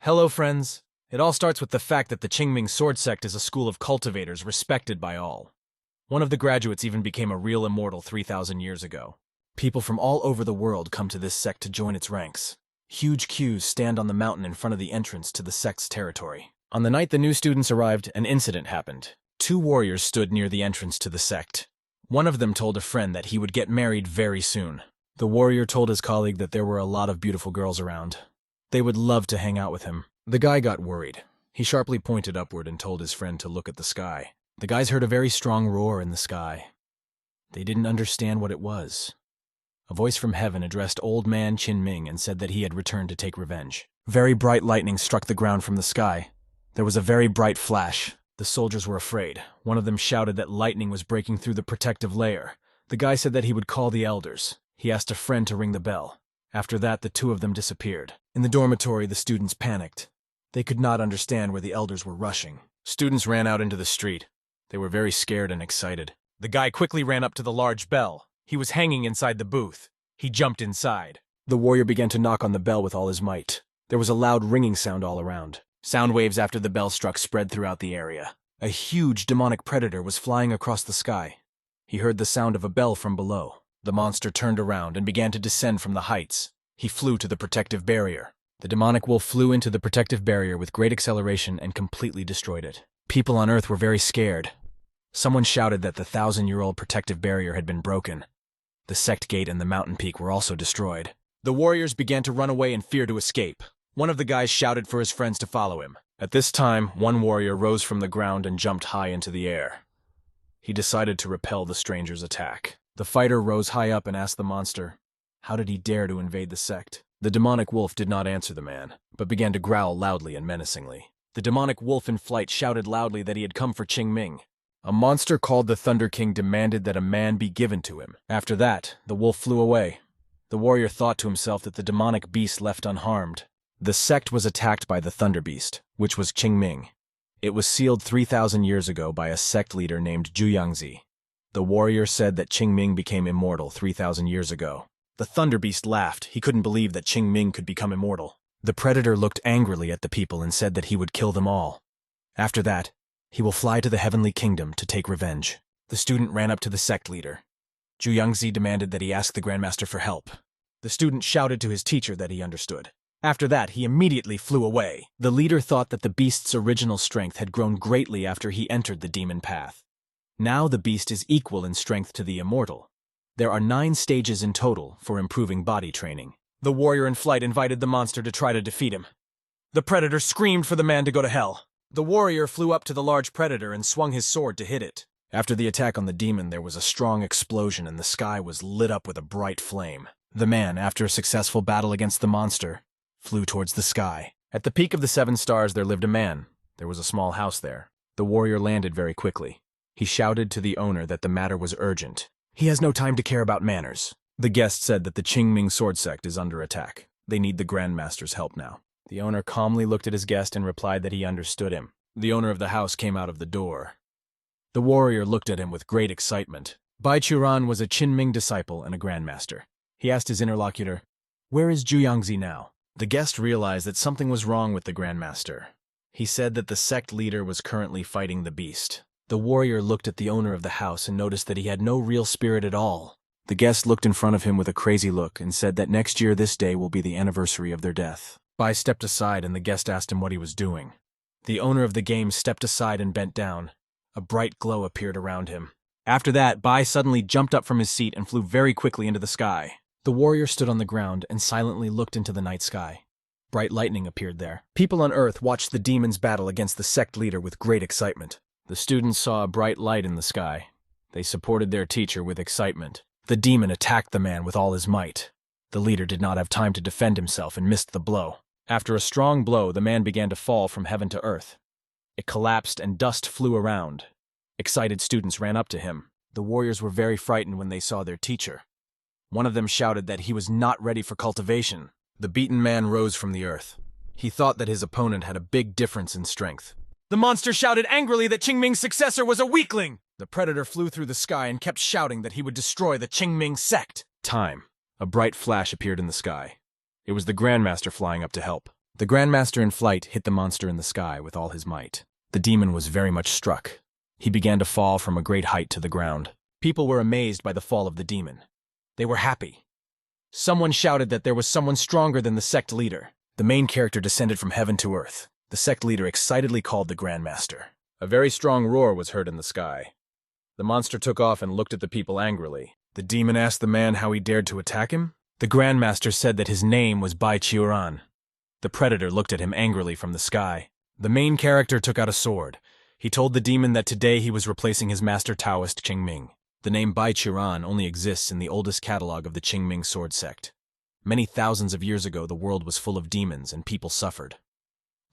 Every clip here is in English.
Hello, friends. It all starts with the fact that the Qingming sword sect is a school of cultivators respected by all. One of the graduates even became a real immortal 3,000 years ago. People from all over the world come to this sect to join its ranks. Huge queues stand on the mountain in front of the entrance to the sect's territory. On the night the new students arrived, an incident happened. Two warriors stood near the entrance to the sect. One of them told a friend that he would get married very soon. The warrior told his colleague that there were a lot of beautiful girls around. They would love to hang out with him. The guy got worried. He sharply pointed upward and told his friend to look at the sky. The guys heard a very strong roar in the sky. They didn't understand what it was. A voice from heaven addressed old man Qin and said that he had returned to take revenge. Very bright lightning struck the ground from the sky. There was a very bright flash. The soldiers were afraid. One of them shouted that lightning was breaking through the protective layer. The guy said that he would call the elders. He asked a friend to ring the bell. After that, the two of them disappeared. In the dormitory, the students panicked. They could not understand where the elders were rushing. Students ran out into the street. They were very scared and excited. The guy quickly ran up to the large bell. He was hanging inside the booth. He jumped inside. The warrior began to knock on the bell with all his might. There was a loud ringing sound all around. Sound waves after the bell struck spread throughout the area. A huge demonic predator was flying across the sky. He heard the sound of a bell from below. The monster turned around and began to descend from the heights. He flew to the protective barrier. The demonic wolf flew into the protective barrier with great acceleration and completely destroyed it. People on Earth were very scared. Someone shouted that the 1,000-year-old protective barrier had been broken. The sect gate and the mountain peak were also destroyed. The warriors began to run away in fear to escape. One of the guys shouted for his friends to follow him. At this time, one warrior rose from the ground and jumped high into the air. He decided to repel the stranger's attack. The fighter rose high up and asked the monster, how did he dare to invade the sect? The demonic wolf did not answer the man, but began to growl loudly and menacingly. The demonic wolf in flight shouted loudly that he had come for Qingming. A monster called the Thunder King demanded that a man be given to him. After that, the wolf flew away. The warrior thought to himself that the demonic beast left unharmed. The sect was attacked by the Thunder Beast, which was Qingming. It was sealed 3,000 years ago by a sect leader named Zhu. The warrior said that Qingming became immortal 3,000 years ago. The Thunder Beast laughed. He couldn't believe that Qingming could become immortal. The predator looked angrily at the people and said that he would kill them all. After that, he will fly to the heavenly kingdom to take revenge. The student ran up to the sect leader. Zhu demanded that he ask the Grandmaster for help. The student shouted to his teacher that he understood. After that, he immediately flew away. The leader thought that the beast's original strength had grown greatly after he entered the demon path. Now the beast is equal in strength to the immortal. There are 9 stages in total for improving body training. The warrior in flight invited the monster to try to defeat him. The predator screamed for the man to go to hell. The warrior flew up to the large predator and swung his sword to hit it. After the attack on the demon, there was a strong explosion and the sky was lit up with a bright flame. The man, after a successful battle against the monster, flew towards the sky. At the peak of the 7 stars there lived a man. There was a small house there. The warrior landed very quickly. He shouted to the owner that the matter was urgent. He has no time to care about manners. The guest said that the Qingming sword sect is under attack. They need the Grandmaster's help now. The owner calmly looked at his guest and replied that he understood him. The owner of the house came out of the door. The warrior looked at him with great excitement. Bai Churan was a Qingming disciple and a Grandmaster. He asked his interlocutor, "Where is Zhu now?" The guest realized that something was wrong with the Grandmaster. He said that the sect leader was currently fighting the beast. The warrior looked at the owner of the house and noticed that he had no real spirit at all. The guest looked in front of him with a crazy look and said that next year this day will be the anniversary of their death. Bai stepped aside and the guest asked him what he was doing. The owner of the game stepped aside and bent down. A bright glow appeared around him. After that, Bai suddenly jumped up from his seat and flew very quickly into the sky. The warrior stood on the ground and silently looked into the night sky. Bright lightning appeared there. People on Earth watched the demons battle against the sect leader with great excitement. The students saw a bright light in the sky. They supported their teacher with excitement. The demon attacked the man with all his might. The leader did not have time to defend himself and missed the blow. After a strong blow, the man began to fall from heaven to earth. It collapsed and dust flew around. Excited students ran up to him. The warriors were very frightened when they saw their teacher. One of them shouted that he was not ready for cultivation. The beaten man rose from the earth. He thought that his opponent had a big difference in strength. The monster shouted angrily that Qingming's successor was a weakling! The predator flew through the sky and kept shouting that he would destroy the Qingming sect. Time. A bright flash appeared in the sky. It was the Grandmaster flying up to help. The Grandmaster in flight hit the monster in the sky with all his might. The demon was very much struck. He began to fall from a great height to the ground. People were amazed by the fall of the demon. They were happy. Someone shouted that there was someone stronger than the sect leader. The main character descended from heaven to earth. The sect leader excitedly called the Grandmaster. A very strong roar was heard in the sky. The monster took off and looked at the people angrily. The demon asked the man how he dared to attack him. The Grandmaster said that his name was Bai Chiuran. The predator looked at him angrily from the sky. The main character took out a sword. He told the demon that today he was replacing his master Taoist Qingming. The name Bai Chiuran only exists in the oldest catalog of the Qingming sword sect. Many thousands of years ago, the world was full of demons and people suffered.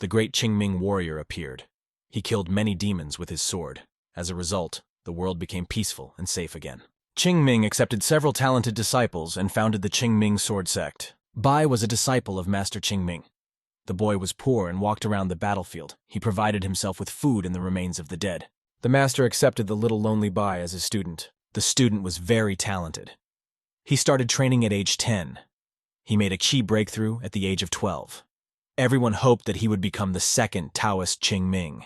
The great Qingming warrior appeared. He killed many demons with his sword. As a result, the world became peaceful and safe again. Qingming accepted several talented disciples and founded the Qingming sword sect. Bai was a disciple of Master Qingming. The boy was poor and walked around the battlefield. He provided himself with food and the remains of the dead. The master accepted the little lonely Bai as his student. The student was very talented. He started training at age 10. He made a qi breakthrough at the age of 12. Everyone hoped that he would become the second Taoist Qingming.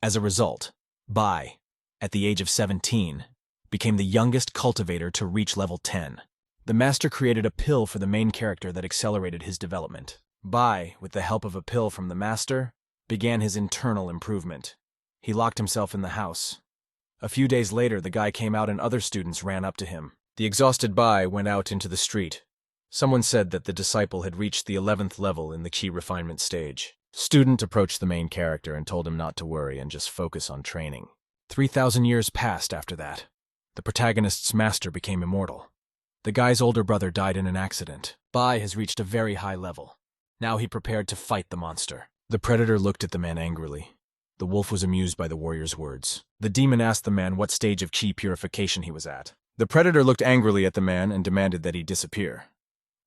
As a result, Bai, at the age of 17, became the youngest cultivator to reach level 10. The master created a pill for the main character that accelerated his development. Bai, with the help of a pill from the master, began his internal improvement. He locked himself in the house. A few days later, the guy came out and other students ran up to him. The exhausted Bai went out into the street. Someone said that the disciple had reached the 11th level in the Qi refinement stage. Student approached the main character and told him not to worry and just focus on training. 3,000 years passed after that. The protagonist's master became immortal. The guy's older brother died in an accident. Bai has reached a very high level. Now he prepared to fight the monster. The predator looked at the man angrily. The wolf was amused by the warrior's words. The demon asked the man what stage of qi purification he was at. The predator looked angrily at the man and demanded that he disappear.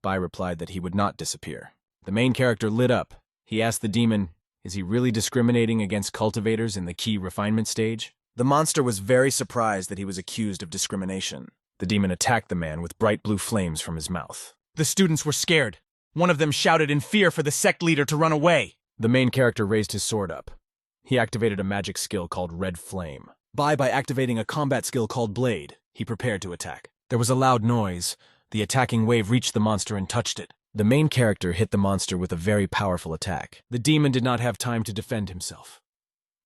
Bai replied that he would not disappear. The main character lit up. He asked the demon, is he really discriminating against cultivators in the qi refinement stage? The monster was very surprised that he was accused of discrimination. The demon attacked the man with bright blue flames from his mouth. The students were scared. One of them shouted in fear for the sect leader to run away. The main character raised his sword up. He activated a magic skill called Red Flame. By activating a combat skill called Blade, he prepared to attack. There was a loud noise. The attacking wave reached the monster and touched it. The main character hit the monster with a very powerful attack. The demon did not have time to defend himself.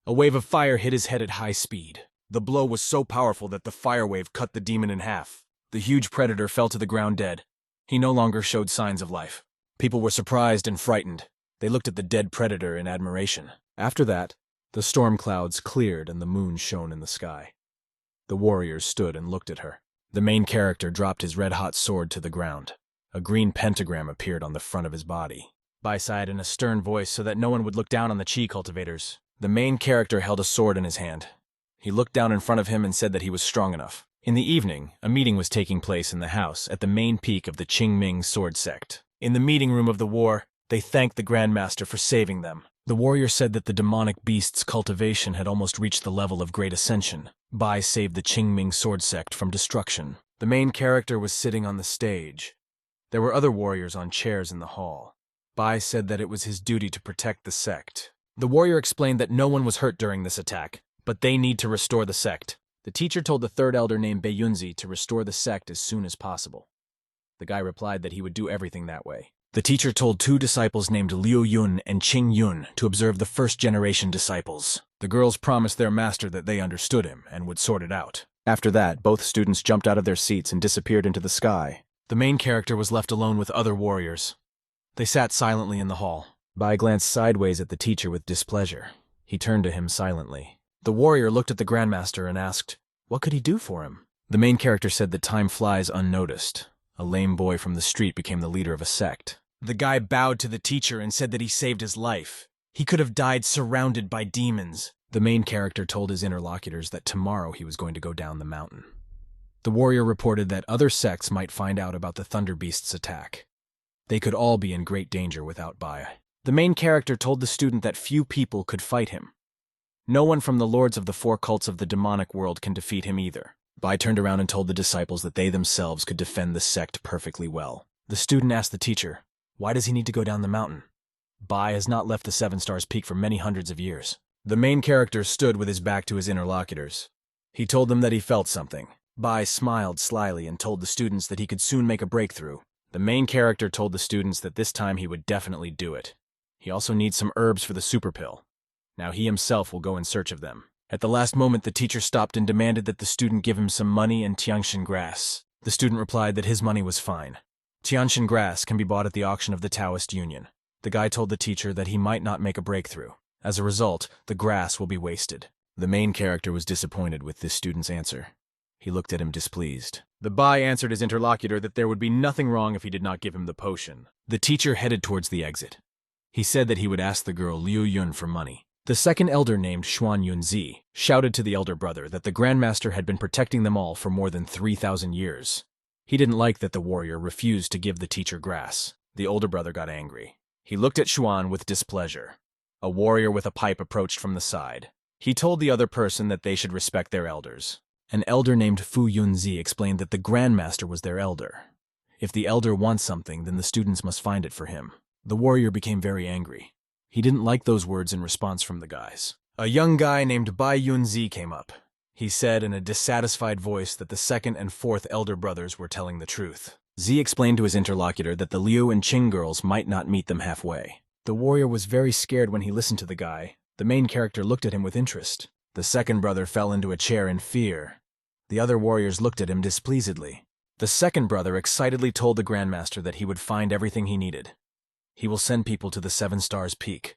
A wave of fire hit his head at high speed. The blow was so powerful that the fire wave cut the demon in half. The huge predator fell to the ground dead. He no longer showed signs of life. People were surprised and frightened. They looked at the dead predator in admiration. After that, the storm clouds cleared and the moon shone in the sky. The warriors stood and looked at her. The main character dropped his red-hot sword to the ground. A green pentagram appeared on the front of his body. Bai sighed in a stern voice so that no one would look down on the qi cultivators. The main character held a sword in his hand. He looked down in front of him and said that he was strong enough. In the evening, a meeting was taking place in the house at the main peak of the Qingming sword sect. In the meeting room of the war, they thanked the Grandmaster for saving them. The warrior said that the demonic beast's cultivation had almost reached the level of great ascension. Bai saved the Qingming sword sect from destruction. The main character was sitting on the stage. There were other warriors on chairs in the hall. Bai said that it was his duty to protect the sect. The warrior explained that no one was hurt during this attack, but they need to restore the sect. The teacher told the third elder named Beiyunzi to restore the sect as soon as possible. The guy replied that he would do everything that way. The teacher told two disciples named Liu Yun and Qing Yun to observe the first-generation disciples. The girls promised their master that they understood him and would sort it out. After that, both students jumped out of their seats and disappeared into the sky. The main character was left alone with other warriors. They sat silently in the hall. Bai glanced sideways at the teacher with displeasure. He turned to him silently. The warrior looked at the Grandmaster and asked, what could he do for him? The main character said that time flies unnoticed. A lame boy from the street became the leader of a sect. The guy bowed to the teacher and said that he saved his life. He could have died surrounded by demons. The main character told his interlocutors that tomorrow he was going to go down the mountain. The warrior reported that other sects might find out about the Thunder Beast's attack. They could all be in great danger without Bai. The main character told the student that few people could fight him. No one from the lords of the four cults of the demonic world can defeat him either. Bai turned around and told the disciples that they themselves could defend the sect perfectly well. The student asked the teacher, why does he need to go down the mountain? Bai has not left the Seven Stars Peak for many hundreds of years. The main character stood with his back to his interlocutors. He told them that he felt something. Bai smiled slyly and told the students that he could soon make a breakthrough. The main character told the students that this time he would definitely do it. He also needs some herbs for the super pill. Now he himself will go in search of them. At the last moment, the teacher stopped and demanded that the student give him some money and Tianshan grass. The student replied that his money was fine. Tianshan grass can be bought at the auction of the Taoist Union. The guy told the teacher that he might not make a breakthrough. As a result, the grass will be wasted. The main character was disappointed with this student's answer. He looked at him displeased. The Bai answered his interlocutor that there would be nothing wrong if he did not give him the potion. The teacher headed towards the exit. He said that he would ask the girl Liu Yun for money. The second elder, named Xuan Yunzi, shouted to the elder brother that the Grandmaster had been protecting them all for more than 3,000 years. He didn't like that the warrior refused to give the teacher grass. The older brother got angry. He looked at Xuan with displeasure. A warrior with a pipe approached from the side. He told the other person that they should respect their elders. An elder named Fu Yunzi explained that the Grandmaster was their elder. If the elder wants something, then the students must find it for him. The warrior became very angry. He didn't like those words in response from the guys. A young guy named Bai Yunzi came up. He said in a dissatisfied voice that the second and fourth elder brothers were telling the truth. Z explained to his interlocutor that the Liu and Qing girls might not meet them halfway. The warrior was very scared when he listened to the guy. The main character looked at him with interest. The second brother fell into a chair in fear. The other warriors looked at him displeasedly. The second brother excitedly told the Grandmaster that he would find everything he needed. He will send people to the Seven Stars Peak.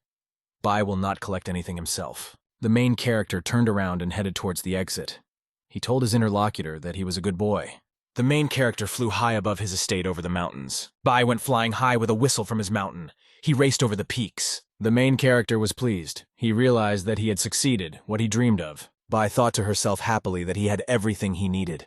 Bai will not collect anything himself. The main character turned around and headed towards the exit. He told his interlocutor that he was a good boy. The main character flew high above his estate over the mountains. Bai went flying high with a whistle from his mountain. He raced over the peaks. The main character was pleased. He realized that he had succeeded, what he dreamed of. Bai thought to herself happily that he had everything he needed.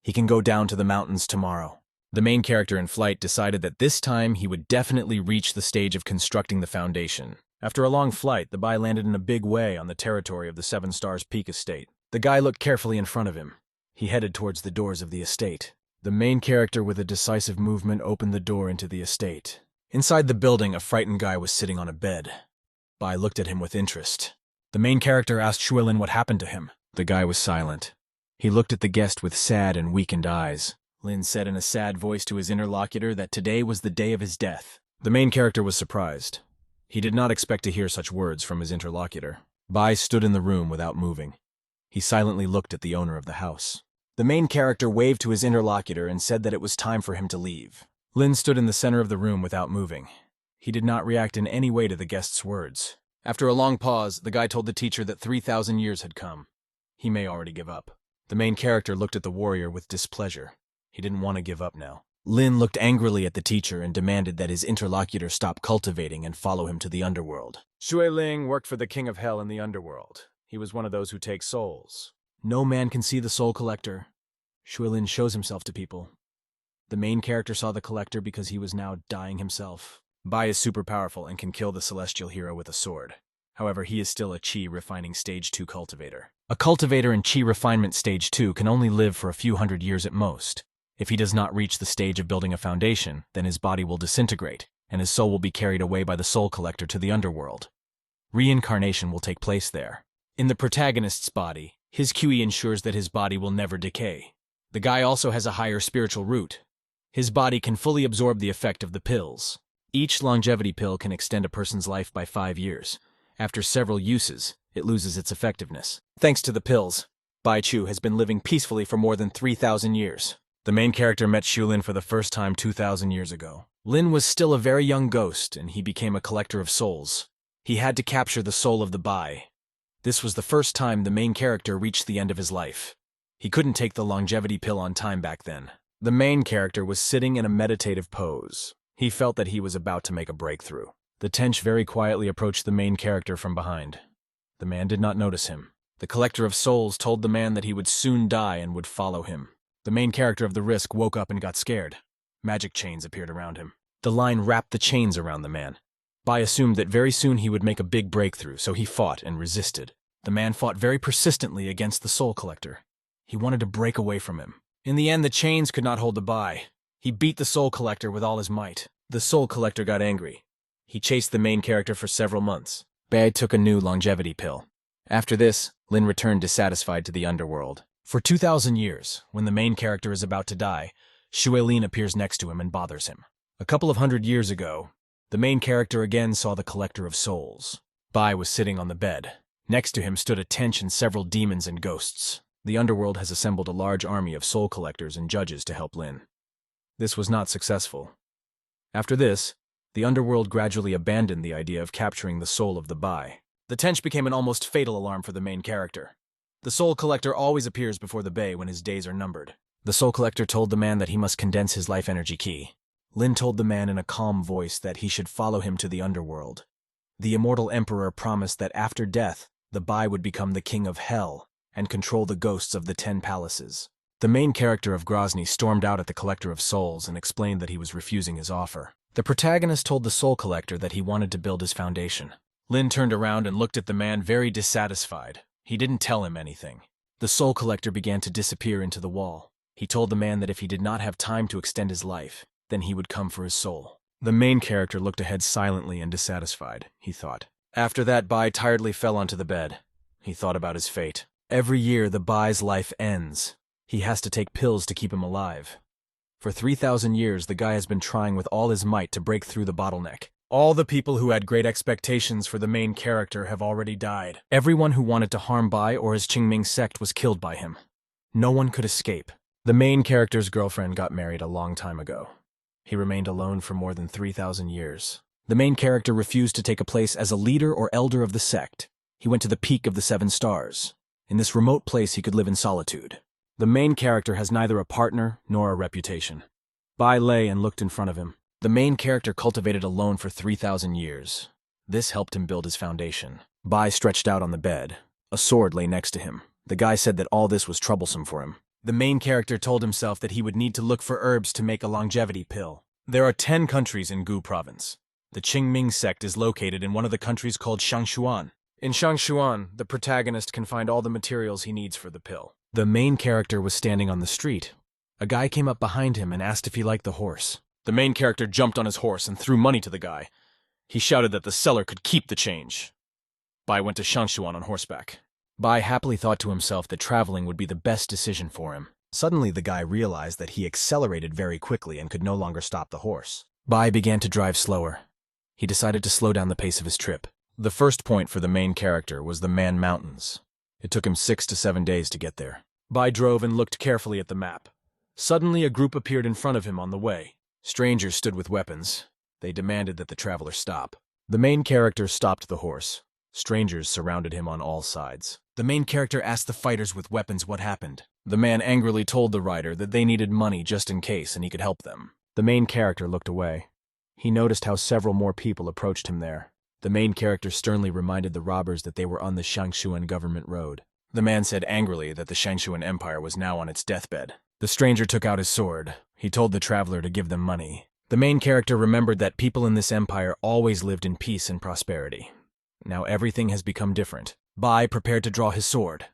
He can go down to the mountains tomorrow. The main character in flight decided that this time he would definitely reach the stage of constructing the foundation. After a long flight, the Bai landed in a big way on the territory of the Seven Stars Peak estate. The guy looked carefully in front of him. He headed towards the doors of the estate. The main character with a decisive movement opened the door into the estate. Inside the building, a frightened guy was sitting on a bed. Bai looked at him with interest. The main character asked Shuilin what happened to him. The guy was silent. He looked at the guest with sad and weakened eyes. Lin said in a sad voice to his interlocutor that today was the day of his death. The main character was surprised. He did not expect to hear such words from his interlocutor. Bai stood in the room without moving. He silently looked at the owner of the house. The main character waved to his interlocutor and said that it was time for him to leave. Lin stood in the center of the room without moving. He did not react in any way to the guest's words. After a long pause, the guy told the teacher that 3,000 years had come. He may already give up. The main character looked at the warrior with displeasure. He didn't want to give up now. Lin looked angrily at the teacher and demanded that his interlocutor stop cultivating and follow him to the underworld. Shui Ling worked for the King of Hell in the underworld. He was one of those who take souls. No man can see the soul collector. Shui Lin shows himself to people. The main character saw the collector because he was now dying himself. Bai is super powerful and can kill the celestial hero with a sword. However, he is still a Qi refining stage 2 cultivator. A cultivator in Qi refinement stage 2 can only live for a few hundred years at most. If he does not reach the stage of building a foundation, then his body will disintegrate, and his soul will be carried away by the soul collector to the underworld. Reincarnation will take place there. In the protagonist's body, his QE ensures that his body will never decay. The guy also has a higher spiritual root. His body can fully absorb the effect of the pills. Each longevity pill can extend a person's life by 5 years. After several uses, it loses its effectiveness. Thanks to the pills, Bai Chu has been living peacefully for more than 3,000 years. The main character met Shuilin for the first time 2,000 years ago. Lin was still a very young ghost, and he became a collector of souls. He had to capture the soul of the Bai. This was the first time the main character reached the end of his life. He couldn't take the longevity pill on time back then. The main character was sitting in a meditative pose. He felt that he was about to make a breakthrough. The Tench very quietly approached the main character from behind. The man did not notice him. The collector of souls told the man that he would soon die and would follow him. The main character of the risk woke up and got scared. Magic chains appeared around him. The line wrapped the chains around the man. Bai assumed that very soon he would make a big breakthrough, so he fought and resisted. The man fought very persistently against the soul collector. He wanted to break away from him. In the end, the chains could not hold the Bai. He beat the soul collector with all his might. The soul collector got angry. He chased the main character for several months. Bai took a new longevity pill. After this, Lin returned dissatisfied to the underworld. For 2,000 years, when the main character is about to die, Shuelin appears next to him and bothers him. A couple of hundred years ago, the main character again saw the Collector of Souls. Bai was sitting on the bed. Next to him stood a tench and several demons and ghosts. The underworld has assembled a large army of soul collectors and judges to help Lin. This was not successful. After this, the underworld gradually abandoned the idea of capturing the soul of the Bai. The tench became an almost fatal alarm for the main character. The soul collector always appears before the Bai when his days are numbered. The soul collector told the man that he must condense his life energy key. Lin told the man in a calm voice that he should follow him to the underworld. The immortal emperor promised that after death, the Bai would become the king of hell and control the ghosts of the 10 palaces. The main character of Grozny stormed out at the Collector of Souls and explained that he was refusing his offer. The protagonist told the soul collector that he wanted to build his foundation. Lin turned around and looked at the man very dissatisfied. He didn't tell him anything. The soul collector began to disappear into the wall. He told the man that if he did not have time to extend his life, then he would come for his soul. The main character looked ahead silently and dissatisfied, he thought. After that, Bai tiredly fell onto the bed. He thought about his fate. Every year, the Bai's life ends. He has to take pills to keep him alive. For 3,000 years, the guy has been trying with all his might to break through the bottleneck. All the people who had great expectations for the main character have already died. Everyone who wanted to harm Bai or his Qingming sect was killed by him. No one could escape. The main character's girlfriend got married a long time ago. He remained alone for more than 3,000 years. The main character refused to take a place as a leader or elder of the sect. He went to the peak of the 7 stars. In this remote place, he could live in solitude. The main character has neither a partner nor a reputation. Bai lay and looked in front of him. The main character cultivated alone for 3,000 years. This helped him build his foundation. Bai stretched out on the bed. A sword lay next to him. The guy said that all this was troublesome for him. The main character told himself that he would need to look for herbs to make a longevity pill. There are 10 countries in Gu province. The Qingming sect is located in one of the countries called Shangshuan. In Shangshuan, the protagonist can find all the materials he needs for the pill. The main character was standing on the street. A guy came up behind him and asked if he liked the horse. The main character jumped on his horse and threw money to the guy. He shouted that the seller could keep the change. Bai went to Shangshuan on horseback. Bai happily thought to himself that traveling would be the best decision for him. Suddenly the guy realized that he accelerated very quickly and could no longer stop the horse. Bai began to drive slower. He decided to slow down the pace of his trip. The first point for the main character was the Man Mountains. It took him 6 to 7 days to get there. Bai drove and looked carefully at the map. Suddenly a group appeared in front of him on the way. Strangers stood with weapons. They demanded that the traveler stop. The main character stopped the horse. Strangers surrounded him on all sides. The main character asked the fighters with weapons what happened. The man angrily told the rider that they needed money just in case and he could help them. The main character looked away. He noticed how several more people approached him there. The main character sternly reminded the robbers that they were on the Shangshuan government road. The man said angrily that the Shangshuan Empire was now on its deathbed. The stranger took out his sword. He told the traveler to give them money. The main character remembered that people in this empire always lived in peace and prosperity. Now everything has become different. Bai prepared to draw his sword.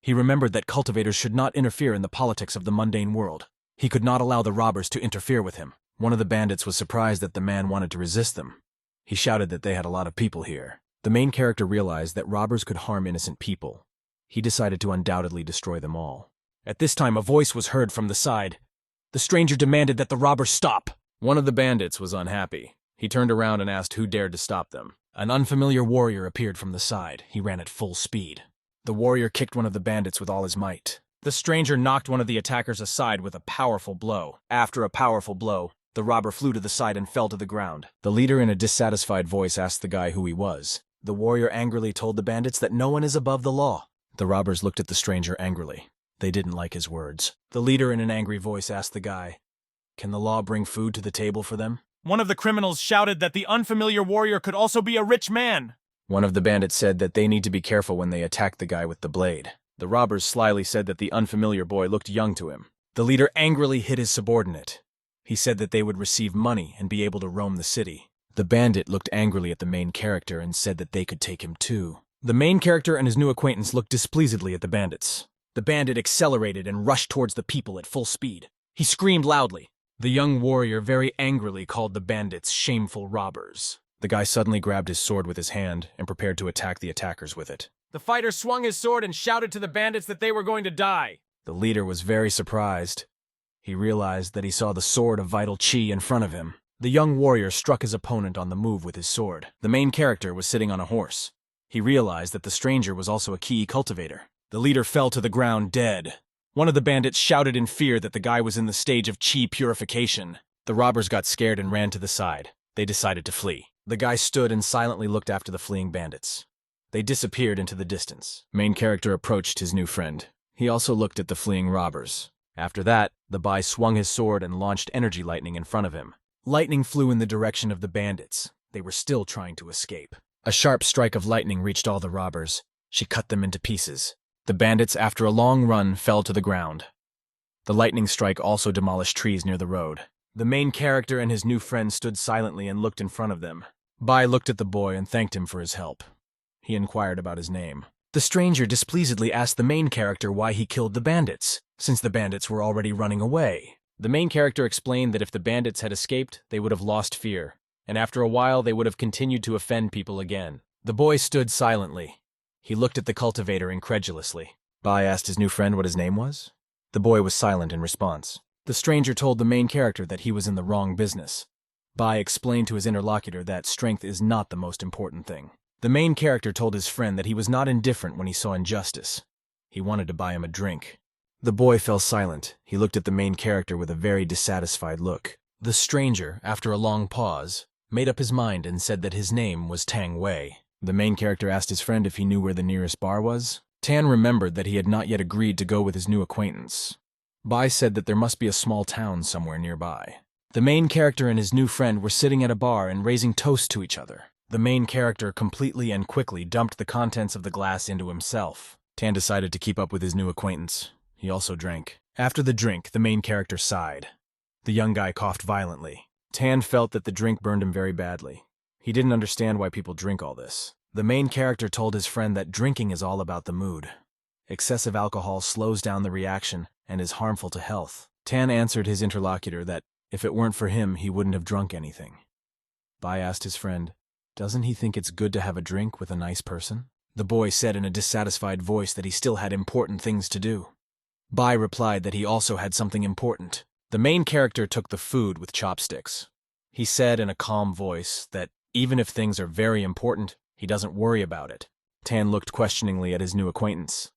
He remembered that cultivators should not interfere in the politics of the mundane world. He could not allow the robbers to interfere with him. One of the bandits was surprised that the man wanted to resist them. He shouted that they had a lot of people here. The main character realized that robbers could harm innocent people. He decided to undoubtedly destroy them all. At this time, a voice was heard from the side. The stranger demanded that the robbers stop. One of the bandits was unhappy. He turned around and asked who dared to stop them. An unfamiliar warrior appeared from the side. He ran at full speed. The warrior kicked one of the bandits with all his might. The stranger knocked one of the attackers aside with a powerful blow. After a powerful blow, the robber flew to the side and fell to the ground. The leader in a dissatisfied voice asked the guy who he was. The warrior angrily told the bandits that no one is above the law. The robbers looked at the stranger angrily. They didn't like his words. The leader in an angry voice asked the guy, "Can the law bring food to the table for them?" One of the criminals shouted that the unfamiliar warrior could also be a rich man. One of the bandits said that they need to be careful when they attack the guy with the blade. The robbers slyly said that the unfamiliar boy looked young to him. The leader angrily hit his subordinate. He said that they would receive money and be able to roam the city. The bandit looked angrily at the main character and said that they could take him too. The main character and his new acquaintance looked displeasedly at the bandits. The bandit accelerated and rushed towards the people at full speed. He screamed loudly. The young warrior very angrily called the bandits shameful robbers. The guy suddenly grabbed his sword with his hand and prepared to attack the attackers with it. The fighter swung his sword and shouted to the bandits that they were going to die. The leader was very surprised. He realized that he saw the sword of vital chi in front of him. The young warrior struck his opponent on the move with his sword. The main character was sitting on a horse. He realized that the stranger was also a ki cultivator. The leader fell to the ground dead. One of the bandits shouted in fear that the guy was in the stage of chi purification. The robbers got scared and ran to the side. They decided to flee. The guy stood and silently looked after the fleeing bandits. They disappeared into the distance. Main character approached his new friend. He also looked at the fleeing robbers. After that, the Bai swung his sword and launched energy lightning in front of him. Lightning flew in the direction of the bandits. They were still trying to escape. A sharp strike of lightning reached all the robbers. She cut them into pieces. The bandits, after a long run, fell to the ground. The lightning strike also demolished trees near the road. The main character and his new friend stood silently and looked in front of them. Bai looked at the boy and thanked him for his help. He inquired about his name. The stranger displeasedly asked the main character why he killed the bandits, since the bandits were already running away. The main character explained that if the bandits had escaped, they would have lost fear, and after a while they would have continued to offend people again. The boy stood silently. He looked at the cultivator incredulously. Bai asked his new friend what his name was. The boy was silent in response. The stranger told the main character that he was in the wrong business. Bai explained to his interlocutor that strength is not the most important thing. The main character told his friend that he was not indifferent when he saw injustice. He wanted to buy him a drink. The boy fell silent. He looked at the main character with a very dissatisfied look. The stranger, after a long pause, made up his mind and said that his name was Tang Wei. The main character asked his friend if he knew where the nearest bar was. Tan remembered that he had not yet agreed to go with his new acquaintance. Bai said that there must be a small town somewhere nearby. The main character and his new friend were sitting at a bar and raising toasts to each other. The main character completely and quickly dumped the contents of the glass into himself. Tan decided to keep up with his new acquaintance. He also drank. After the drink, the main character sighed. The young guy coughed violently. Tan felt that the drink burned him very badly. He didn't understand why people drink all this. The main character told his friend that drinking is all about the mood. Excessive alcohol slows down the reaction and is harmful to health. Tan answered his interlocutor that if it weren't for him, he wouldn't have drunk anything. Bai asked his friend, "Doesn't he think it's good to have a drink with a nice person?" The boy said in a dissatisfied voice that he still had important things to do. Bai replied that he also had something important. The main character took the food with chopsticks. He said in a calm voice that even if things are very important, he doesn't worry about it. Tan looked questioningly at his new acquaintance.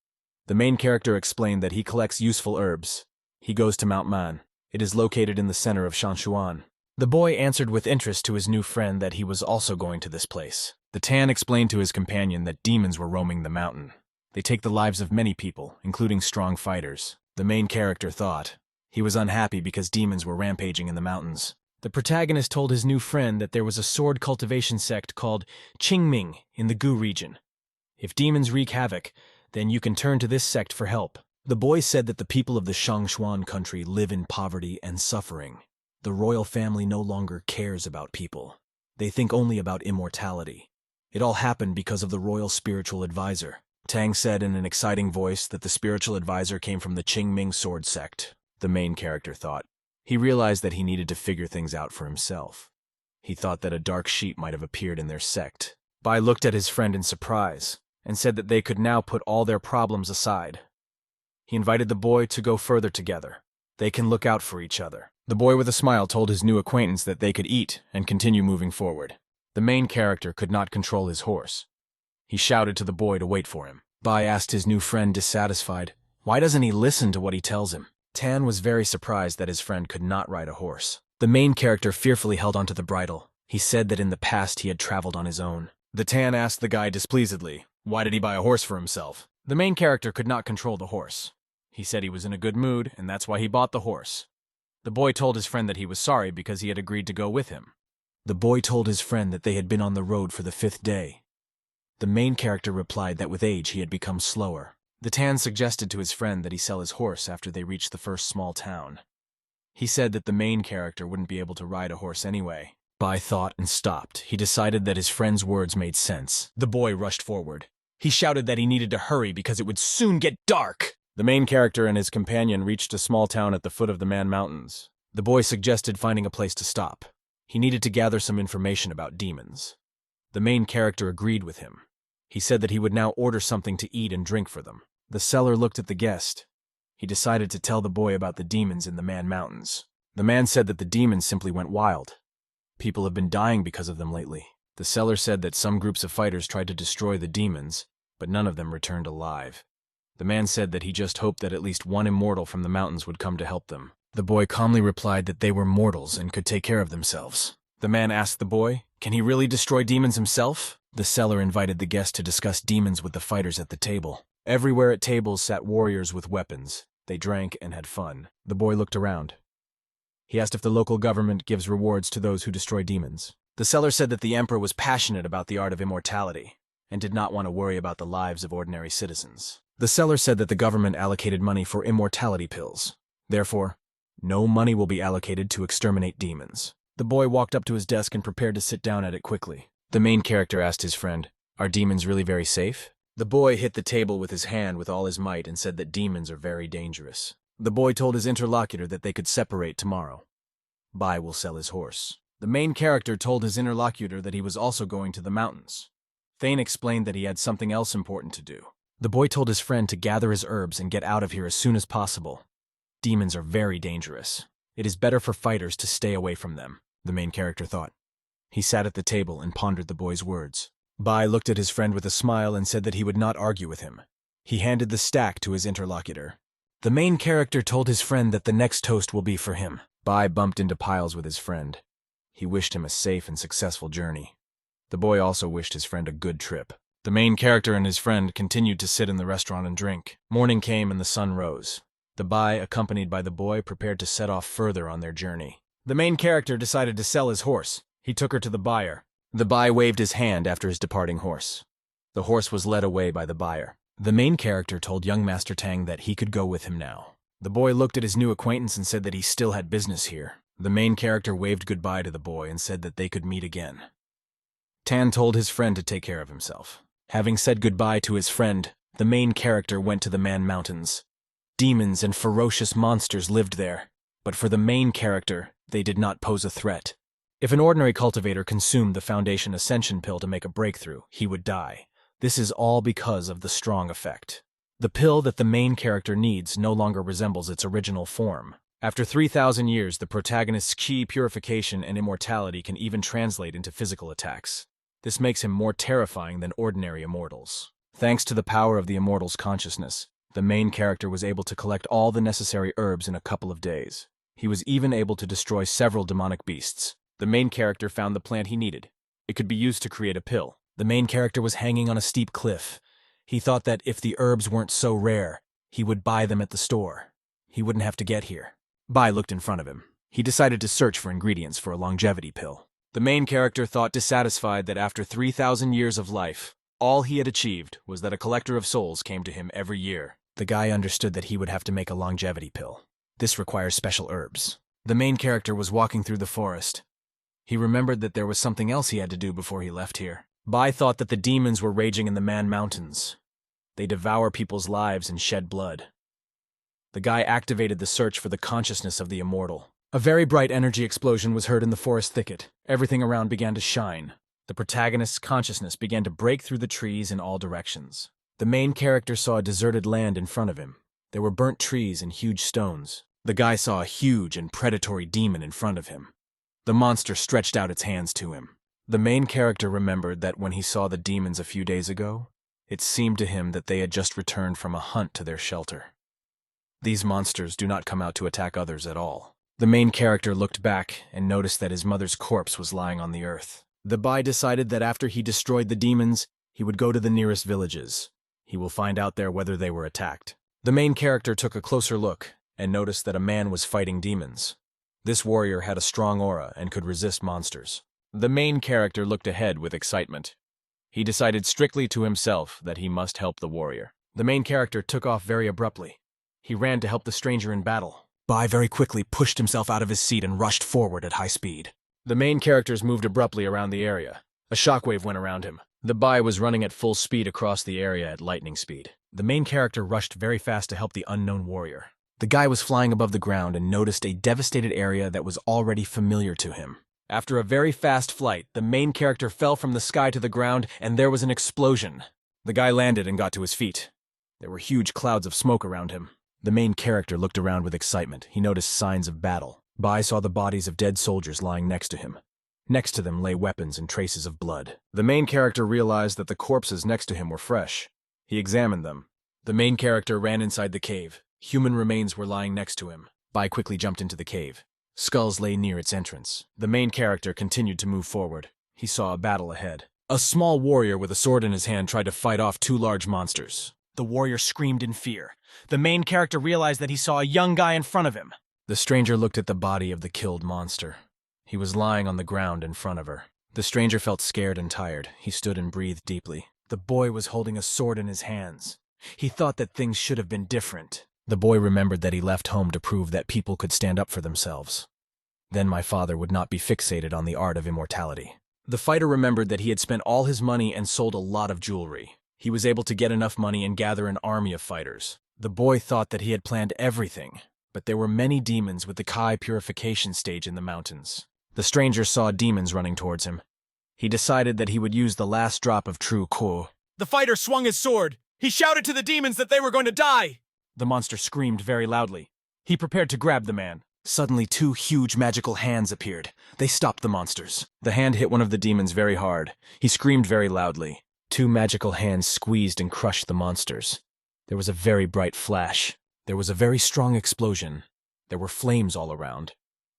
The main character explained that he collects useful herbs. He goes to Mount Man. It is located in the center of Shanshuan. The boy answered with interest to his new friend that he was also going to this place. The Tan explained to his companion that demons were roaming the mountain. They take the lives of many people, including strong fighters. The main character thought. He was unhappy because demons were rampaging in the mountains. The protagonist told his new friend that there was a sword cultivation sect called Qingming in the Gu region. If demons wreak havoc, then you can turn to this sect for help. The boy said that the people of the Shangshuan country live in poverty and suffering. The royal family no longer cares about people. They think only about immortality. It all happened because of the royal spiritual advisor. Tang said in an exciting voice that the spiritual advisor came from the Qingming sword sect. The main character thought. He realized that he needed to figure things out for himself. He thought that a dark sheep might have appeared in their sect. Bai looked at his friend in surprise and said that they could now put all their problems aside. He invited the boy to go further together. They can look out for each other. The boy with a smile told his new acquaintance that they could eat and continue moving forward. The main character could not control his horse. He shouted to the boy to wait for him. Bai asked his new friend, dissatisfied, why doesn't he listen to what he tells him? Tan was very surprised that his friend could not ride a horse. The main character fearfully held onto the bridle. He said that in the past he had traveled on his own. The Tan asked the guy displeasedly, why did he buy a horse for himself? The main character could not control the horse. He said he was in a good mood, and that's why he bought the horse. The boy told his friend that he was sorry because he had agreed to go with him. The boy told his friend that they had been on the road for the 5th day. The main character replied that with age he had become slower. The Tan suggested to his friend that he sell his horse after they reached the first small town. He said that the main character wouldn't be able to ride a horse anyway. Bai thought and stopped. He decided that his friend's words made sense. The boy rushed forward. He shouted that he needed to hurry because it would soon get dark. The main character and his companion reached a small town at the foot of the Man Mountains. The boy suggested finding a place to stop. He needed to gather some information about demons. The main character agreed with him. He said that he would now order something to eat and drink for them. The seller looked at the guest. He decided to tell the boy about the demons in the Man Mountains. The man said that the demons simply went wild. People have been dying because of them lately. The seller said that some groups of fighters tried to destroy the demons, but none of them returned alive. The man said that he just hoped that at least one immortal from the mountains would come to help them. The boy calmly replied that they were mortals and could take care of themselves. The man asked the boy, "Can he really destroy demons himself?" The seller invited the guest to discuss demons with the fighters at the table. Everywhere at tables sat warriors with weapons. They drank and had fun. The boy looked around. He asked if the local government gives rewards to those who destroy demons. The seller said that the emperor was passionate about the art of immortality and did not want to worry about the lives of ordinary citizens. The seller said that the government allocated money for immortality pills. Therefore, no money will be allocated to exterminate demons. The boy walked up to his desk and prepared to sit down at it quickly. The main character asked his friend, "Are demons really very safe?" The boy hit the table with his hand with all his might and said that demons are very dangerous. The boy told his interlocutor that they could separate tomorrow. Bai will sell his horse. The main character told his interlocutor that he was also going to the mountains. Thane explained that he had something else important to do. The boy told his friend to gather his herbs and get out of here as soon as possible. Demons are very dangerous. It is better for fighters to stay away from them, the main character thought. He sat at the table and pondered the boy's words. Bai looked at his friend with a smile and said that he would not argue with him. He handed the stack to his interlocutor. The main character told his friend that the next toast will be for him. Bai bumped into piles with his friend. He wished him a safe and successful journey. The boy also wished his friend a good trip. The main character and his friend continued to sit in the restaurant and drink. Morning came and the sun rose. The Bai, accompanied by the boy, prepared to set off further on their journey. The main character decided to sell his horse. He took her to the buyer. The Bai waved his hand after his departing horse. The horse was led away by the buyer. The main character told young Master Tang that he could go with him now. The boy looked at his new acquaintance and said that he still had business here. The main character waved goodbye to the boy and said that they could meet again. Tan told his friend to take care of himself. Having said goodbye to his friend, the main character went to the Man Mountains. Demons and ferocious monsters lived there, but for the main character, they did not pose a threat. If an ordinary cultivator consumed the Foundation Ascension pill to make a breakthrough, he would die. This is all because of the strong effect. The pill that the main character needs no longer resembles its original form. After 3,000 years, the protagonist's chi purification and immortality can even translate into physical attacks. This makes him more terrifying than ordinary immortals. Thanks to the power of the immortal's consciousness, the main character was able to collect all the necessary herbs in a couple of days. He was even able to destroy several demonic beasts. The main character found the plant he needed. It could be used to create a pill. The main character was hanging on a steep cliff. He thought that if the herbs weren't so rare, he would buy them at the store. He wouldn't have to get here. Bai looked in front of him. He decided to search for ingredients for a longevity pill. The main character thought dissatisfied that after 3,000 years of life, all he had achieved was that a collector of souls came to him every year. The guy understood that he would have to make a longevity pill. This requires special herbs. The main character was walking through the forest. He remembered that there was something else he had to do before he left here. Bai thought that the demons were raging in the Man Mountains. They devour people's lives and shed blood. The guy activated the search for the consciousness of the immortal. A very bright energy explosion was heard in the forest thicket. Everything around began to shine. The protagonist's consciousness began to break through the trees in all directions. The main character saw a deserted land in front of him. There were burnt trees and huge stones. The guy saw a huge and predatory demon in front of him. The monster stretched out its hands to him. The main character remembered that when he saw the demons a few days ago, it seemed to him that they had just returned from a hunt to their shelter. These monsters do not come out to attack others at all. The main character looked back and noticed that his mother's corpse was lying on the earth. The Bai decided that after he destroyed the demons, he would go to the nearest villages. He will find out there whether they were attacked. The main character took a closer look and noticed that a man was fighting demons. This warrior had a strong aura and could resist monsters. The main character looked ahead with excitement. He decided strictly to himself that he must help the warrior. The main character took off very abruptly. He ran to help the stranger in battle. Bai very quickly pushed himself out of his seat and rushed forward at high speed. The main characters moved abruptly around the area. A shockwave went around him. The Bai was running at full speed across the area at lightning speed. The main character rushed very fast to help the unknown warrior. The guy was flying above the ground and noticed a devastated area that was already familiar to him. After a very fast flight, the main character fell from the sky to the ground, and there was an explosion. The guy landed and got to his feet. There were huge clouds of smoke around him. The main character looked around with excitement. He noticed signs of battle. Bai saw the bodies of dead soldiers lying next to him. Next to them lay weapons and traces of blood. The main character realized that the corpses next to him were fresh. He examined them. The main character ran inside the cave. Human remains were lying next to him. Bai quickly jumped into the cave. Skulls lay near its entrance. The main character continued to move forward. He saw a battle ahead. A small warrior with a sword in his hand tried to fight off two large monsters. The warrior screamed in fear. The main character realized that he saw a young guy in front of him. The stranger looked at the body of the killed monster. He was lying on the ground in front of her. The stranger felt scared and tired. He stood and breathed deeply. The boy was holding a sword in his hands. He thought that things should have been different. The boy remembered that he left home to prove that people could stand up for themselves. Then my father would not be fixated on the art of immortality. The fighter remembered that he had spent all his money and sold a lot of jewelry. He was able to get enough money and gather an army of fighters. The boy thought that he had planned everything, but there were many demons with the Kai purification stage in the mountains. The stranger saw demons running towards him. He decided that he would use the last drop of true Ko. The fighter swung his sword. He shouted to the demons that they were going to die. The monster screamed very loudly. He prepared to grab the man. Suddenly, two huge magical hands appeared. They stopped the monsters. The hand hit one of the demons very hard. He screamed very loudly. Two magical hands squeezed and crushed the monsters. There was a very bright flash. There was a very strong explosion. There were flames all around.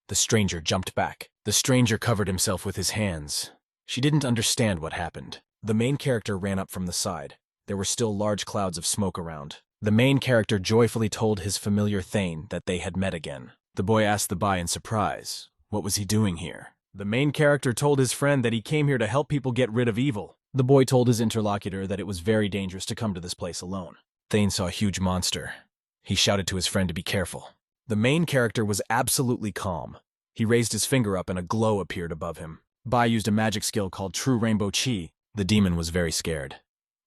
The stranger jumped back. The stranger covered himself with his hands. She didn't understand what happened. The main character ran up from the side. There were still large clouds of smoke around. The main character joyfully told his familiar Thane that they had met again. The boy asked the Bai in surprise. What was he doing here? The main character told his friend that he came here to help people get rid of evil. The boy told his interlocutor that it was very dangerous to come to this place alone. Thane saw a huge monster. He shouted to his friend to be careful. The main character was absolutely calm. He raised his finger up and a glow appeared above him. Bai used a magic skill called True Rainbow Chi. The demon was very scared.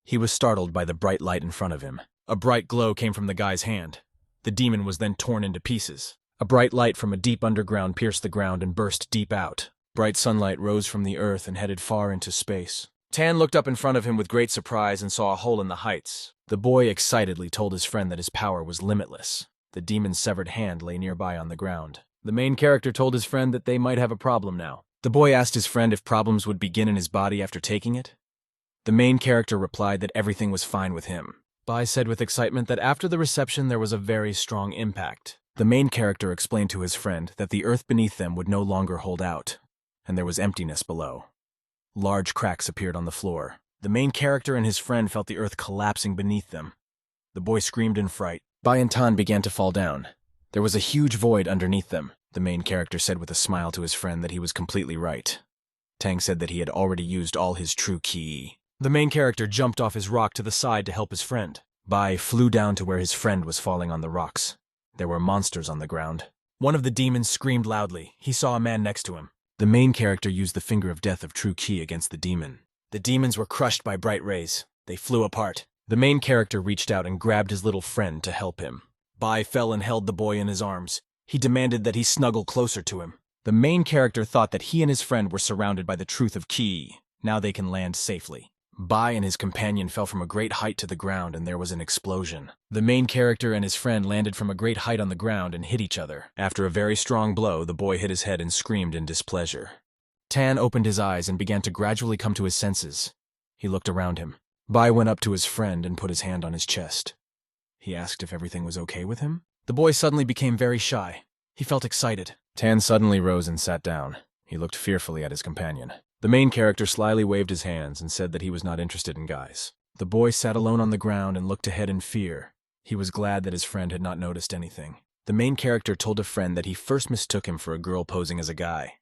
He was startled by the bright light in front of him. A bright glow came from the guy's hand. The demon was then torn into pieces. A bright light from a deep underground pierced the ground and burst deep out. Bright sunlight rose from the earth and headed far into space. Tan looked up in front of him with great surprise and saw a hole in the heights. The boy excitedly told his friend that his power was limitless. The demon's severed hand lay nearby on the ground. The main character told his friend that they might have a problem now. The boy asked his friend if problems would begin in his body after taking it. The main character replied that everything was fine with him. Bai said with excitement that after the reception there was a very strong impact. The main character explained to his friend that the earth beneath them would no longer hold out, and there was emptiness below. Large cracks appeared on the floor. The main character and his friend felt the earth collapsing beneath them. The boy screamed in fright. Bai and Tan began to fall down. There was a huge void underneath them. The main character said with a smile to his friend that he was completely right. Tang said that he had already used all his true ki. The main character jumped off his rock to the side to help his friend. Bai flew down to where his friend was falling on the rocks. There were monsters on the ground. One of the demons screamed loudly. He saw a man next to him. The main character used the finger of death of true ki against the demon. The demons were crushed by bright rays. They flew apart. The main character reached out and grabbed his little friend to help him. Bai fell and held the boy in his arms. He demanded that he snuggle closer to him. The main character thought that he and his friend were surrounded by the truth of ki. Now they can land safely. Bai and his companion fell from a great height to the ground and there was an explosion. The main character and his friend landed from a great height on the ground and hit each other. After a very strong blow, the boy hit his head and screamed in displeasure. Tan opened his eyes and began to gradually come to his senses. He looked around him. Bai went up to his friend and put his hand on his chest. He asked if everything was okay with him. The boy suddenly became very shy. He felt excited. Tan suddenly rose and sat down. He looked fearfully at his companion. The main character slyly waved his hands and said that he was not interested in guys. The boy sat alone on the ground and looked ahead in fear. He was glad that his friend had not noticed anything. The main character told a friend that he first mistook him for a girl posing as a guy.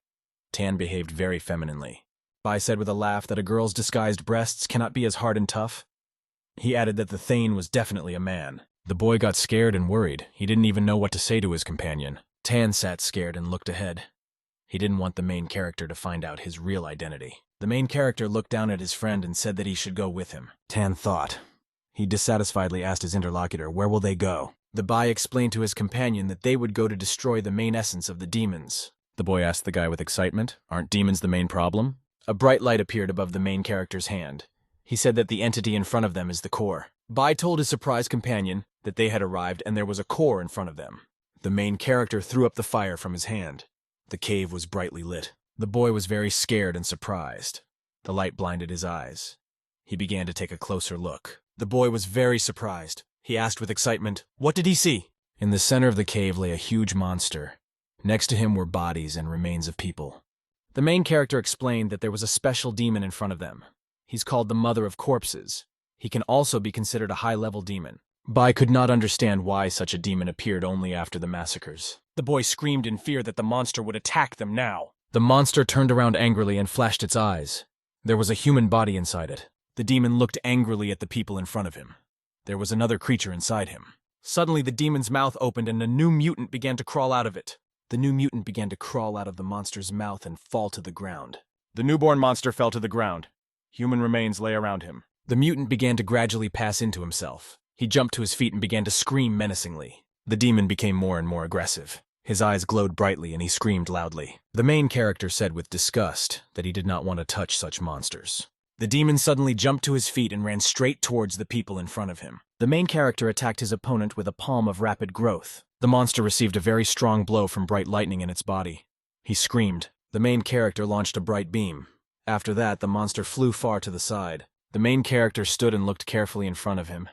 Tan behaved very femininely. Bai said with a laugh that a girl's disguised breasts cannot be as hard and tough. He added that the Thane was definitely a man. The boy got scared and worried. He didn't even know what to say to his companion. Tan sat scared and looked ahead. He didn't want the main character to find out his real identity. The main character looked down at his friend and said that he should go with him. Tan thought. He dissatisfiedly asked his interlocutor, "Where will they go?" The Bai explained to his companion that they would go to destroy the main essence of the demons. The boy asked the guy with excitement. Aren't demons the main problem? A bright light appeared above the main character's hand. He said that the entity in front of them is the core. Bai told his surprised companion that they had arrived and there was a core in front of them. The main character threw up the fire from his hand. The cave was brightly lit. The boy was very scared and surprised. The light blinded his eyes. He began to take a closer look. The boy was very surprised. He asked with excitement, "What did he see?" In the center of the cave lay a huge monster. Next to him were bodies and remains of people. The main character explained that there was a special demon in front of them. He's called the Mother of Corpses. He can also be considered a high-level demon. Bai could not understand why such a demon appeared only after the massacres. The boy screamed in fear that the monster would attack them now. The monster turned around angrily and flashed its eyes. There was a human body inside it. The demon looked angrily at the people in front of him. There was another creature inside him. Suddenly the demon's mouth opened and a new mutant began to crawl out of it. The new mutant began to crawl out of the monster's mouth and fall to the ground. The newborn monster fell to the ground. Human remains lay around him. The mutant began to gradually pass into himself. He jumped to his feet and began to scream menacingly. The demon became more and more aggressive. His eyes glowed brightly and he screamed loudly. The main character said with disgust that he did not want to touch such monsters. The demon suddenly jumped to his feet and ran straight towards the people in front of him. The main character attacked his opponent with a palm of rapid growth. The monster received a very strong blow from bright lightning in its body. He screamed. The main character launched a bright beam. After that, the monster flew far to the side. The main character stood and looked carefully in front of him.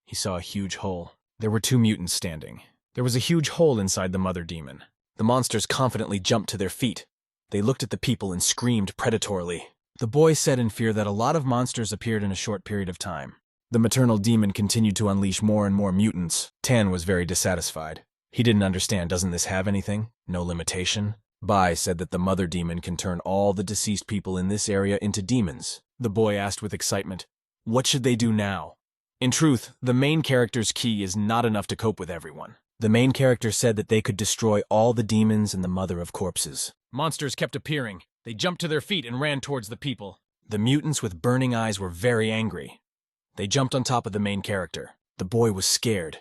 He saw a huge hole. There were two mutants standing. There was a huge hole inside the mother demon. The monsters confidently jumped to their feet. They looked at the people and screamed predatorily. The boy said in fear that a lot of monsters appeared in a short period of time. The maternal demon continued to unleash more and more mutants. Tan was very dissatisfied. He didn't understand, doesn't this have anything? No limitation? Bai said that the mother demon can turn all the deceased people in this area into demons. The boy asked with excitement, what should they do now? In truth, the main character's key is not enough to cope with everyone. The main character said that they could destroy all the demons and the Mother of Corpses. Monsters kept appearing. They jumped to their feet and ran towards the people. The mutants with burning eyes were very angry. They jumped on top of the main character. The boy was scared.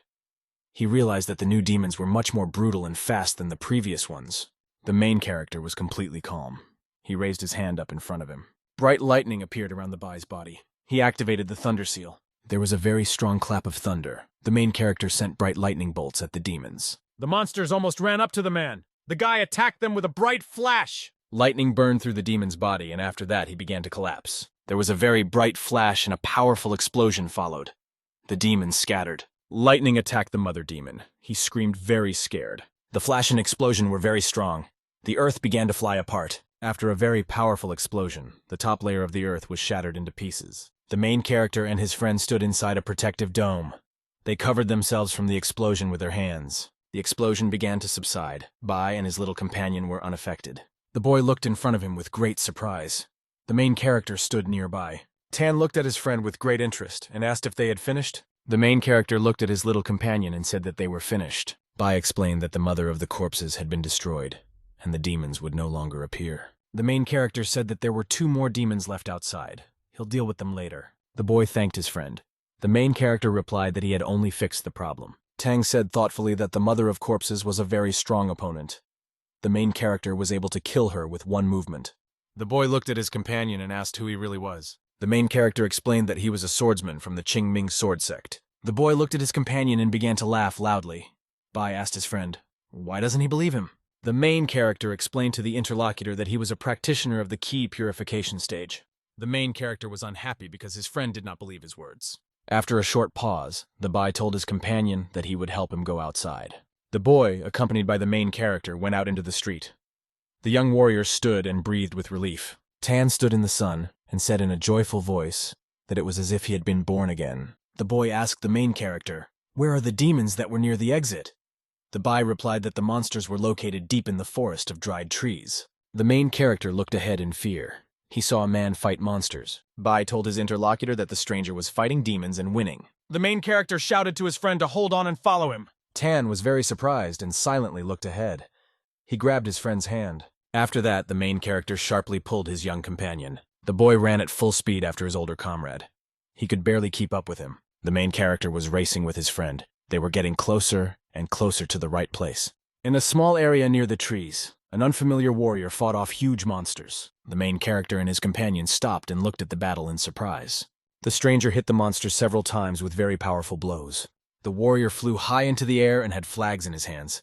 He realized that the new demons were much more brutal and fast than the previous ones. The main character was completely calm. He raised his hand up in front of him. Bright lightning appeared around the Bai's body. He activated the thunder seal. There was a very strong clap of thunder. The main character sent bright lightning bolts at the demons. The monsters almost ran up to the man. The guy attacked them with a bright flash. Lightning burned through the demon's body, and after that he began to collapse. There was a very bright flash and a powerful explosion followed. The demons scattered. Lightning attacked the mother demon. He screamed very scared. The flash and explosion were very strong. The earth began to fly apart. After a very powerful explosion, the top layer of the earth was shattered into pieces. The main character and his friend stood inside a protective dome. They covered themselves from the explosion with their hands. The explosion began to subside. Bai and his little companion were unaffected. The boy looked in front of him with great surprise. The main character stood nearby. Tan looked at his friend with great interest and asked if they had finished. The main character looked at his little companion and said that they were finished. Bai explained that the mother of the corpses had been destroyed, and the demons would no longer appear. The main character said that there were 2 more demons left outside. He'll deal with them later. The boy thanked his friend. The main character replied that he had only fixed the problem. Tang said thoughtfully that the mother of corpses was a very strong opponent. The main character was able to kill her with one movement. The boy looked at his companion and asked who he really was. The main character explained that he was a swordsman from the Qingming sword sect. The boy looked at his companion and began to laugh loudly. Bai asked his friend, why doesn't he believe him? The main character explained to the interlocutor that he was a practitioner of the key purification stage. The main character was unhappy because his friend did not believe his words. After a short pause, the Bai told his companion that he would help him go outside. The boy, accompanied by the main character, went out into the street. The young warrior stood and breathed with relief. Tan stood in the sun and said in a joyful voice that it was as if he had been born again. The boy asked the main character, where are the demons that were near the exit? The Bai replied that the monsters were located deep in the forest of dried trees. The main character looked ahead in fear. He saw a man fight monsters. Bai told his interlocutor that the stranger was fighting demons and winning. The main character shouted to his friend to hold on and follow him. Tan was very surprised and silently looked ahead. He grabbed his friend's hand. After that, the main character sharply pulled his young companion. The boy ran at full speed after his older comrade. He could barely keep up with him. The main character was racing with his friend. They were getting closer and closer to the right place. In a small area near the trees, An unfamiliar warrior fought off huge monsters. The main character and his companion stopped and looked at the battle in surprise. The stranger hit the monster several times with very powerful blows. The warrior flew high into the air and had flags in his hands.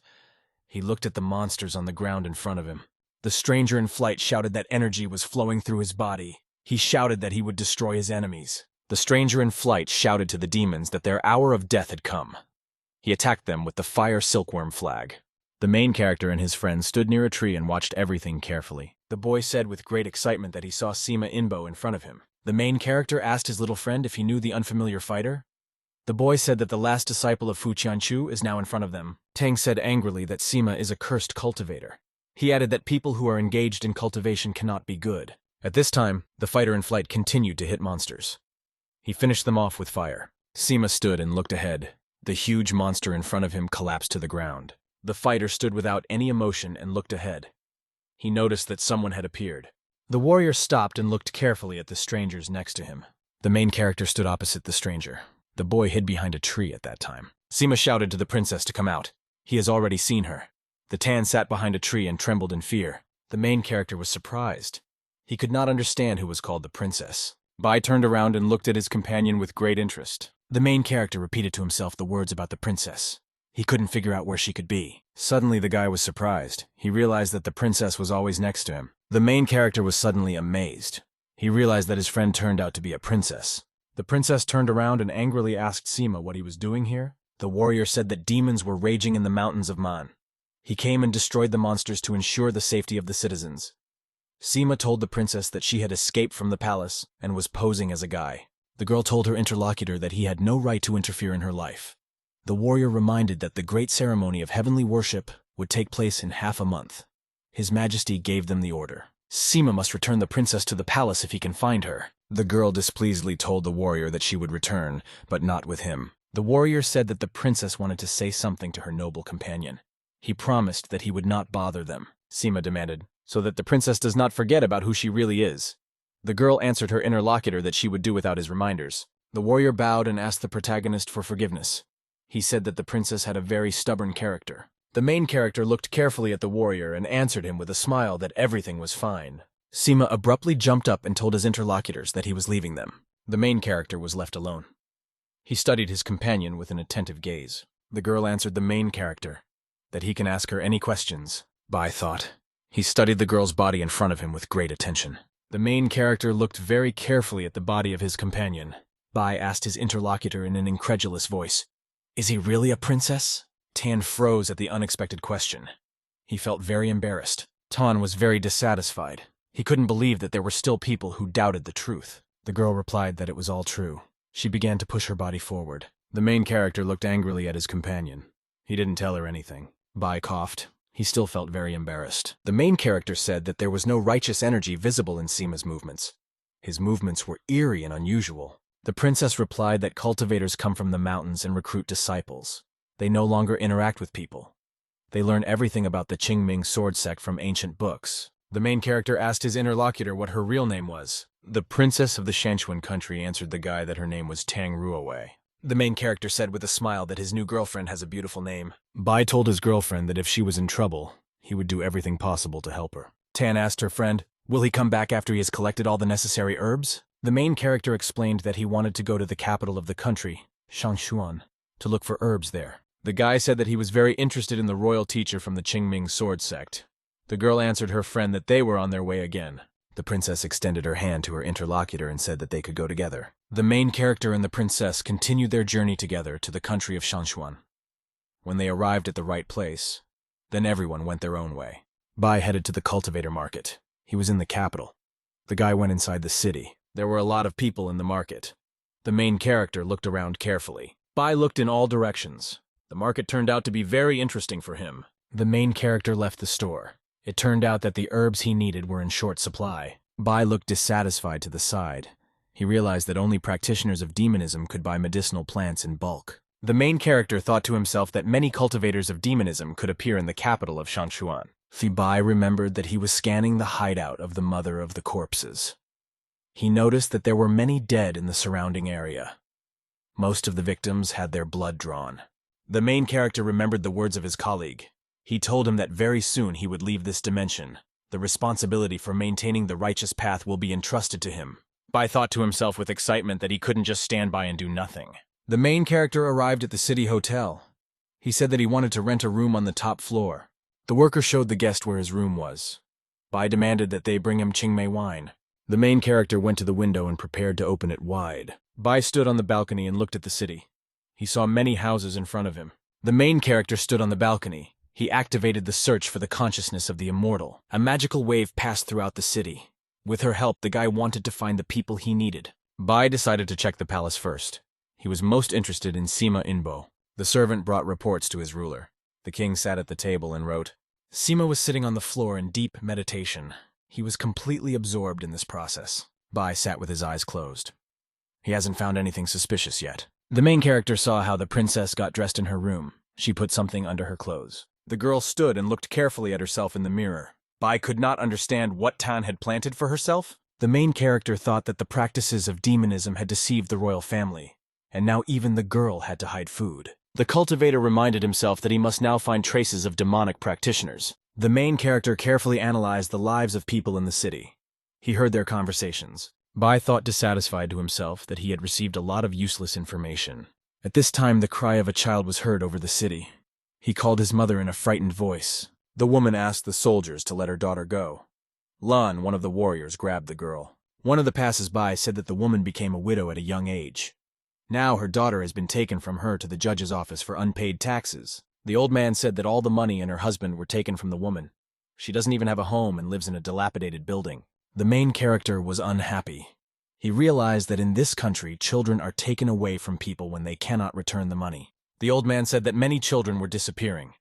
He looked at the monsters on the ground in front of him. The stranger in flight shouted that energy was flowing through his body. He shouted that he would destroy his enemies. The stranger in flight shouted to the demons that their hour of death had come. He attacked them with the fire silkworm flag. The main character and his friend stood near a tree and watched everything carefully. The boy said with great excitement that he saw Sima Inbo in front of him. The main character asked his little friend if he knew the unfamiliar fighter. The boy said that the last disciple of Fu Qianchu is now in front of them. Tang said angrily that Sima is a cursed cultivator. He added that people who are engaged in cultivation cannot be good. At this time, the fighter in flight continued to hit monsters. He finished them off with fire. Sima stood and looked ahead. The huge monster in front of him collapsed to the ground. The fighter stood without any emotion and looked ahead. He noticed that someone had appeared. The warrior stopped and looked carefully at the strangers next to him. The main character stood opposite the stranger. The boy hid behind a tree at that time. Sima shouted to the princess to come out. He has already seen her. The Tan sat behind a tree and trembled in fear. The main character was surprised. He could not understand who was called the princess. Bai turned around and looked at his companion with great interest. The main character repeated to himself the words about the princess. He couldn't figure out where she could be. Suddenly the guy was surprised. He realized that the princess was always next to him. The main character was suddenly amazed. He realized that his friend turned out to be a princess. The princess turned around and angrily asked Sima what he was doing here. The warrior said that demons were raging in the mountains of Man. He came and destroyed the monsters to ensure the safety of the citizens. Sima told the princess that she had escaped from the palace and was posing as a guy. The girl told her interlocutor that he had no right to interfere in her life. The warrior reminded that the great ceremony of heavenly worship would take place in half a month. His Majesty gave them the order. Sima must return the princess to the palace if he can find her. The girl displeasedly told the warrior that she would return, but not with him. The warrior said that the princess wanted to say something to her noble companion. He promised that he would not bother them. Sima demanded, so that the princess does not forget about who she really is. The girl answered her interlocutor that she would do without his reminders. The warrior bowed and asked the protagonist for forgiveness. He said that the princess had a very stubborn character. The main character looked carefully at the warrior and answered him with a smile that everything was fine. Sima abruptly jumped up and told his interlocutors that he was leaving them. The main character was left alone. He studied his companion with an attentive gaze. The girl answered the main character that he can ask her any questions. Bai thought. He studied the girl's body in front of him with great attention. The main character looked very carefully at the body of his companion. Bai asked his interlocutor in an incredulous voice, "Is he really a princess?" Tan froze at the unexpected question. He felt very embarrassed. Tan was very dissatisfied. He couldn't believe that there were still people who doubted the truth. The girl replied that it was all true. She began to push her body forward. The main character looked angrily at his companion. He didn't tell her anything. Bai coughed. He still felt very embarrassed. The main character said that there was no righteous energy visible in Sima's movements. His movements were eerie and unusual. The princess replied that cultivators come from the mountains and recruit disciples. They no longer interact with people. They learn everything about the Qingming sword sect from ancient books. The main character asked his interlocutor what her real name was. The princess of the Shanchuan country answered the guy that her name was Tang Ruowei. The main character said with a smile that his new girlfriend has a beautiful name. Bai told his girlfriend that if she was in trouble, he would do everything possible to help her. Tan asked her friend, will he come back after he has collected all the necessary herbs? The main character explained that he wanted to go to the capital of the country, Shanshuan, to look for herbs there. The guy said that he was very interested in the royal teacher from the Qingming sword sect. The girl answered her friend that they were on their way again. The princess extended her hand to her interlocutor and said that they could go together. The main character and the princess continued their journey together to the country of Shanshuan. When they arrived at the right place, then everyone went their own way. Bai headed to the cultivator market. He was in the capital. The guy went inside the city. There were a lot of people in the market. The main character looked around carefully. Bai looked in all directions. The market turned out to be very interesting for him. The main character left the store. It turned out that the herbs he needed were in short supply. Bai looked dissatisfied to the side. He realized that only practitioners of demonism could buy medicinal plants in bulk. The main character thought to himself that many cultivators of demonism could appear in the capital of Shanshuan. Bai remembered that he was scanning the hideout of the mother of the corpses. He noticed that there were many dead in the surrounding area. Most of the victims had their blood drawn. The main character remembered the words of his colleague. He told him that very soon he would leave this dimension. The responsibility for maintaining the righteous path will be entrusted to him. Bai thought to himself with excitement that he couldn't just stand by and do nothing. The main character arrived at the city hotel. He said that he wanted to rent a room on the top floor. The worker showed the guest where his room was. Bai demanded that they bring him Qingmei wine. The main character went to the window and prepared to open it wide. Bai stood on the balcony and looked at the city. He saw many houses in front of him. The main character stood on the balcony. He activated the search for the consciousness of the immortal. A magical wave passed throughout the city. With her help, the guy wanted to find the people he needed. Bai decided to check the palace first. He was most interested in Sima Inbo. The servant brought reports to his ruler. The king sat at the table and wrote. Sima was sitting on the floor in deep meditation. He was completely absorbed in this process. Bai sat with his eyes closed. He hasn't found anything suspicious yet. The main character saw how the princess got dressed in her room. She put something under her clothes. The girl stood and looked carefully at herself in the mirror. Bai could not understand what Tan had planted for herself. The main character thought that the practices of demonism had deceived the royal family, and now even the girl had to hide food. The cultivator reminded himself that he must now find traces of demonic practitioners. The main character carefully analyzed the lives of people in the city. He heard their conversations. Bai thought dissatisfied to himself that he had received a lot of useless information. At this time, the cry of a child was heard over the city. He called his mother in a frightened voice. The woman asked the soldiers to let her daughter go. Lan, one of the warriors, grabbed the girl. One of the passers-by said that the woman became a widow at a young age. Now her daughter has been taken from her to the judge's office for unpaid taxes. The old man said that all the money and her husband were taken from the woman. She doesn't even have a home and lives in a dilapidated building. The main character was unhappy. He realized that in this country, children are taken away from people when they cannot return the money. The old man said that many children were disappearing.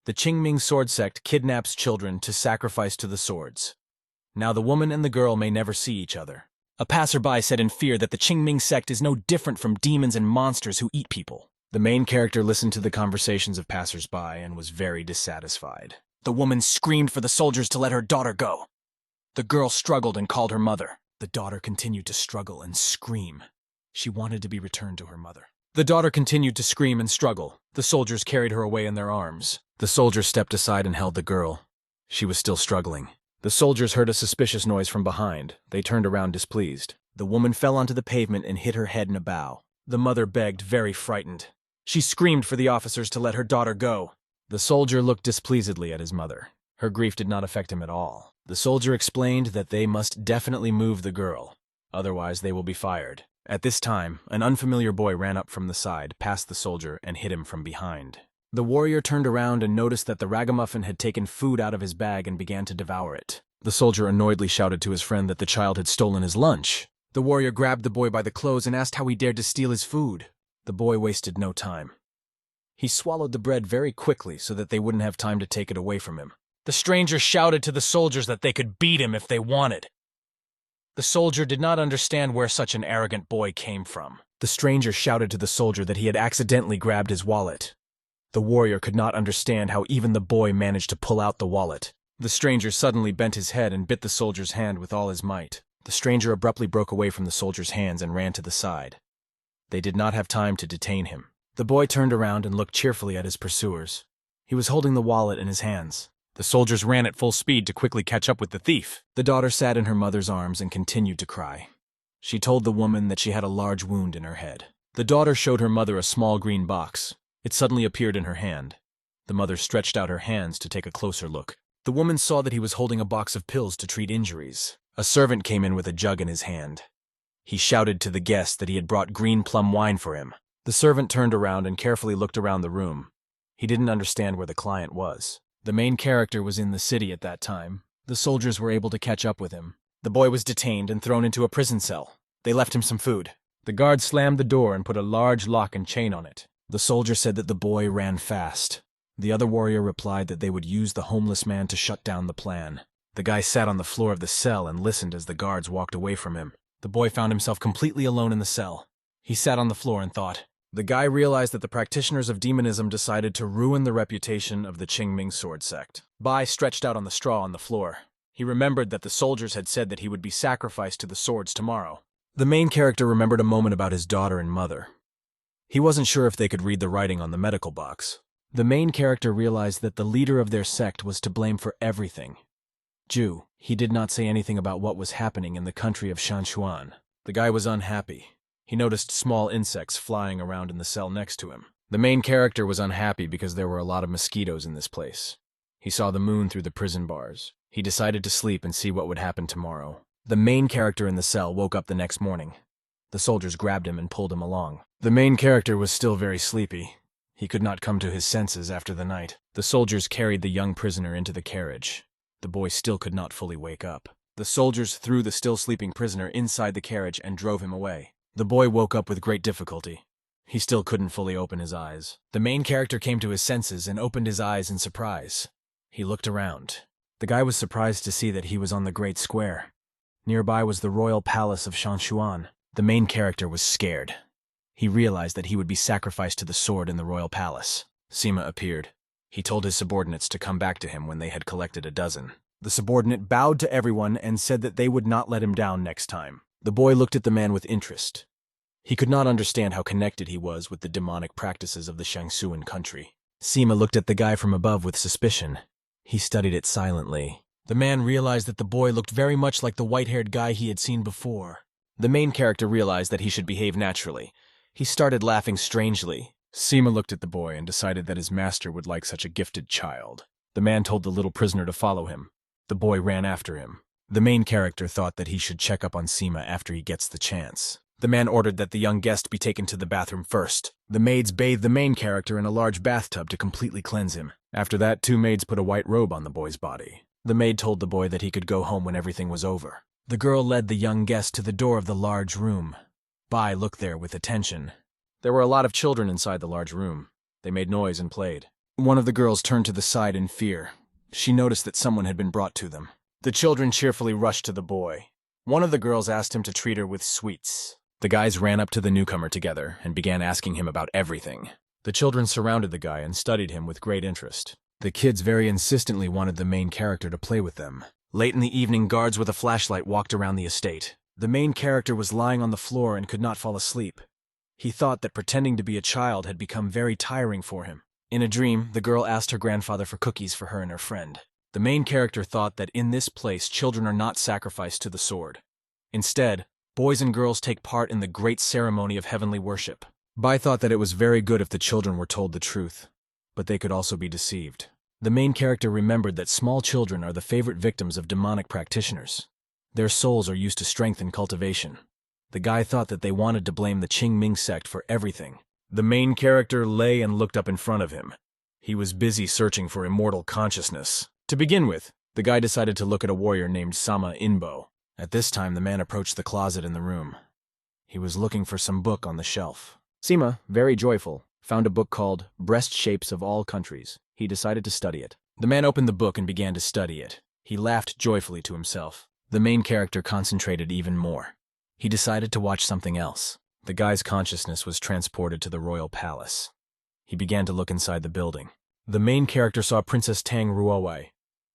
The Qingming sword sect kidnaps children to sacrifice to the swords. Now the woman and the girl may never see each other. A passerby said in fear that the Qingming sect is no different from demons and monsters who eat people. The main character listened to the conversations of passers-by and was very dissatisfied. The woman screamed for the soldiers to let her daughter go. The girl struggled and called her mother. The daughter continued to struggle and scream. She wanted to be returned to her mother. The daughter continued to scream and struggle. The soldiers carried her away in their arms. The soldiers stepped aside and held the girl. She was still struggling. The soldiers heard a suspicious noise from behind. They turned around displeased. The woman fell onto the pavement and hit her head in a bow. The mother begged, very frightened. She screamed for the officers to let her daughter go. The soldier looked displeasedly at his mother. Her grief did not affect him at all. The soldier explained that they must definitely move the girl. Otherwise, they will be fired. At this time, an unfamiliar boy ran up from the side, past the soldier, and hit him from behind. The warrior turned around and noticed that the ragamuffin had taken food out of his bag and began to devour it. The soldier annoyedly shouted to his friend that the child had stolen his lunch. The warrior grabbed the boy by the clothes and asked how he dared to steal his food. The boy wasted no time. He swallowed the bread very quickly so that they wouldn't have time to take it away from him. The stranger shouted to the soldiers that they could beat him if they wanted. The soldier did not understand where such an arrogant boy came from. The stranger shouted to the soldier that he had accidentally grabbed his wallet. The warrior could not understand how even the boy managed to pull out the wallet. The stranger suddenly bent his head and bit the soldier's hand with all his might. The stranger abruptly broke away from the soldier's hands and ran to the side. They did not have time to detain him. The boy turned around and looked cheerfully at his pursuers. He was holding the wallet in his hands. The soldiers ran at full speed to quickly catch up with the thief. The daughter sat in her mother's arms and continued to cry. She told the woman that she had a large wound in her head. The daughter showed her mother a small green box. It suddenly appeared in her hand. The mother stretched out her hands to take a closer look. The woman saw that he was holding a box of pills to treat injuries. A servant came in with a jug in his hand. He shouted to the guest that he had brought green plum wine for him. The servant turned around and carefully looked around the room. He didn't understand where the client was. The main character was in the city at that time. The soldiers were able to catch up with him. The boy was detained and thrown into a prison cell. They left him some food. The guard slammed the door and put a large lock and chain on it. The soldier said that the boy ran fast. The other warrior replied that they would use the homeless man to shut down the plan. The guy sat on the floor of the cell and listened as the guards walked away from him. The boy found himself completely alone in the cell. He sat on the floor and thought. The guy realized that the practitioners of demonism decided to ruin the reputation of the Qingming sword sect. Bai stretched out on the straw on the floor. He remembered that the soldiers had said that he would be sacrificed to the swords tomorrow. The main character remembered a moment about his daughter and mother. He wasn't sure if they could read the writing on the medical box. The main character realized that the leader of their sect was to blame for everything. Jew, he did not say anything about what was happening in the country of Shanchuan. The guy was unhappy. He noticed small insects flying around in the cell next to him. The main character was unhappy because there were a lot of mosquitoes in this place. He saw the moon through the prison bars. He decided to sleep and see what would happen tomorrow. The main character in the cell woke up the next morning. The soldiers grabbed him and pulled him along. The main character was still very sleepy. He could not come to his senses after the night. The soldiers carried the young prisoner into the carriage. The boy still could not fully wake up. The soldiers threw the still sleeping prisoner inside the carriage and drove him away. The boy woke up with great difficulty. He still couldn't fully open his eyes. The main character came to his senses and opened his eyes in surprise. He looked around. The guy was surprised to see that he was on the Great Square. Nearby was the royal palace of Shanchuan. The main character was scared. He realized that he would be sacrificed to the sword in the royal palace. Sima appeared. He told his subordinates to come back to him when they had collected a dozen. The subordinate bowed to everyone and said that they would not let him down next time. The boy looked at the man with interest. He could not understand how connected he was with the demonic practices of the Shangsuan country. Sima looked at the guy from above with suspicion. He studied it silently. The man realized that the boy looked very much like the white-haired guy he had seen before. The main character realized that he should behave naturally. He started laughing strangely. Sima looked at the boy and decided that his master would like such a gifted child. The man told the little prisoner to follow him. The boy ran after him. The main character thought that he should check up on Sima after he gets the chance. The man ordered that the young guest be taken to the bathroom first. The maids bathed the main character in a large bathtub to completely cleanse him. After that, 2 maids put a white robe on the boy's body. The maid told the boy that he could go home when everything was over. The girl led the young guest to the door of the large room. Bai looked there with attention. There were a lot of children inside the large room. They made noise and played. One of the girls turned to the side in fear. She noticed that someone had been brought to them. The children cheerfully rushed to the boy. One of the girls asked him to treat her with sweets. The guys ran up to the newcomer together and began asking him about everything. The children surrounded the guy and studied him with great interest. The kids very insistently wanted the main character to play with them. Late in the evening, guards with a flashlight walked around the estate. The main character was lying on the floor and could not fall asleep. He thought that pretending to be a child had become very tiring for him. In a dream, the girl asked her grandfather for cookies for her and her friend. The main character thought that in this place, children are not sacrificed to the sword. Instead, boys and girls take part in the great ceremony of heavenly worship. Bai thought that it was very good if the children were told the truth, but they could also be deceived. The main character remembered that small children are the favorite victims of demonic practitioners. Their souls are used to strengthen cultivation. The guy thought that they wanted to blame the Qingming sect for everything. The main character lay and looked up in front of him. He was busy searching for immortal consciousness. To begin with, the guy decided to look at a warrior named Sama Inbo. At this time, the man approached the closet in the room. He was looking for some book on the shelf. Sima, very joyful, found a book called Breast Shapes of All Countries. He decided to study it. The man opened the book and began to study it. He laughed joyfully to himself. The main character concentrated even more. He decided to watch something else. The guy's consciousness was transported to the royal palace. He began to look inside the building. The main character saw Princess Tang Ruowei.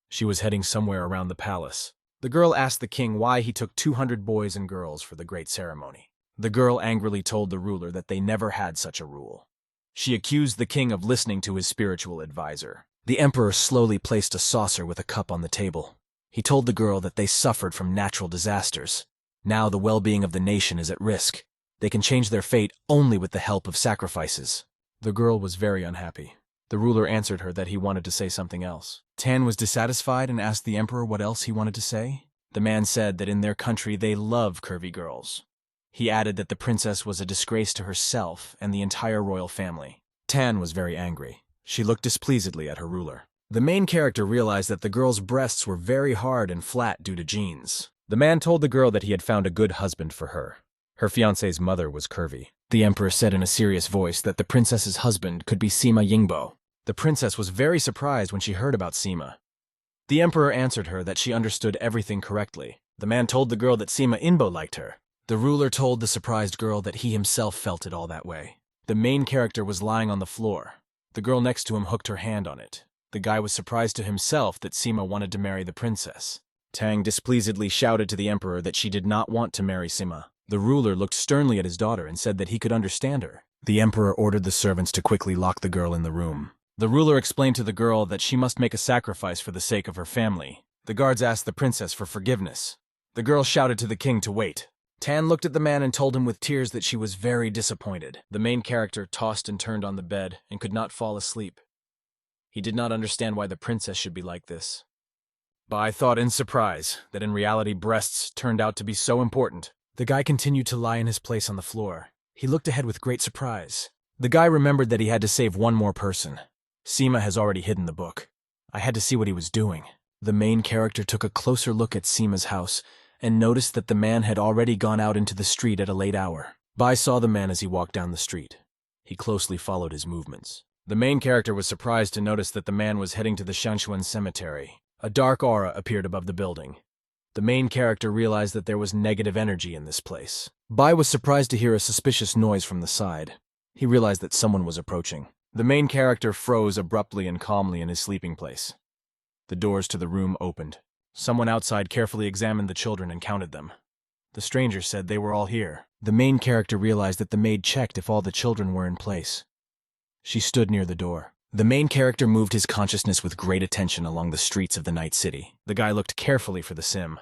She was heading somewhere around the palace. The girl asked the king why he took 200 boys and girls for the great ceremony. The girl angrily told the ruler that they never had such a rule. She accused the king of listening to his spiritual advisor. The emperor slowly placed a saucer with a cup on the table. He told the girl that they suffered from natural disasters. Now the well-being of the nation is at risk. They can change their fate only with the help of sacrifices. The girl was very unhappy. The ruler answered her that he wanted to say something else. Tan was dissatisfied and asked the emperor what else he wanted to say. The man said that in their country they love curvy girls. He added that the princess was a disgrace to herself and the entire royal family. Tan was very angry. She looked displeasedly at her ruler. The main character realized that the girl's breasts were very hard and flat due to genes. The man told the girl that he had found a good husband for her. Her fiancé's mother was curvy. The emperor said in a serious voice that the princess's husband could be Sima Yingbo. The princess was very surprised when she heard about Sima. The emperor answered her that she understood everything correctly. The man told the girl that Sima Inbo liked her. The ruler told the surprised girl that he himself felt it all that way. The main character was lying on the floor. The girl next to him hooked her hand on it. The guy was surprised to himself that Sima wanted to marry the princess. Tang displeasedly shouted to the emperor that she did not want to marry Sima. The ruler looked sternly at his daughter and said that he could understand her. The emperor ordered the servants to quickly lock the girl in the room. The ruler explained to the girl that she must make a sacrifice for the sake of her family. The guards asked the princess for forgiveness. The girl shouted to the king to wait. Tan looked at the man and told him with tears that she was very disappointed. The main character tossed and turned on the bed and could not fall asleep. He did not understand why the princess should be like this. Bai thought in surprise that in reality breasts turned out to be so important. The guy continued to lie in his place on the floor. He looked ahead with great surprise. The guy remembered that he had to save one more person. Seema has already hidden the book. I had to see what he was doing. The main character took a closer look at Seema's house and noticed that the man had already gone out into the street at a late hour. Bai saw the man as he walked down the street. He closely followed his movements. The main character was surprised to notice that the man was heading to the Shanshuan cemetery. A dark aura appeared above the building. The main character realized that there was negative energy in this place. Bai was surprised to hear a suspicious noise from the side. He realized that someone was approaching. The main character froze abruptly and calmly in his sleeping place. The doors to the room opened. Someone outside carefully examined the children and counted them. The stranger said they were all here. The main character realized that the maid checked if all the children were in place. She stood near the door. The main character moved his consciousness with great attention along the streets of the night city. The guy looked carefully for the sim.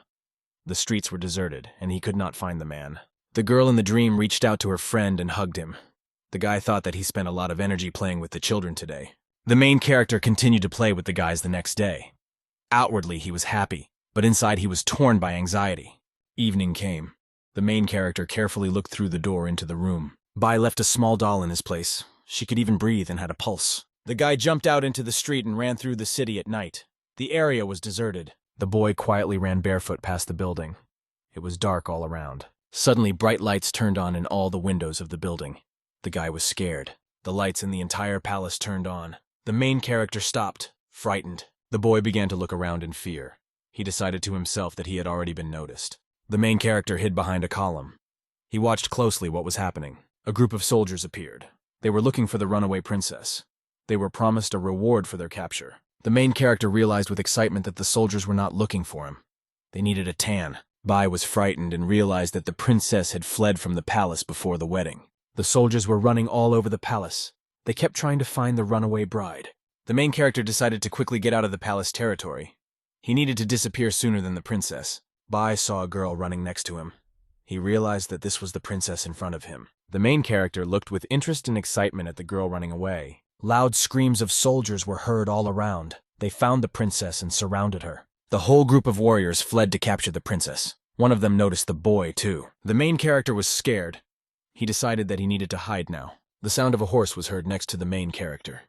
The streets were deserted, and he could not find the man. The girl in the dream reached out to her friend and hugged him. The guy thought that he spent a lot of energy playing with the children today. The main character continued to play with the guys the next day. Outwardly, he was happy, but inside he was torn by anxiety. Evening came. The main character carefully looked through the door into the room. Bai left a small doll in his place. She could even breathe and had a pulse. The guy jumped out into the street and ran through the city at night. The area was deserted. The boy quietly ran barefoot past the building. It was dark all around. Suddenly, bright lights turned on in all the windows of the building. The guy was scared. The lights in the entire palace turned on. The main character stopped, frightened. The boy began to look around in fear. He decided to himself that he had already been noticed. The main character hid behind a column. He watched closely what was happening. A group of soldiers appeared. They were looking for the runaway princess. They were promised a reward for their capture. The main character realized with excitement that the soldiers were not looking for him. They needed a tan. Bai was frightened and realized that the princess had fled from the palace before the wedding. The soldiers were running all over the palace. They kept trying to find the runaway bride. The main character decided to quickly get out of the palace territory. He needed to disappear sooner than the princess. Bai saw a girl running next to him. He realized that this was the princess in front of him. The main character looked with interest and excitement at the girl running away. Loud screams of soldiers were heard all around. They found the princess and surrounded her. The whole group of warriors fled to capture the princess. One of them noticed the boy, too. The main character was scared. He decided that he needed to hide now. The sound of a horse was heard next to the main character.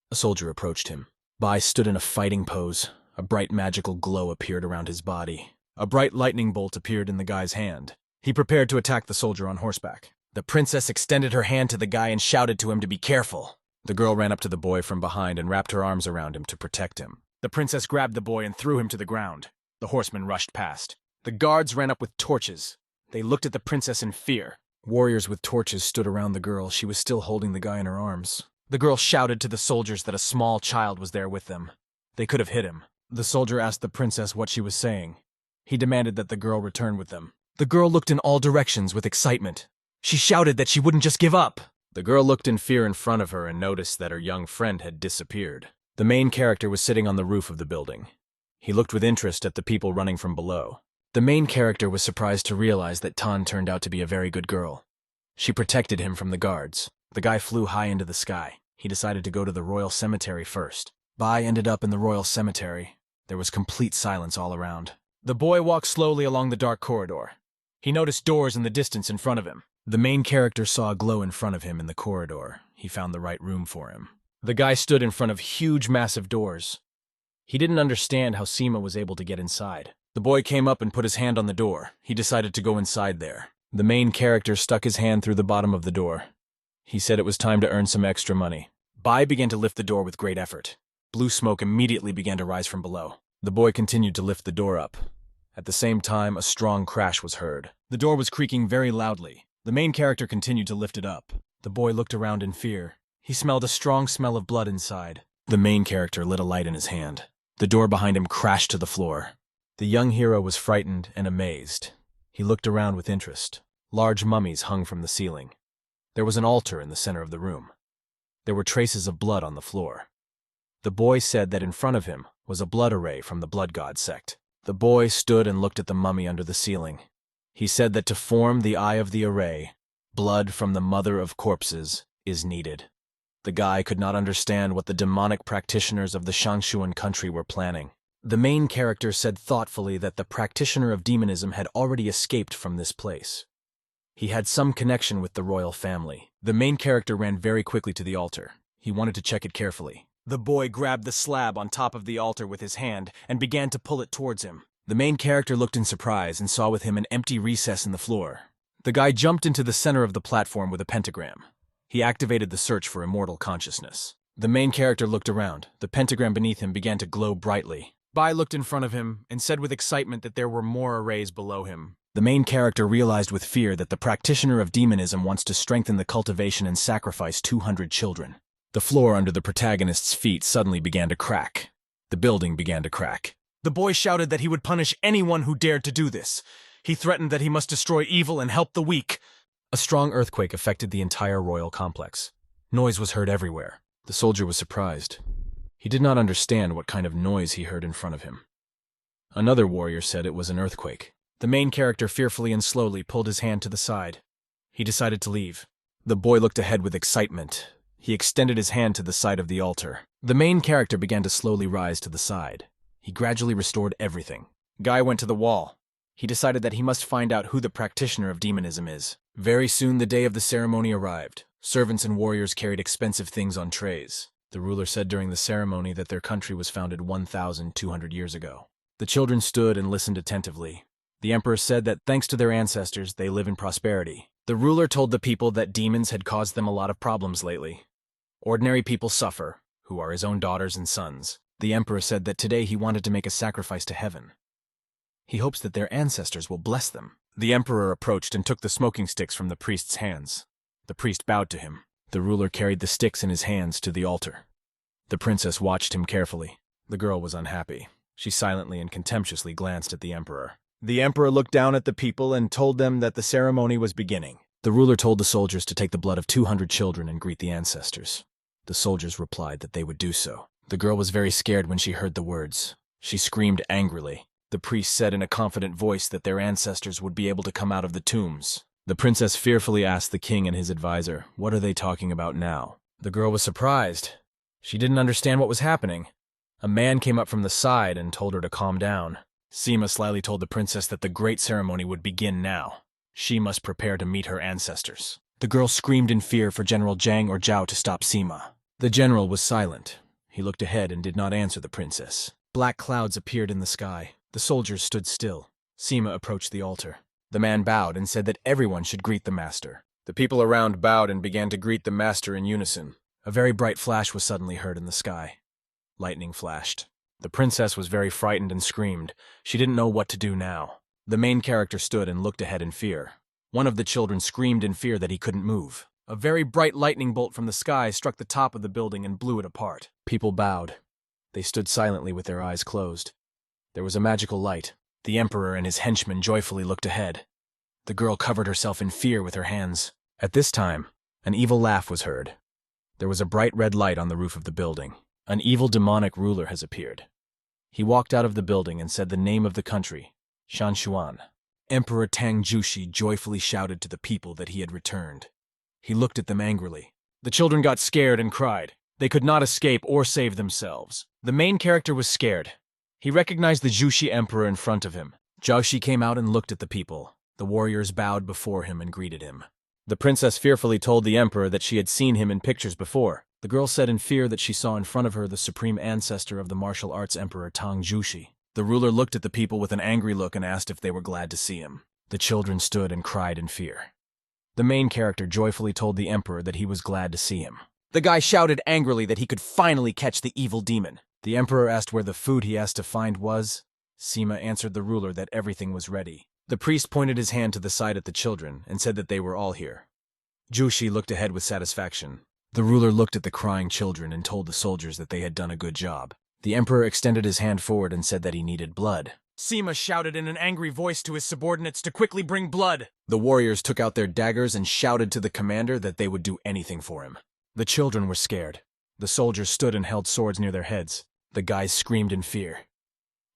A soldier approached him. Bai stood in a fighting pose. A bright magical glow appeared around his body. A bright lightning bolt appeared in the guy's hand. He prepared to attack the soldier on horseback. The princess extended her hand to the guy and shouted to him to be careful. The girl ran up to the boy from behind and wrapped her arms around him to protect him. The princess grabbed the boy and threw him to the ground. The horsemen rushed past. The guards ran up with torches. They looked at the princess in fear. Warriors with torches stood around the girl. She was still holding the guy in her arms. The girl shouted to the soldiers that a small child was there with them. They could have hit him. The soldier asked the princess what she was saying. He demanded that the girl return with them. The girl looked in all directions with excitement. She shouted that she wouldn't just give up. The girl looked in fear in front of her and noticed that her young friend had disappeared. The main character was sitting on the roof of the building. He looked with interest at the people running from below. The main character was surprised to realize that Tan turned out to be a very good girl. She protected him from the guards. The guy flew high into the sky. He decided to go to the royal cemetery first. Bai ended up in the royal cemetery. There was complete silence all around. The boy walked slowly along the dark corridor. He noticed doors in the distance in front of him. The main character saw a glow in front of him in the corridor. He found the right room for him. The guy stood in front of huge, massive doors. He didn't understand how Seema was able to get inside. The boy came up and put his hand on the door. He decided to go inside there. The main character stuck his hand through the bottom of the door. He said it was time to earn some extra money. Bai began to lift the door with great effort. Blue smoke immediately began to rise from below. The boy continued to lift the door up. At the same time, a strong crash was heard. The door was creaking very loudly. The main character continued to lift it up. The boy looked around in fear. He smelled a strong smell of blood inside. The main character lit a light in his hand. The door behind him crashed to the floor. The young hero was frightened and amazed. He looked around with interest. Large mummies hung from the ceiling. There was an altar in the center of the room. There were traces of blood on the floor. The boy said that in front of him was a blood array from the blood god sect. The boy stood and looked at the mummy under the ceiling. He said that to form the eye of the array, blood from the mother of corpses is needed. The guy could not understand what the demonic practitioners of the Shangshuan country were planning. The main character said thoughtfully that the practitioner of demonism had already escaped from this place. He had some connection with the royal family. The main character ran very quickly to the altar. He wanted to check it carefully. The boy grabbed the slab on top of the altar with his hand and began to pull it towards him. The main character looked in surprise and saw with him an empty recess in the floor. The guy jumped into the center of the platform with a pentagram. He activated the search for immortal consciousness. The main character looked around. The pentagram beneath him began to glow brightly. Bai looked in front of him and said with excitement that there were more arrays below him. The main character realized with fear that the practitioner of demonism wants to strengthen the cultivation and sacrifice 200 children. The floor under the protagonist's feet suddenly began to crack. The building began to crack. The boy shouted that he would punish anyone who dared to do this. He threatened that he must destroy evil and help the weak. A strong earthquake affected the entire royal complex. Noise was heard everywhere. The soldier was surprised. He did not understand what kind of noise he heard in front of him. Another warrior said it was an earthquake. The main character fearfully and slowly pulled his hand to the side. He decided to leave. The boy looked ahead with excitement. He extended his hand to the side of the altar. The main character began to slowly rise to the side. He gradually restored everything. Guy went to the wall. He decided that he must find out who the practitioner of demonism is. Very soon the day of the ceremony arrived. Servants and warriors carried expensive things on trays. The ruler said during the ceremony that their country was founded 1,200 years ago. The children stood and listened attentively. The emperor said that thanks to their ancestors, they live in prosperity. The ruler told the people that demons had caused them a lot of problems lately. Ordinary people suffer, who are his own daughters and sons. The emperor said that today he wanted to make a sacrifice to heaven. He hopes that their ancestors will bless them. The emperor approached and took the smoking sticks from the priest's hands. The priest bowed to him. The ruler carried the sticks in his hands to the altar. The princess watched him carefully. The girl was unhappy. She silently and contemptuously glanced at the emperor. The emperor looked down at the people and told them that the ceremony was beginning. The ruler told the soldiers to take the blood of 200 children and greet the ancestors. The soldiers replied that they would do so. The girl was very scared when she heard the words. She screamed angrily. The priest said in a confident voice that their ancestors would be able to come out of the tombs. The princess fearfully asked the king and his advisor, "What are they talking about now?" The girl was surprised. She didn't understand what was happening. A man came up from the side and told her to calm down. Sima slyly told the princess that the great ceremony would begin now. She must prepare to meet her ancestors. The girl screamed in fear for General Zhang or Zhao to stop Sima. The general was silent. He looked ahead and did not answer the princess. Black clouds appeared in the sky. The soldiers stood still. Sima approached the altar. The man bowed and said that everyone should greet the master. The people around bowed and began to greet the master in unison. A very bright flash was suddenly heard in the sky. Lightning flashed. The princess was very frightened and screamed. She didn't know what to do now. The main character stood and looked ahead in fear. One of the children screamed in fear that he couldn't move. A very bright lightning bolt from the sky struck the top of the building and blew it apart. People bowed. They stood silently with their eyes closed. There was a magical light. The emperor and his henchmen joyfully looked ahead. The girl covered herself in fear with her hands. At this time, an evil laugh was heard. There was a bright red light on the roof of the building. An evil demonic ruler has appeared. He walked out of the building and said the name of the country, Shanshuan. Emperor Tang Jushi joyfully shouted to the people that he had returned. He looked at them angrily. The children got scared and cried. They could not escape or save themselves. The main character was scared. He recognized the Jushi emperor in front of him. Jiaoshi came out and looked at the people. The warriors bowed before him and greeted him. The princess fearfully told the emperor that she had seen him in pictures before. The girl said in fear that she saw in front of her the supreme ancestor of the martial arts emperor Tang Jushi. The ruler looked at the people with an angry look and asked if they were glad to see him. The children stood and cried in fear. The main character joyfully told the emperor that he was glad to see him. The guy shouted angrily that he could finally catch the evil demon. The emperor asked where the food he asked to find was. Sima answered the ruler that everything was ready. The priest pointed his hand to the side at the children and said that they were all here. Jushi looked ahead with satisfaction. The ruler looked at the crying children and told the soldiers that they had done a good job. The emperor extended his hand forward and said that he needed blood. Sima shouted in an angry voice to his subordinates to quickly bring blood. The warriors took out their daggers and shouted to the commander that they would do anything for him. The children were scared. The soldiers stood and held swords near their heads. The guys screamed in fear.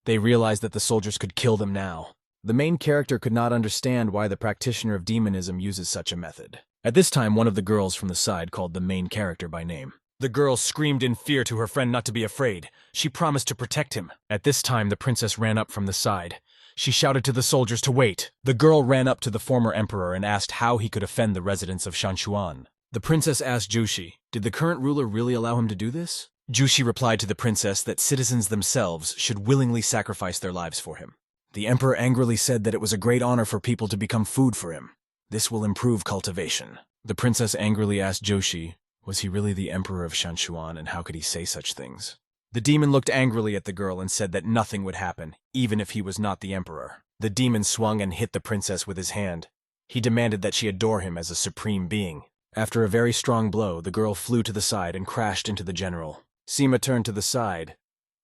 They realized that the soldiers could kill them now. The main character could not understand why the practitioner of demonism uses such a method. At this time, one of the girls from the side called the main character by name. The girl screamed in fear to her friend not to be afraid. She promised to protect him. At this time, the princess ran up from the side. She shouted to the soldiers to wait. The girl ran up to the former emperor and asked how he could offend the residents of Shanchuan. The princess asked Jushi, did the current ruler really allow him to do this? Jushi replied to the princess that citizens themselves should willingly sacrifice their lives for him. The emperor angrily said that it was a great honor for people to become food for him. This will improve cultivation. The princess angrily asked Joshi, was he really the emperor of Shanchuan and how could he say such things? The demon looked angrily at the girl and said that nothing would happen, even if he was not the emperor. The demon swung and hit the princess with his hand. He demanded that she adore him as a supreme being. After a very strong blow, the girl flew to the side and crashed into the general. Sima turned to the side.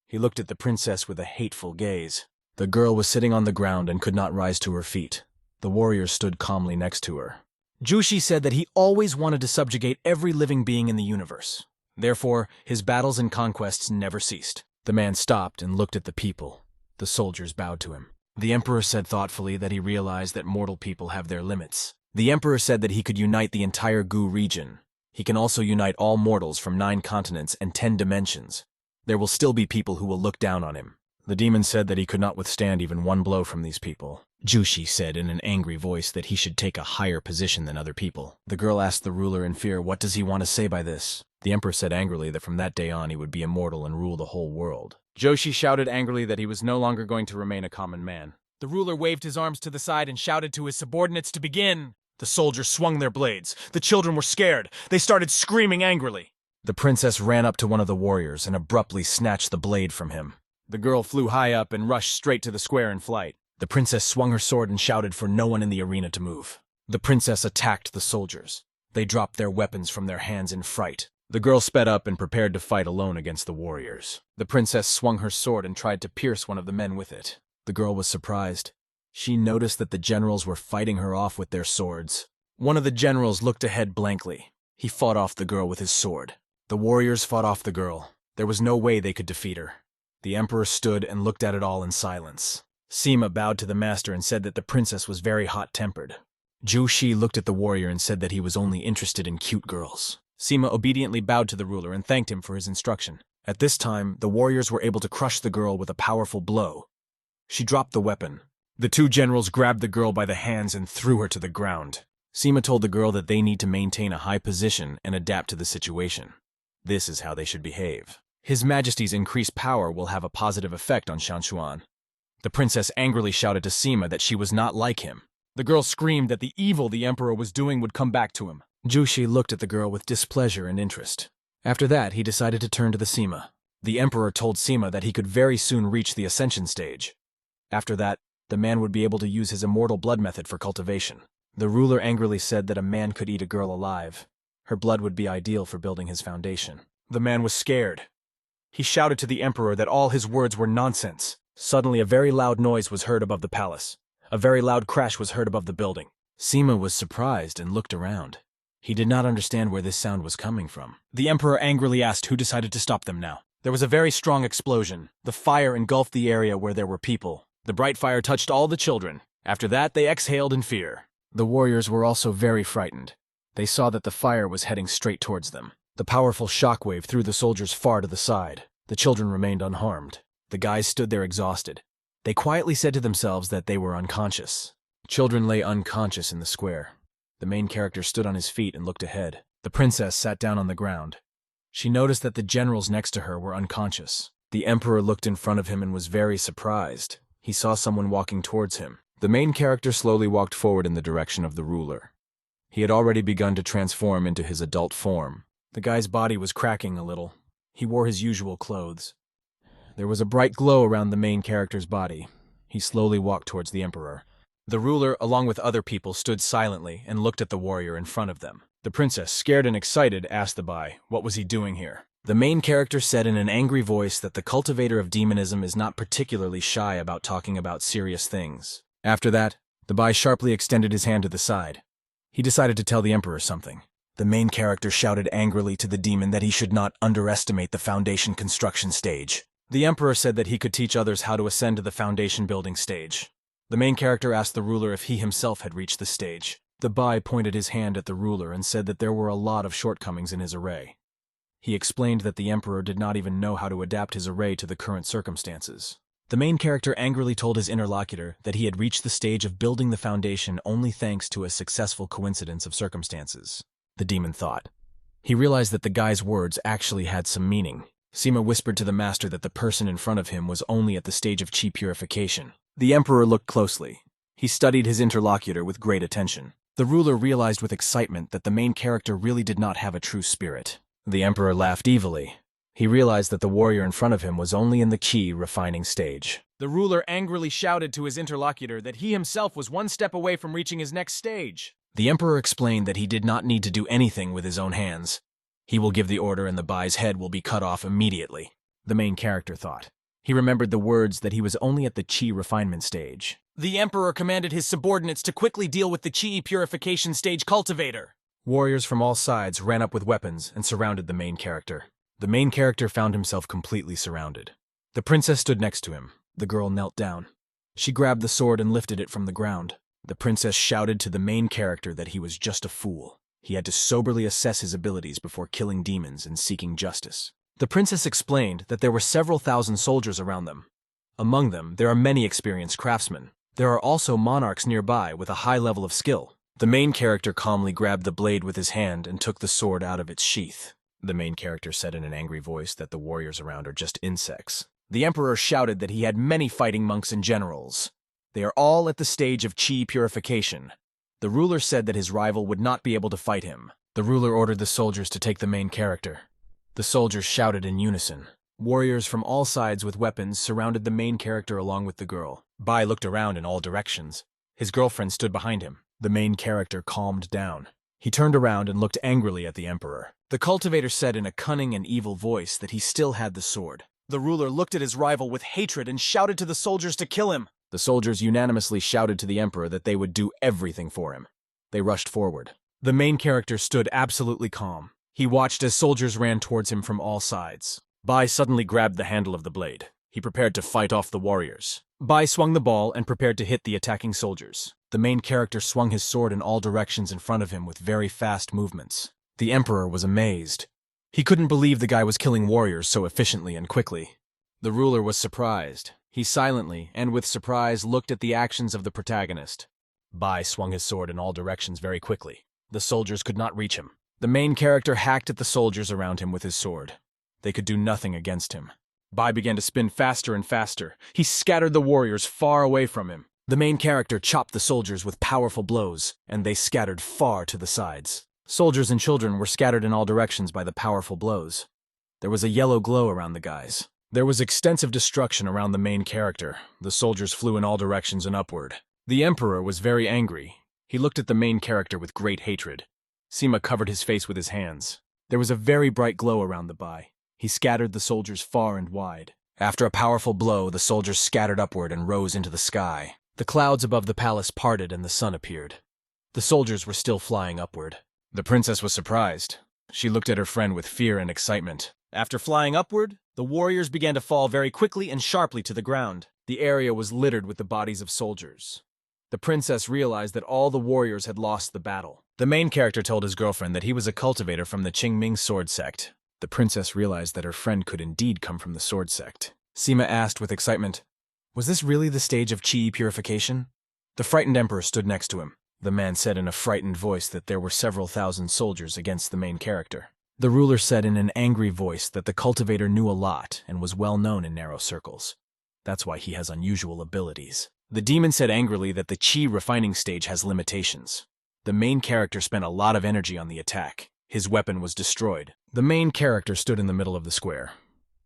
He looked at the princess with a hateful gaze. The girl was sitting on the ground and could not rise to her feet. The warrior stood calmly next to her. Jushi said that he always wanted to subjugate every living being in the universe. Therefore, his battles and conquests never ceased. The man stopped and looked at the people. The soldiers bowed to him. The emperor said thoughtfully that he realized that mortal people have their limits. The emperor said that he could unite the entire Gu region. He can also unite all mortals from 9 continents and 10 dimensions. There will still be people who will look down on him. The demon said that he could not withstand even one blow from these people. Jushi said in an angry voice that he should take a higher position than other people. The girl asked the ruler in fear, what does he want to say by this? The emperor said angrily that from that day on he would be immortal and rule the whole world. Joshi shouted angrily that he was no longer going to remain a common man. The ruler waved his arms to the side and shouted to his subordinates to begin. The soldiers swung their blades. The children were scared. They started screaming angrily. The princess ran up to one of the warriors and abruptly snatched the blade from him. The girl flew high up and rushed straight to the square in flight. The princess swung her sword and shouted for no one in the arena to move. The princess attacked the soldiers. They dropped their weapons from their hands in fright. The girl sped up and prepared to fight alone against the warriors. The princess swung her sword and tried to pierce one of the men with it. The girl was surprised. She noticed that the generals were fighting her off with their swords. One of the generals looked ahead blankly. He fought off the girl with his sword. The warriors fought off the girl. There was no way they could defeat her. The emperor stood and looked at it all in silence. Sima bowed to the master and said that the princess was very hot-tempered. Jushi looked at the warrior and said that he was only interested in cute girls. Sima obediently bowed to the ruler and thanked him for his instruction. At this time, the warriors were able to crush the girl with a powerful blow. She dropped the weapon. The 2 generals grabbed the girl by the hands and threw her to the ground. Sima told the girl that they need to maintain a high position and adapt to the situation. This is how they should behave. His Majesty's increased power will have a positive effect on Shanchuan. The princess angrily shouted to Sima that she was not like him. The girl screamed that the evil the emperor was doing would come back to him. Jushi looked at the girl with displeasure and interest. After that, he decided to turn to the Sima. The emperor told Sima that he could very soon reach the ascension stage. After that, the man would be able to use his immortal blood method for cultivation. The ruler angrily said that a man could eat a girl alive. Her blood would be ideal for building his foundation. The man was scared. He shouted to the emperor that all his words were nonsense. Suddenly, a very loud noise was heard above the palace. A very loud crash was heard above the building. Sima was surprised and looked around. He did not understand where this sound was coming from. The emperor angrily asked who decided to stop them now. There was a very strong explosion. The fire engulfed the area where there were people. The bright fire touched all the children. After that, they exhaled in fear. The warriors were also very frightened. They saw that the fire was heading straight towards them. The powerful shockwave threw the soldiers far to the side. The children remained unharmed. The guys stood there exhausted. They quietly said to themselves that they were unconscious. Children lay unconscious in the square. The main character stood on his feet and looked ahead. The princess sat down on the ground. She noticed that the generals next to her were unconscious. The emperor looked in front of him and was very surprised. He saw someone walking towards him. The main character slowly walked forward in the direction of the ruler. He had already begun to transform into his adult form. The guy's body was cracking a little. He wore his usual clothes. There was a bright glow around the main character's body. He slowly walked towards the emperor. The ruler, along with other people, stood silently and looked at the warrior in front of them. The princess, scared and excited, asked the Bai, what was he doing here? The main character said in an angry voice that the cultivator of demonism is not particularly shy about talking about serious things. After that, the Bai sharply extended his hand to the side. He decided to tell the emperor something. The main character shouted angrily to the demon that he should not underestimate the foundation construction stage. The emperor said that he could teach others how to ascend to the foundation building stage. The main character asked the ruler if he himself had reached the stage. The Bai pointed his hand at the ruler and said that there were a lot of shortcomings in his array. He explained that the emperor did not even know how to adapt his array to the current circumstances. The main character angrily told his interlocutor that he had reached the stage of building the foundation only thanks to a successful coincidence of circumstances. The demon thought. He realized that the guy's words actually had some meaning. Sima whispered to the master that the person in front of him was only at the stage of chi purification. The emperor looked closely. He studied his interlocutor with great attention. The ruler realized with excitement that the main character really did not have a true spirit. The emperor laughed evilly. He realized that the warrior in front of him was only in the chi refining stage. The ruler angrily shouted to his interlocutor that he himself was one step away from reaching his next stage. The emperor explained that he did not need to do anything with his own hands. He will give the order and the Bai's head will be cut off immediately. The main character thought. He remembered the words that he was only at the chi refinement stage. The emperor commanded his subordinates to quickly deal with the chi purification stage cultivator. Warriors from all sides ran up with weapons and surrounded the main character. The main character found himself completely surrounded. The princess stood next to him. The girl knelt down. She grabbed the sword and lifted it from the ground. The princess shouted to the main character that he was just a fool. He had to soberly assess his abilities before killing demons and seeking justice. The princess explained that there were several thousand soldiers around them. Among them, there are many experienced craftsmen. There are also monarchs nearby with a high level of skill. The main character calmly grabbed the blade with his hand and took the sword out of its sheath. The main character said in an angry voice that the warriors around are just insects. The emperor shouted that he had many fighting monks and generals. They are all at the stage of chi purification. The ruler said that his rival would not be able to fight him. The ruler ordered the soldiers to take the main character. The soldiers shouted in unison. Warriors from all sides with weapons surrounded the main character along with the girl. Bai looked around in all directions. His girlfriend stood behind him. The main character calmed down. He turned around and looked angrily at the emperor. The cultivator said in a cunning and evil voice that he still had the sword. The ruler looked at his rival with hatred and shouted to the soldiers to kill him. The soldiers unanimously shouted to the emperor that they would do everything for him. They rushed forward. The main character stood absolutely calm. He watched as soldiers ran towards him from all sides. Bai suddenly grabbed the handle of the blade. He prepared to fight off the warriors. Bai swung the ball and prepared to hit the attacking soldiers. The main character swung his sword in all directions in front of him with very fast movements. The emperor was amazed. He couldn't believe the guy was killing warriors so efficiently and quickly. The ruler was surprised. He silently, and with surprise, looked at the actions of the protagonist. Bai swung his sword in all directions very quickly. The soldiers could not reach him. The main character hacked at the soldiers around him with his sword. They could do nothing against him. Bai began to spin faster and faster. He scattered the warriors far away from him. The main character chopped the soldiers with powerful blows, and they scattered far to the sides. Soldiers and children were scattered in all directions by the powerful blows. There was a yellow glow around the guys. There was extensive destruction around the main character. The soldiers flew in all directions and upward. The emperor was very angry. He looked at the main character with great hatred. Sima covered his face with his hands. There was a very bright glow around the Bai. He scattered the soldiers far and wide. After a powerful blow, the soldiers scattered upward and rose into the sky. The clouds above the palace parted and the sun appeared. The soldiers were still flying upward. The princess was surprised. She looked at her friend with fear and excitement. After flying upward, the warriors began to fall very quickly and sharply to the ground. The area was littered with the bodies of soldiers. The princess realized that all the warriors had lost the battle. The main character told his girlfriend that he was a cultivator from the Qingming sword sect. The princess realized that her friend could indeed come from the sword sect. Sima asked with excitement, "Was this really the stage of chi purification?" The frightened emperor stood next to him. The man said in a frightened voice that there were several thousand soldiers against the main character. The ruler said in an angry voice that the cultivator knew a lot and was well known in narrow circles. That's why he has unusual abilities. The demon said angrily that the chi refining stage has limitations. The main character spent a lot of energy on the attack. His weapon was destroyed. The main character stood in the middle of the square.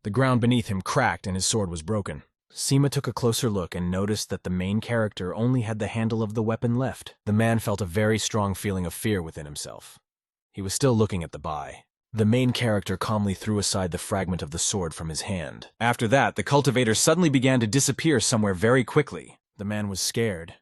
The ground beneath him cracked and his sword was broken. Sima took a closer look and noticed that the main character only had the handle of the weapon left. The man felt a very strong feeling of fear within himself. He was still looking at the Bai. The main character calmly threw aside the fragment of the sword from his hand. After that, the cultivator suddenly began to disappear somewhere very quickly. The man was scared.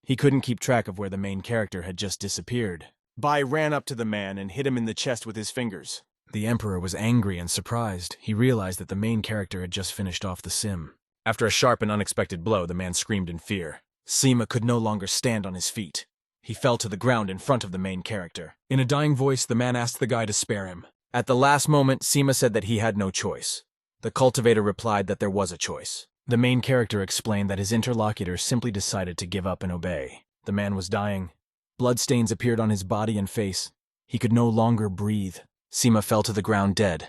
He couldn't keep track of where the main character had just disappeared. Bai ran up to the man and hit him in the chest with his fingers. The Emperor was angry and surprised. He realized that the main character had just finished off the sim. After a sharp and unexpected blow, the man screamed in fear. Sima could no longer stand on his feet. He fell to the ground in front of the main character. In a dying voice, the man asked the guy to spare him. At the last moment, Sima said that he had no choice. The cultivator replied that there was a choice. The main character explained that his interlocutor simply decided to give up and obey. The man was dying. Bloodstains appeared on his body and face. He could no longer breathe. Sima fell to the ground dead.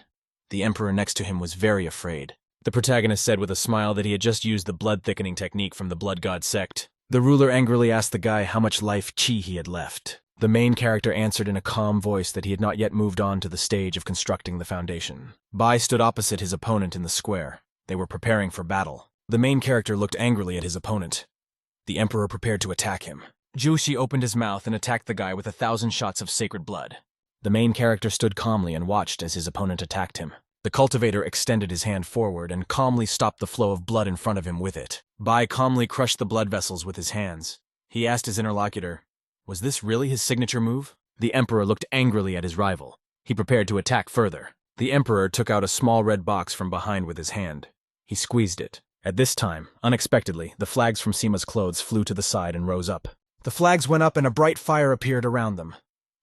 The emperor next to him was very afraid. The protagonist said with a smile that he had just used the blood-thickening technique from the Blood God sect. The ruler angrily asked the guy how much life chi he had left. The main character answered in a calm voice that he had not yet moved on to the stage of constructing the foundation. Bai stood opposite his opponent in the square. They were preparing for battle. The main character looked angrily at his opponent. The emperor prepared to attack him. Jushi opened his mouth and attacked the guy with 1,000 shots of sacred blood. The main character stood calmly and watched as his opponent attacked him. The cultivator extended his hand forward and calmly stopped the flow of blood in front of him with it. Bai calmly crushed the blood vessels with his hands. He asked his interlocutor, was this really his signature move? The emperor looked angrily at his rival. He prepared to attack further. The emperor took out a small red box from behind with his hand. He squeezed it. At this time, unexpectedly, the flags from Sima's clothes flew to the side and rose up. The flags went up and a bright fire appeared around them.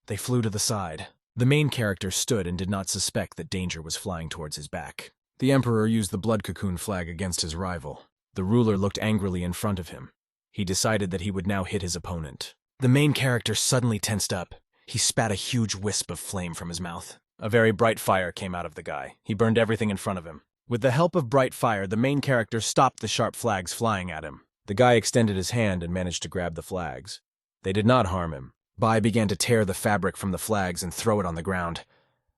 They flew to the side. The main character stood and did not suspect that danger was flying towards his back. The emperor used the blood cocoon flag against his rival. The ruler looked angrily in front of him. He decided that he would now hit his opponent. The main character suddenly tensed up. He spat a huge wisp of flame from his mouth. A very bright fire came out of the guy. He burned everything in front of him. With the help of bright fire, the main character stopped the sharp flags flying at him. The guy extended his hand and managed to grab the flags. They did not harm him. Bai began to tear the fabric from the flags and throw it on the ground.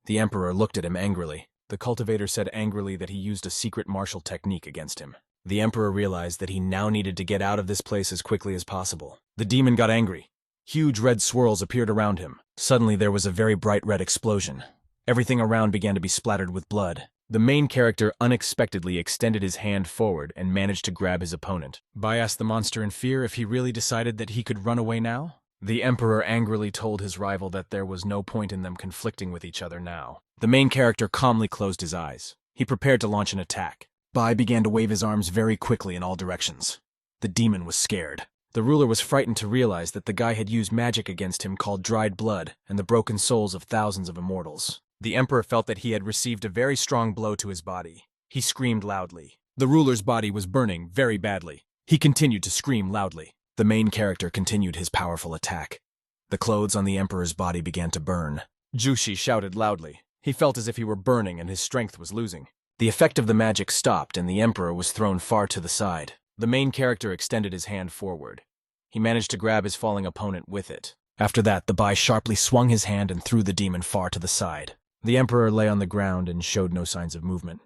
The emperor looked at him angrily. The cultivator said angrily that he used a secret martial technique against him. The emperor realized that he now needed to get out of this place as quickly as possible. The demon got angry. Huge red swirls appeared around him. Suddenly there was a very bright red explosion. Everything around began to be splattered with blood. The main character unexpectedly extended his hand forward and managed to grab his opponent. Bai asked the monster in fear if he really decided that he could run away now. The emperor angrily told his rival that there was no point in them conflicting with each other now. The main character calmly closed his eyes. He prepared to launch an attack. Bai began to wave his arms very quickly in all directions. The demon was scared. The ruler was frightened to realize that the guy had used magic against him called dried blood and the broken souls of thousands of immortals. The emperor felt that he had received a very strong blow to his body. He screamed loudly. The ruler's body was burning very badly. He continued to scream loudly. The main character continued his powerful attack. The clothes on the emperor's body began to burn. Jushi shouted loudly. He felt as if he were burning and his strength was losing. The effect of the magic stopped and the emperor was thrown far to the side. The main character extended his hand forward. He managed to grab his falling opponent with it. After that, the Bai sharply swung his hand and threw the demon far to the side. The emperor lay on the ground and showed no signs of movement.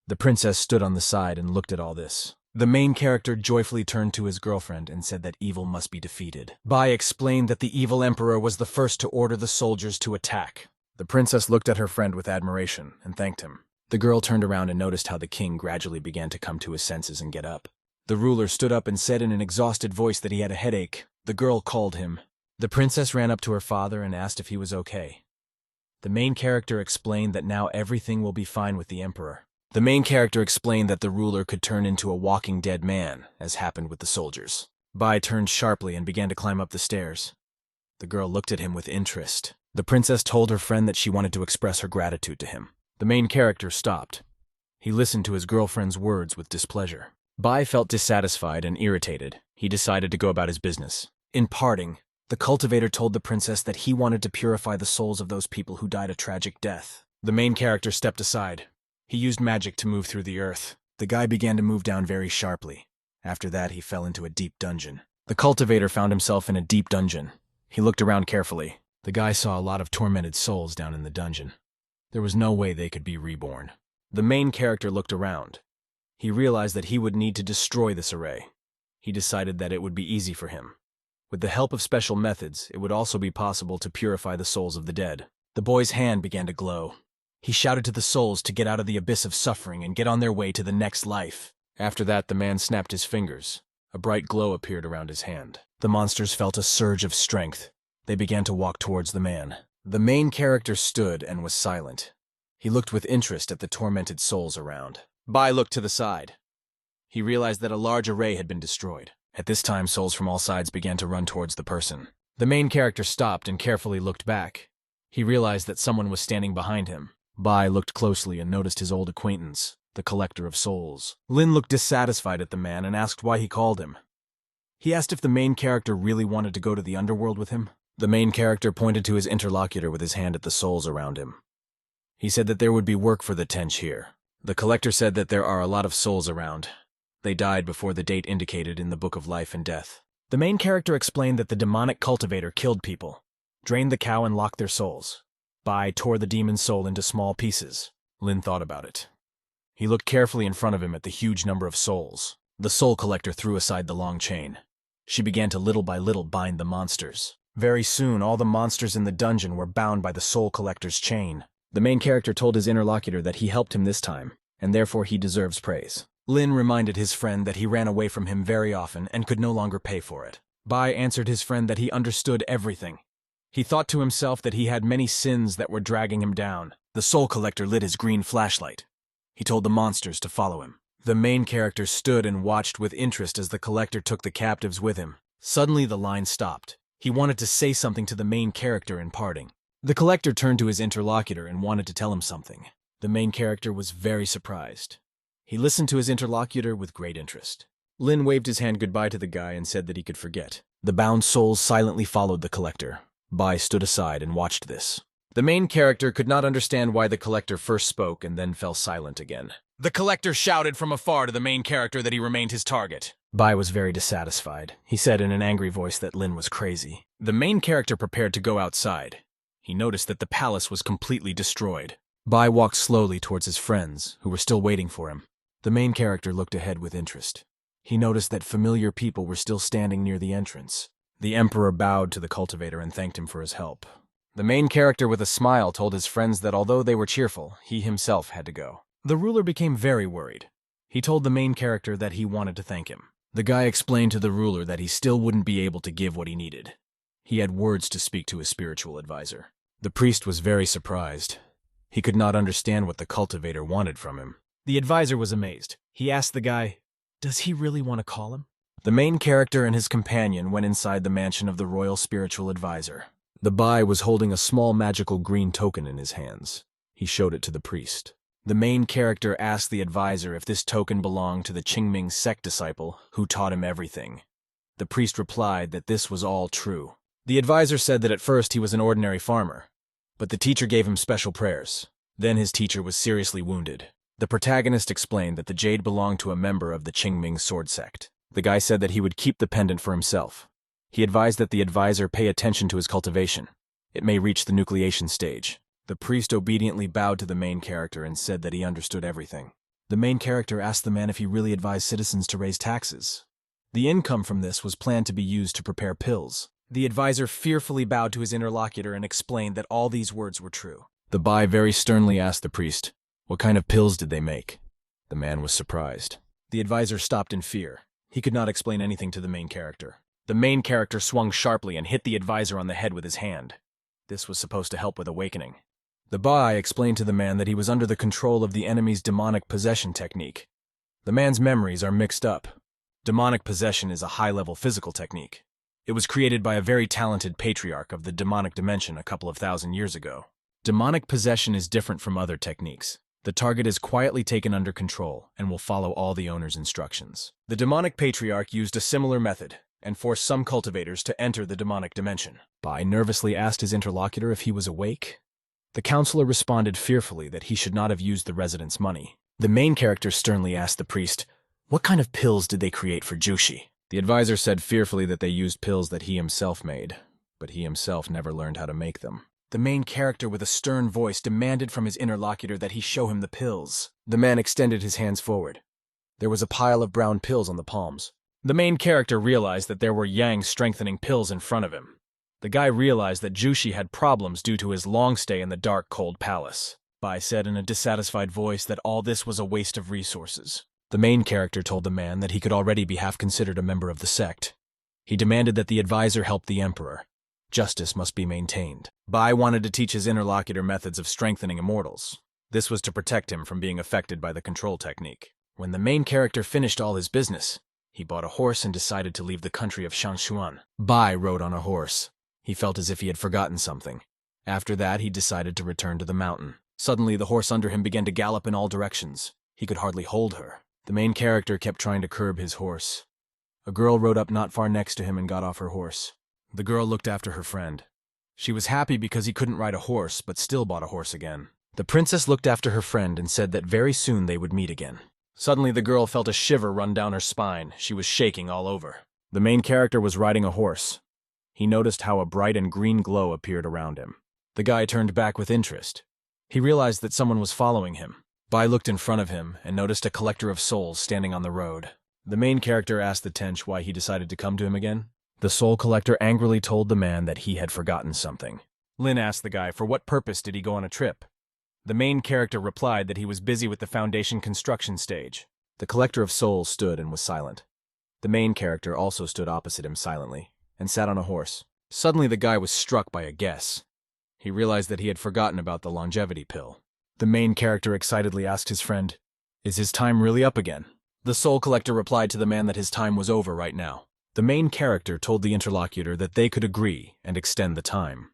The princess stood on the side and looked at all this. The main character joyfully turned to his girlfriend and said that evil must be defeated. Bai explained that the evil emperor was the first to order the soldiers to attack. The princess looked at her friend with admiration and thanked him. The girl turned around and noticed how the king gradually began to come to his senses and get up. The ruler stood up and said in an exhausted voice that he had a headache. The girl called him. The princess ran up to her father and asked if he was okay. The main character explained that now everything will be fine with the emperor. The main character explained that the ruler could turn into a walking dead man, as happened with the soldiers. Bai turned sharply and began to climb up the stairs. The girl looked at him with interest. The princess told her friend that she wanted to express her gratitude to him. The main character stopped. He listened to his girlfriend's words with displeasure. Bai felt dissatisfied and irritated. He decided to go about his business. In parting, the cultivator told the princess that he wanted to purify the souls of those people who died a tragic death. The main character stepped aside. He used magic to move through the earth. The guy began to move down very sharply. After that, he fell into a deep dungeon. The cultivator found himself in a deep dungeon. He looked around carefully. The guy saw a lot of tormented souls down in the dungeon. There was no way they could be reborn. The main character looked around. He realized that he would need to destroy this array. He decided that it would be easy for him. With the help of special methods, it would also be possible to purify the souls of the dead. The boy's hand began to glow. He shouted to the souls to get out of the abyss of suffering and get on their way to the next life. After that, the man snapped his fingers. A bright glow appeared around his hand. The monsters felt a surge of strength. They began to walk towards the man. The main character stood and was silent. He looked with interest at the tormented souls around. Bai looked to the side. He realized that a large array had been destroyed. At this time, souls from all sides began to run towards the person. The main character stopped and carefully looked back. He realized that someone was standing behind him. Bai looked closely and noticed his old acquaintance, the collector of souls. Lin looked dissatisfied at the man and asked why he called him. He asked if the main character really wanted to go to the underworld with him. The main character pointed to his interlocutor with his hand at the souls around him. He said that there would be work for the Tench here. The collector said that there are a lot of souls around. They died before the date indicated in the Book of Life and Death. The main character explained that the demonic cultivator killed people, drained the cow and locked their souls. Bai tore the demon's soul into small pieces. Lin thought about it. He looked carefully in front of him at the huge number of souls. The soul collector threw aside the long chain. She began to little by little bind the monsters. Very soon, all the monsters in the dungeon were bound by the soul collector's chain. The main character told his interlocutor that he helped him this time, and therefore he deserves praise. Lin reminded his friend that he ran away from him very often and could no longer pay for it. Bai answered his friend that he understood everything. He thought to himself that he had many sins that were dragging him down. The soul collector lit his green flashlight. He told the monsters to follow him. The main character stood and watched with interest as the collector took the captives with him. Suddenly the line stopped. He wanted to say something to the main character in parting. The collector turned to his interlocutor and wanted to tell him something. The main character was very surprised. He listened to his interlocutor with great interest. Lin waved his hand goodbye to the guy and said that he could forget. The bound souls silently followed the collector. Bai stood aside and watched this. The main character could not understand why the collector first spoke and then fell silent again. The collector shouted from afar to the main character that he remained his target. Bai was very dissatisfied. He said in an angry voice that Lin was crazy. The main character prepared to go outside. He noticed that the palace was completely destroyed. Bai walked slowly towards his friends, who were still waiting for him. The main character looked ahead with interest. He noticed that familiar people were still standing near the entrance. The emperor bowed to the cultivator and thanked him for his help. The main character with a smile told his friends that although they were cheerful, he himself had to go. The ruler became very worried. He told the main character that he wanted to thank him. The guy explained to the ruler that he still wouldn't be able to give what he needed. He had words to speak to his spiritual advisor. The priest was very surprised. He could not understand what the cultivator wanted from him. The advisor was amazed. He asked the guy, "Does he really want to call him?" The main character and his companion went inside the mansion of the royal spiritual advisor. The Bai was holding a small magical green token in his hands. He showed it to the priest. The main character asked the advisor if this token belonged to the Qingming sect disciple who taught him everything. The priest replied that this was all true. The advisor said that at first he was an ordinary farmer, but the teacher gave him special prayers. Then his teacher was seriously wounded. The protagonist explained that the jade belonged to a member of the Qingming sword sect. The guy said that he would keep the pendant for himself. He advised that the advisor pay attention to his cultivation. It may reach the nucleation stage. The priest obediently bowed to the main character and said that he understood everything. The main character asked the man if he really advised citizens to raise taxes. The income from this was planned to be used to prepare pills. The advisor fearfully bowed to his interlocutor and explained that all these words were true. The Bai very sternly asked the priest, what kind of pills did they make? The man was surprised. The advisor stopped in fear. He could not explain anything to the main character. The main character swung sharply and hit the advisor on the head with his hand. This was supposed to help with awakening. The Bai explained to the man that he was under the control of the enemy's demonic possession technique. The man's memories are mixed up. Demonic possession is a high-level physical technique. It was created by a very talented patriarch of the demonic dimension a couple of thousand years ago. Demonic possession is different from other techniques. The target is quietly taken under control and will follow all the owner's instructions. The demonic patriarch used a similar method and forced some cultivators to enter the demonic dimension. Bai nervously asked his interlocutor if he was awake. The counselor responded fearfully that he should not have used the resident's money. The main character sternly asked the priest, what kind of pills did they create for Jushi? The advisor said fearfully that they used pills that he himself made, but he himself never learned how to make them. The main character with a stern voice demanded from his interlocutor that he show him the pills. The man extended his hands forward. There was a pile of brown pills on the palms. The main character realized that there were yang strengthening pills in front of him. The guy realized that Jushi had problems due to his long stay in the dark, cold palace. Bai said in a dissatisfied voice that all this was a waste of resources. The main character told the man that he could already be half considered a member of the sect. He demanded that the advisor help the emperor. Justice must be maintained. Bai wanted to teach his interlocutor methods of strengthening immortals. This was to protect him from being affected by the control technique. When the main character finished all his business, he bought a horse and decided to leave the country of Shanshuan. Bai rode on a horse. He felt as if he had forgotten something. After that, he decided to return to the mountain. Suddenly, the horse under him began to gallop in all directions. He could hardly hold her. The main character kept trying to curb his horse. A girl rode up not far next to him and got off her horse. The girl looked after her friend. She was happy because he couldn't ride a horse, but still bought a horse again. The princess looked after her friend and said that very soon they would meet again. Suddenly, the girl felt a shiver run down her spine. She was shaking all over. The main character was riding a horse. He noticed how a bright and green glow appeared around him. The guy turned back with interest. He realized that someone was following him. Bai looked in front of him and noticed a collector of souls standing on the road. The main character asked the tench why he decided to come to him again. The soul collector angrily told the man that he had forgotten something. Lin asked the guy for what purpose did he go on a trip. The main character replied that he was busy with the Foundation construction stage. The collector of souls stood and was silent. The main character also stood opposite him silently and sat on a horse. Suddenly the guy was struck by a guess. He realized that he had forgotten about the longevity pill. The main character excitedly asked his friend, "Is his time really up again?" The soul collector replied to the man that his time was over right now. The main character told the interlocutor that they could agree and extend the time.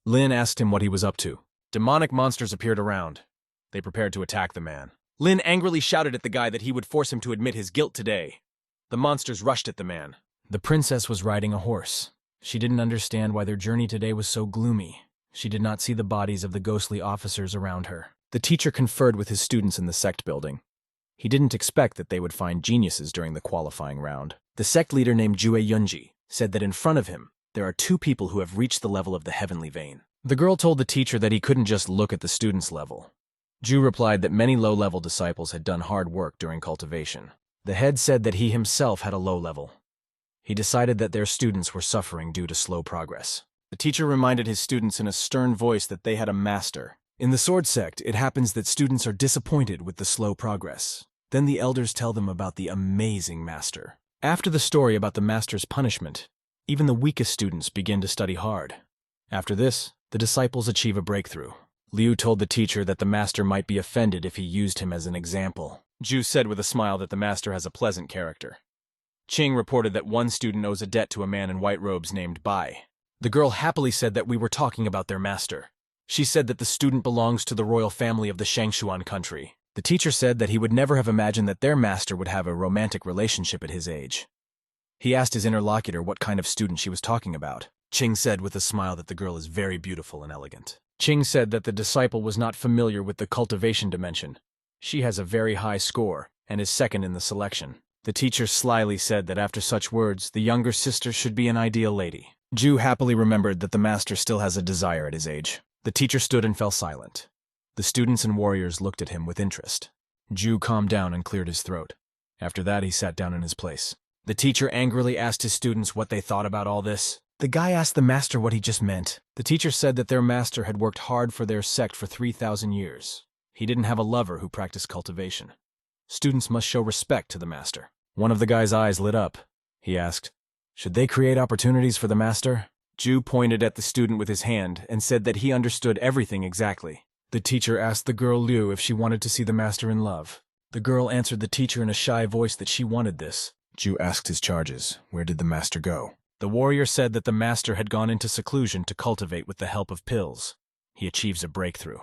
Lin asked him what he was up to. Demonic monsters appeared around. They prepared to attack the man. Lin angrily shouted at the guy that he would force him to admit his guilt today. The monsters rushed at the man. The princess was riding a horse. She didn't understand why their journey today was so gloomy. She did not see the bodies of the ghostly officers around her. The teacher conferred with his students in the sect building. He didn't expect that they would find geniuses during the qualifying round. The sect leader named Jue Yunji said that in front of him, there are 2 people who have reached the level of the heavenly vein. The girl told the teacher that he couldn't just look at the student's level. Ju replied that many low-level disciples had done hard work during cultivation. The head said that he himself had a low level. He decided that their students were suffering due to slow progress. The teacher reminded his students in a stern voice that they had a master. In the sword sect, it happens that students are disappointed with the slow progress. Then the elders tell them about the amazing master. After the story about the master's punishment, even the weakest students begin to study hard. After this, the disciples achieve a breakthrough. Liu told the teacher that the master might be offended if he used him as an example. Ju said with a smile that the master has a pleasant character. Qing reported that one student owes a debt to a man in white robes named Bai. The girl happily said that we were talking about their master. She said that the student belongs to the royal family of the Shangshuan country. The teacher said that he would never have imagined that their master would have a romantic relationship at his age. He asked his interlocutor what kind of student she was talking about. Qing said with a smile that the girl is very beautiful and elegant. Qing said that the disciple was not familiar with the cultivation dimension. She has a very high score and is second in the selection. The teacher slyly said that after such words, the younger sister should be an ideal lady. Ju happily remembered that the master still has a desire at his age. The teacher stood and fell silent. The students and warriors looked at him with interest. Ju calmed down and cleared his throat. After that, he sat down in his place. The teacher angrily asked his students what they thought about all this. The guy asked the master what he just meant. The teacher said that their master had worked hard for their sect for 3,000 years. He didn't have a lover who practiced cultivation. Students must show respect to the master. One of the guy's eyes lit up. He asked, "Should they create opportunities for the master?" Ju pointed at the student with his hand and said that he understood everything exactly. The teacher asked the girl Liu if she wanted to see the master in love. The girl answered the teacher in a shy voice that she wanted this. Ju asked his charges, where did the master go? The warrior said that the master had gone into seclusion to cultivate with the help of pills. He achieves a breakthrough.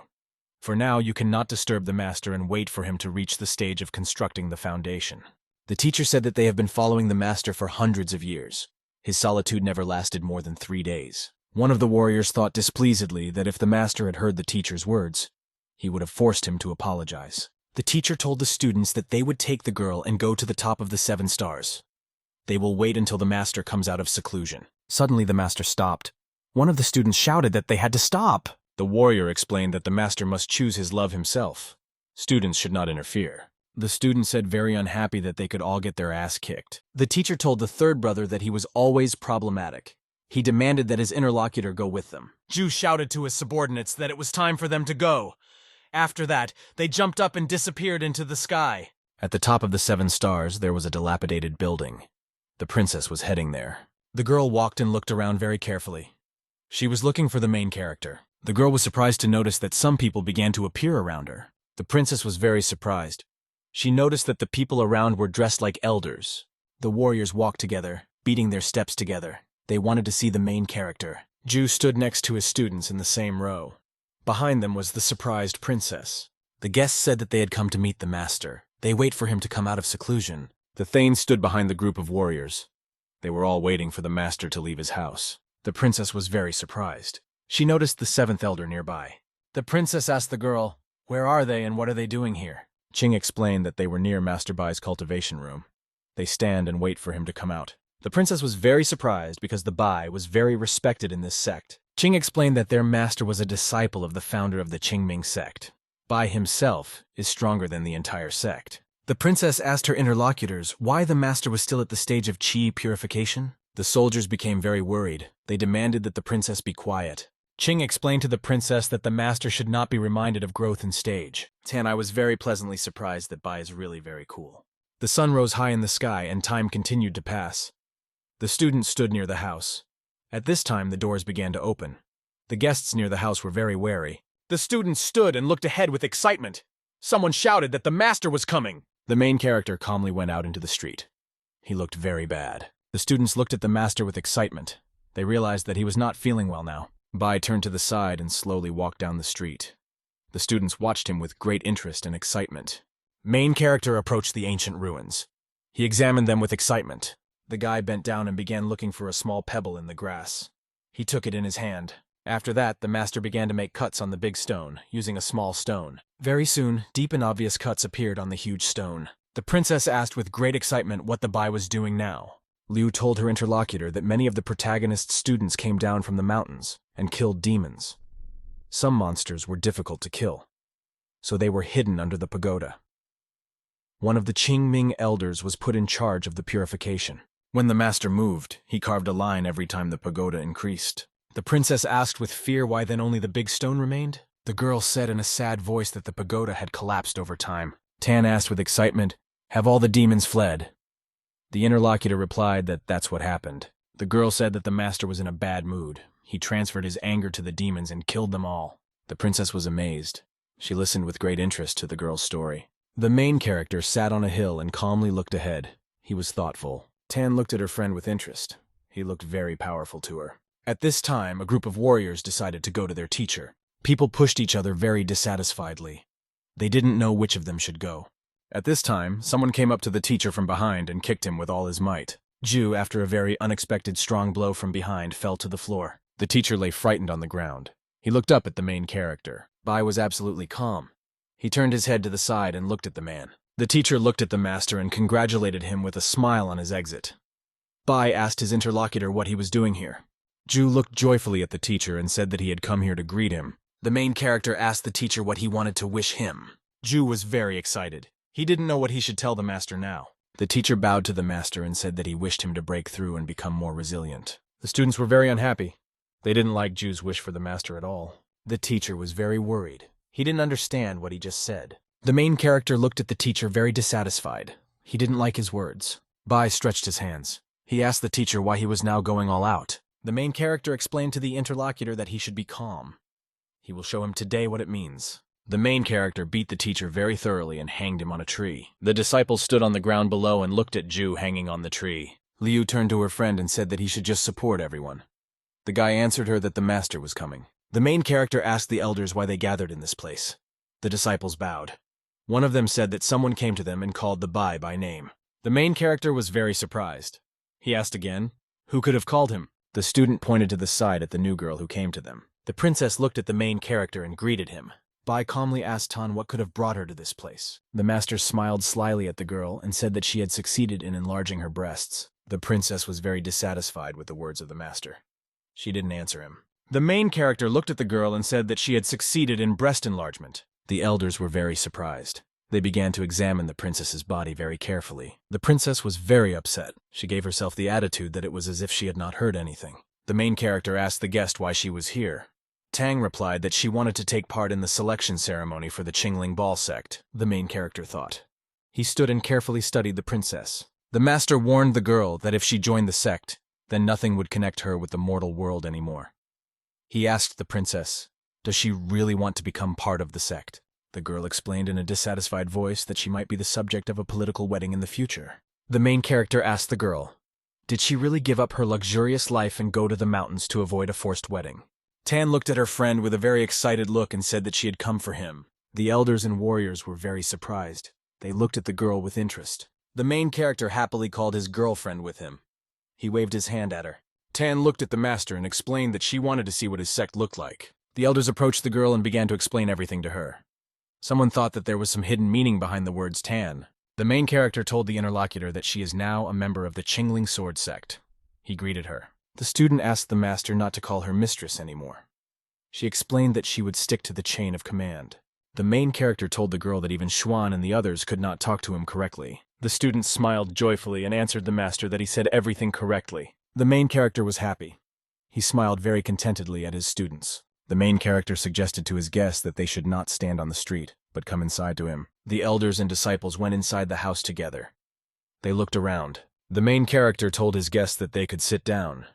For now, you cannot disturb the master and wait for him to reach the stage of constructing the foundation. The teacher said that they have been following the master for hundreds of years. His solitude never lasted more than 3 days. One of the warriors thought displeasedly that if the master had heard the teacher's words, he would have forced him to apologize. The teacher told the students that they would take the girl and go to the top of the 7 stars. They will wait until the master comes out of seclusion. Suddenly the master stopped. One of the students shouted that they had to stop. The warrior explained that the master must choose his love himself. Students should not interfere. The student said very unhappy that they could all get their ass kicked. The teacher told the third brother that he was always problematic. He demanded that his interlocutor go with them. Ju shouted to his subordinates that it was time for them to go. After that, they jumped up and disappeared into the sky. At the top of the 7 stars, there was a dilapidated building. The princess was heading there. The girl walked and looked around very carefully. She was looking for the main character. The girl was surprised to notice that some people began to appear around her. The princess was very surprised. She noticed that the people around were dressed like elders. The warriors walked together, beating their steps together. They wanted to see the main character. Ju stood next to his students in the same row. Behind them was the surprised princess. The guests said that they had come to meet the master. They wait for him to come out of seclusion. The thanes stood behind the group of warriors. They were all waiting for the master to leave his house. The princess was very surprised. She noticed the seventh elder nearby. The princess asked the girl, "Where are they and what are they doing here?" Ching explained that they were near Master Bai's cultivation room. They stand and wait for him to come out. The princess was very surprised because the Bai was very respected in this sect. Ching explained that their master was a disciple of the founder of the Qingming sect. Bai himself is stronger than the entire sect. The princess asked her interlocutors why the master was still at the stage of qi purification. The soldiers became very worried. They demanded that the princess be quiet. Ching explained to the princess that the master should not be reminded of growth in stage. I was very pleasantly surprised that Bai is really very cool. The sun rose high in the sky and time continued to pass. The students stood near the house. At this time, the doors began to open. The guests near the house were very wary. The students stood and looked ahead with excitement. Someone shouted that the master was coming. The main character calmly went out into the street. He looked very bad. The students looked at the master with excitement. They realized that he was not feeling well now. Bai turned to the side and slowly walked down the street. The students watched him with great interest and excitement. Main character approached the ancient ruins. He examined them with excitement. The guy bent down and began looking for a small pebble in the grass. He took it in his hand. After that, the master began to make cuts on the big stone, using a small stone. Very soon, deep and obvious cuts appeared on the huge stone. The princess asked with great excitement what the Bai was doing now. Liu told her interlocutor that many of the protagonist's students came down from the mountains and killed demons. Some monsters were difficult to kill, so they were hidden under the pagoda. One of the Qingming elders was put in charge of the purification. When the master moved, he carved a line every time the pagoda increased. The princess asked with fear why then only the big stone remained. The girl said in a sad voice that the pagoda had collapsed over time. Tan asked with excitement, "Have all the demons fled?" The interlocutor replied that that's what happened. The girl said that the master was in a bad mood. He transferred his anger to the demons and killed them all. The princess was amazed. She listened with great interest to the girl's story. The main character sat on a hill and calmly looked ahead. He was thoughtful. Tan looked at her friend with interest. He looked very powerful to her. At this time, a group of warriors decided to go to their teacher. People pushed each other very dissatisfiedly. They didn't know which of them should go. At this time, someone came up to the teacher from behind and kicked him with all his might. Ju, after a very unexpected strong blow from behind, fell to the floor. The teacher lay frightened on the ground. He looked up at the main character. Bai was absolutely calm. He turned his head to the side and looked at the man. The teacher looked at the master and congratulated him with a smile on his exit. Bai asked his interlocutor what he was doing here. Ju looked joyfully at the teacher and said that he had come here to greet him. The main character asked the teacher what he wanted to wish him. Ju was very excited. He didn't know what he should tell the master now. The teacher bowed to the master and said that he wished him to break through and become more resilient. The students were very unhappy. They didn't like Ju's wish for the master at all. The teacher was very worried. He didn't understand what he just said. The main character looked at the teacher very dissatisfied. He didn't like his words. Bai stretched his hands. He asked the teacher why he was now going all out. The main character explained to the interlocutor that he should be calm. He will show him today what it means. The main character beat the teacher very thoroughly and hanged him on a tree. The disciples stood on the ground below and looked at Ju hanging on the tree. Liu turned to her friend and said that he should just support everyone. The guy answered her that the master was coming. The main character asked the elders why they gathered in this place. The disciples bowed. One of them said that someone came to them and called the Bai by name. The main character was very surprised. He asked again, who could have called him? The student pointed to the side at the new girl who came to them. The princess looked at the main character and greeted him. Bai calmly asked Tan what could have brought her to this place. The master smiled slyly at the girl and said that she had succeeded in enlarging her breasts. The princess was very dissatisfied with the words of the master. She didn't answer him. The main character looked at the girl and said that she had succeeded in breast enlargement. The elders were very surprised. They began to examine the princess's body very carefully. The princess was very upset. She gave herself the attitude that it was as if she had not heard anything. The main character asked the guest why she was here. Tang replied that she wanted to take part in the selection ceremony for the Qingling Ball sect, the main character thought. He stood and carefully studied the princess. The master warned the girl that if she joined the sect, then nothing would connect her with the mortal world anymore. He asked the princess, does she really want to become part of the sect? The girl explained in a dissatisfied voice that she might be the subject of a political wedding in the future. The main character asked the girl, did she really give up her luxurious life and go to the mountains to avoid a forced wedding? Tan looked at her friend with a very excited look and said that she had come for him. The elders and warriors were very surprised. They looked at the girl with interest. The main character happily called his girlfriend with him. He waved his hand at her. Tan looked at the master and explained that she wanted to see what his sect looked like. The elders approached the girl and began to explain everything to her. Someone thought that there was some hidden meaning behind the words Tan. The main character told the interlocutor that she is now a member of the Qingling Sword sect. He greeted her. The student asked the master not to call her mistress anymore. She explained that she would stick to the chain of command. The main character told the girl that even Xuan and the others could not talk to him correctly. The student smiled joyfully and answered the master that he said everything correctly. The main character was happy. He smiled very contentedly at his students. The main character suggested to his guests that they should not stand on the street, but come inside to him. The elders and disciples went inside the house together. They looked around. The main character told his guests that they could sit down.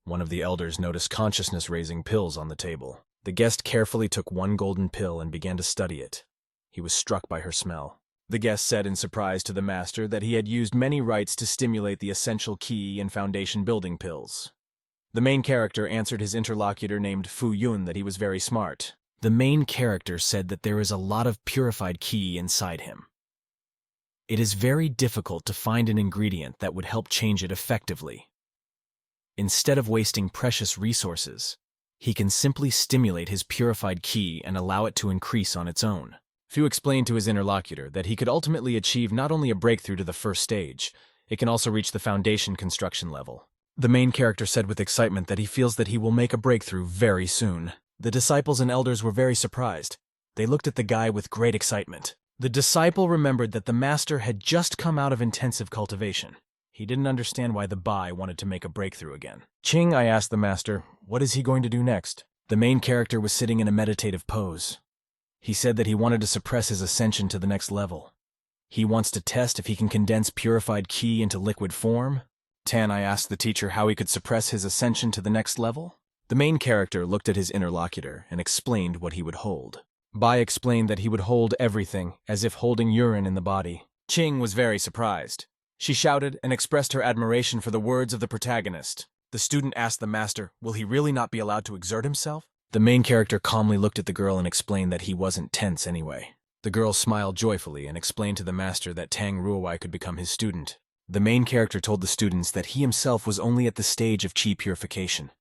One of the elders noticed consciousness-raising pills on the table. The guest carefully took one golden pill and began to study it. He was struck by her smell. The guest said in surprise to the master that he had used many rites to stimulate the essential key and foundation building pills. The main character answered his interlocutor named Fu Yun that he was very smart. The main character said that there is a lot of purified qi inside him. It is very difficult to find an ingredient that would help change it effectively. Instead of wasting precious resources, he can simply stimulate his purified qi and allow it to increase on its own. Fu explained to his interlocutor that he could ultimately achieve not only a breakthrough to the first stage, it can also reach the foundation construction level. The main character said with excitement that he feels that he will make a breakthrough very soon. The disciples and elders were very surprised. They looked at the guy with great excitement. The disciple remembered that the master had just come out of intensive cultivation. He didn't understand why the Bai wanted to make a breakthrough again. Qing, I asked the master, what is he going to do next? The main character was sitting in a meditative pose. He said that he wanted to suppress his ascension to the next level. He wants to test if he can condense purified qi into liquid form. Tan, I asked the teacher how he could suppress his ascension to the next level. The main character looked at his interlocutor and explained what he would hold. Bai explained that he would hold everything, as if holding urine in the body. Qing was very surprised. She shouted and expressed her admiration for the words of the protagonist. The student asked the master, will he really not be allowed to exert himself? The main character calmly looked at the girl and explained that he wasn't tense anyway. The girl smiled joyfully and explained to the master that Tang Ruowai could become his student. The main character told the students that he himself was only at the stage of qi purification.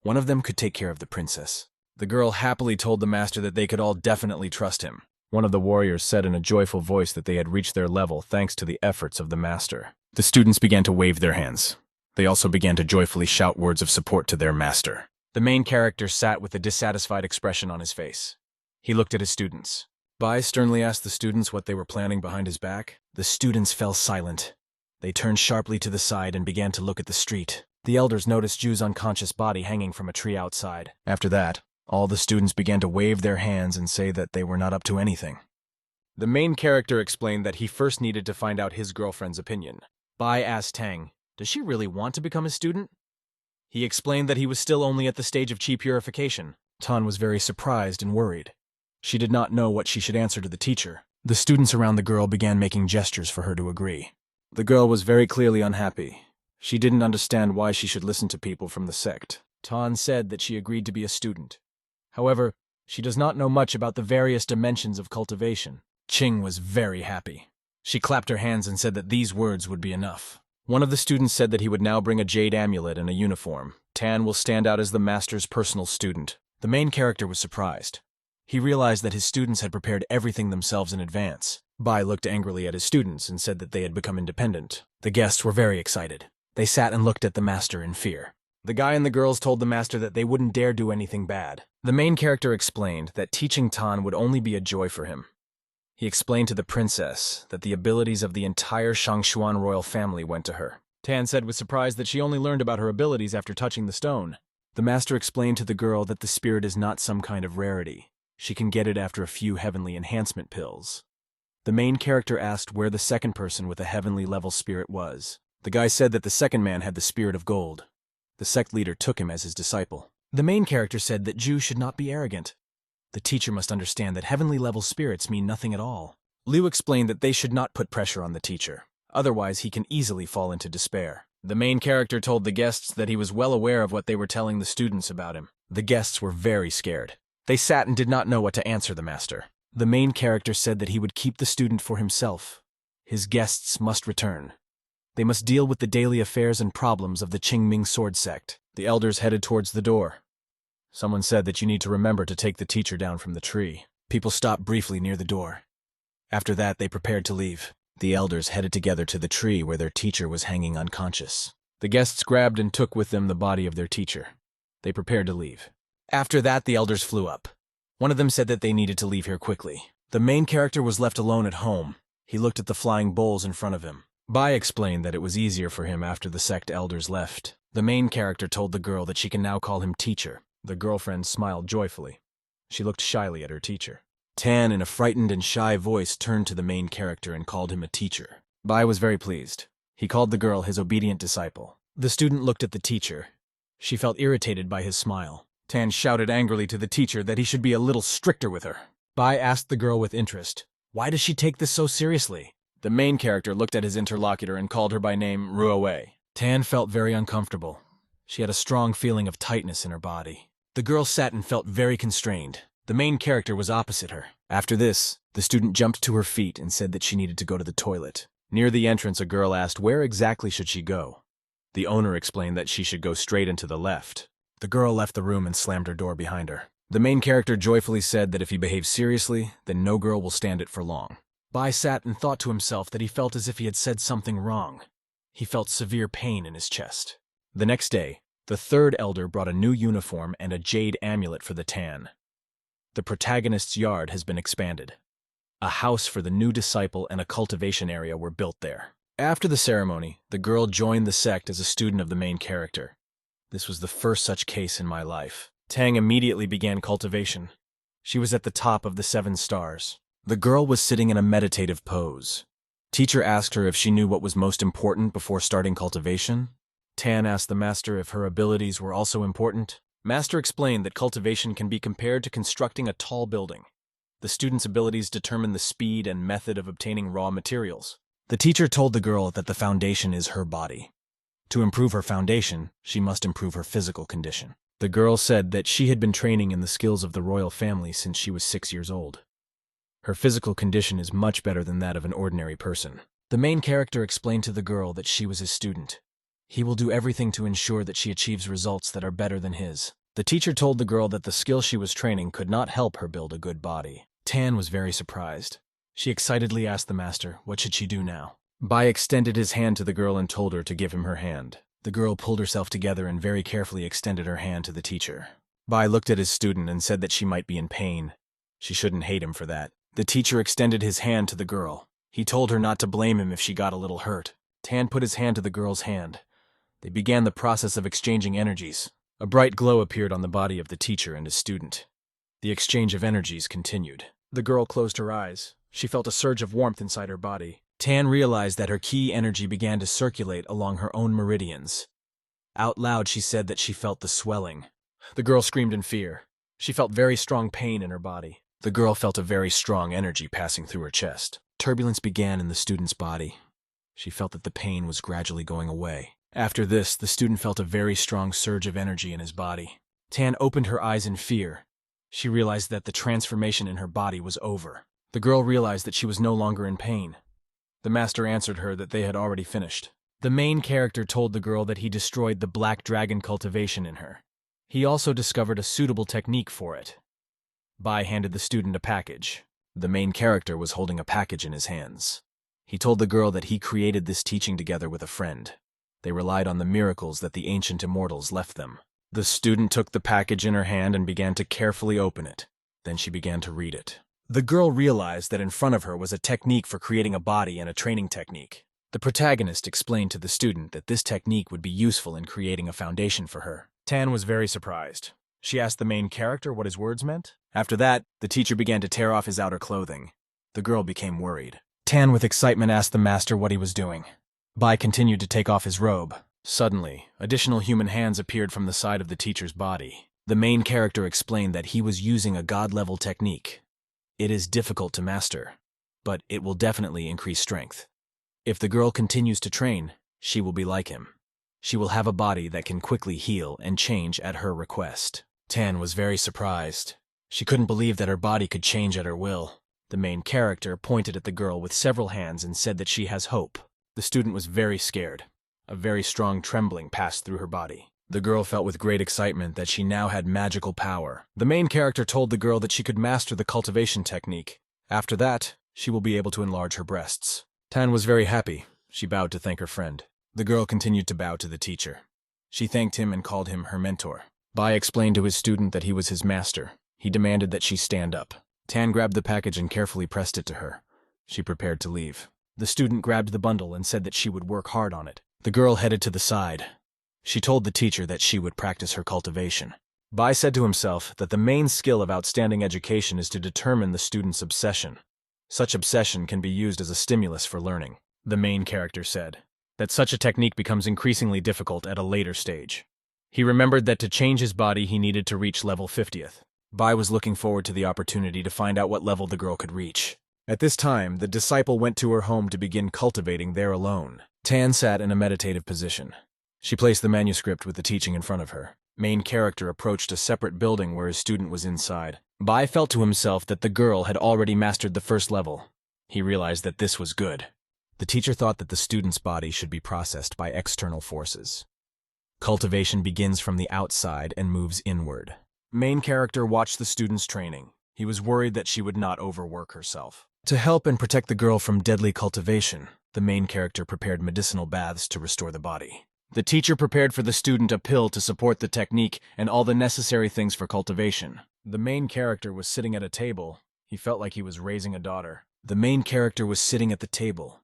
One of them could take care of the princess. The girl happily told the master that they could all definitely trust him. One of the warriors said in a joyful voice that they had reached their level thanks to the efforts of the master. The students began to wave their hands. They also began to joyfully shout words of support to their master. The main character sat with a dissatisfied expression on his face. He looked at his students. Bai sternly asked the students what they were planning behind his back. The students fell silent. They turned sharply to the side and began to look at the street. The elders noticed Ju's unconscious body hanging from a tree outside. After that, all the students began to wave their hands and say that they were not up to anything. The main character explained that he first needed to find out his girlfriend's opinion. Bai asked Tang, does she really want to become a student? He explained that he was still only at the stage of qi purification. Tan was very surprised and worried. She did not know what she should answer to the teacher. The students around the girl began making gestures for her to agree. The girl was very clearly unhappy. She didn't understand why she should listen to people from the sect. Tan said that she agreed to be a student. However, she does not know much about the various dimensions of cultivation. Qing was very happy. She clapped her hands and said that these words would be enough. One of the students said that he would now bring a jade amulet and a uniform. Tan will stand out as the master's personal student. The main character was surprised. He realized that his students had prepared everything themselves in advance. Bai looked angrily at his students and said that they had become independent. The guests were very excited. They sat and looked at the master in fear. The guy and the girls told the master that they wouldn't dare do anything bad. The main character explained that teaching Tan would only be a joy for him. He explained to the princess that the abilities of the entire Shangshuan royal family went to her. Tan said with surprise that she only learned about her abilities after touching the stone. The master explained to the girl that the spirit is not some kind of rarity. She can get it after a few heavenly enhancement pills. The main character asked where the second person with a heavenly level spirit was. The guy said that the second man had the spirit of gold. The sect leader took him as his disciple. The main character said that Jews should not be arrogant. The teacher must understand that heavenly-level spirits mean nothing at all. Liu explained that they should not put pressure on the teacher. Otherwise, he can easily fall into despair. The main character told the guests that he was well aware of what they were telling the students about him. The guests were very scared. They sat and did not know what to answer the master. The main character said that he would keep the student for himself. His guests must return. They must deal with the daily affairs and problems of the Qingming sword sect. The elders headed towards the door. Someone said that you need to remember to take the teacher down from the tree. People stopped briefly near the door. After that, they prepared to leave. The elders headed together to the tree where their teacher was hanging unconscious. The guests grabbed and took with them the body of their teacher. They prepared to leave. After that, the elders flew up. One of them said that they needed to leave here quickly. The main character was left alone at home. He looked at the flying bowls in front of him. Bai explained that it was easier for him after the sect elders left. The main character told the girl that she can now call him teacher. The girlfriend smiled joyfully. She looked shyly at her teacher. Tan, in a frightened and shy voice, turned to the main character and called him a teacher. Bai was very pleased. He called the girl his obedient disciple. The student looked at the teacher. She felt irritated by his smile. Tan shouted angrily to the teacher that he should be a little stricter with her. Bai asked the girl with interest, "Why does she take this so seriously?" The main character looked at his interlocutor and called her by name Ruowei. Tan felt very uncomfortable. She had a strong feeling of tightness in her body. The girl sat and felt very constrained. The main character was opposite her. After this, the student jumped to her feet and said that she needed to go to the toilet. Near the entrance, a girl asked where exactly should she go. The owner explained that she should go straight and to the left. The girl left the room and slammed her door behind her. The main character joyfully said that if he behaves seriously, then no girl will stand it for long. Bai sat and thought to himself that he felt as if he had said something wrong. He felt severe pain in his chest. The next day, the third elder brought a new uniform and a jade amulet for the Tan. The protagonist's yard has been expanded. A house for the new disciple and a cultivation area were built there. After the ceremony, the girl joined the sect as a student of the main character. This was the first such case in my life. Tang immediately began cultivation. She was at the top of the 7 stars. The girl was sitting in a meditative pose. Teacher asked her if she knew what was most important before starting cultivation. Tan asked the master if her abilities were also important. Master explained that cultivation can be compared to constructing a tall building. The student's abilities determine the speed and method of obtaining raw materials. The teacher told the girl that the foundation is her body. To improve her foundation, she must improve her physical condition. The girl said that she had been training in the skills of the royal family since she was 6 years old. Her physical condition is much better than that of an ordinary person. The main character explained to the girl that she was his student. He will do everything to ensure that she achieves results that are better than his. The teacher told the girl that the skill she was training could not help her build a good body. Tan was very surprised. She excitedly asked the master, what should she do now? Bai extended his hand to the girl and told her to give him her hand. The girl pulled herself together and very carefully extended her hand to the teacher. Bai looked at his student and said that she might be in pain. She shouldn't hate him for that. The teacher extended his hand to the girl. He told her not to blame him if she got a little hurt. Tan put his hand to the girl's hand. They began the process of exchanging energies. A bright glow appeared on the body of the teacher and his student. The exchange of energies continued. The girl closed her eyes. She felt a surge of warmth inside her body. Tan realized that her ki energy began to circulate along her own meridians. Out loud, she said that she felt the swelling. The girl screamed in fear. She felt very strong pain in her body. The girl felt a very strong energy passing through her chest. Turbulence began in the student's body. She felt that the pain was gradually going away. After this, the student felt a very strong surge of energy in his body. Tan opened her eyes in fear. She realized that the transformation in her body was over. The girl realized that she was no longer in pain. The master answered her that they had already finished. The main character told the girl that he destroyed the black dragon cultivation in her. He also discovered a suitable technique for it. Bai handed the student a package. The main character was holding a package in his hands. He told the girl that he created this teaching together with a friend. They relied on the miracles that the ancient immortals left them. The student took the package in her hand and began to carefully open it. Then she began to read it. The girl realized that in front of her was a technique for creating a body and a training technique. The protagonist explained to the student that this technique would be useful in creating a foundation for her. Tan was very surprised. She asked the main character what his words meant. After that, the teacher began to tear off his outer clothing. The girl became worried. Tan, with excitement, asked the master what he was doing. Bai continued to take off his robe. Suddenly, additional human hands appeared from the side of the teacher's body. The main character explained that he was using a god-level technique. It is difficult to master, but it will definitely increase strength. If the girl continues to train, she will be like him. She will have a body that can quickly heal and change at her request. Tan was very surprised. She couldn't believe that her body could change at her will. The main character pointed at the girl with several hands and said that she has hope. The student was very scared. A very strong trembling passed through her body. The girl felt with great excitement that she now had magical power. The main character told the girl that she could master the cultivation technique. After that, she will be able to enlarge her breasts. Tan was very happy. She bowed to thank her friend. The girl continued to bow to the teacher. She thanked him and called him her mentor. Bai explained to his student that he was his master. He demanded that she stand up. Tan grabbed the package and carefully pressed it to her. She prepared to leave. The student grabbed the bundle and said that she would work hard on it. The girl headed to the side. She told the teacher that she would practice her cultivation. Bai said to himself that the main skill of outstanding education is to determine the student's obsession. Such obsession can be used as a stimulus for learning. The main character said that such a technique becomes increasingly difficult at a later stage. He remembered that to change his body he needed to reach level 50th. Bai was looking forward to the opportunity to find out what level the girl could reach. At this time, the disciple went to her home to begin cultivating there alone. Tan sat in a meditative position. She placed the manuscript with the teaching in front of her. Main character approached a separate building where his student was inside. Bai felt to himself that the girl had already mastered the first level. He realized that this was good. The teacher thought that the student's body should be processed by external forces. Cultivation begins from the outside and moves inward. Main character watched the student's training. He was worried that she would not overwork herself. To help and protect the girl from deadly cultivation, the main character prepared medicinal baths to restore the body. The teacher prepared for the student a pill to support the technique and all the necessary things for cultivation. The main character was sitting at a table. He felt like he was raising a daughter. The main character was sitting at the table.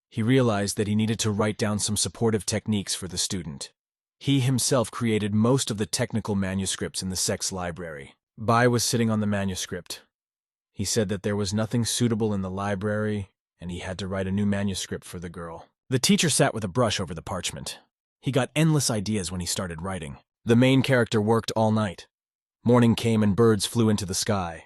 He realized that he needed to write down some supportive techniques for the student. He himself created most of the technical manuscripts in the sex library. Bai was sitting on the manuscript. He said that there was nothing suitable in the library, and he had to write a new manuscript for the girl. The teacher sat with a brush over the parchment. He got endless ideas when he started writing. The main character worked all night. Morning came and birds flew into the sky.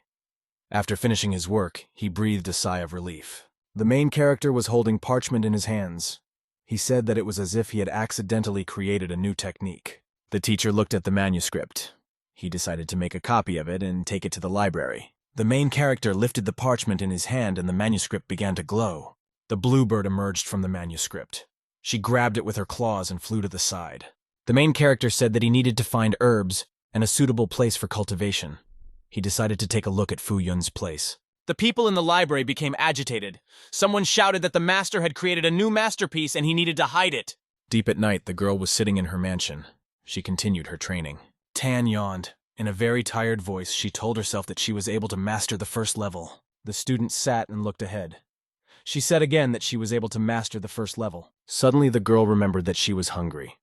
After finishing his work, he breathed a sigh of relief. The main character was holding parchment in his hands. He said that it was as if he had accidentally created a new technique. The teacher looked at the manuscript. He decided to make a copy of it and take it to the library. The main character lifted the parchment in his hand and the manuscript began to glow. The bluebird emerged from the manuscript. She grabbed it with her claws and flew to the side. The main character said that he needed to find herbs and a suitable place for cultivation. He decided to take a look at Fu Yun's place. The people in the library became agitated. Someone shouted that the master had created a new masterpiece and he needed to hide it. Deep at night, the girl was sitting in her mansion. She continued her training. Tan yawned. In a very tired voice, she told herself that she was able to master the first level. The student sat and looked ahead. She said again that she was able to master the first level. Suddenly, the girl remembered that she was hungry.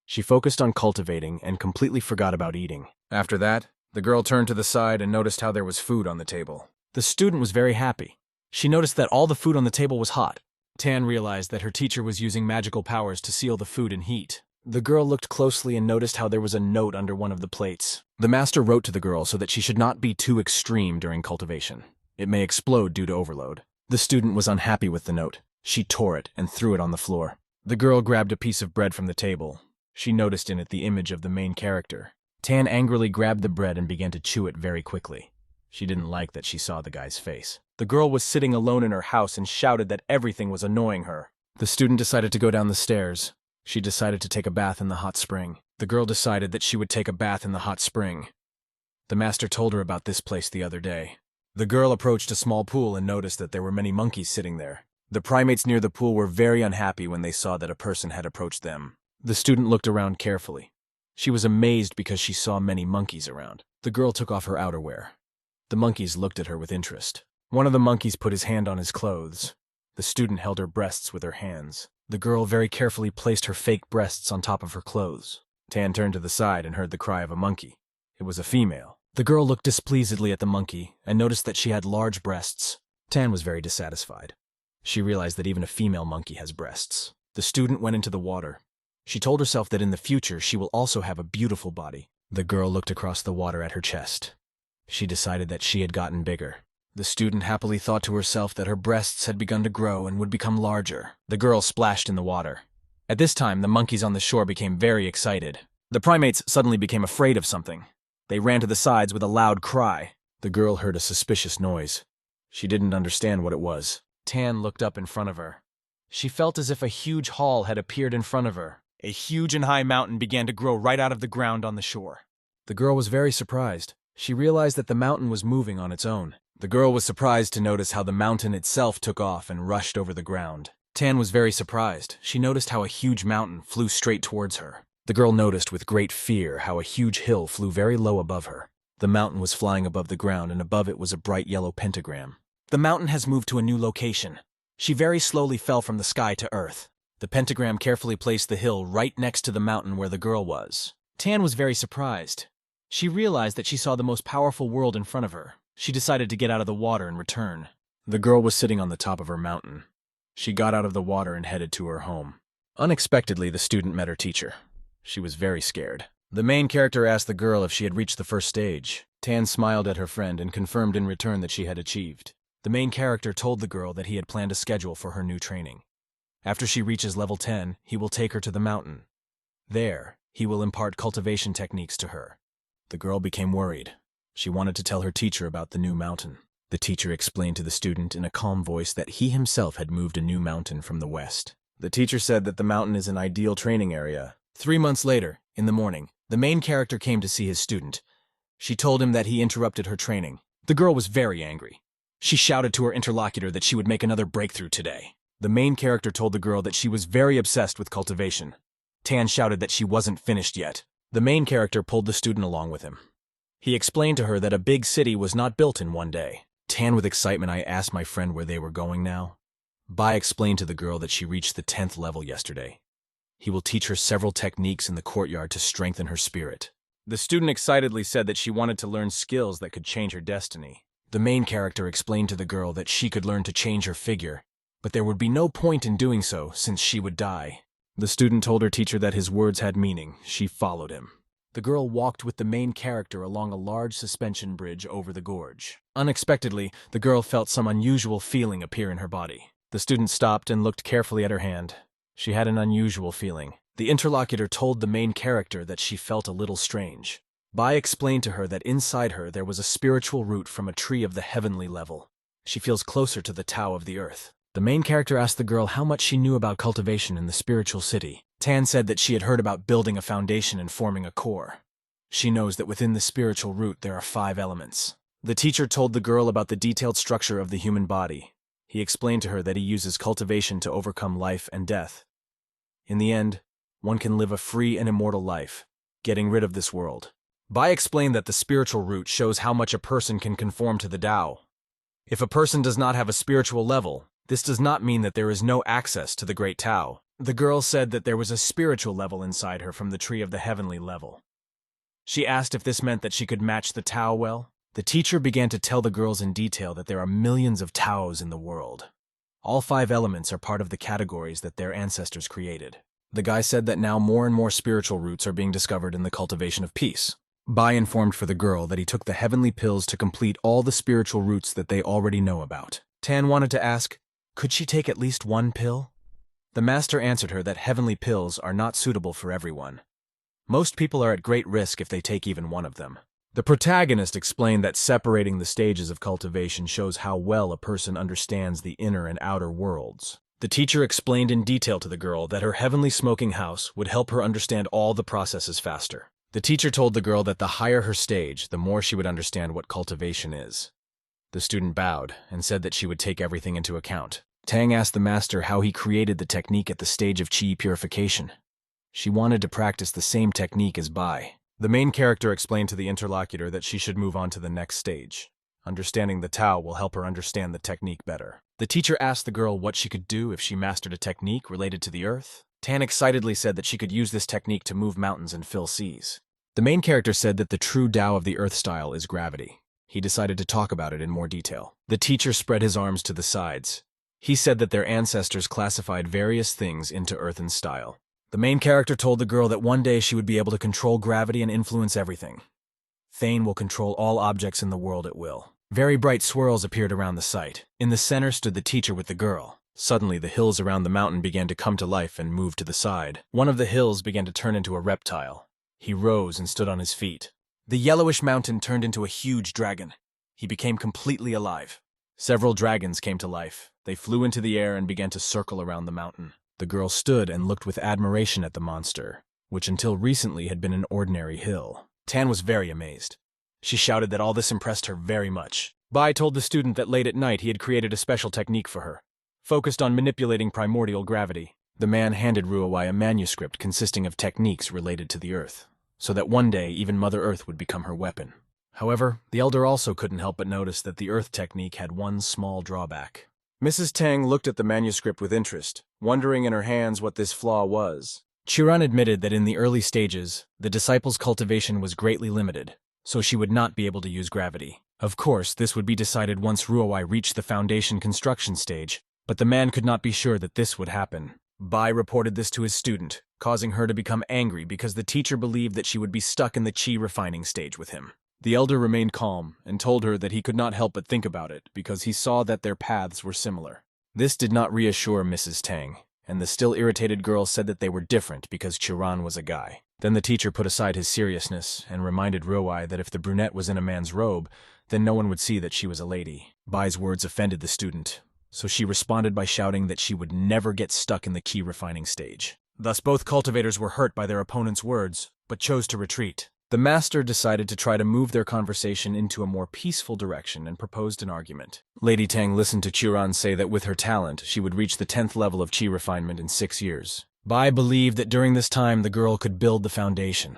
She focused on cultivating and completely forgot about eating. After that, the girl turned to the side and noticed how there was food on the table. The student was very happy. She noticed that all the food on the table was hot. Tan realized that her teacher was using magical powers to seal the food in heat. The girl looked closely and noticed how there was a note under one of the plates. The master wrote to the girl so that she should not be too extreme during cultivation. It may explode due to overload. The student was unhappy with the note. She tore it and threw it on the floor. The girl grabbed a piece of bread from the table. She noticed in it the image of the main character. Tan angrily grabbed the bread and began to chew it very quickly. She didn't like that she saw the guy's face. The girl was sitting alone in her house and shouted that everything was annoying her. The student decided to go down the stairs. She decided to take a bath in the hot spring. The girl decided that she would take a bath in the hot spring. The master told her about this place the other day. The girl approached a small pool and noticed that there were many monkeys sitting there. The primates near the pool were very unhappy when they saw that a person had approached them. The student looked around carefully. She was amazed because she saw many monkeys around. The girl took off her outerwear. The monkeys looked at her with interest. One of the monkeys put his hand on his clothes. The student held her breasts with her hands. The girl very carefully placed her fake breasts on top of her clothes. Tan turned to the side and heard the cry of a monkey. It was a female. The girl looked displeasedly at the monkey and noticed that she had large breasts. Tan was very dissatisfied. She realized that even a female monkey has breasts. The student went into the water. She told herself that in the future she will also have a beautiful body. The girl looked across the water at her chest. She decided that she had gotten bigger. The student happily thought to herself that her breasts had begun to grow and would become larger. The girl splashed in the water. At this time, the monkeys on the shore became very excited. The primates suddenly became afraid of something. They ran to the sides with a loud cry. The girl heard a suspicious noise. She didn't understand what it was. Tan looked up in front of her. She felt as if a huge hall had appeared in front of her. A huge and high mountain began to grow right out of the ground on the shore. The girl was very surprised. She realized that the mountain was moving on its own. The girl was surprised to notice how the mountain itself took off and rushed over the ground. Tan was very surprised. She noticed how a huge mountain flew straight towards her. The girl noticed with great fear how a huge hill flew very low above her. The mountain was flying above the ground, and above it was a bright yellow pentagram. The mountain has moved to a new location. She very slowly fell from the sky to earth. The pentagram carefully placed the hill right next to the mountain where the girl was. Tan was very surprised. She realized that she saw the most powerful world in front of her. She decided to get out of the water and return. The girl was sitting on the top of her mountain. She got out of the water and headed to her home. Unexpectedly, the student met her teacher. She was very scared. The main character asked the girl if she had reached the first stage. Tan smiled at her friend and confirmed in return that she had achieved. The main character told the girl that he had planned a schedule for her new training. After she reaches level 10, he will take her to the mountain. There, he will impart cultivation techniques to her. The girl became worried. She wanted to tell her teacher about the new mountain. The teacher explained to the student in a calm voice that he himself had moved a new mountain from the west. The teacher said that the mountain is an ideal training area. 3 months later, in the morning, the main character came to see his student. She told him that he interrupted her training. The girl was very angry. She shouted to her interlocutor that she would make another breakthrough today. The main character told the girl that she was very obsessed with cultivation. Tan shouted that she wasn't finished yet. The main character pulled the student along with him. He explained to her that a big city was not built in one day. Tan with excitement, I asked my friend where they were going now. Bai explained to the girl that she reached the 10th level yesterday. He will teach her several techniques in the courtyard to strengthen her spirit. The student excitedly said that she wanted to learn skills that could change her destiny. The main character explained to the girl that she could learn to change her figure, but there would be no point in doing so since she would die. The student told her teacher that his words had meaning. She followed him. The girl walked with the main character along a large suspension bridge over the gorge. Unexpectedly, the girl felt some unusual feeling appear in her body. The student stopped and looked carefully at her hand. She had an unusual feeling. The interlocutor told the main character that she felt a little strange. Bai explained to her that inside her there was a spiritual root from a tree of the heavenly level. She feels closer to the Tao of the earth. The main character asked the girl how much she knew about cultivation in the spiritual city. Tan said that she had heard about building a foundation and forming a core. She knows that within the spiritual root there are 5 elements. The teacher told the girl about the detailed structure of the human body. He explained to her that he uses cultivation to overcome life and death. In the end, one can live a free and immortal life, getting rid of this world. Bai explained that the spiritual root shows how much a person can conform to the Tao. If a person does not have a spiritual level, this does not mean that there is no access to the great Tao. The girl said that there was a spiritual level inside her from the tree of the heavenly level. She asked if this meant that she could match the Tao well. The teacher began to tell the girls in detail that there are millions of Taos in the world. All 5 elements are part of the categories that their ancestors created. The guy said that now more and more spiritual roots are being discovered in the cultivation of peace. Bai informed for the girl that he took the heavenly pills to complete all the spiritual roots that they already know about. Tan wanted to ask, could she take at least 1 pill? The master answered her that heavenly pills are not suitable for everyone. Most people are at great risk if they take even one of them. The protagonist explained that separating the stages of cultivation shows how well a person understands the inner and outer worlds. The teacher explained in detail to the girl that her heavenly smoking house would help her understand all the processes faster. The teacher told the girl that the higher her stage, the more she would understand what cultivation is. The student bowed and said that she would take everything into account. Tang asked the master how he created the technique at the stage of qi purification. She wanted to practice the same technique as Bai. The main character explained to the interlocutor that she should move on to the next stage. Understanding the Tao will help her understand the technique better. The teacher asked the girl what she could do if she mastered a technique related to the earth. Tan excitedly said that she could use this technique to move mountains and fill seas. The main character said that the true Tao of the earth style is gravity. He decided to talk about it in more detail. The teacher spread his arms to the sides. He said that their ancestors classified various things into earthen style. The main character told the girl that one day she would be able to control gravity and influence everything. Thane will control all objects in the world at will. Very bright swirls appeared around the site. In the center stood the teacher with the girl. Suddenly, the hills around the mountain began to come to life and move to the side. One of the hills began to turn into a reptile. He rose and stood on his feet. The yellowish mountain turned into a huge dragon. He became completely alive. Several dragons came to life. They flew into the air and began to circle around the mountain. The girl stood and looked with admiration at the monster, which until recently had been an ordinary hill. Tan was very amazed. She shouted that all this impressed her very much. Bai told the student that late at night he had created a special technique for her, focused on manipulating primordial gravity. The man handed Ruowai a manuscript consisting of techniques related to the Earth, so that one day even Mother Earth would become her weapon. However, the elder also couldn't help but notice that the Earth technique had one small drawback. Mrs. Tang looked at the manuscript with interest, wondering in her hands what this flaw was. Chiron admitted that in the early stages, the disciple's cultivation was greatly limited, so she would not be able to use gravity. Of course, this would be decided once Ruowai reached the foundation construction stage, but the man could not be sure that this would happen. Bai reported this to his student, causing her to become angry because the teacher believed that she would be stuck in the chi refining stage with him. The elder remained calm and told her that he could not help but think about it because he saw that their paths were similar. This did not reassure Mrs. Tang, and the still irritated girl said that they were different because Chiron was a guy. Then the teacher put aside his seriousness and reminded Ruowai that if the brunette was in a man's robe, then no one would see that she was a lady. Bai's words offended the student, so she responded by shouting that she would never get stuck in the chi refining stage. Thus both cultivators were hurt by their opponent's words, but chose to retreat. The master decided to try to move their conversation into a more peaceful direction and proposed an argument. Lady Tang listened to Chiron say that with her talent, she would reach the 10th level of chi refinement in 6 years. Bai believed that during this time the girl could build the foundation,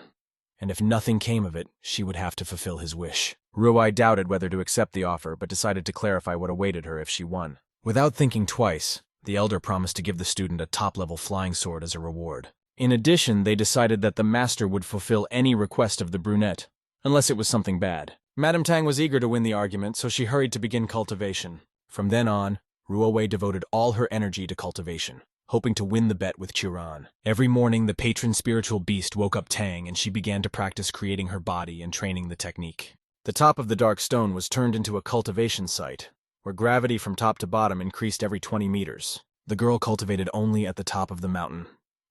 and if nothing came of it, she would have to fulfill his wish. Ruowai doubted whether to accept the offer, but decided to clarify what awaited her if she won. Without thinking twice, the elder promised to give the student a top-level flying sword as a reward. In addition, they decided that the master would fulfill any request of the brunette, unless it was something bad. Madame Tang was eager to win the argument, so she hurried to begin cultivation. From then on, Ruowei devoted all her energy to cultivation, hoping to win the bet with Chiron. Every morning, the patron spiritual beast woke up Tang, and she began to practice creating her body and training the technique. The top of the dark stone was turned into a cultivation site, where gravity from top to bottom increased every 20 meters. The girl cultivated only at the top of the mountain,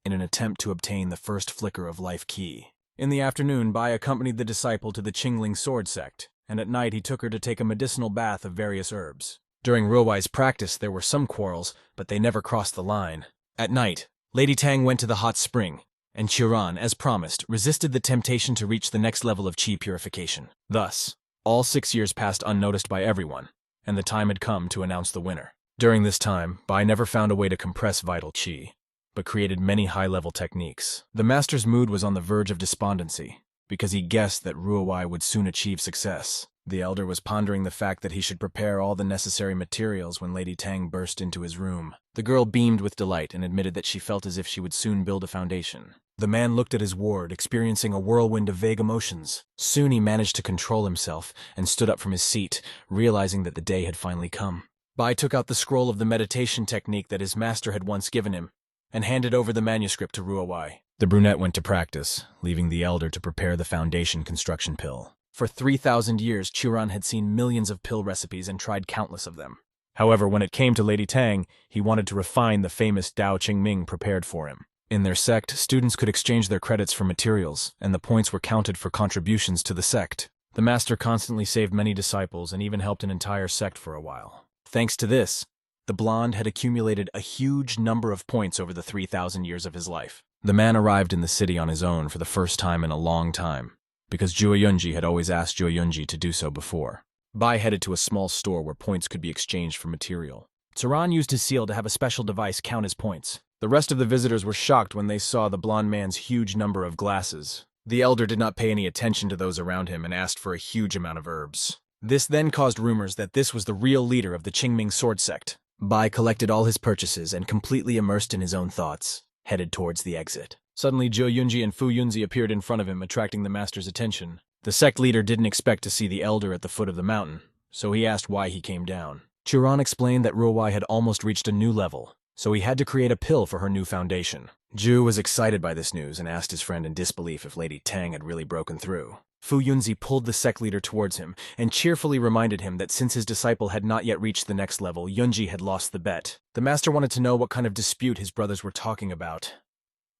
in an attempt to obtain the first flicker of life ki. In the afternoon, Bai accompanied the disciple to the Qingling sword sect, and at night he took her to take a medicinal bath of various herbs. During Ruowai's practice, there were some quarrels, but they never crossed the line. At night, Lady Tang went to the hot spring, and Chiron, as promised, resisted the temptation to reach the next level of chi purification. Thus, all 6 years passed unnoticed by everyone, and the time had come to announce the winner. During this time, Bai never found a way to compress vital chi, but created many high-level techniques. The master's mood was on the verge of despondency, because he guessed that Ruowai would soon achieve success. The elder was pondering the fact that he should prepare all the necessary materials when Lady Tang burst into his room. The girl beamed with delight and admitted that she felt as if she would soon build a foundation. The man looked at his ward, experiencing a whirlwind of vague emotions. Soon he managed to control himself and stood up from his seat, realizing that the day had finally come. Bai took out the scroll of the meditation technique that his master had once given him, and handed over the manuscript to Ruowai. The brunette went to practice, leaving the elder to prepare the foundation construction pill. For 3,000 years, Chiron had seen millions of pill recipes and tried countless of them. However, when it came to Lady Tang, he wanted to refine the famous Dao Qingming prepared for him. In their sect, students could exchange their credits for materials, and the points were counted for contributions to the sect. The master constantly saved many disciples and even helped an entire sect for a while. Thanks to this, the blonde had accumulated a huge number of points over the 3,000 years of his life. The man arrived in the city on his own for the first time in a long time, because Zhuo Yunji had always asked Zhuo Yunji to do so before. Bai headed to a small store where points could be exchanged for material. Turan used his seal to have a special device count his points. The rest of the visitors were shocked when they saw the blonde man's huge number of glasses. The elder did not pay any attention to those around him and asked for a huge amount of herbs. This then caused rumors that this was the real leader of the Qingming sword sect. Bai collected all his purchases and, completely immersed in his own thoughts, headed towards the exit. Suddenly, Zhou Yunji and Fu Yunzi appeared in front of him, attracting the master's attention. The sect leader didn't expect to see the elder at the foot of the mountain, so he asked why he came down. Chiron explained that Ruowai had almost reached a new level, so he had to create a pill for her new foundation. Ju was excited by this news and asked his friend in disbelief if Lady Tang had really broken through. Fu Yunzi pulled the sect leader towards him and cheerfully reminded him that since his disciple had not yet reached the next level, Yunji had lost the bet. The master wanted to know what kind of dispute his brothers were talking about,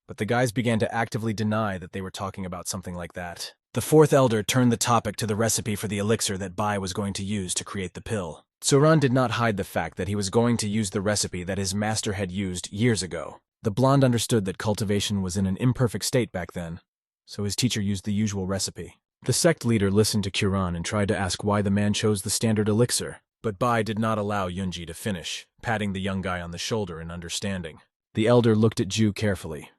but the guys began to actively deny that they were talking about something like that. The fourth elder turned the topic to the recipe for the elixir that Bai was going to use to create the pill. Tsuran did not hide the fact that he was going to use the recipe that his master had used years ago. The blonde understood that cultivation was in an imperfect state back then, so his teacher used the usual recipe. The sect leader listened to Kuran and tried to ask why the man chose the standard elixir, but Bai did not allow Yunji to finish, patting the young guy on the shoulder in understanding. The elder looked at Ju carefully,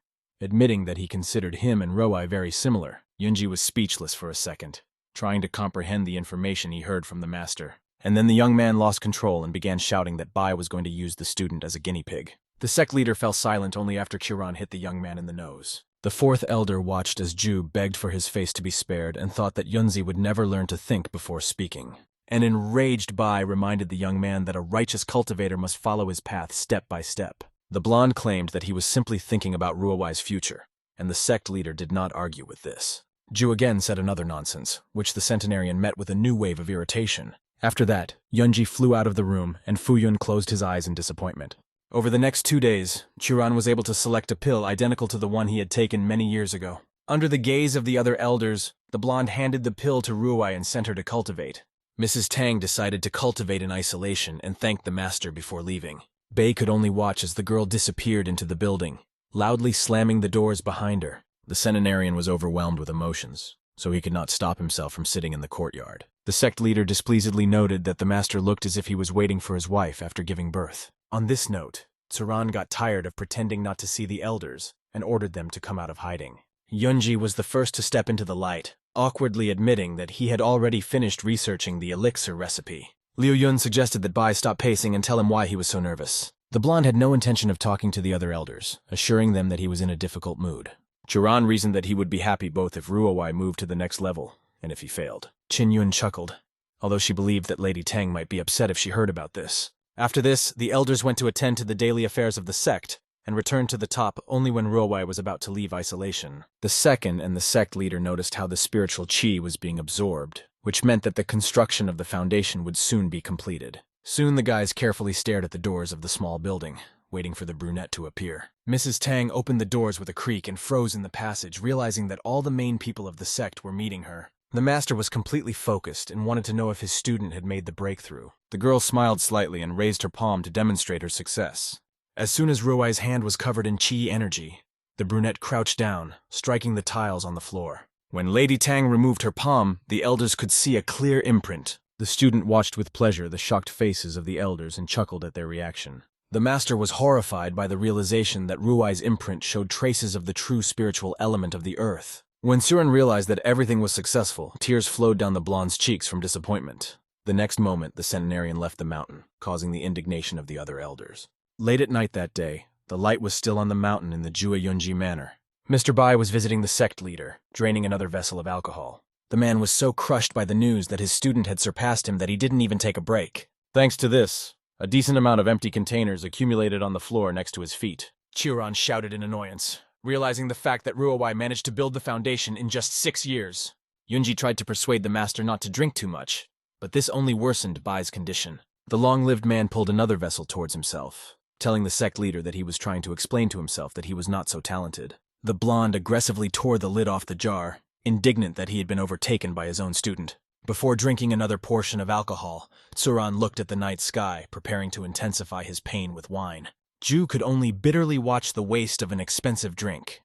admitting that he considered him and Roai very similar. Yunji was speechless for a second, trying to comprehend the information he heard from the master. And then the young man lost control and began shouting that Bai was going to use the student as a guinea pig. The sect leader fell silent only after Kuran hit the young man in the nose. The fourth elder watched as Ju begged for his face to be spared and thought that Yunzi would never learn to think before speaking. An enraged Bai reminded the young man that a righteous cultivator must follow his path step by step. The blonde claimed that he was simply thinking about Ruowai's future, and the sect leader did not argue with this. Ju again said another nonsense, which the centenarian met with a new wave of irritation. After that, Yunji flew out of the room, and Fuyun closed his eyes in disappointment. Over the next 2 days, Churan was able to select a pill identical to the one he had taken many years ago. Under the gaze of the other elders, the blonde handed the pill to Ruowai and sent her to cultivate. Mrs. Tang decided to cultivate in isolation and thanked the master before leaving. Bei could only watch as the girl disappeared into the building, loudly slamming the doors behind her. The centenarian was overwhelmed with emotions, so he could not stop himself from sitting in the courtyard. The sect leader displeasedly noted that the master looked as if he was waiting for his wife after giving birth. On this note, Tsuran got tired of pretending not to see the elders and ordered them to come out of hiding. Yunji was the first to step into the light, awkwardly admitting that he had already finished researching the elixir recipe. Liu Yun suggested that Bai stop pacing and tell him why he was so nervous. The blonde had no intention of talking to the other elders, assuring them that he was in a difficult mood. Churan reasoned that he would be happy both if Ruowai moved to the next level and if he failed. Qin Yun chuckled, although she believed that Lady Tang might be upset if she heard about this. After this, the elders went to attend to the daily affairs of the sect and returned to the top only when Ruowai was about to leave isolation. The second and the sect leader noticed how the spiritual qi was being absorbed, which meant that the construction of the foundation would soon be completed. Soon the guys carefully stared at the doors of the small building, waiting for the brunette to appear. Mrs. Tang opened the doors with a creak and froze in the passage, realizing that all the main people of the sect were meeting her. The master was completely focused and wanted to know if his student had made the breakthrough. The girl smiled slightly and raised her palm to demonstrate her success. As soon as Ruowai's hand was covered in qi energy, the brunette crouched down, striking the tiles on the floor. When Lady Tang removed her palm, the elders could see a clear imprint. The student watched with pleasure the shocked faces of the elders and chuckled at their reaction. The master was horrified by the realization that Ruowai's imprint showed traces of the true spiritual element of the earth. When Suren realized that everything was successful, tears flowed down the blonde's cheeks from disappointment. The next moment, the centenarian left the mountain, causing the indignation of the other elders. Late at night that day, the light was still on the mountain in the Jue Yunji manor. Mr. Bai was visiting the sect leader, draining another vessel of alcohol. The man was so crushed by the news that his student had surpassed him that he didn't even take a break. Thanks to this, a decent amount of empty containers accumulated on the floor next to his feet. Chiron shouted in annoyance, realizing the fact that Ruowai managed to build the foundation in just 6 years. Yunji tried to persuade the master not to drink too much, but this only worsened Bai's condition. The long-lived man pulled another vessel towards himself, telling the sect leader that he was trying to explain to himself that he was not so talented. The blonde aggressively tore the lid off the jar, indignant that he had been overtaken by his own student. Before drinking another portion of alcohol, Tsuran looked at the night sky, preparing to intensify his pain with wine. Ju could only bitterly watch the waste of an expensive drink,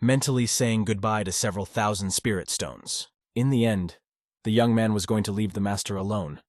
mentally saying goodbye to several thousand spirit stones. In the end, the young man was going to leave the master alone,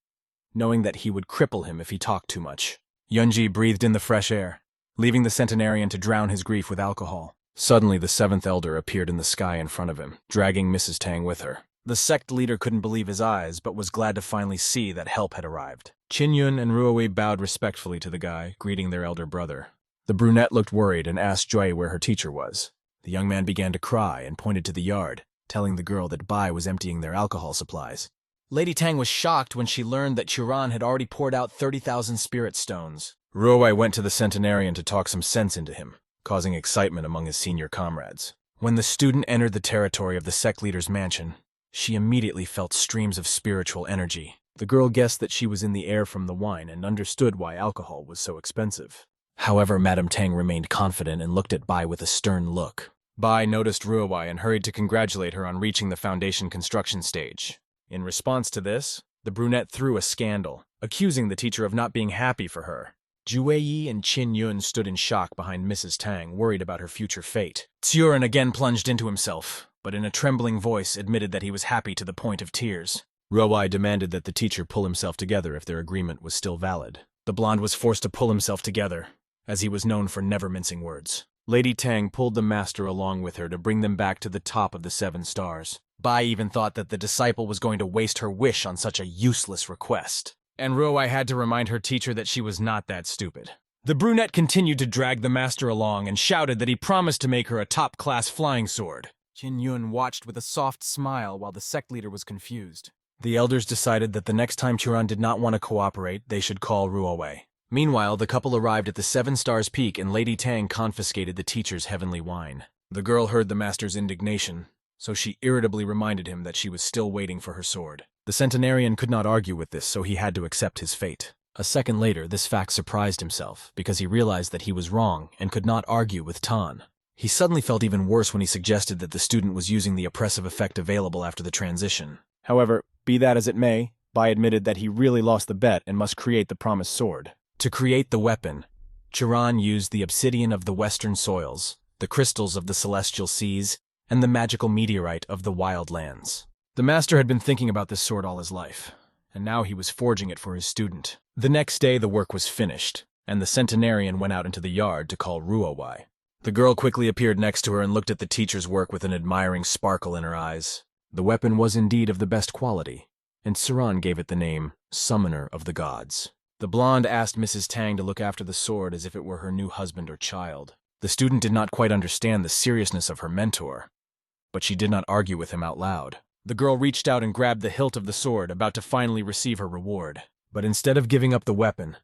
knowing that he would cripple him if he talked too much. Yunji breathed in the fresh air, leaving the centenarian to drown his grief with alcohol. Suddenly, the seventh elder appeared in the sky in front of him, dragging Mrs. Tang with her. The sect leader couldn't believe his eyes, but was glad to finally see that help had arrived. Qin Yun and Ruowei bowed respectfully to the guy, greeting their elder brother. The brunette looked worried and asked Joy where her teacher was. The young man began to cry and pointed to the yard, telling the girl that Bai was emptying their alcohol supplies. Lady Tang was shocked when she learned that Churan had already poured out 30,000 spirit stones. Ruowei went to the centenarian to talk some sense into him, causing excitement among his senior comrades. When the student entered the territory of the sect leader's mansion, she immediately felt streams of spiritual energy. The girl guessed that she was in the air from the wine and understood why alcohol was so expensive. However, Madame Tang remained confident and looked at Bai with a stern look. Bai noticed Ruowei and hurried to congratulate her on reaching the foundation construction stage. In response to this, the brunette threw a scandal, accusing the teacher of not being happy for her. Juwei and Qin Yun stood in shock behind Mrs. Tang, worried about her future fate. Tsuren again plunged into himself, but in a trembling voice admitted that he was happy to the point of tears. Ruowei demanded that the teacher pull himself together if their agreement was still valid. The blonde was forced to pull himself together, as he was known for never mincing words. Lady Tang pulled the master along with her to bring them back to the top of the 7 stars. Bai even thought that the disciple was going to waste her wish on such a useless request. And Ruowei had to remind her teacher that she was not that stupid. The brunette continued to drag the master along and shouted that he promised to make her a top-class flying sword. Qin Yun watched with a soft smile while the sect leader was confused. The elders decided that the next time Churan did not want to cooperate, they should call Ruowei. Meanwhile, the couple arrived at the 7 stars peak and Lady Tang confiscated the teacher's heavenly wine. The girl heard the master's indignation, so she irritably reminded him that she was still waiting for her sword. The centenarian could not argue with this, so he had to accept his fate. A second later, this fact surprised himself, because he realized that he was wrong and could not argue with Tan. He suddenly felt even worse when he suggested that the student was using the oppressive effect available after the transition. However, be that as it may, Bai admitted that he really lost the bet and must create the promised sword. To create the weapon, Churan used the obsidian of the western soils, the crystals of the celestial seas, and the magical meteorite of the wild lands. The master had been thinking about this sword all his life, and now he was forging it for his student. The next day the work was finished, and the centenarian went out into the yard to call Ruowei. The girl quickly appeared next to her and looked at the teacher's work with an admiring sparkle in her eyes. The weapon was indeed of the best quality, and Suran gave it the name Summoner of the Gods. The blonde asked Mrs. Tang to look after the sword as if it were her new husband or child. The student did not quite understand the seriousness of her mentor, but she did not argue with him out loud. The girl reached out and grabbed the hilt of the sword, about to finally receive her reward. But instead of giving up the weapon,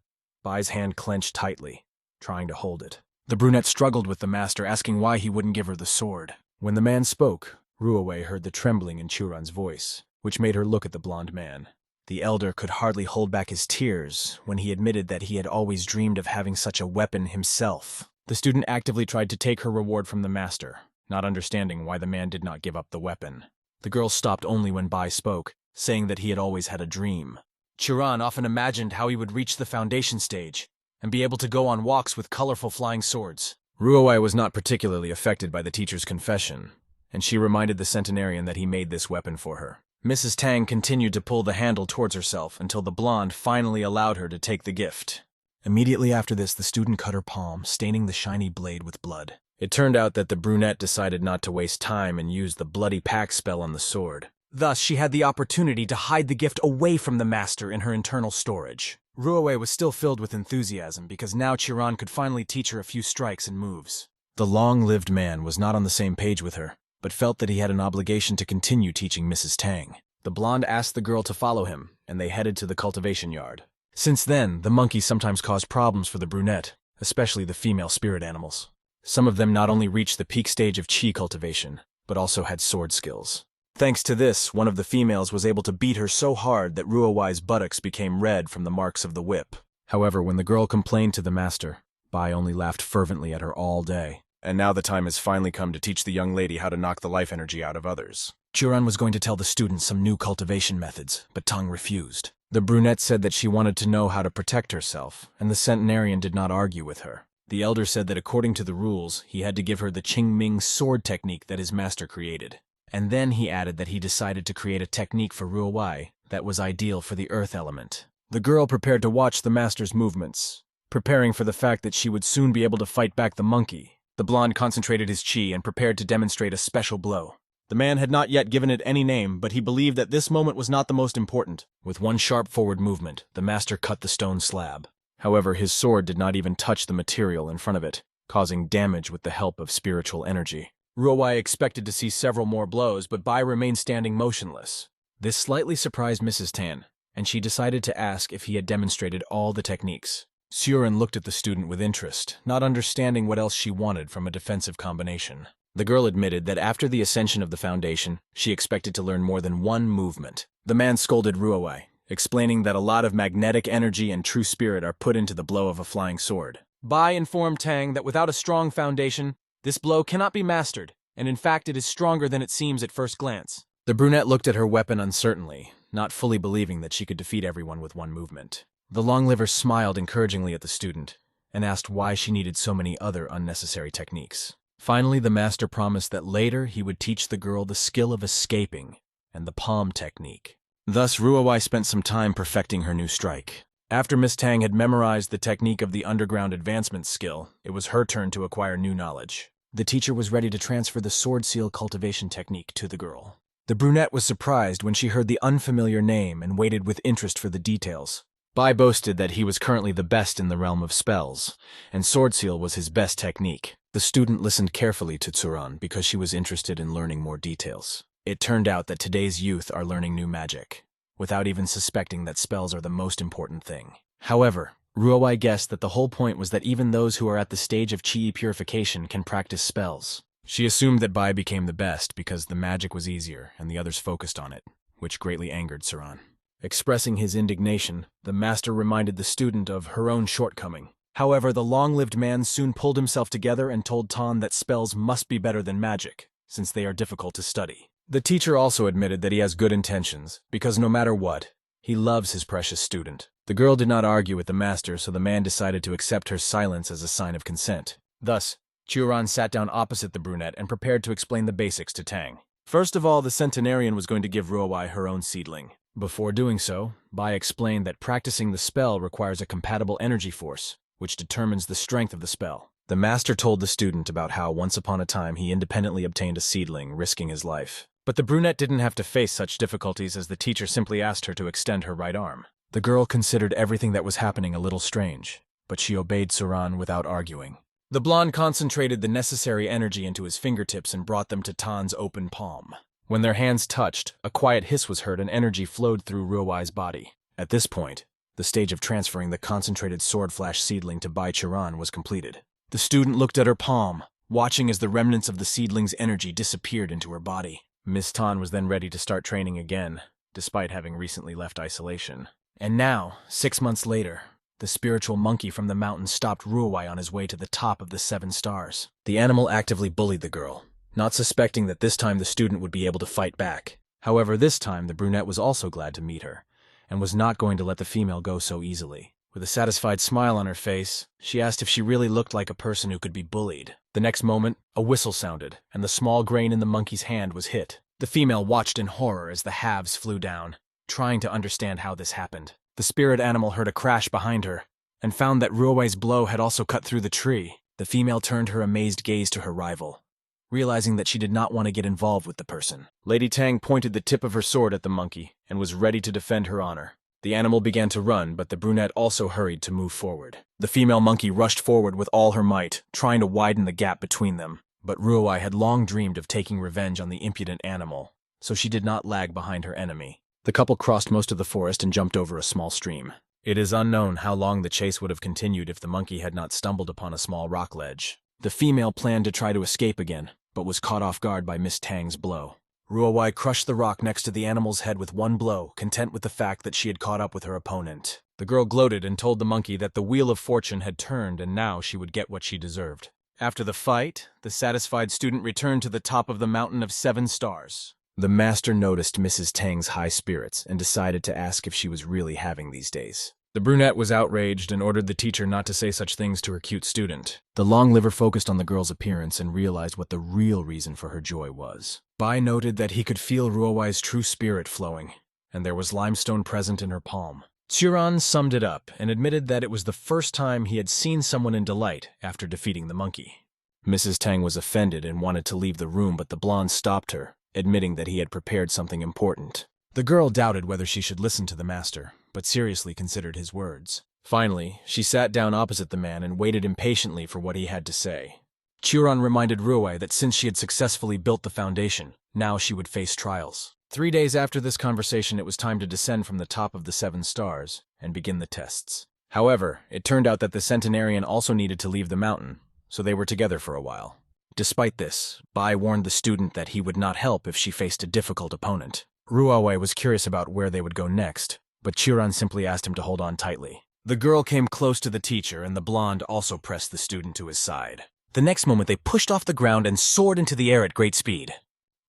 Bai's hand clenched tightly, trying to hold it. The brunette struggled with the master, asking why he wouldn't give her the sword. When the man spoke, Ruowei heard the trembling in Churan's voice, which made her look at the blonde man. The elder could hardly hold back his tears when he admitted that he had always dreamed of having such a weapon himself. The student actively tried to take her reward from the master, not understanding why the man did not give up the weapon. The girl stopped only when Bai spoke, saying that he had always had a dream. Churan often imagined how he would reach the foundation stage and be able to go on walks with colorful flying swords. Ruowei was not particularly affected by the teacher's confession, and she reminded the centenarian that he made this weapon for her. Mrs. Tang continued to pull the handle towards herself until the blonde finally allowed her to take the gift. Immediately after this, the student cut her palm, staining the shiny blade with blood. It turned out that the brunette decided not to waste time and used the bloody pact spell on the sword. Thus, she had the opportunity to hide the gift away from the master in her internal storage. Ruowei was still filled with enthusiasm because now Churan could finally teach her a few strikes and moves. The long-lived man was not on the same page with her, but felt that he had an obligation to continue teaching Mrs. Tang. The blonde asked the girl to follow him, and they headed to the cultivation yard. Since then, the monkeys sometimes caused problems for the brunette, especially the female spirit animals. Some of them not only reached the peak stage of chi cultivation, but also had sword skills. Thanks to this, one of the females was able to beat her so hard that Ruowei's buttocks became red from the marks of the whip. However, when the girl complained to the master, Bai only laughed fervently at her all day. And now the time has finally come to teach the young lady how to knock the life energy out of others. Churan was going to tell the students some new cultivation methods, but Tang refused. The brunette said that she wanted to know how to protect herself, and the centenarian did not argue with her. The elder said that according to the rules, he had to give her the Qingming sword technique that his master created. And then he added that he decided to create a technique for Ruowei that was ideal for the earth element. The girl prepared to watch the master's movements, preparing for the fact that she would soon be able to fight back the monkey. The blonde concentrated his chi and prepared to demonstrate a special blow. The man had not yet given it any name, but he believed that this moment was not the most important. With one sharp forward movement, the master cut the stone slab. However, his sword did not even touch the material in front of it, causing damage with the help of spiritual energy. Ruowei expected to see several more blows, but Bai remained standing motionless. This slightly surprised Mrs. Tan, and she decided to ask if he had demonstrated all the techniques. Surin looked at the student with interest, not understanding what else she wanted from a defensive combination. The girl admitted that after the ascension of the foundation, she expected to learn more than one movement. The man scolded Ruowei, explaining that a lot of magnetic energy and true spirit are put into the blow of a flying sword. Bai informed Tang that without a strong foundation, this blow cannot be mastered, and in fact it is stronger than it seems at first glance. The brunette looked at her weapon uncertainly, not fully believing that she could defeat everyone with one movement. The long-liver smiled encouragingly at the student, and asked why she needed so many other unnecessary techniques. Finally, the master promised that later he would teach the girl the skill of escaping and the palm technique. Thus, Ruowei spent some time perfecting her new strike. After Miss Tang had memorized the technique of the underground advancement skill, it was her turn to acquire new knowledge. The teacher was ready to transfer the sword seal cultivation technique to the girl. The brunette was surprised when she heard the unfamiliar name and waited with interest for the details. Bai boasted that he was currently the best in the realm of spells, and sword seal was his best technique. The student listened carefully to Tsuran because she was interested in learning more details. It turned out that today's youth are learning new magic, without even suspecting that spells are the most important thing. However, Ruowei guessed that the whole point was that even those who are at the stage of chi purification can practice spells. She assumed that Bai became the best because the magic was easier and the others focused on it, which greatly angered Tsuran. Expressing his indignation, the master reminded the student of her own shortcoming. However, the long-lived man soon pulled himself together and told Tan that spells must be better than magic, since they are difficult to study. The teacher also admitted that he has good intentions, because no matter what, he loves his precious student. The girl did not argue with the master, so the man decided to accept her silence as a sign of consent. Thus, Churan sat down opposite the brunette and prepared to explain the basics to Tang. First of all, the centenarian was going to give Ruowei her own seedling. Before doing so, Bai explained that practicing the spell requires a compatible energy force, which determines the strength of the spell. The master told the student about how once upon a time he independently obtained a seedling, risking his life. But the brunette didn't have to face such difficulties as the teacher simply asked her to extend her right arm. The girl considered everything that was happening a little strange, but she obeyed Tsuran without arguing. The blonde concentrated the necessary energy into his fingertips and brought them to Tan's open palm. When their hands touched, a quiet hiss was heard and energy flowed through Ruowei's body. At this point, the stage of transferring the concentrated sword flash seedling to Bai Churan was completed. The student looked at her palm, watching as the remnants of the seedling's energy disappeared into her body. Miss Tan was then ready to start training again, despite having recently left isolation. And now, 6 months later, the spiritual monkey from the mountain stopped Ruowei on his way to the top of the 7 stars. The animal actively bullied the girl, not suspecting that this time the student would be able to fight back. However, this time the brunette was also glad to meet her, and was not going to let the female go so easily. With a satisfied smile on her face, she asked if she really looked like a person who could be bullied. The next moment, a whistle sounded, and the small grain in the monkey's hand was hit. The female watched in horror as the halves flew down, trying to understand how this happened. The spirit animal heard a crash behind her, and found that Ruowei's blow had also cut through the tree. The female turned her amazed gaze to her rival, realizing that she did not want to get involved with the person. Lady Tang pointed the tip of her sword at the monkey, and was ready to defend her honor. The animal began to run, but the brunette also hurried to move forward. The female monkey rushed forward with all her might, trying to widen the gap between them. But Ruowei had long dreamed of taking revenge on the impudent animal, so she did not lag behind her enemy. The couple crossed most of the forest and jumped over a small stream. It is unknown how long the chase would have continued if the monkey had not stumbled upon a small rock ledge. The female planned to try to escape again, but was caught off guard by Miss Tang's blow. Ruowei crushed the rock next to the animal's head with one blow, content with the fact that she had caught up with her opponent. The girl gloated and told the monkey that the wheel of fortune had turned and now she would get what she deserved. After the fight, the satisfied student returned to the top of the mountain of 7 stars. The master noticed Mrs. Tang's high spirits and decided to ask if she was really having these days. The brunette was outraged and ordered the teacher not to say such things to her cute student. The long liver focused on the girl's appearance and realized what the real reason for her joy was. Bai noted that he could feel Ruowei's true spirit flowing, and there was limestone present in her palm. Tsuran summed it up and admitted that it was the first time he had seen someone in delight after defeating the monkey. Mrs. Tang was offended and wanted to leave the room, but the blonde stopped her, admitting that he had prepared something important. The girl doubted whether she should listen to the master, but seriously considered his words. Finally, she sat down opposite the man and waited impatiently for what he had to say. Churan reminded Ruowei that since she had successfully built the foundation, now she would face trials. 3 days after this conversation, it was time to descend from the top of the 7 stars and begin the tests. However, it turned out that the centenarian also needed to leave the mountain, so they were together for a while. Despite this, Bai warned the student that he would not help if she faced a difficult opponent. Ruawei was curious about where they would go next, but Chiron simply asked him to hold on tightly. The girl came close to the teacher, and the blonde also pressed the student to his side. The next moment, they pushed off the ground and soared into the air at great speed.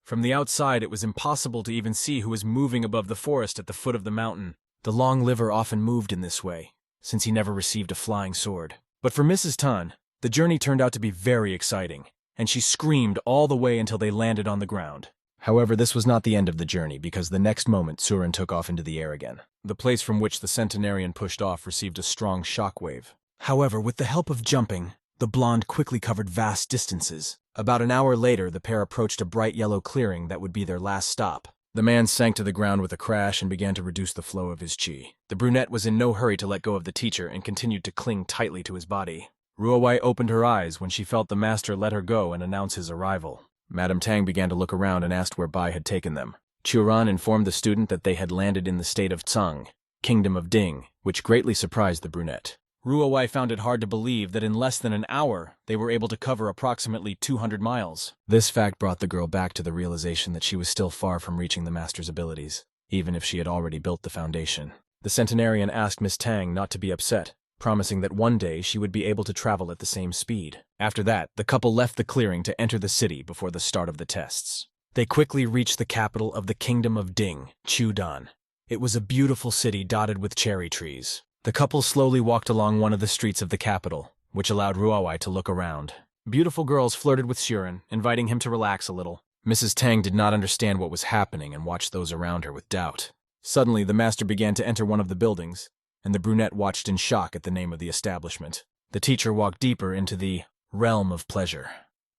From the outside, it was impossible to even see who was moving above the forest at the foot of the mountain. The long liver often moved in this way, since he never received a flying sword. But for Mrs. Tan, the journey turned out to be very exciting, and she screamed all the way until they landed on the ground. However, this was not the end of the journey, because the next moment Surin took off into the air again. The place from which the centenarian pushed off received a strong shockwave. However, with the help of jumping, the blonde quickly covered vast distances. About an hour later, the pair approached a bright yellow clearing that would be their last stop. The man sank to the ground with a crash and began to reduce the flow of his chi. The brunette was in no hurry to let go of the teacher and continued to cling tightly to his body. Ruawei opened her eyes when she felt the master let her go and announce his arrival. Madame Tang began to look around and asked where Bai had taken them. Churan informed the student that they had landed in the state of Tsang, Kingdom of Ding, which greatly surprised the brunette. Ruawei found it hard to believe that in less than an hour, they were able to cover approximately 200 miles. This fact brought the girl back to the realization that she was still far from reaching the master's abilities, even if she had already built the foundation. The centenarian asked Miss Tang not to be upset, promising that one day she would be able to travel at the same speed. After that, the couple left the clearing to enter the city before the start of the tests. They quickly reached the capital of the Kingdom of Ding, Chudan. It was a beautiful city dotted with cherry trees. The couple slowly walked along one of the streets of the capital, which allowed Ruawei to look around. Beautiful girls flirted with Shuren, inviting him to relax a little. Mrs. Tang did not understand what was happening and watched those around her with doubt. Suddenly, the master began to enter one of the buildings, and the brunette watched in shock at the name of the establishment. The teacher walked deeper into the realm of pleasure,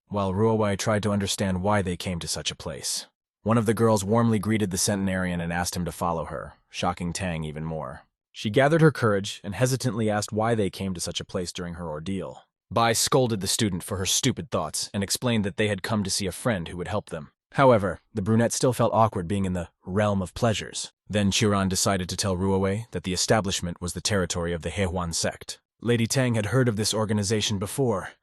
while Ruawei tried to understand why they came to such a place. One of the girls warmly greeted the centenarian and asked him to follow her, shocking Tang even more. She gathered her courage and hesitantly asked why they came to such a place during her ordeal. Bai scolded the student for her stupid thoughts and explained that they had come to see a friend who would help them. However, the brunette still felt awkward being in the realm of pleasures. Then Chiron decided to tell Ruawei that the establishment was the territory of the Hehuan sect. Lady Tang had heard of this organization before,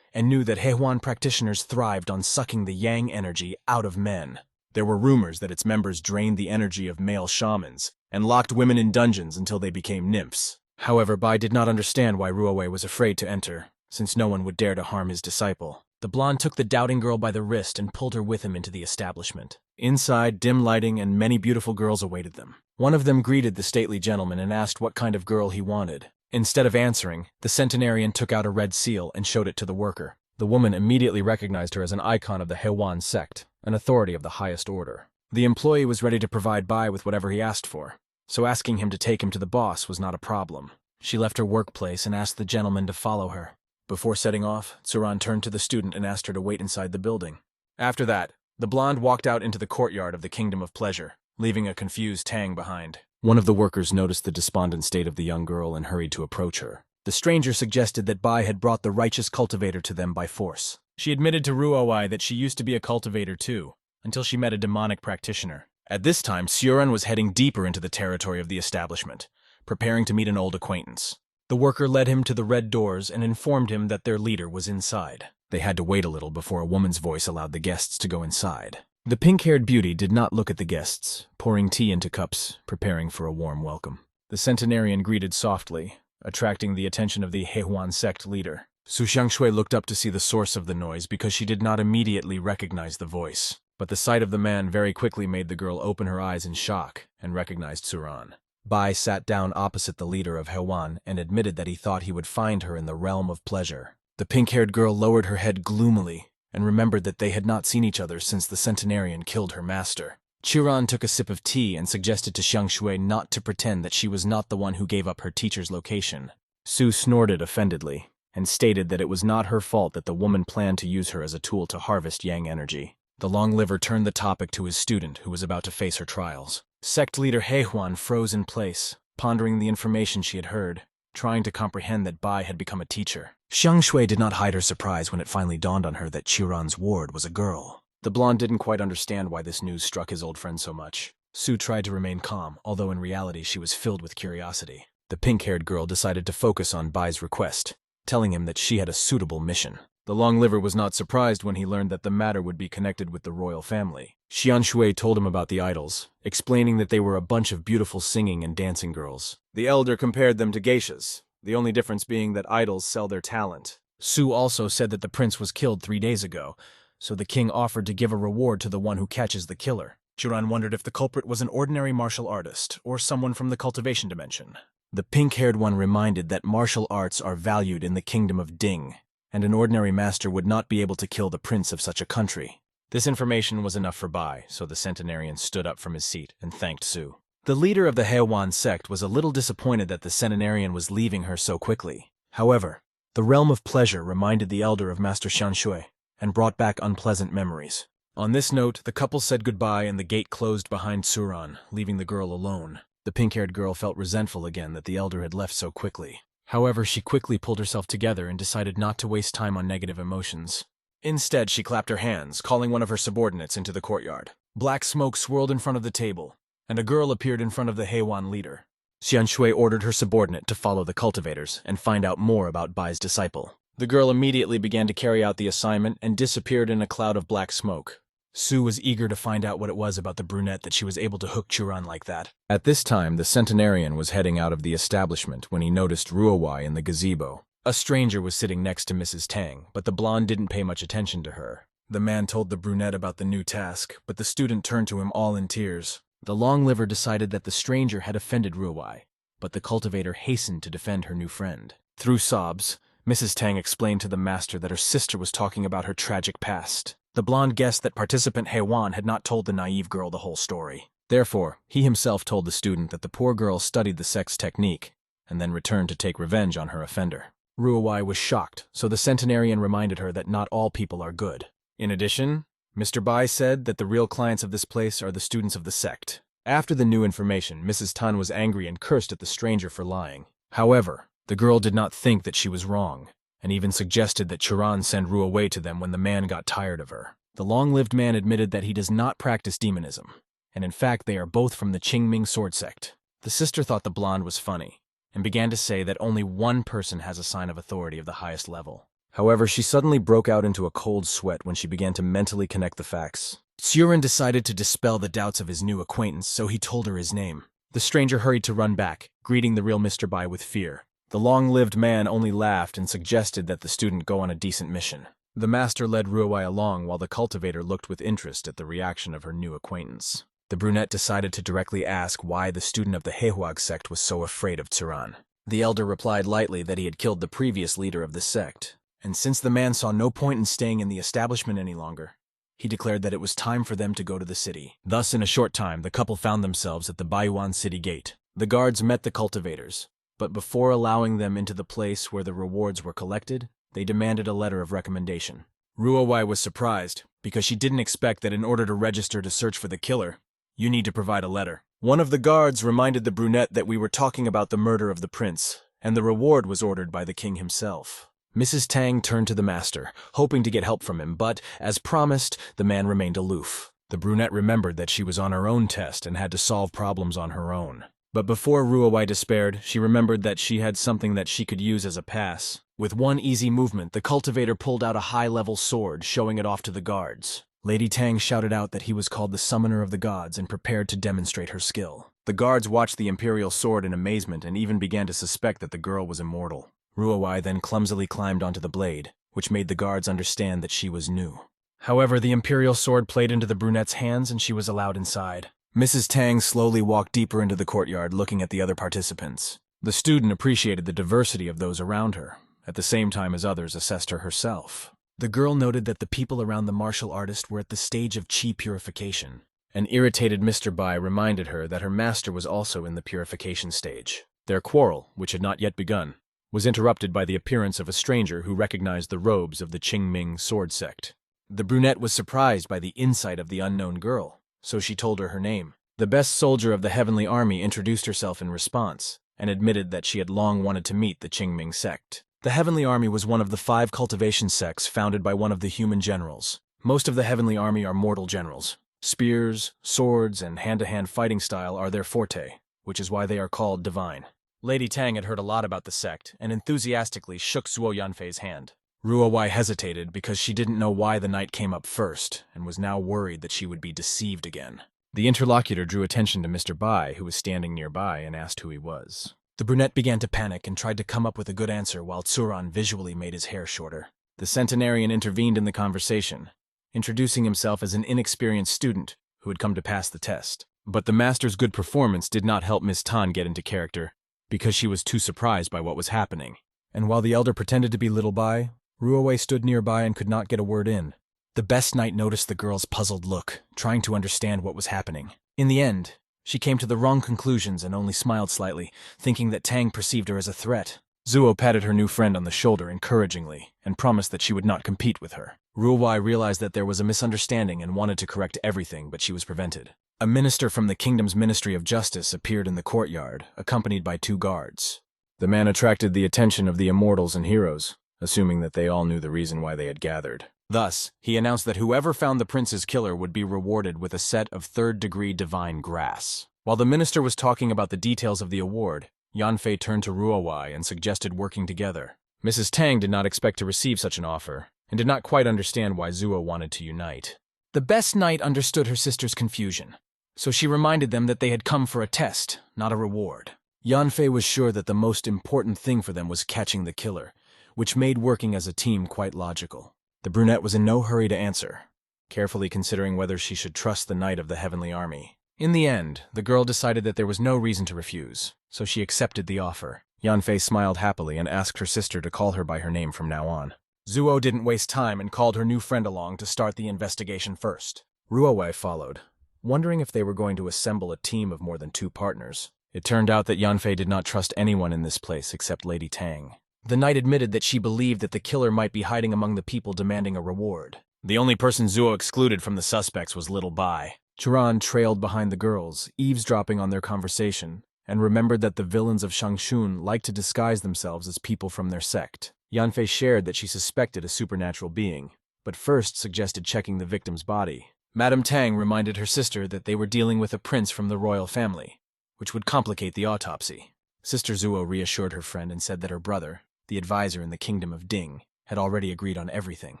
and knew that Hehuan practitioners thrived on sucking the yang energy out of men. There were rumors that its members drained the energy of male shamans and locked women in dungeons until they became nymphs. However, Bai did not understand why Ruawei was afraid to enter, since no one would dare to harm his disciple. The blonde took the doubting girl by the wrist and pulled her with him into the establishment. Inside, dim lighting and many beautiful girls awaited them. One of them greeted the stately gentleman and asked what kind of girl he wanted. Instead of answering, the centenarian took out a red seal and showed it to the worker. The woman immediately recognized her as an icon of the Hehuan sect, an authority of the highest order. The employee was ready to provide Bai with whatever he asked for, so asking him to take him to the boss was not a problem. She left her workplace and asked the gentleman to follow her. Before setting off, Tsuran turned to the student and asked her to wait inside the building. After that, the blonde walked out into the courtyard of the Kingdom of Pleasure, leaving a confused Tang behind. One of the workers noticed the despondent state of the young girl and hurried to approach her. The stranger suggested that Bai had brought the righteous cultivator to them by force. She admitted to Ruawei that she used to be a cultivator too, until she met a demonic practitioner. At this time, Suran was heading deeper into the territory of the establishment, preparing to meet an old acquaintance. The worker led him to the red doors and informed him that their leader was inside. They had to wait a little before a woman's voice allowed the guests to go inside. The pink-haired beauty did not look at the guests, pouring tea into cups, preparing for a warm welcome. The centenarian greeted softly, attracting the attention of the Hehuan sect leader. Su Xiangshui looked up to see the source of the noise because she did not immediately recognize the voice. But the sight of the man very quickly made the girl open her eyes in shock and recognized Suran. Bai sat down opposite the leader of Hewan and admitted that he thought he would find her in the realm of pleasure. The pink-haired girl lowered her head gloomily and remembered that they had not seen each other since the centenarian killed her master. Chiron took a sip of tea and suggested to Xiangshui not to pretend that she was not the one who gave up her teacher's location. Su snorted offendedly and stated that it was not her fault that the woman planned to use her as a tool to harvest yang energy. The long liver turned the topic to his student, who was about to face her trials. Sect leader Hehuan froze in place, pondering the information she had heard, trying to comprehend that Bai had become a teacher. Xiangshui did not hide her surprise when it finally dawned on her that Chiron's ward was a girl. The blonde didn't quite understand why this news struck his old friend so much. Sue tried to remain calm, although in reality she was filled with curiosity. The pink-haired girl decided to focus on Bai's request, telling him that she had a suitable mission. The long liver was not surprised when he learned that the matter would be connected with the royal family. Xianshui told him about the idols, explaining that they were a bunch of beautiful singing and dancing girls. The elder compared them to geishas, the only difference being that idols sell their talent. Sue also said that the prince was killed 3 days ago, so the king offered to give a reward to the one who catches the killer. Churan wondered if the culprit was an ordinary martial artist or someone from the cultivation dimension. The pink-haired one reminded that martial arts are valued in the kingdom of Ding, and an ordinary master would not be able to kill the prince of such a country. This information was enough for Bai, so the centenarian stood up from his seat and thanked Sue. The leader of the Heiwan sect was a little disappointed that the centenarian was leaving her so quickly. However, the realm of pleasure reminded the elder of Master Xianshui and brought back unpleasant memories. On this note, the couple said goodbye and the gate closed behind Suran, leaving the girl alone. The pink-haired girl felt resentful again that the elder had left so quickly. However, she quickly pulled herself together and decided not to waste time on negative emotions. Instead, she clapped her hands, calling one of her subordinates into the courtyard. Black smoke swirled in front of the table, and a girl appeared in front of the Heiwan leader. Xianshui ordered her subordinate to follow the cultivators and find out more about Bai's disciple. The girl immediately began to carry out the assignment and disappeared in a cloud of black smoke. Sue was eager to find out what it was about the brunette that she was able to hook Churan like that. At this time, the centenarian was heading out of the establishment when he noticed Ruowai in the gazebo. A stranger was sitting next to Mrs. Tang, but the blonde didn't pay much attention to her. The man told the brunette about the new task, but the student turned to him all in tears. The long liver decided that the stranger had offended Ruowai, but the cultivator hastened to defend her new friend. Through sobs, Mrs. Tang explained to the master that her sister was talking about her tragic past. The blonde guessed that participant Heiwan had not told the naive girl the whole story. Therefore, he himself told the student that the poor girl studied the sex technique and then returned to take revenge on her offender. Ruowai was shocked, so the centenarian reminded her that not all people are good. In addition, Mr. Bai said that the real clients of this place are the students of the sect. After the new information, Mrs. Tan was angry and cursed at the stranger for lying. However, the girl did not think that she was wrong, and even suggested that Churan send Ruowei to them when the man got tired of her. The long-lived man admitted that he does not practice demonism, and in fact they are both from the Qingming sword sect. The sister thought the blonde was funny, and began to say that only one person has a sign of authority of the highest level. However, she suddenly broke out into a cold sweat when she began to mentally connect the facts. Tsuren decided to dispel the doubts of his new acquaintance, so he told her his name. The stranger hurried to run back, greeting the real Mr. Bai with fear. The long-lived man only laughed and suggested that the student go on a decent mission. The master led Ruowei along while the cultivator looked with interest at the reaction of her new acquaintance. The brunette decided to directly ask why the student of the Heihuag sect was so afraid of Tsuran. The elder replied lightly that he had killed the previous leader of the sect, and since the man saw no point in staying in the establishment any longer, he declared that it was time for them to go to the city. Thus, in a short time, the couple found themselves at the Baiyuan city gate. The guards met the cultivators, but before allowing them into the place where the rewards were collected, they demanded a letter of recommendation. Ruowei was surprised, because she didn't expect that in order to register to search for the killer, you need to provide a letter. One of the guards reminded the brunette that we were talking about the murder of the prince, and the reward was ordered by the king himself. Mrs. Tang turned to the master, hoping to get help from him, but, as promised, the man remained aloof. The brunette remembered that she was on her own test and had to solve problems on her own. But before Ruowei despaired, she remembered that she had something that she could use as a pass. With one easy movement, the cultivator pulled out a high-level sword, showing it off to the guards. Lady Tang shouted out that he was called the Summoner of the Gods and prepared to demonstrate her skill. The guards watched the imperial sword in amazement and even began to suspect that the girl was immortal. Ruowei then clumsily climbed onto the blade, which made the guards understand that she was new. However, the imperial sword played into the brunette's hands and she was allowed inside. Mrs. Tang slowly walked deeper into the courtyard, looking at the other participants. The student appreciated the diversity of those around her, at the same time as others assessed her herself. The girl noted that the people around the martial artist were at the stage of chi purification. An irritated Mr. Bai reminded her that her master was also in the purification stage. Their quarrel, which had not yet begun, was interrupted by the appearance of a stranger who recognized the robes of the Qingming sword sect. The brunette was surprised by the insight of the unknown girl, so she told her name. The best soldier of the Heavenly Army introduced herself in response, and admitted that she had long wanted to meet the Qingming sect. The Heavenly Army was one of the 5 cultivation sects founded by one of the human generals, Most of the Heavenly Army are mortal generals. Spears, swords, and hand-to-hand fighting style are their forte, which is why they are called divine. Lady Tang had heard a lot about the sect and enthusiastically shook Zuo Yanfei's hand. Ruowei hesitated because she didn't know why the knight came up first and was now worried that she would be deceived again. The interlocutor drew attention to Mr. Bai, who was standing nearby, and asked who he was. The brunette began to panic and tried to come up with a good answer while Tsuran visually made his hair shorter. The centenarian intervened in the conversation, introducing himself as an inexperienced student who had come to pass the test. But the master's good performance did not help Miss Tan get into character, because she was too surprised by what was happening. And while the elder pretended to be Little Bai, Ruowei stood nearby and could not get a word in. The best knight noticed the girl's puzzled look, trying to understand what was happening. In the end, she came to the wrong conclusions and only smiled slightly, thinking that Tang perceived her as a threat. Zuo patted her new friend on the shoulder encouragingly and promised that she would not compete with her. Ruowei realized that there was a misunderstanding and wanted to correct everything, but she was prevented. A minister from the kingdom's Ministry of Justice appeared in the courtyard, accompanied by 2 guards. The man attracted the attention of the immortals and heroes, assuming that they all knew the reason why they had gathered. Thus, he announced that whoever found the prince's killer would be rewarded with a set of 3rd-degree divine grass. While the minister was talking about the details of the award, Yanfei turned to Ruowei and suggested working together. Mrs. Tang did not expect to receive such an offer, and did not quite understand why Zuo wanted to unite. The best knight understood her sister's confusion, so she reminded them that they had come for a test, not a reward. Yanfei was sure that the most important thing for them was catching the killer, which made working as a team quite logical. The brunette was in no hurry to answer, carefully considering whether she should trust the knight of the Heavenly Army. In the end, the girl decided that there was no reason to refuse, so she accepted the offer. Yanfei smiled happily and asked her sister to call her by her name from now on. Zuo didn't waste time and called her new friend along to start the investigation first. Ruowei followed, wondering if they were going to assemble a team of more than 2 partners. It turned out that Yanfei did not trust anyone in this place except Lady Tang. The knight admitted that she believed that the killer might be hiding among the people demanding a reward. The only person Zuo excluded from the suspects was Little Bai. Churan trailed behind the girls, eavesdropping on their conversation, and remembered that the villains of Shangshun liked to disguise themselves as people from their sect. Yanfei shared that she suspected a supernatural being, but first suggested checking the victim's body. Madame Tang reminded her sister that they were dealing with a prince from the royal family, which would complicate the autopsy. Sister Zuo reassured her friend and said that her brother, the advisor in the kingdom of Ding, had already agreed on everything.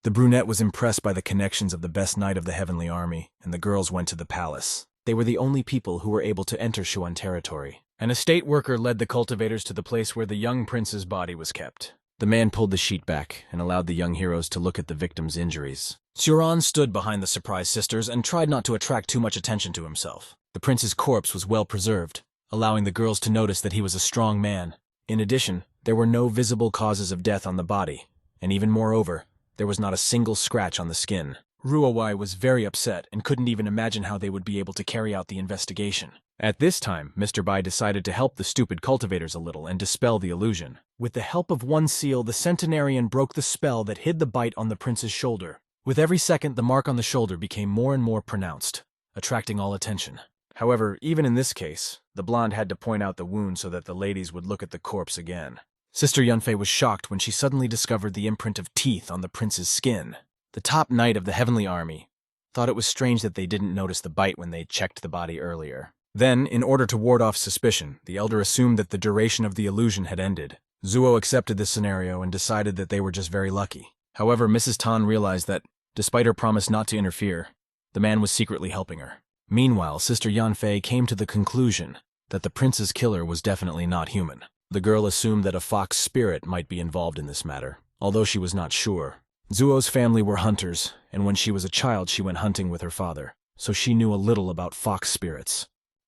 The brunette was impressed by the connections of the best knight of the Heavenly Army, and the girls went to the palace. They were the only people who were able to enter Xuan territory. An estate worker led the cultivators to the place where the young prince's body was kept. The man pulled the sheet back and allowed the young heroes to look at the victim's injuries. Xuran stood behind the surprised sisters and tried not to attract too much attention to himself. The prince's corpse was well preserved, allowing the girls to notice that he was a strong man. In addition, there were no visible causes of death on the body, and even moreover, there was not a single scratch on the skin. Ruowei was very upset and couldn't even imagine how they would be able to carry out the investigation. At this time, Mr. Bai decided to help the stupid cultivators a little and dispel the illusion. With the help of one seal, the centenarian broke the spell that hid the bite on the prince's shoulder. With every second, the mark on the shoulder became more and more pronounced, attracting all attention. However, even in this case, the blonde had to point out the wound so that the ladies would look at the corpse again. Sister Yanfei was shocked when she suddenly discovered the imprint of teeth on the prince's skin. The top knight of the Heavenly Army thought it was strange that they didn't notice the bite when they checked the body earlier. Then, in order to ward off suspicion, the elder assumed that the duration of the illusion had ended. Zuo accepted this scenario and decided that they were just very lucky. However, Mrs. Tan realized that, despite her promise not to interfere, the man was secretly helping her. Meanwhile, Sister Yanfei came to the conclusion that the prince's killer was definitely not human. The girl assumed that a fox spirit might be involved in this matter, although she was not sure. Zuo's family were hunters, and when she was a child she went hunting with her father, so she knew a little about fox spirits.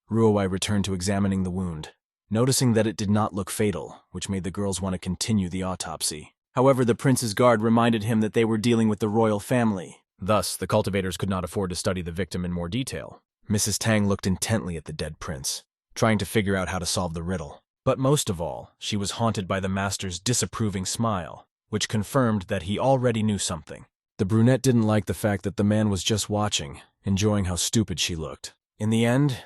Ruowei returned to examining the wound, noticing that it did not look fatal, which made the girls want to continue the autopsy. However, the prince's guard reminded him that they were dealing with the royal family. Thus, the cultivators could not afford to study the victim in more detail. Mrs. Tang looked intently at the dead prince, trying to figure out how to solve the riddle. But most of all, she was haunted by the master's disapproving smile, which confirmed that he already knew something. The brunette didn't like the fact that the man was just watching, enjoying how stupid she looked. In the end,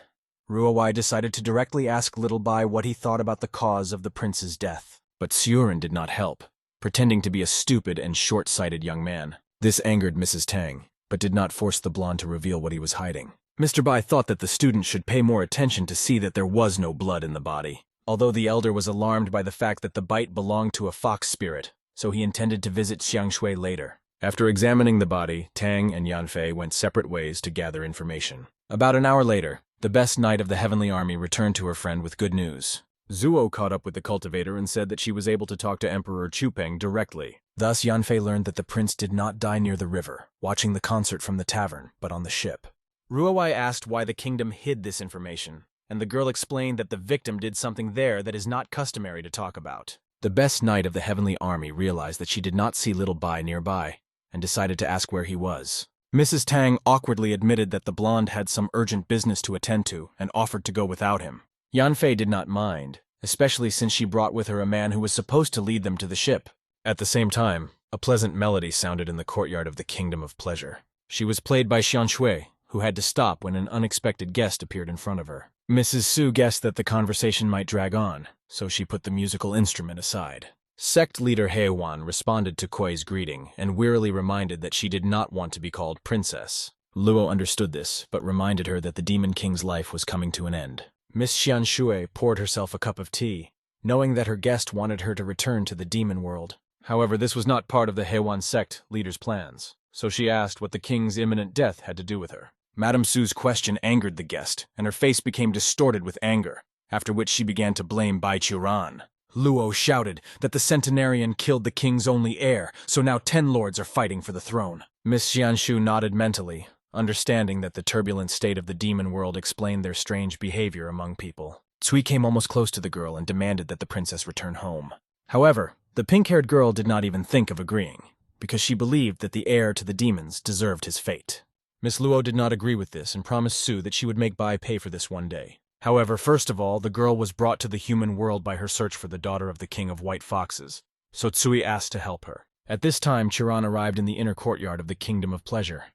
Ruowei decided to directly ask Little Bai what he thought about the cause of the prince's death. But Surin did not help, pretending to be a stupid and short-sighted young man. This angered Mrs. Tang, but did not force the blonde to reveal what he was hiding. Mr. Bai thought that the student should pay more attention to see that there was no blood in the body, although the elder was alarmed by the fact that the bite belonged to a fox spirit, so he intended to visit Xiangshui later. After examining the body, Tang and Yanfei went separate ways to gather information. About an hour later, the best knight of the Heavenly Army returned to her friend with good news. Zuo caught up with the cultivator and said that she was able to talk to Emperor Chupeng directly. Thus, Yanfei learned that the prince did not die near the river, watching the concert from the tavern, but on the ship. Ruowei asked why the kingdom hid this information, and the girl explained that the victim did something there that is not customary to talk about. The best knight of the Heavenly Army realized that she did not see little Bai nearby, and decided to ask where he was. Mrs. Tang awkwardly admitted that the blonde had some urgent business to attend to and offered to go without him. Yanfei did not mind, especially since she brought with her a man who was supposed to lead them to the ship. At the same time, a pleasant melody sounded in the courtyard of the Kingdom of Pleasure. She was played by Xianshui, who had to stop when an unexpected guest appeared in front of her. Mrs. Su guessed that the conversation might drag on, so she put the musical instrument aside. Sect leader Heiwan responded to Kuei's greeting and wearily reminded that she did not want to be called princess. Luo understood this, but reminded her that the Demon King's life was coming to an end. Miss Xianshui poured herself a cup of tea, knowing that her guest wanted her to return to the demon world. However, this was not part of the Heiwan sect leader's plans, so she asked what the king's imminent death had to do with her. Madame Su's question angered the guest, and her face became distorted with anger, after which she began to blame Bai Qiran. Luo shouted that the centenarian killed the king's only heir, so now 10 lords are fighting for the throne. Miss Xianshu nodded mentally, understanding that the turbulent state of the demon world explained their strange behavior among people. Cui came almost close to the girl and demanded that the princess return home. However, the pink-haired girl did not even think of agreeing, because she believed that the heir to the demons deserved his fate. Miss Luo did not agree with this and promised Su that she would make Bai pay for this one day. However, first of all, the girl was brought to the human world by her search for the daughter of the king of white foxes, so Tsui asked to help her. At this time, Chiron arrived in the inner courtyard of the Kingdom of Pleasure,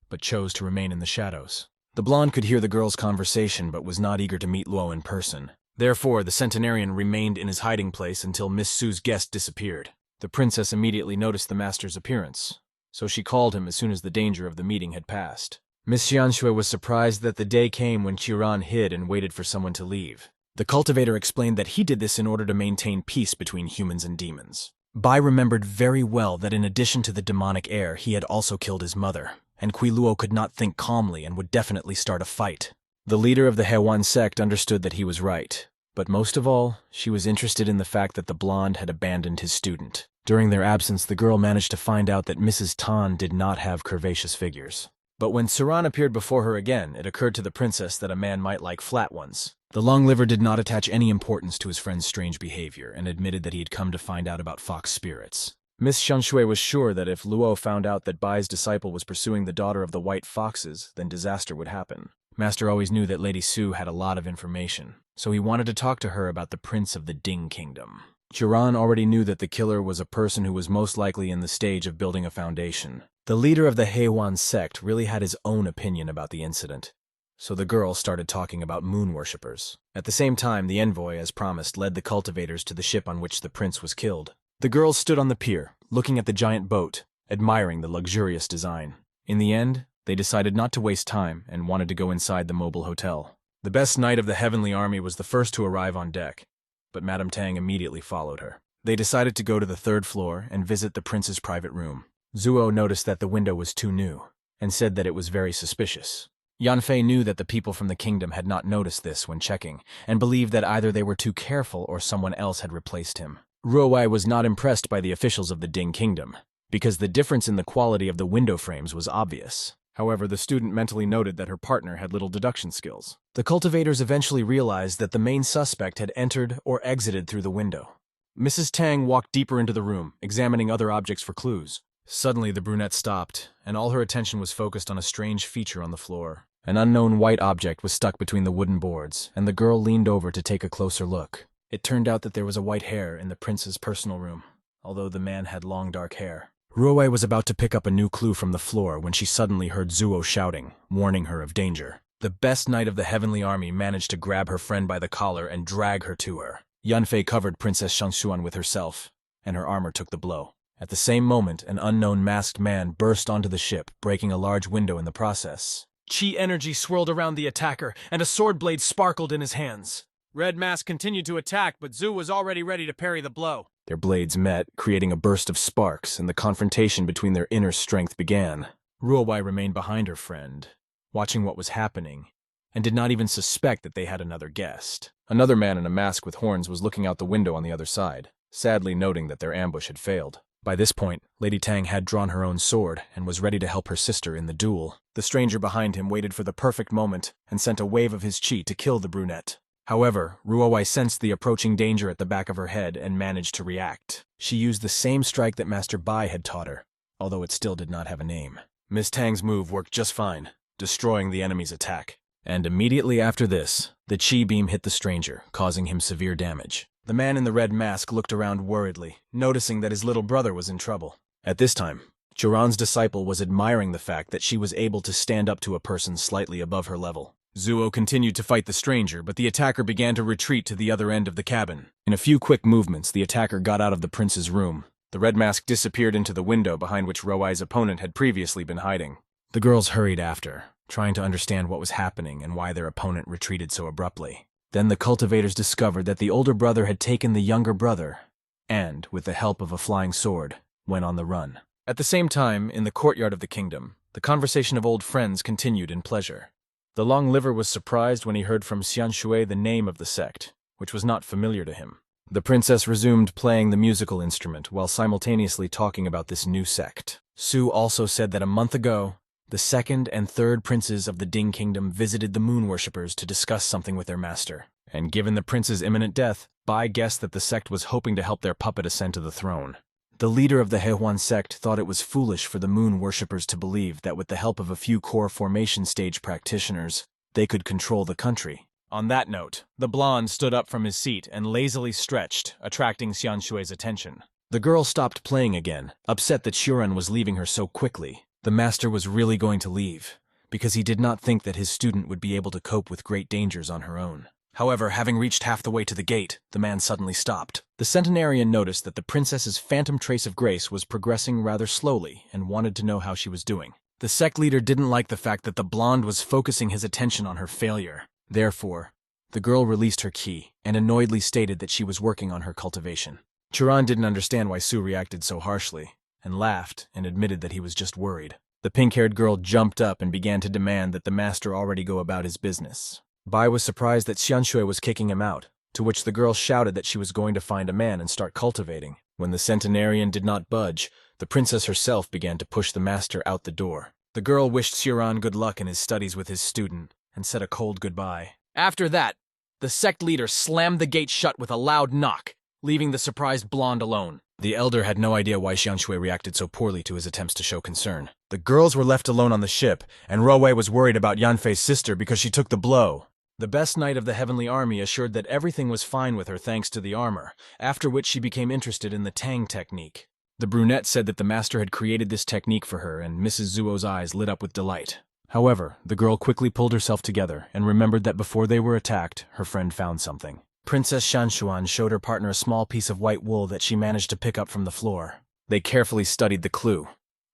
but chose to remain in the shadows. The blonde could hear the girl's conversation but was not eager to meet Luo in person. Therefore, the centenarian remained in his hiding place until Miss Su's guest disappeared. The princess immediately noticed the master's appearance, so she called him as soon as the danger of the meeting had passed. Miss Xianshui was surprised that the day came when Chiron hid and waited for someone to leave. The cultivator explained that he did this in order to maintain peace between humans and demons. Bai remembered very well that in addition to the demonic heir, he had also killed his mother, and Kui Luo could not think calmly and would definitely start a fight. The leader of the Heiwan sect understood that he was right, but most of all, she was interested in the fact that the blonde had abandoned his student. During their absence, the girl managed to find out that Mrs. Tan did not have curvaceous figures. But when Suran appeared before her again, it occurred to the princess that a man might like flat ones. The long liver did not attach any importance to his friend's strange behavior and admitted that he had come to find out about fox spirits. Miss Xianshui was sure that if Luo found out that Bai's disciple was pursuing the daughter of the white foxes, then disaster would happen. Master always knew that Lady Su had a lot of information, so he wanted to talk to her about the prince of the Ding Kingdom. Chiron already knew that the killer was a person who was most likely in the stage of building a foundation. The leader of the Heiwan sect really had his own opinion about the incident, so the girl started talking about moon worshippers. At the same time, the envoy, as promised, led the cultivators to the ship on which the prince was killed. The girls stood on the pier, looking at the giant boat, admiring the luxurious design. In the end, they decided not to waste time and wanted to go inside the mobile hotel. The best knight of the Heavenly Army was the first to arrive on deck, but Madame Tang immediately followed her. They decided to go to the 3rd floor and visit the prince's private room. Zuo noticed that the window was too new, and said that it was very suspicious. Yanfei knew that the people from the kingdom had not noticed this when checking, and believed that either they were too careful or someone else had replaced him. Ruowei was not impressed by the officials of the Ding Kingdom, because the difference in the quality of the window frames was obvious. However, the student mentally noted that her partner had little deduction skills. The cultivators eventually realized that the main suspect had entered or exited through the window. Mrs. Tang walked deeper into the room, examining other objects for clues. Suddenly, the brunette stopped, and all her attention was focused on a strange feature on the floor. An unknown white object was stuck between the wooden boards, and the girl leaned over to take a closer look. It turned out that there was a white hair in the prince's personal room, although the man had long dark hair. Ruowei was about to pick up a new clue from the floor when she suddenly heard Zuo shouting, warning her of danger. The best knight of the Heavenly Army managed to grab her friend by the collar and drag her to her. Yanfei covered Princess Shangshuan with herself, and her armor took the blow. At the same moment, an unknown masked man burst onto the ship, breaking a large window in the process. Chi energy swirled around the attacker, and a sword blade sparkled in his hands. Red Mask continued to attack, but Zhu was already ready to parry the blow. Their blades met, creating a burst of sparks, and the confrontation between their inner strength began. Ruowei remained behind her friend, watching what was happening, and did not even suspect that they had another guest. Another man in a mask with horns was looking out the window on the other side, sadly noting that their ambush had failed. By this point, Lady Tang had drawn her own sword and was ready to help her sister in the duel. The stranger behind him waited for the perfect moment and sent a wave of his chi to kill the brunette. However, Ruowei sensed the approaching danger at the back of her head and managed to react. She used the same strike that Master Bai had taught her, although it still did not have a name. Miss Tang's move worked just fine, destroying the enemy's attack. And immediately after this, the chi beam hit the stranger, causing him severe damage. The man in the red mask looked around worriedly, noticing that his little brother was in trouble. At this time, Juran's disciple was admiring the fact that she was able to stand up to a person slightly above her level. Zuo continued to fight the stranger, but the attacker began to retreat to the other end of the cabin. In a few quick movements, the attacker got out of the prince's room. The red mask disappeared into the window behind which Ruowei's opponent had previously been hiding. The girls hurried after, trying to understand what was happening and why their opponent retreated so abruptly. Then the cultivators discovered that the older brother had taken the younger brother, and, with the help of a flying sword, went on the run. At the same time, in the courtyard of the kingdom, the conversation of old friends continued in pleasure. The long liver was surprised when he heard from Xian Shui the name of the sect, which was not familiar to him. The princess resumed playing the musical instrument while simultaneously talking about this new sect. Su also said that a month ago, the second and third princes of the Ding Kingdom visited the moon worshippers to discuss something with their master. And given the prince's imminent death, Bai guessed that the sect was hoping to help their puppet ascend to the throne. The leader of the Hehuan sect thought it was foolish for the moon worshippers to believe that with the help of a few core formation stage practitioners, they could control the country. On that note, the blonde stood up from his seat and lazily stretched, attracting Xian Shui's attention. The girl stopped playing again, upset that Shuren was leaving her so quickly. The master was really going to leave, because he did not think that his student would be able to cope with great dangers on her own. However, having reached half the way to the gate, the man suddenly stopped. The centenarian noticed that the princess's phantom trace of grace was progressing rather slowly and wanted to know how she was doing. The sect leader didn't like the fact that the blonde was focusing his attention on her failure. Therefore, the girl released her ki and annoyedly stated that she was working on her cultivation. Churan didn't understand why Su reacted so harshly, and laughed and admitted that he was just worried. The pink-haired girl jumped up and began to demand that the master already go about his business. Bai was surprised that Xian Shui was kicking him out, to which the girl shouted that she was going to find a man and start cultivating. When the centenarian did not budge, the princess herself began to push the master out the door. The girl wished Xiran good luck in his studies with his student, and said a cold goodbye. After that, the sect leader slammed the gate shut with a loud knock, leaving the surprised blonde alone. The elder had no idea why Xian Shui reacted so poorly to his attempts to show concern. The girls were left alone on the ship, and Ruowei was worried about Yanfei's sister because she took the blow. The best knight of the Heavenly Army assured that everything was fine with her thanks to the armor, after which she became interested in the Tang technique. The brunette said that the master had created this technique for her, and Mrs. Zuo's eyes lit up with delight. However, the girl quickly pulled herself together and remembered that before they were attacked, her friend found something. Princess Shanshuan showed her partner a small piece of white wool that she managed to pick up from the floor. They carefully studied the clue,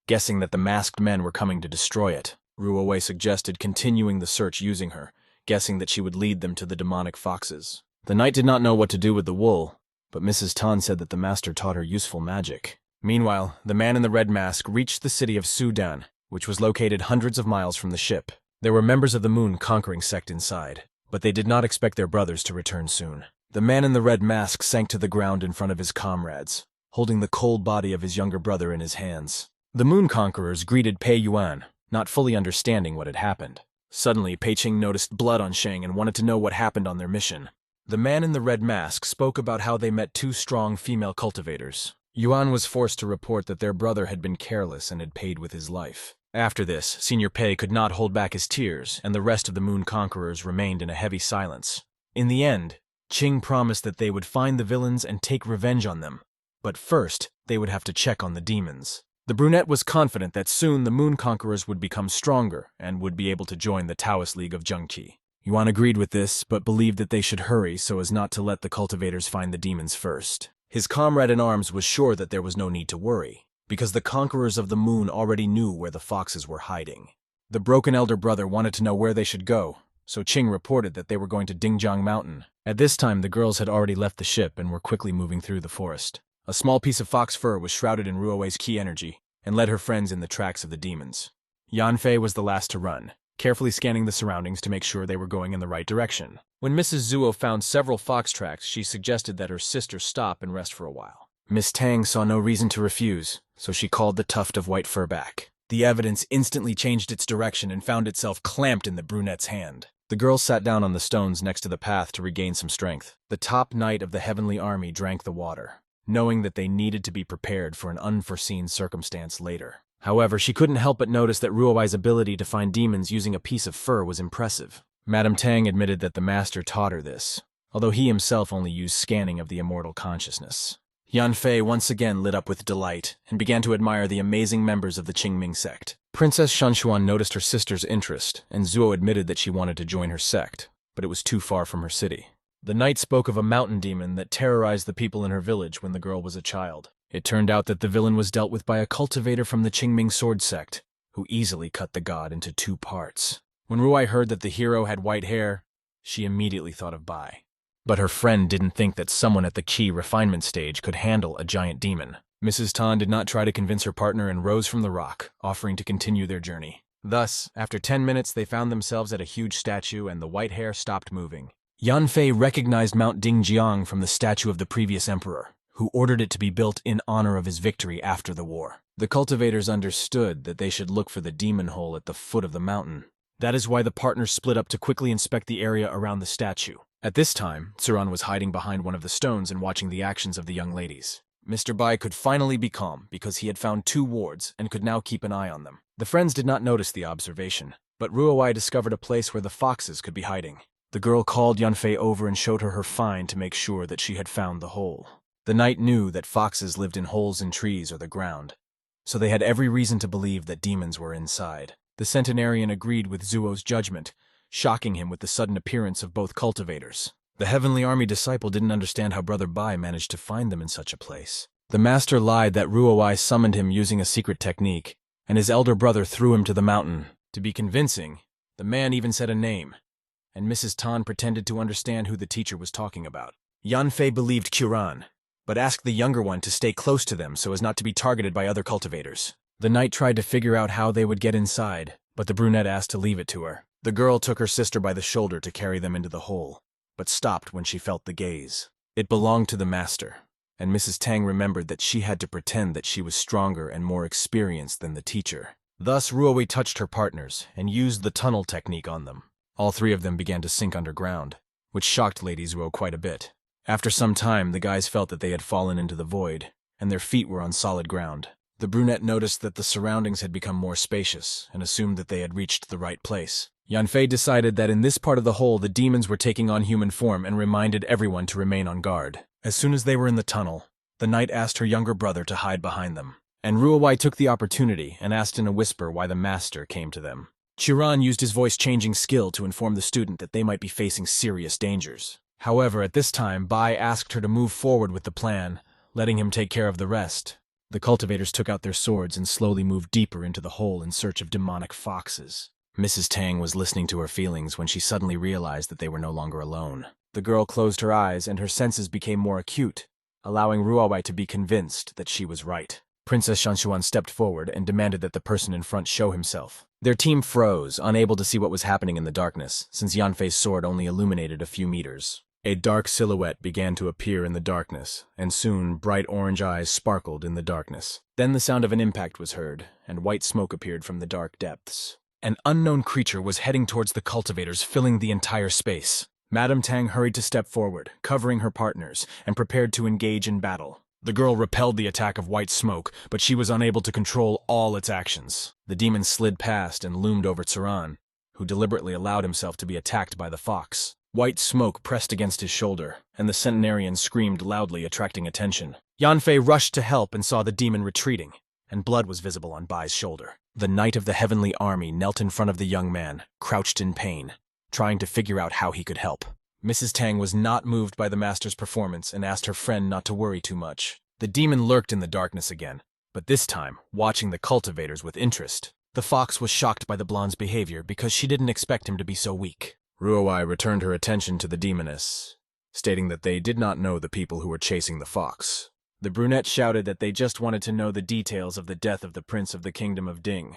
guessing that the masked men were coming to destroy it. Ruowei suggested continuing the search using her, guessing that she would lead them to the demonic foxes. The knight did not know what to do with the wool, but Mrs. Tan said that the master taught her useful magic. Meanwhile, the man in the red mask reached the city of Sudan, which was located hundreds of miles from the ship. There were members of the Moon Conquering sect inside, but they did not expect their brothers to return soon. The man in the red mask sank to the ground in front of his comrades, holding the cold body of his younger brother in his hands. The Moon Conquerors greeted Pei Yuan, not fully understanding what had happened. Suddenly, Pei Qing noticed blood on Shang and wanted to know what happened on their mission. The man in the red mask spoke about how they met two strong female cultivators. Yuan was forced to report that their brother had been careless and had paid with his life. After this, Senior Pei could not hold back his tears, and the rest of the Moon Conquerors remained in a heavy silence. In the end, Qing promised that they would find the villains and take revenge on them, but first, they would have to check on the demons. The brunette was confident that soon the Moon Conquerors would become stronger and would be able to join the Taoist League of Zhengqi. Yuan agreed with this, but believed that they should hurry so as not to let the cultivators find the demons first. His comrade in arms was sure that there was no need to worry, because the conquerors of the moon already knew where the foxes were hiding. The broken elder brother wanted to know where they should go, so Ching reported that they were going to Dingjiang Mountain. At this time, the girls had already left the ship and were quickly moving through the forest. A small piece of fox fur was shrouded in Ruowei's ki energy and led her friends in the tracks of the demons. Yanfei was the last to run, carefully scanning the surroundings to make sure they were going in the right direction. When Mrs. Zuo found several fox tracks, she suggested that her sister stop and rest for a while. Miss Tang saw no reason to refuse, so she called the tuft of white fur back. The evidence instantly changed its direction and found itself clamped in the brunette's hand. The girls sat down on the stones next to the path to regain some strength. The top knight of the heavenly army drank the water, knowing that they needed to be prepared for an unforeseen circumstance later. However, she couldn't help but notice that Ruowei's ability to find demons using a piece of fur was impressive. Madame Tang admitted that the master taught her this, although he himself only used scanning of the immortal consciousness. Yanfei once again lit up with delight and began to admire the amazing members of the Qingming sect. Princess Shanshuan noticed her sister's interest, and Zuo admitted that she wanted to join her sect, but it was too far from her city. The knight spoke of a mountain demon that terrorized the people in her village when the girl was a child. It turned out that the villain was dealt with by a cultivator from the Qingming sword sect, who easily cut the god into 2 parts. When Ruai heard that the hero had white hair, she immediately thought of Bai. But her friend didn't think that someone at the key refinement stage could handle a giant demon. Mrs. Tan did not try to convince her partner and rose from the rock, offering to continue their journey. Thus, after 10 minutes, they found themselves at a huge statue and the white hair stopped moving. Yanfei recognized Mount Dingjiang from the statue of the previous emperor, who ordered it to be built in honor of his victory after the war. The cultivators understood that they should look for the demon hole at the foot of the mountain. That is why the partners split up to quickly inspect the area around the statue. At this time, Tsuran was hiding behind one of the stones and watching the actions of the young ladies. Mr. Bai could finally be calm because he had found 2 wards and could now keep an eye on them. The friends did not notice the observation, but Ruowei discovered a place where the foxes could be hiding. The girl called Yanfei over and showed her her find to make sure that she had found the hole. The knight knew that foxes lived in holes in trees or the ground, so they had every reason to believe that demons were inside. The centenarian agreed with Zuo's judgment, shocking him with the sudden appearance of both cultivators. The Heavenly Army disciple didn't understand how Brother Bai managed to find them in such a place. The master lied that Ruowei summoned him using a secret technique, and his elder brother threw him to the mountain. To be convincing, the man even said a name, and Mrs. Tan pretended to understand who the teacher was talking about. Yanfei believed Quran, but asked the younger one to stay close to them so as not to be targeted by other cultivators. The knight tried to figure out how they would get inside, but the brunette asked to leave it to her. The girl took her sister by the shoulder to carry them into the hole, but stopped when she felt the gaze. It belonged to the master, and Mrs. Tang remembered that she had to pretend that she was stronger and more experienced than the teacher. Thus, Ruowei touched her partners and used the tunnel technique on them. All 3 of them began to sink underground, which shocked Lady Zuo quite a bit. After some time, the guys felt that they had fallen into the void, and their feet were on solid ground. The brunette noticed that the surroundings had become more spacious and assumed that they had reached the right place. Yanfei decided that in this part of the hole the demons were taking on human form and reminded everyone to remain on guard. As soon as they were in the tunnel, the knight asked her younger brother to hide behind them, and Ruowei took the opportunity and asked in a whisper why the master came to them. Chiran used his voice-changing skill to inform the student that they might be facing serious dangers. However, at this time, Bai asked her to move forward with the plan, letting him take care of the rest. The cultivators took out their swords and slowly moved deeper into the hole in search of demonic foxes. Mrs. Tang was listening to her feelings when she suddenly realized that they were no longer alone. The girl closed her eyes and her senses became more acute, allowing Ruowei to be convinced that she was right. Princess Shanshuan stepped forward and demanded that the person in front show himself. Their team froze, unable to see what was happening in the darkness, since Yanfei's sword only illuminated a few meters. A dark silhouette began to appear in the darkness, and soon bright orange eyes sparkled in the darkness. Then the sound of an impact was heard, and white smoke appeared from the dark depths. An unknown creature was heading towards the cultivators, filling the entire space. Madame Tang hurried to step forward, covering her partners, and prepared to engage in battle. The girl repelled the attack of white smoke, but she was unable to control all its actions. The demon slid past and loomed over Tsuran, who deliberately allowed himself to be attacked by the fox. White smoke pressed against his shoulder, and the centenarian screamed loudly, attracting attention. Yanfei rushed to help and saw the demon retreating, and blood was visible on Bai's shoulder. The knight of the heavenly army knelt in front of the young man, crouched in pain, trying to figure out how he could help. Mrs. Tang was not moved by the master's performance and asked her friend not to worry too much. The demon lurked in the darkness again, but this time, watching the cultivators with interest. The fox was shocked by the blonde's behavior because she didn't expect him to be so weak. Ruowai returned her attention to the demoness, stating that they did not know the people who were chasing the fox. The brunette shouted that they just wanted to know the details of the death of the prince of the kingdom of Ding,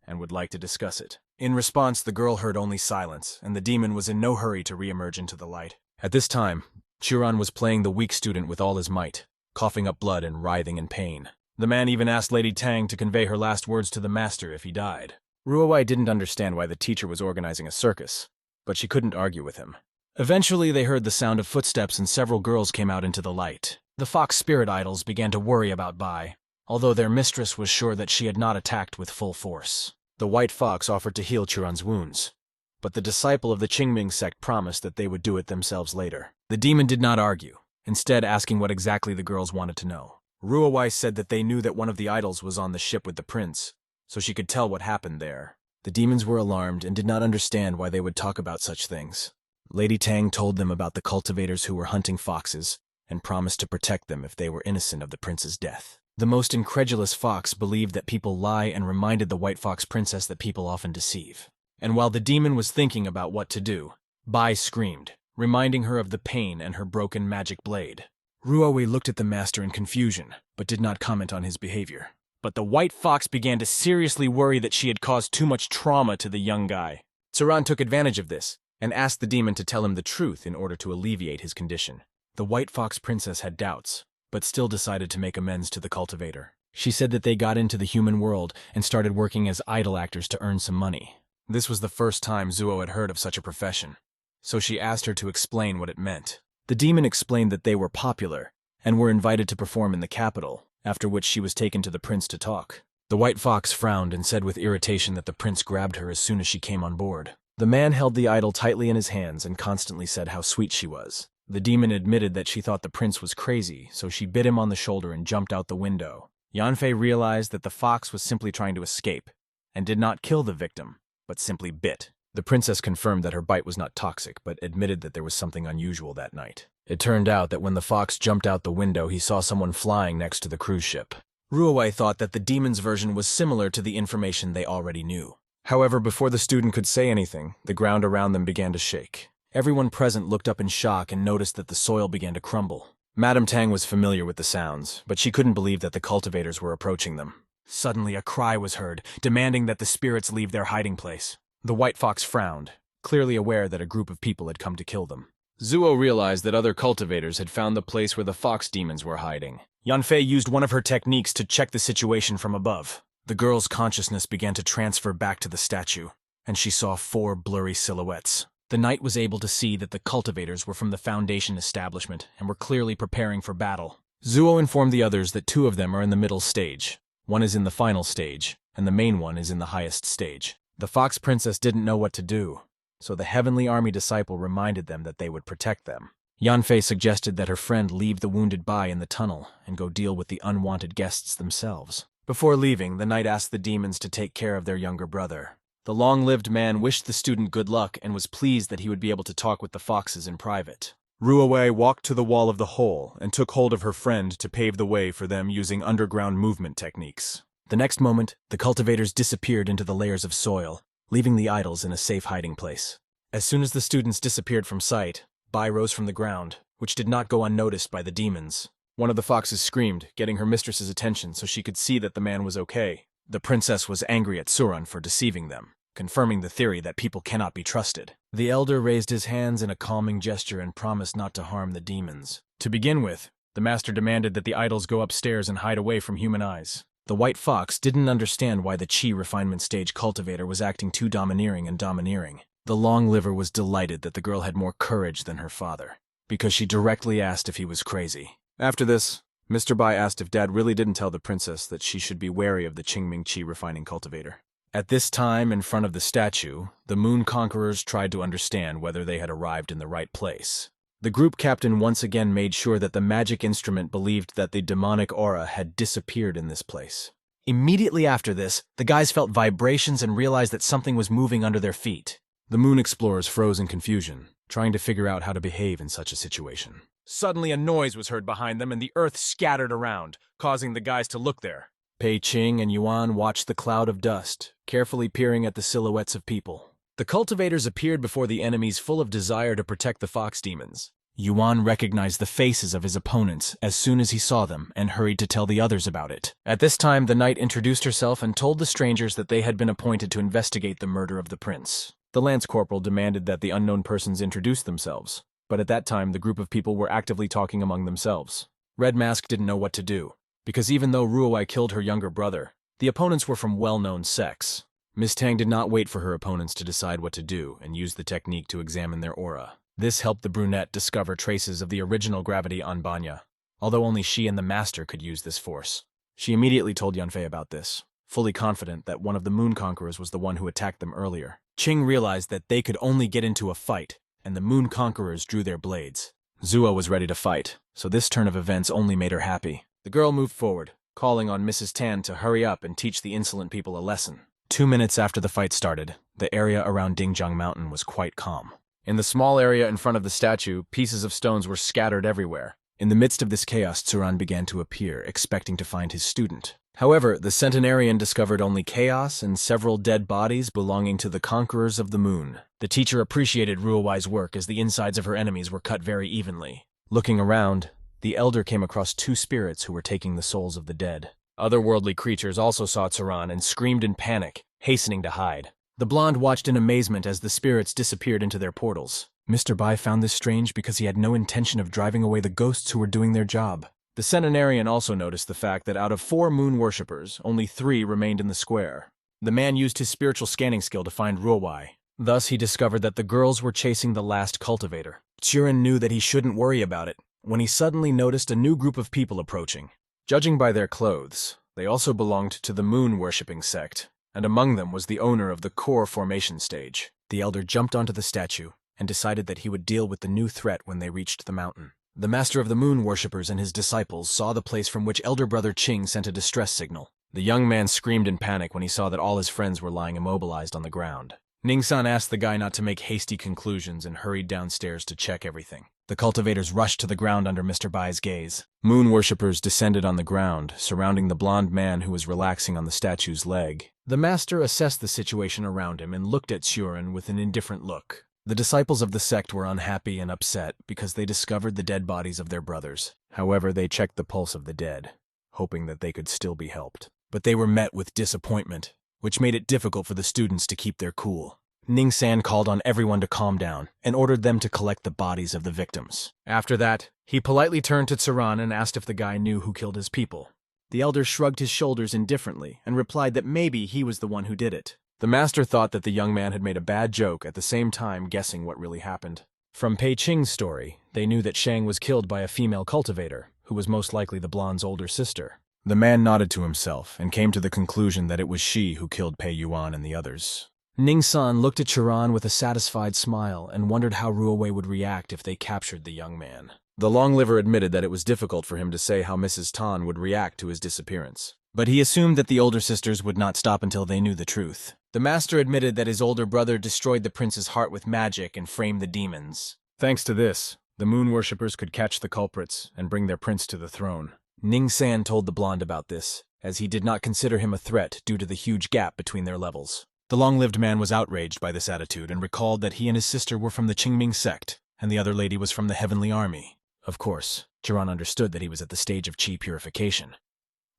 and would like to discuss it. In response, the girl heard only silence, and the demon was in no hurry to re-emerge into the light. At this time, Chiron was playing the weak student with all his might, coughing up blood and writhing in pain. The man even asked Lady Tang to convey her last words to the master if he died. Ruowai didn't understand why the teacher was organizing a circus, but she couldn't argue with him. Eventually, they heard the sound of footsteps and several girls came out into the light. The fox spirit idols began to worry about Bai, although their mistress was sure that she had not attacked with full force. The white fox offered to heal Chiron's wounds, but the disciple of the Qingming sect promised that they would do it themselves later. The demon did not argue, instead asking what exactly the girls wanted to know. Ruowai said that they knew that one of the idols was on the ship with the prince, so she could tell what happened there. The demons were alarmed and did not understand why they would talk about such things. Lady Tang told them about the cultivators who were hunting foxes and promised to protect them if they were innocent of the prince's death. The most incredulous fox believed that people lie and reminded the white fox princess that people often deceive. And while the demon was thinking about what to do, Bai screamed, reminding her of the pain and her broken magic blade. Ruowei looked at the master in confusion, but did not comment on his behavior. But the white fox began to seriously worry that she had caused too much trauma to the young guy. Tsuran took advantage of this and asked the demon to tell him the truth in order to alleviate his condition. The white fox princess had doubts, but still decided to make amends to the cultivator. She said that they got into the human world and started working as idol actors to earn some money. This was the first time Zuo had heard of such a profession, so she asked her to explain what it meant. The demon explained that they were popular and were invited to perform in the capital, after which she was taken to the prince to talk. The white fox frowned and said with irritation that the prince grabbed her as soon as she came on board. The man held the idol tightly in his hands and constantly said how sweet she was. The demon admitted that she thought the prince was crazy, so she bit him on the shoulder and jumped out the window. Yanfei realized that the fox was simply trying to escape, and did not kill the victim, but simply bit. The princess confirmed that her bite was not toxic, but admitted that there was something unusual that night. It turned out that when the fox jumped out the window, he saw someone flying next to the cruise ship. Ruowei thought that the demon's version was similar to the information they already knew. However, before the student could say anything, the ground around them began to shake. Everyone present looked up in shock and noticed that the soil began to crumble. Madame Tang was familiar with the sounds, but she couldn't believe that the cultivators were approaching them. Suddenly a cry was heard, demanding that the spirits leave their hiding place. The white fox frowned, clearly aware that a group of people had come to kill them. Zuo realized that other cultivators had found the place where the fox demons were hiding. Yanfei used one of her techniques to check the situation from above. The girl's consciousness began to transfer back to the statue, and she saw 4 blurry silhouettes. The knight was able to see that the cultivators were from the Foundation establishment and were clearly preparing for battle. Zuo informed the others that 2 of them are in the middle stage. One is in the final stage, and the main one is in the highest stage. The fox princess didn't know what to do, so the heavenly army disciple reminded them that they would protect them. Yanfei suggested that her friend leave the wounded Bai in the tunnel and go deal with the unwanted guests themselves. Before leaving, the knight asked the demons to take care of their younger brother. The long-lived man wished the student good luck and was pleased that he would be able to talk with the foxes in private. Ruowei walked to the wall of the hole and took hold of her friend to pave the way for them using underground movement techniques. The next moment, the cultivators disappeared into the layers of soil, leaving the idols in a safe hiding place. As soon as the students disappeared from sight, Bai rose from the ground, which did not go unnoticed by the demons. One of the foxes screamed, getting her mistress's attention so she could see that the man was okay. The princess was angry at Suran for deceiving them, confirming the theory that people cannot be trusted. The elder raised his hands in a calming gesture and promised not to harm the demons. To begin with, the master demanded that the idols go upstairs and hide away from human eyes. The white fox didn't understand why the Qi refinement stage cultivator was acting too domineering and domineering. The long liver was delighted that the girl had more courage than her father, because she directly asked if he was crazy. After this, Mr. Bai asked if Dad really didn't tell the princess that she should be wary of the Qingming Qi refining cultivator. At this time, in front of the statue, the moon conquerors tried to understand whether they had arrived in the right place. The group captain once again made sure that the magic instrument believed that the demonic aura had disappeared in this place. Immediately after this, the guys felt vibrations and realized that something was moving under their feet. The moon explorers froze in confusion, trying to figure out how to behave in such a situation. Suddenly a noise was heard behind them and the earth scattered around, causing the guys to look there. Pei Qing and Yuan watched the cloud of dust, carefully peering at the silhouettes of people. The cultivators appeared before the enemies full of desire to protect the fox demons. Yuan recognized the faces of his opponents as soon as he saw them and hurried to tell the others about it. At this time, the knight introduced herself and told the strangers that they had been appointed to investigate the murder of the prince. The lance corporal demanded that the unknown persons introduce themselves, but at that time the group of people were actively talking among themselves. Red Mask didn't know what to do, because even though Ruowei killed her younger brother, the opponents were from well-known sects. Miss Tang did not wait for her opponents to decide what to do and used the technique to examine their aura. This helped the brunette discover traces of the original gravity on Banya, although only she and the master could use this force. She immediately told Yanfei about this, fully confident that one of the Moon Conquerors was the one who attacked them earlier. Qing realized that they could only get into a fight, and the Moon Conquerors drew their blades. Zuo was ready to fight, so this turn of events only made her happy. The girl moved forward, calling on Mrs. Tan to hurry up and teach the insolent people a lesson. 2 minutes after the fight started, the area around Dingjiang Mountain was quite calm. In the small area in front of the statue, pieces of stones were scattered everywhere. In the midst of this chaos, Tsuran began to appear, expecting to find his student. However, the centenarian discovered only chaos and several dead bodies belonging to the conquerors of the moon. The teacher appreciated Ruowei's work as the insides of her enemies were cut very evenly. Looking around, the elder came across 2 spirits who were taking the souls of the dead. Otherworldly creatures also saw Tsuran and screamed in panic, hastening to hide. The blonde watched in amazement as the spirits disappeared into their portals. Mr. Bai found this strange because he had no intention of driving away the ghosts who were doing their job. The centenarian also noticed the fact that out of 4 moon worshippers, only 3 remained in the square. The man used his spiritual scanning skill to find Ruowei. Thus, he discovered that the girls were chasing the last cultivator. Chiron knew that he shouldn't worry about it, when he suddenly noticed a new group of people approaching. Judging by their clothes, they also belonged to the moon-worshipping sect, and among them was the owner of the core formation stage. The elder jumped onto the statue and decided that he would deal with the new threat when they reached the mountain. The master of the moon worshippers and his disciples saw the place from which elder brother Qing sent a distress signal. The young man screamed in panic when he saw that all his friends were lying immobilized on the ground. Ning-san asked the guy not to make hasty conclusions and hurried downstairs to check everything. The cultivators rushed to the ground under Mr. Bai's gaze. Moon worshippers descended on the ground, surrounding the blond man who was relaxing on the statue's leg. The master assessed the situation around him and looked at Shuren with an indifferent look. The disciples of the sect were unhappy and upset because they discovered the dead bodies of their brothers. However, they checked the pulse of the dead, hoping that they could still be helped. But they were met with disappointment, which made it difficult for the students to keep their cool. Ning-san called on everyone to calm down and ordered them to collect the bodies of the victims. After that, he politely turned to Tsuran and asked if the guy knew who killed his people. The elder shrugged his shoulders indifferently and replied that maybe he was the one who did it. The master thought that the young man had made a bad joke, at the same time guessing what really happened. From Pei Qing's story, they knew that Shang was killed by a female cultivator, who was most likely the blonde's older sister. The man nodded to himself and came to the conclusion that it was she who killed Pei Yuan and the others. Ning-san looked at Chiron with a satisfied smile and wondered how Ruowei would react if they captured the young man. The long-liver admitted that it was difficult for him to say how Mrs. Tan would react to his disappearance, but he assumed that the older sisters would not stop until they knew the truth. The master admitted that his older brother destroyed the prince's heart with magic and framed the demons. Thanks to this, the moon worshippers could catch the culprits and bring their prince to the throne. Ning-san told the blonde about this, as he did not consider him a threat due to the huge gap between their levels. The long-lived man was outraged by this attitude and recalled that he and his sister were from the Qingming sect, and the other lady was from the Heavenly Army. Of course, Chiron understood that he was at the stage of chi purification,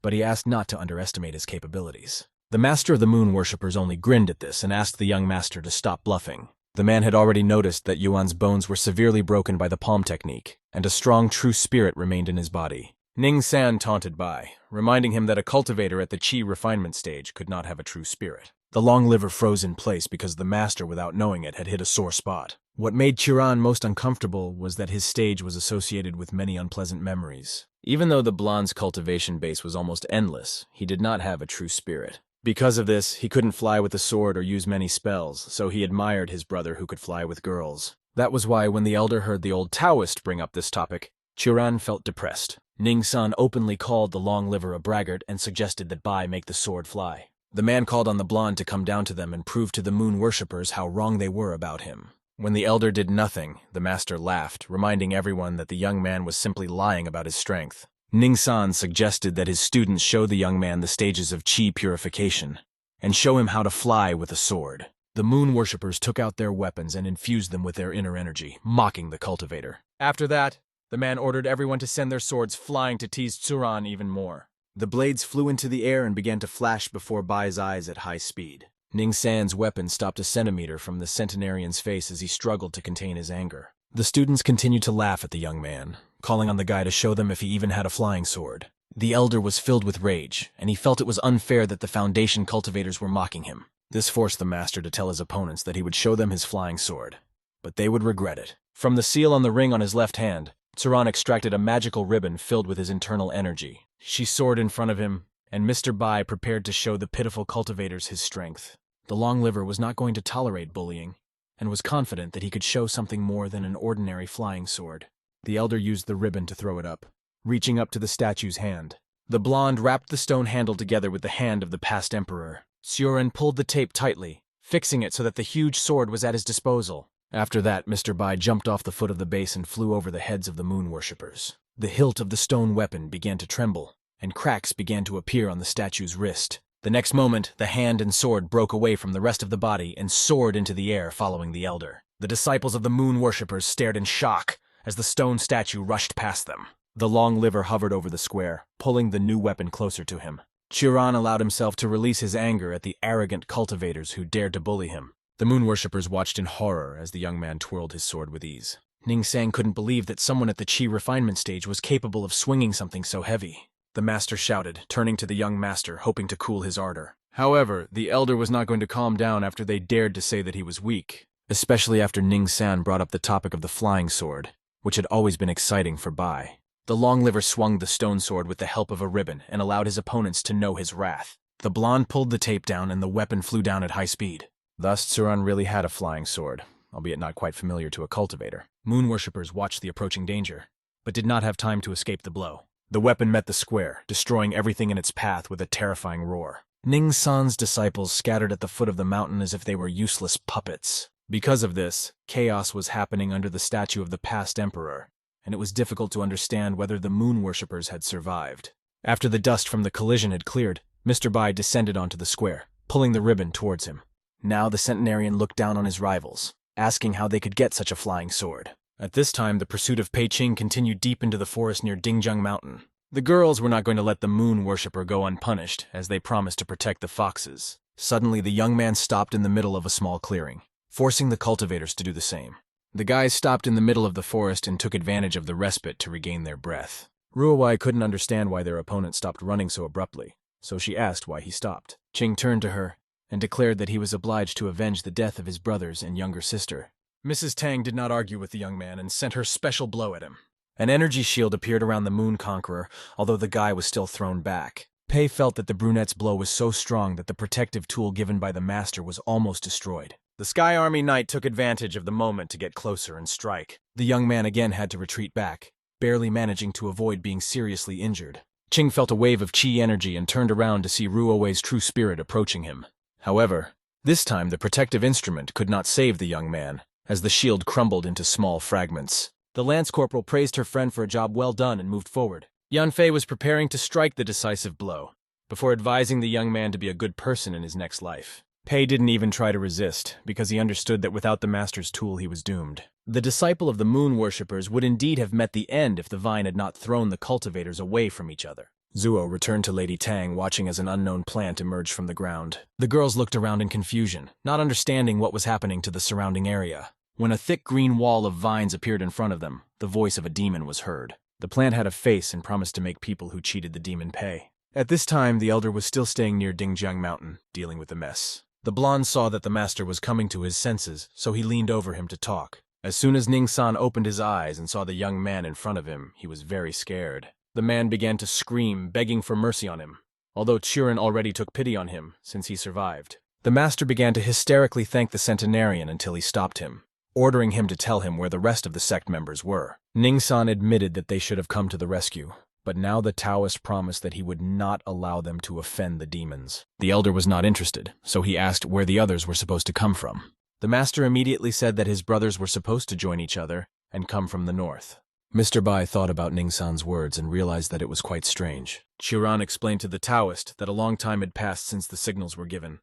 but he asked not to underestimate his capabilities. The master of the moon worshippers only grinned at this and asked the young master to stop bluffing. The man had already noticed that Yuan's bones were severely broken by the palm technique, and a strong true spirit remained in his body. Ning-san taunted Bai, reminding him that a cultivator at the chi refinement stage could not have a true spirit. The long liver froze in place because the master, without knowing it, had hit a sore spot. What made Chiron most uncomfortable was that his stage was associated with many unpleasant memories. Even though the blonde's cultivation base was almost endless, he did not have a true spirit. Because of this, he couldn't fly with a sword or use many spells, so he admired his brother who could fly with girls. That was why when the elder heard the old Taoist bring up this topic, Chiron felt depressed. Ning-san openly called the long liver a braggart and suggested that Bai make the sword fly. The man called on the blonde to come down to them and prove to the moon worshippers how wrong they were about him. When the elder did nothing, the master laughed, reminding everyone that the young man was simply lying about his strength. Ning-san suggested that his students show the young man the stages of chi purification, and show him how to fly with a sword. The moon worshippers took out their weapons and infused them with their inner energy, mocking the cultivator. After that, the man ordered everyone to send their swords flying to tease Tsuran even more. The blades flew into the air and began to flash before Bai's eyes at high speed. Ning-san's weapon stopped a centimeter from the centenarian's face as he struggled to contain his anger. The students continued to laugh at the young man, calling on the guy to show them if he even had a flying sword. The elder was filled with rage, and he felt it was unfair that the Foundation cultivators were mocking him. This forced the master to tell his opponents that he would show them his flying sword, but they would regret it. From the seal on the ring on his left hand, Tsuran extracted a magical ribbon filled with his internal energy. She soared in front of him, and Mr. Bai prepared to show the pitiful cultivators his strength. The long liver was not going to tolerate bullying, and was confident that he could show something more than an ordinary flying sword. The elder used the ribbon to throw it up, reaching up to the statue's hand. The blonde wrapped the stone handle together with the hand of the past emperor. Tsuran pulled the tape tightly, fixing it so that the huge sword was at his disposal. After that, Mr. Bai jumped off the foot of the base and flew over the heads of the moon worshippers. The hilt of the stone weapon began to tremble, and cracks began to appear on the statue's wrist. The next moment, the hand and sword broke away from the rest of the body and soared into the air following the elder. The disciples of the moon worshippers stared in shock as the stone statue rushed past them. The long liver hovered over the square, pulling the new weapon closer to him. Tsuran allowed himself to release his anger at the arrogant cultivators who dared to bully him. The moon worshippers watched in horror as the young man twirled his sword with ease. Ning-san couldn't believe that someone at the chi refinement stage was capable of swinging something so heavy. The master shouted, turning to the young master, hoping to cool his ardor. However, the elder was not going to calm down after they dared to say that he was weak, especially after Ning-san brought up the topic of the flying sword, which had always been exciting for Bai. The long liver swung the stone sword with the help of a ribbon and allowed his opponents to know his wrath. The blonde pulled the tape down and the weapon flew down at high speed. Thus, Tsuran really had a flying sword, albeit not quite familiar to a cultivator. Moon worshippers watched the approaching danger, but did not have time to escape the blow. The weapon met the square, destroying everything in its path with a terrifying roar. Ning-san's disciples scattered at the foot of the mountain as if they were useless puppets. Because of this, chaos was happening under the statue of the past emperor, and it was difficult to understand whether the moon worshippers had survived. After the dust from the collision had cleared, Mr. Bai descended onto the square, pulling the ribbon towards him. Now the centenarian looked down on his rivals, asking how they could get such a flying sword. At this time, the pursuit of Pei Qing continued deep into the forest near Dingjung Mountain. The girls were not going to let the moon worshipper go unpunished, as they promised to protect the foxes. Suddenly, the young man stopped in the middle of a small clearing, forcing the cultivators to do the same. The guys stopped in the middle of the forest and took advantage of the respite to regain their breath. Ruowai couldn't understand why their opponent stopped running so abruptly, so she asked why he stopped. Qing turned to her and declared that he was obliged to avenge the death of his brothers and younger sister. Mrs. Tang did not argue with the young man and sent her special blow at him. An energy shield appeared around the moon conqueror, although the guy was still thrown back. Pei felt that the brunette's blow was so strong that the protective tool given by the master was almost destroyed. The Sky Army Knight took advantage of the moment to get closer and strike. The young man again had to retreat back, barely managing to avoid being seriously injured. Qing felt a wave of chi energy and turned around to see Ruowei's true spirit approaching him. However, this time the protective instrument could not save the young man, as the shield crumbled into small fragments. The Lance Corporal praised her friend for a job well done and moved forward. Yanfei was preparing to strike the decisive blow, before advising the young man to be a good person in his next life. Pei didn't even try to resist, because he understood that without the master's tool he was doomed. The disciple of the moon worshippers would indeed have met the end if the vine had not thrown the cultivators away from each other. Zuo returned to Lady Tang, watching as an unknown plant emerged from the ground. The girls looked around in confusion, not understanding what was happening to the surrounding area. When a thick green wall of vines appeared in front of them, the voice of a demon was heard. The plant had a face and promised to make people who cheated the demon pay. At this time, the elder was still staying near Dingjung Mountain, dealing with the mess. The blonde saw that the master was coming to his senses, so he leaned over him to talk. As soon as Ning-san opened his eyes and saw the young man in front of him, he was very scared. The man began to scream, begging for mercy on him, although Tsuran already took pity on him, since he survived. The master began to hysterically thank the centenarian until he stopped him, ordering him to tell him where the rest of the sect members were. Ning-san admitted that they should have come to the rescue, but now the Taoist promised that he would not allow them to offend the demons. The elder was not interested, so he asked where the others were supposed to come from. The master immediately said that his brothers were supposed to join each other and come from the north. Mr. Bai thought about Ning-san's words and realized that it was quite strange. Chiron explained to the Taoist that a long time had passed since the signals were given,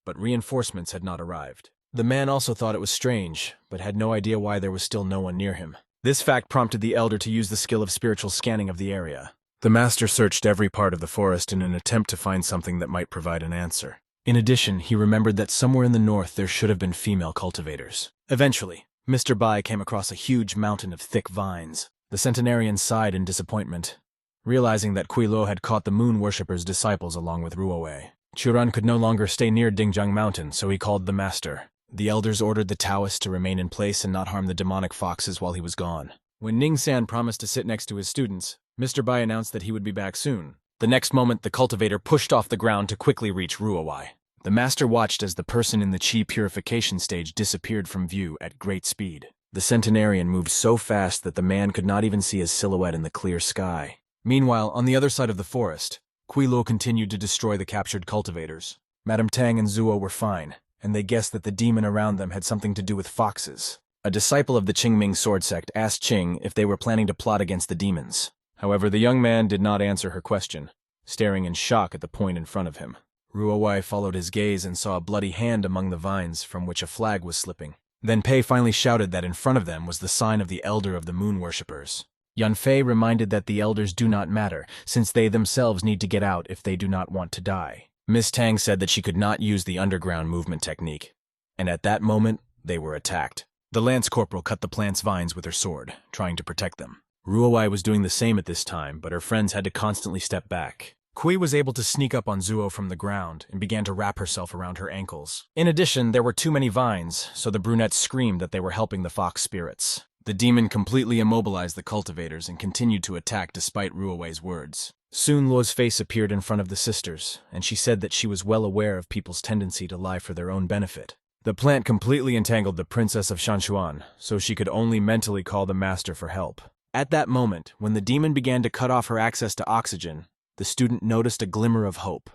but reinforcements had not arrived. The man also thought it was strange, but had no idea why there was still no one near him. This fact prompted the elder to use the skill of spiritual scanning of the area. The master searched every part of the forest in an attempt to find something that might provide an answer. In addition, he remembered that somewhere in the north there should have been female cultivators. Eventually, Mr. Bai came across a huge mountain of thick vines. The centenarian sighed in disappointment, realizing that Kui Lo had caught the moon worshippers' disciples along with Ruowei. Chiron could no longer stay near Dingjiang Mountain, so he called the master. The elders ordered the Taoist to remain in place and not harm the demonic foxes while he was gone. When Ning-san promised to sit next to his students, Mr. Bai announced that he would be back soon. The next moment, the cultivator pushed off the ground to quickly reach Ruowei. The master watched as the person in the chi purification stage disappeared from view at great speed. The centenarian moved so fast that the man could not even see his silhouette in the clear sky. Meanwhile, on the other side of the forest, Kui Lo continued to destroy the captured cultivators. Madame Tang and Zuo were fine, and they guessed that the demon around them had something to do with foxes. A disciple of the Qingming sword sect asked Qing if they were planning to plot against the demons. However, the young man did not answer her question, staring in shock at the point in front of him. Ruowei followed his gaze and saw a bloody hand among the vines from which a flag was slipping. Then Pei finally shouted that in front of them was the sign of the elder of the moon worshippers. Yanfei reminded that the elders do not matter, since they themselves need to get out if they do not want to die. Miss Tang said that she could not use the underground movement technique, and at that moment, they were attacked. The lance corporal cut the plant's vines with her sword, trying to protect them. Ruowei was doing the same at this time, but her friends had to constantly step back. Kui was able to sneak up on Zuo from the ground and began to wrap herself around her ankles. In addition, there were too many vines, so the brunette screamed that they were helping the fox spirits. The demon completely immobilized the cultivators and continued to attack despite Ruowei's words. Soon Luo's face appeared in front of the sisters, and she said that she was well aware of people's tendency to lie for their own benefit. The plant completely entangled the princess of Shanshuan, so she could only mentally call the master for help. At that moment, when the demon began to cut off her access to oxygen, the student noticed a glimmer of hope.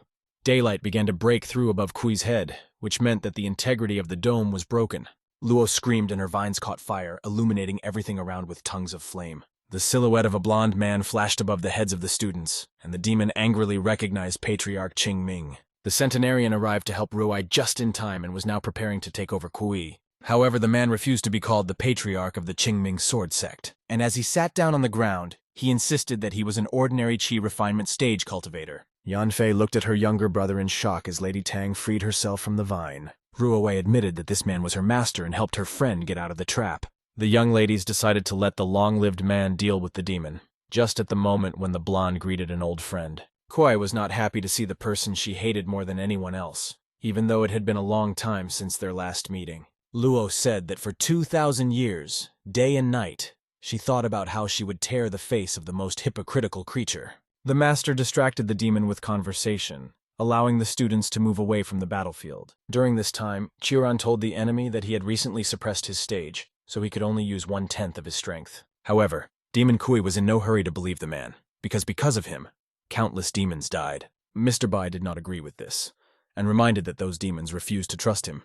Daylight began to break through above Kui's head, which meant that the integrity of the dome was broken. Luo screamed and her vines caught fire, illuminating everything around with tongues of flame. The silhouette of a blonde man flashed above the heads of the students, and the demon angrily recognized Patriarch Qing Ming. The centenarian arrived to help Ruowei just in time and was now preparing to take over Kui. However, the man refused to be called the Patriarch of the Qingming sword sect, and as he sat down on the ground, he insisted that he was an ordinary chi refinement stage cultivator. Yanfei looked at her younger brother in shock as Lady Tang freed herself from the vine. Ruowei admitted that this man was her master and helped her friend get out of the trap. The young ladies decided to let the long-lived man deal with the demon, just at the moment when the blonde greeted an old friend. Kui was not happy to see the person she hated more than anyone else, even though it had been a long time since their last meeting. Luo said that for 2,000 years, day and night, she thought about how she would tear the face of the most hypocritical creature. The master distracted the demon with conversation, allowing the students to move away from the battlefield. During this time, Chiron told the enemy that he had recently suppressed his stage, so he could only use 1/10 of his strength. However, Demon Kui was in no hurry to believe the man, because of him, countless demons died. Mr. Bai did not agree with this, and reminded that those demons refused to trust him,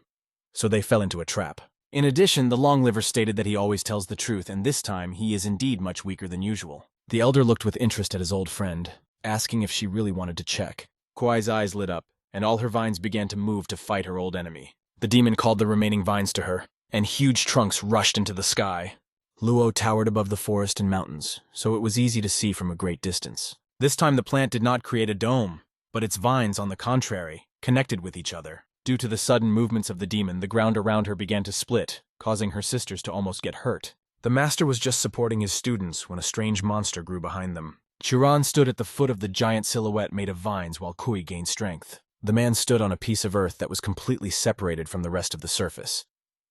so they fell into a trap. In addition, the Longliver stated that he always tells the truth, and this time he is indeed much weaker than usual. The elder looked with interest at his old friend, asking if she really wanted to check. Kuai's eyes lit up, and all her vines began to move to fight her old enemy. The demon called the remaining vines to her, and huge trunks rushed into the sky. Luo towered above the forest and mountains, so it was easy to see from a great distance. This time the plant did not create a dome, but its vines, on the contrary, connected with each other. Due to the sudden movements of the demon, the ground around her began to split, causing her sisters to almost get hurt. The master was just supporting his students when a strange monster grew behind them. Chiron stood at the foot of the giant silhouette made of vines while Kui gained strength. The man stood on a piece of earth that was completely separated from the rest of the surface,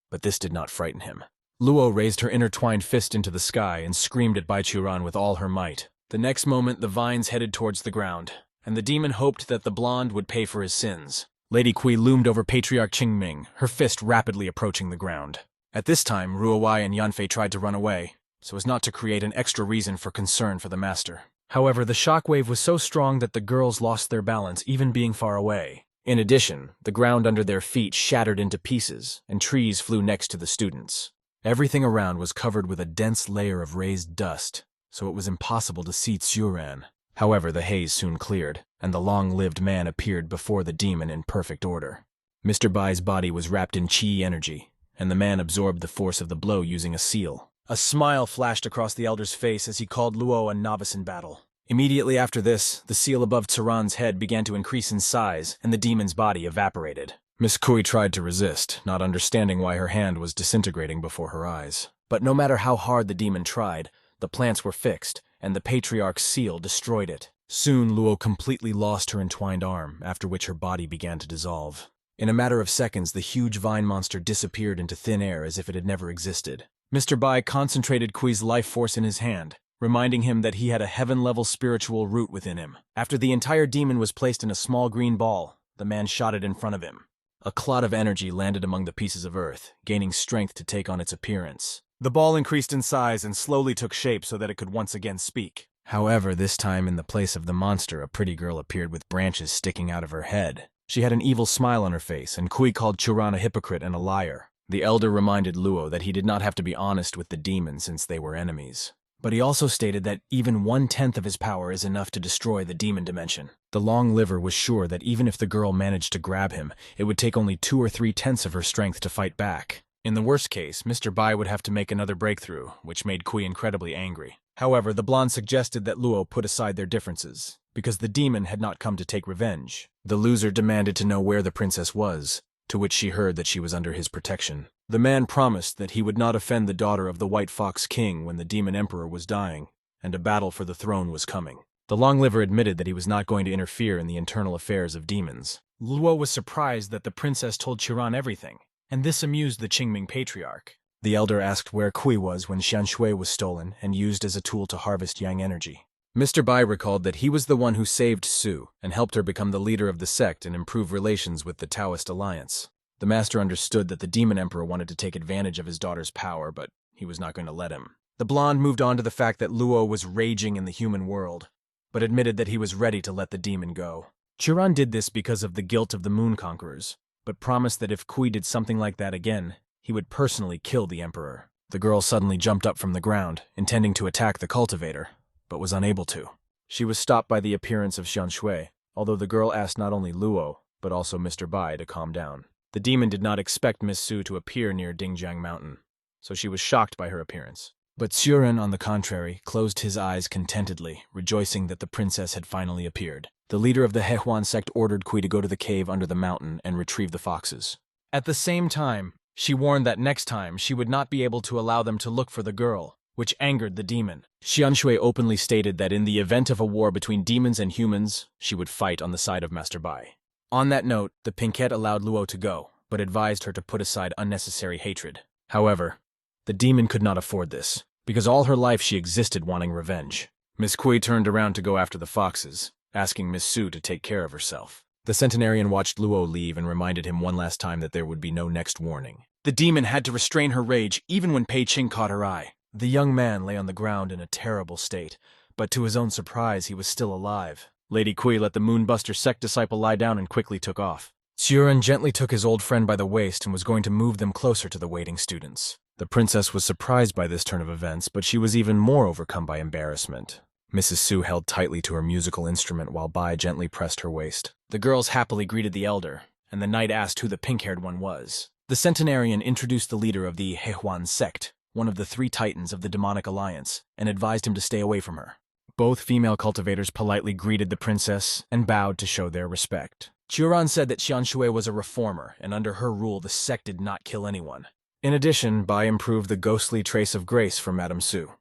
but this did not frighten him. Luo raised her intertwined fist into the sky and screamed at Bai Chiron with all her might. The next moment, the vines headed towards the ground, and the demon hoped that the blonde would pay for his sins. Lady Kui loomed over Patriarch Qingming, her fist rapidly approaching the ground. At this time, Ruowei and Yanfei tried to run away, so as not to create an extra reason for concern for the master. However, the shockwave was so strong that the girls lost their balance even being far away. In addition, the ground under their feet shattered into pieces, and trees flew next to the students. Everything around was covered with a dense layer of raised dust, so it was impossible to see Tsuran. However, the haze soon cleared, and the long-lived man appeared before the demon in perfect order. Mr. Bai's body was wrapped in chi energy, and the man absorbed the force of the blow using a seal. A smile flashed across the elder's face as he called Luo a novice in battle. Immediately after this, the seal above Tsuran's head began to increase in size, and the demon's body evaporated. Miss Kui tried to resist, not understanding why her hand was disintegrating before her eyes. But no matter how hard the demon tried, the plants were fixed, and the patriarch's seal destroyed it. Soon, Luo completely lost her entwined arm, after which her body began to dissolve. In a matter of seconds, the huge vine monster disappeared into thin air as if it had never existed. Mr. Bai concentrated Kui's life force in his hand, reminding him that he had a heaven-level spiritual root within him. After the entire demon was placed in a small green ball, the man shot it in front of him. A clot of energy landed among the pieces of earth, gaining strength to take on its appearance. The ball increased in size and slowly took shape so that it could once again speak. However, this time in the place of the monster, a pretty girl appeared with branches sticking out of her head. She had an evil smile on her face, and Kui called Tsuran a hypocrite and a liar. The elder reminded Luo that he did not have to be honest with the demon since they were enemies. But he also stated that even 1/10 of his power is enough to destroy the demon dimension. The long liver was sure that even if the girl managed to grab him, it would take only 2 or 3/10 of her strength to fight back. In the worst case, Mr. Bai would have to make another breakthrough, which made Kui incredibly angry. However, the blonde suggested that Luo put aside their differences, because the demon had not come to take revenge. The loser demanded to know where the princess was, to which she heard that she was under his protection. The man promised that he would not offend the daughter of the White Fox King when the demon emperor was dying, and a battle for the throne was coming. The long liver admitted that he was not going to interfere in the internal affairs of demons. Luo was surprised that the princess told Tsuran everything, and this amused the Qingming patriarch. The elder asked where Kui was when Xianshui was stolen and used as a tool to harvest yang energy. Mr. Bai recalled that he was the one who saved Su and helped her become the leader of the sect and improve relations with the Taoist alliance. The master understood that the demon emperor wanted to take advantage of his daughter's power, but he was not going to let him. The blonde moved on to the fact that Luo was raging in the human world, but admitted that he was ready to let the demon go. Tsuran did this because of the guilt of the moon conquerors, but promised that if Kui did something like that again, he would personally kill the emperor. The girl suddenly jumped up from the ground, intending to attack the cultivator, but was unable to. She was stopped by the appearance of Xianshui, although the girl asked not only Luo, but also Mr. Bai to calm down. The demon did not expect Miss Su to appear near Dingjiang Mountain, so she was shocked by her appearance. But Tsuran, on the contrary, closed his eyes contentedly, rejoicing that the princess had finally appeared. The leader of the Hehuan sect ordered Kui to go to the cave under the mountain and retrieve the foxes. At the same time, she warned that next time she would not be able to allow them to look for the girl, which angered the demon. Xianshui openly stated that in the event of a war between demons and humans, she would fight on the side of Master Bai. On that note, the Pinkette allowed Luo to go, but advised her to put aside unnecessary hatred. However, the demon could not afford this, because all her life she existed wanting revenge. Miss Kui turned around to go after the foxes, asking Miss Su to take care of herself. The centenarian watched Luo leave and reminded him one last time that there would be no next warning. The demon had to restrain her rage even when Pei Qing caught her eye. The young man lay on the ground in a terrible state, but to his own surprise he was still alive. Lady Kui let the Moonbuster sect disciple lie down and quickly took off. Tsuran gently took his old friend by the waist and was going to move them closer to the waiting students. The princess was surprised by this turn of events, but she was even more overcome by embarrassment. Mrs. Su held tightly to her musical instrument while Bai gently pressed her waist. The girls happily greeted the elder, and the knight asked who the pink-haired one was. The centenarian introduced the leader of the Hehuan sect, one of the 3 titans of the demonic alliance, and advised him to stay away from her. Both female cultivators politely greeted the princess and bowed to show their respect. Tsuran said that Xianshui was a reformer, and under her rule the sect did not kill anyone. In addition, Bai improved the ghostly trace of grace for Madame Su.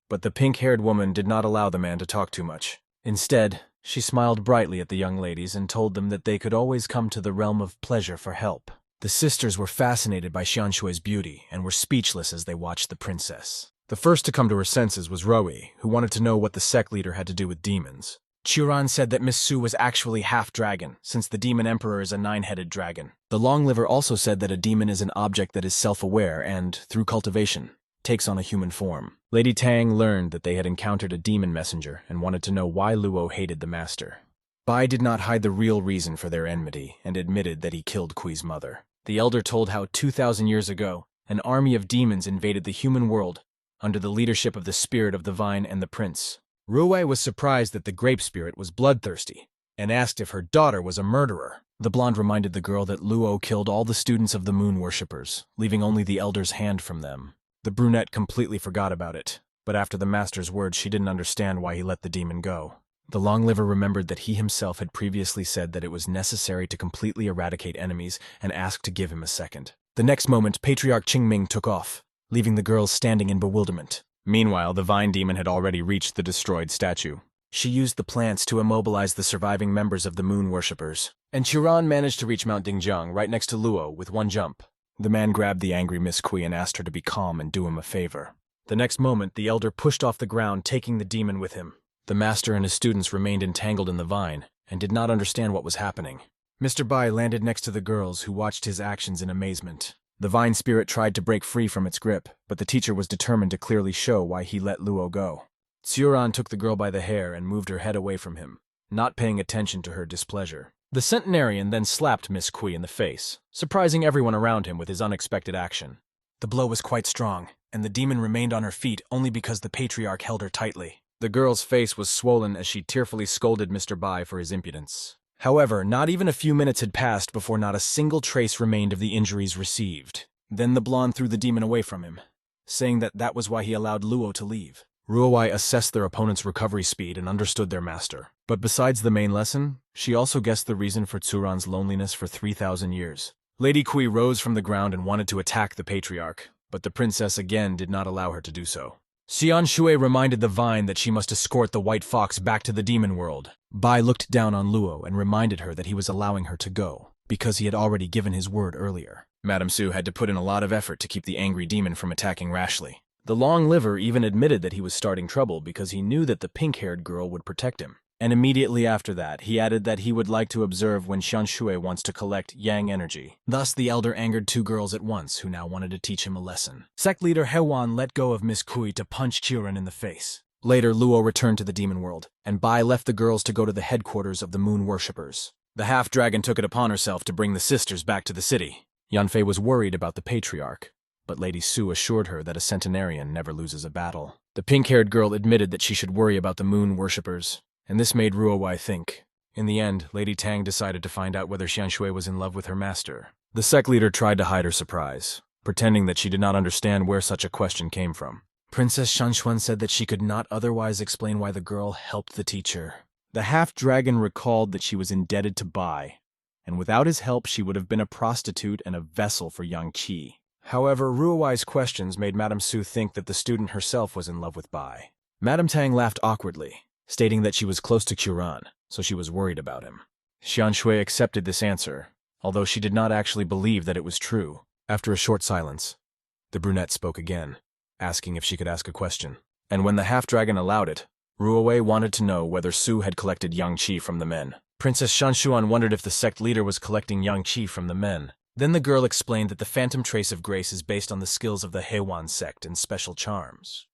But the pink-haired woman did not allow the man to talk too much. Instead, she smiled brightly at the young ladies and told them that they could always come to the realm of pleasure for help. The sisters were fascinated by Xianshui's beauty and were speechless as they watched the princess. The first to come to her senses was Roi, who wanted to know what the sect leader had to do with demons. Tsuran said that Miss Su was actually half-dragon, since the demon emperor is a 9-headed dragon. The long-liver also said that a demon is an object that is self-aware and, through cultivation, takes on a human form. Lady Tang learned that they had encountered a demon messenger and wanted to know why Luo hated the master. Bai did not hide the real reason for their enmity and admitted that he killed Kui's mother. The elder told how 2,000 years ago, an army of demons invaded the human world under the leadership of the spirit of the vine and the prince. Ruowei was surprised that the grape spirit was bloodthirsty and asked if her daughter was a murderer. The blonde reminded the girl that Luo killed all the students of the moon worshippers, leaving only the elder's hand from them. The brunette completely forgot about it, but after the master's words she didn't understand why he let the demon go. The long-liver remembered that he himself had previously said that it was necessary to completely eradicate enemies and asked to give him a second. The next moment, Patriarch Qingming took off, leaving the girls standing in bewilderment. Meanwhile, the vine demon had already reached the destroyed statue. She used the plants to immobilize the surviving members of the moon worshippers, and Chiron managed to reach Mount Dingjiang right next to Luo with one jump. The man grabbed the angry Miss Kui and asked her to be calm and do him a favor. The next moment, the elder pushed off the ground, taking the demon with him. The master and his students remained entangled in the vine and did not understand what was happening. Mr. Bai landed next to the girls, who watched his actions in amazement. The vine spirit tried to break free from its grip, but the teacher was determined to clearly show why he let Luo go. Xiuran took the girl by the hair and moved her head away from him, not paying attention to her displeasure. The centenarian then slapped Miss Kui in the face, surprising everyone around him with his unexpected action. The blow was quite strong, and the demon remained on her feet only because the patriarch held her tightly. The girl's face was swollen as she tearfully scolded Mr. Bai for his impudence. However, not even a few minutes had passed before not a single trace remained of the injuries received. Then the blonde threw the demon away from him, saying that was why he allowed Luo to leave. Ruowei assessed their opponent's recovery speed and understood their master. But besides the main lesson, she also guessed the reason for Tsuran's loneliness for 3,000 years. Lady Kui rose from the ground and wanted to attack the patriarch, but the princess again did not allow her to do so. Xian Shui reminded the vine that she must escort the white fox back to the demon world. Bai looked down on Luo and reminded her that he was allowing her to go, because he had already given his word earlier. Madame Su had to put in a lot of effort to keep the angry demon from attacking rashly. The long-liver even admitted that he was starting trouble because he knew that the pink-haired girl would protect him. And immediately after that, he added that he would like to observe when Xian Shui wants to collect yang energy. Thus, the elder angered two girls at once who now wanted to teach him a lesson. Sect leader Hewan let go of Miss Kui to punch Qiren in the face. Later, Luo returned to the demon world, and Bai left the girls to go to the headquarters of the moon worshippers. The half-dragon took it upon herself to bring the sisters back to the city. Yanfei was worried about the patriarch, but Lady Su assured her that a centenarian never loses a battle. The pink-haired girl admitted that she should worry about the moon worshippers, and this made Ruowei think. In the end, Lady Tang decided to find out whether Xian Shui was in love with her master. The sect leader tried to hide her surprise, pretending that she did not understand where such a question came from. Princess Shanshuan said that she could not otherwise explain why the girl helped the teacher. The half-dragon recalled that she was indebted to Bai, and without his help she would have been a prostitute and a vessel for Yang Qi. However, Ruowei's questions made Madame Su think that the student herself was in love with Bai. Madame Tang laughed awkwardly, stating that she was close to Qiran, so she was worried about him. Xian Shui accepted this answer, although she did not actually believe that it was true. After a short silence, the brunette spoke again, asking if she could ask a question. And when the half-dragon allowed it, Ruowei wanted to know whether Su had collected Yang Qi from the men. Princess Shanshuan wondered if the sect leader was collecting Yang Qi from the men. Then the girl explained that the Phantom Trace of Grace is based on the skills of the Heiwan sect and special charms,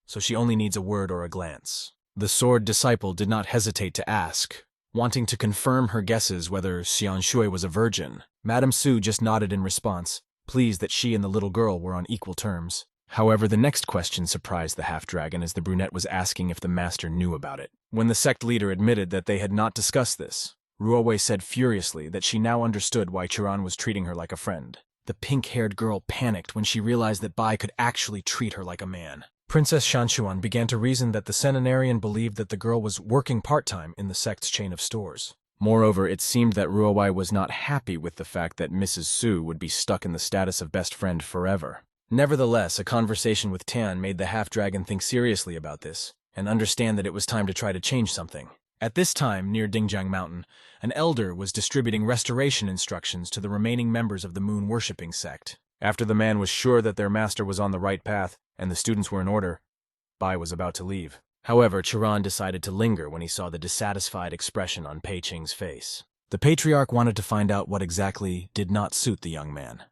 so she only needs a word or a glance. The sword disciple did not hesitate to ask, wanting to confirm her guesses whether Xian Shui was a virgin. Madame Su just nodded in response, pleased that she and the little girl were on equal terms. However, the next question surprised the half-dragon as the brunette was asking if the master knew about it. When the sect leader admitted that they had not discussed this, Ruowei said furiously that she now understood why Chiron was treating her like a friend. The pink-haired girl panicked when she realized that Bai could actually treat her like a man. Princess Shanshuan began to reason that the centenarian believed that the girl was working part-time in the sect's chain of stores. Moreover, it seemed that Ruowei was not happy with the fact that Mrs. Su would be stuck in the status of best friend forever. Nevertheless, a conversation with Tian made the half-dragon think seriously about this, and understand that it was time to try to change something. At this time, near Dingjiang Mountain, an elder was distributing restoration instructions to the remaining members of the moon-worshipping sect. After the man was sure that their master was on the right path, and the students were in order, Bai was about to leave. However, Chiron decided to linger when he saw the dissatisfied expression on Pei Qing's face. The patriarch wanted to find out what exactly did not suit the young man,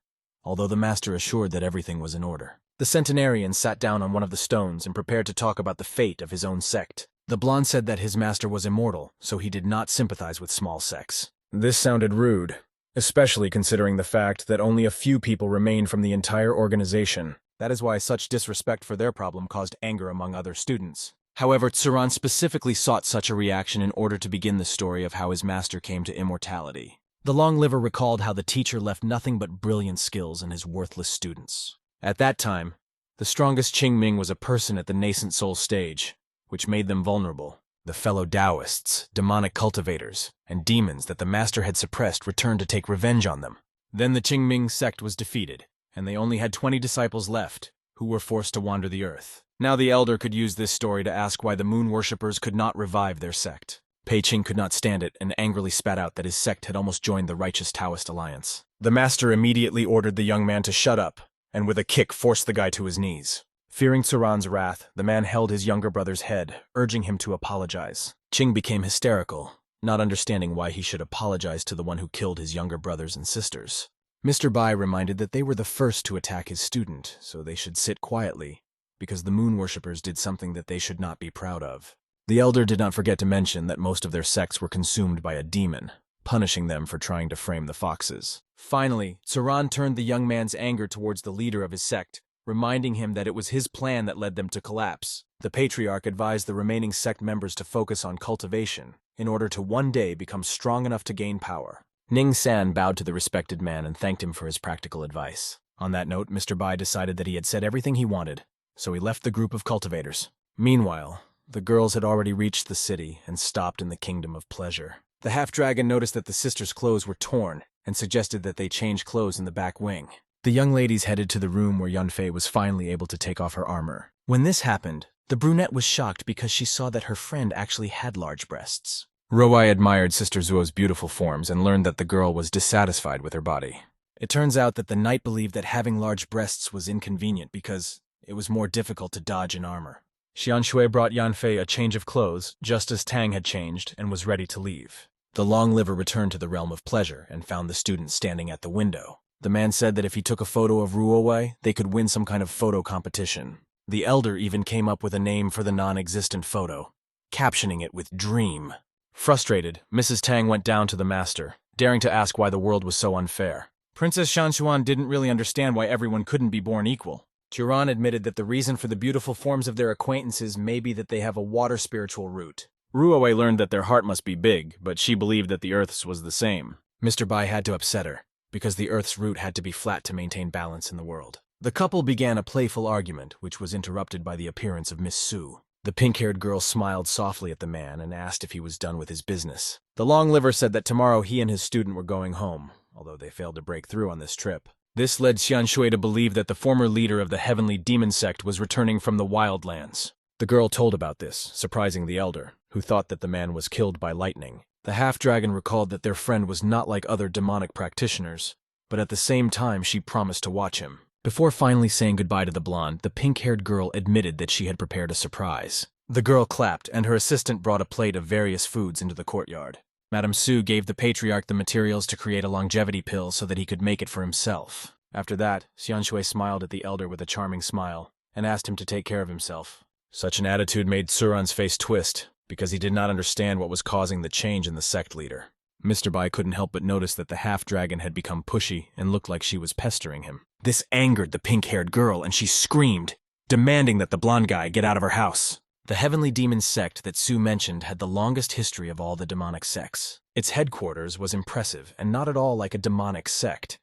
although the master assured that everything was in order. The centenarian sat down on one of the stones and prepared to talk about the fate of his own sect. The blonde said that his master was immortal, so he did not sympathize with small sects. This sounded rude, especially considering the fact that only a few people remained from the entire organization. That is why such disrespect for their problem caused anger among other students. However, Tsuran specifically sought such a reaction in order to begin the story of how his master came to immortality. The long-liver recalled how the teacher left nothing but brilliant skills in his worthless students. At that time, the strongest Qingming was a person at the nascent soul stage, which made them vulnerable. The fellow Taoists, demonic cultivators, and demons that the master had suppressed returned to take revenge on them. Then the Qingming sect was defeated, and they only had 20 disciples left, who were forced to wander the earth. Now the elder could use this story to ask why the moon worshippers could not revive their sect. Pei Qing could not stand it and angrily spat out that his sect had almost joined the righteous Taoist alliance. The master immediately ordered the young man to shut up, and with a kick forced the guy to his knees. Fearing Tsuran's wrath, the man held his younger brother's head, urging him to apologize. Qing became hysterical, not understanding why he should apologize to the one who killed his younger brothers and sisters. Mr. Bai reminded that they were the first to attack his student, so they should sit quietly, because the moon worshippers did something that they should not be proud of. The elder did not forget to mention that most of their sects were consumed by a demon, punishing them for trying to frame the foxes. Finally, Tsuran turned the young man's anger towards the leader of his sect, reminding him that it was his plan that led them to collapse. The patriarch advised the remaining sect members to focus on cultivation, in order to one day become strong enough to gain power. Ning San bowed to the respected man and thanked him for his practical advice. On that note, Mr. Bai decided that he had said everything he wanted, so he left the group of cultivators. Meanwhile, the girls had already reached the city and stopped in the kingdom of pleasure. The half-dragon noticed that the sisters' clothes were torn and suggested that they change clothes in the back wing. The young ladies headed to the room where Yunfei was finally able to take off her armor. When this happened, the brunette was shocked because she saw that her friend actually had large breasts. Roai admired Sister Zuo's beautiful forms and learned that the girl was dissatisfied with her body. It turns out that the knight believed that having large breasts was inconvenient because it was more difficult to dodge in armor. Xianshui brought Yanfei a change of clothes, just as Tang had changed, and was ready to leave. The long-liver returned to the realm of pleasure and found the student standing at the window. The man said that if he took a photo of Ruowei, they could win some kind of photo competition. The elder even came up with a name for the non-existent photo, captioning it with Dream. Frustrated, Mrs. Tang went down to the master, daring to ask why the world was so unfair. Princess Shanshuan didn't really understand why everyone couldn't be born equal. Turan admitted that the reason for the beautiful forms of their acquaintances may be that they have a water spiritual root. Ruowei learned that their heart must be big, but she believed that the Earth's was the same. Mr. Bai had to upset her, because the Earth's root had to be flat to maintain balance in the world. The couple began a playful argument, which was interrupted by the appearance of Miss Su. The pink-haired girl smiled softly at the man and asked if he was done with his business. The long-liver said that tomorrow he and his student were going home, although they failed to break through on this trip. This led Xianshui to believe that the former leader of the Heavenly Demon Sect was returning from the Wildlands. The girl told about this, surprising the elder, who thought that the man was killed by lightning. The half-dragon recalled that their friend was not like other demonic practitioners, but at the same time she promised to watch him. Before finally saying goodbye to the blonde, the pink-haired girl admitted that she had prepared a surprise. The girl clapped, and her assistant brought a plate of various foods into the courtyard. Madame Su gave the patriarch the materials to create a longevity pill so that he could make it for himself. After that, Xianshui smiled at the elder with a charming smile and asked him to take care of himself. Such an attitude made Tsuran's face twist, because he did not understand what was causing the change in the sect leader. Mr. Bai couldn't help but notice that the half-dragon had become pushy and looked like she was pestering him. This angered the pink-haired girl, and she screamed, demanding that the blonde guy get out of her house. The Heavenly Demon Sect that Su mentioned had the longest history of all the demonic sects. Its headquarters was impressive and not at all like a demonic sect,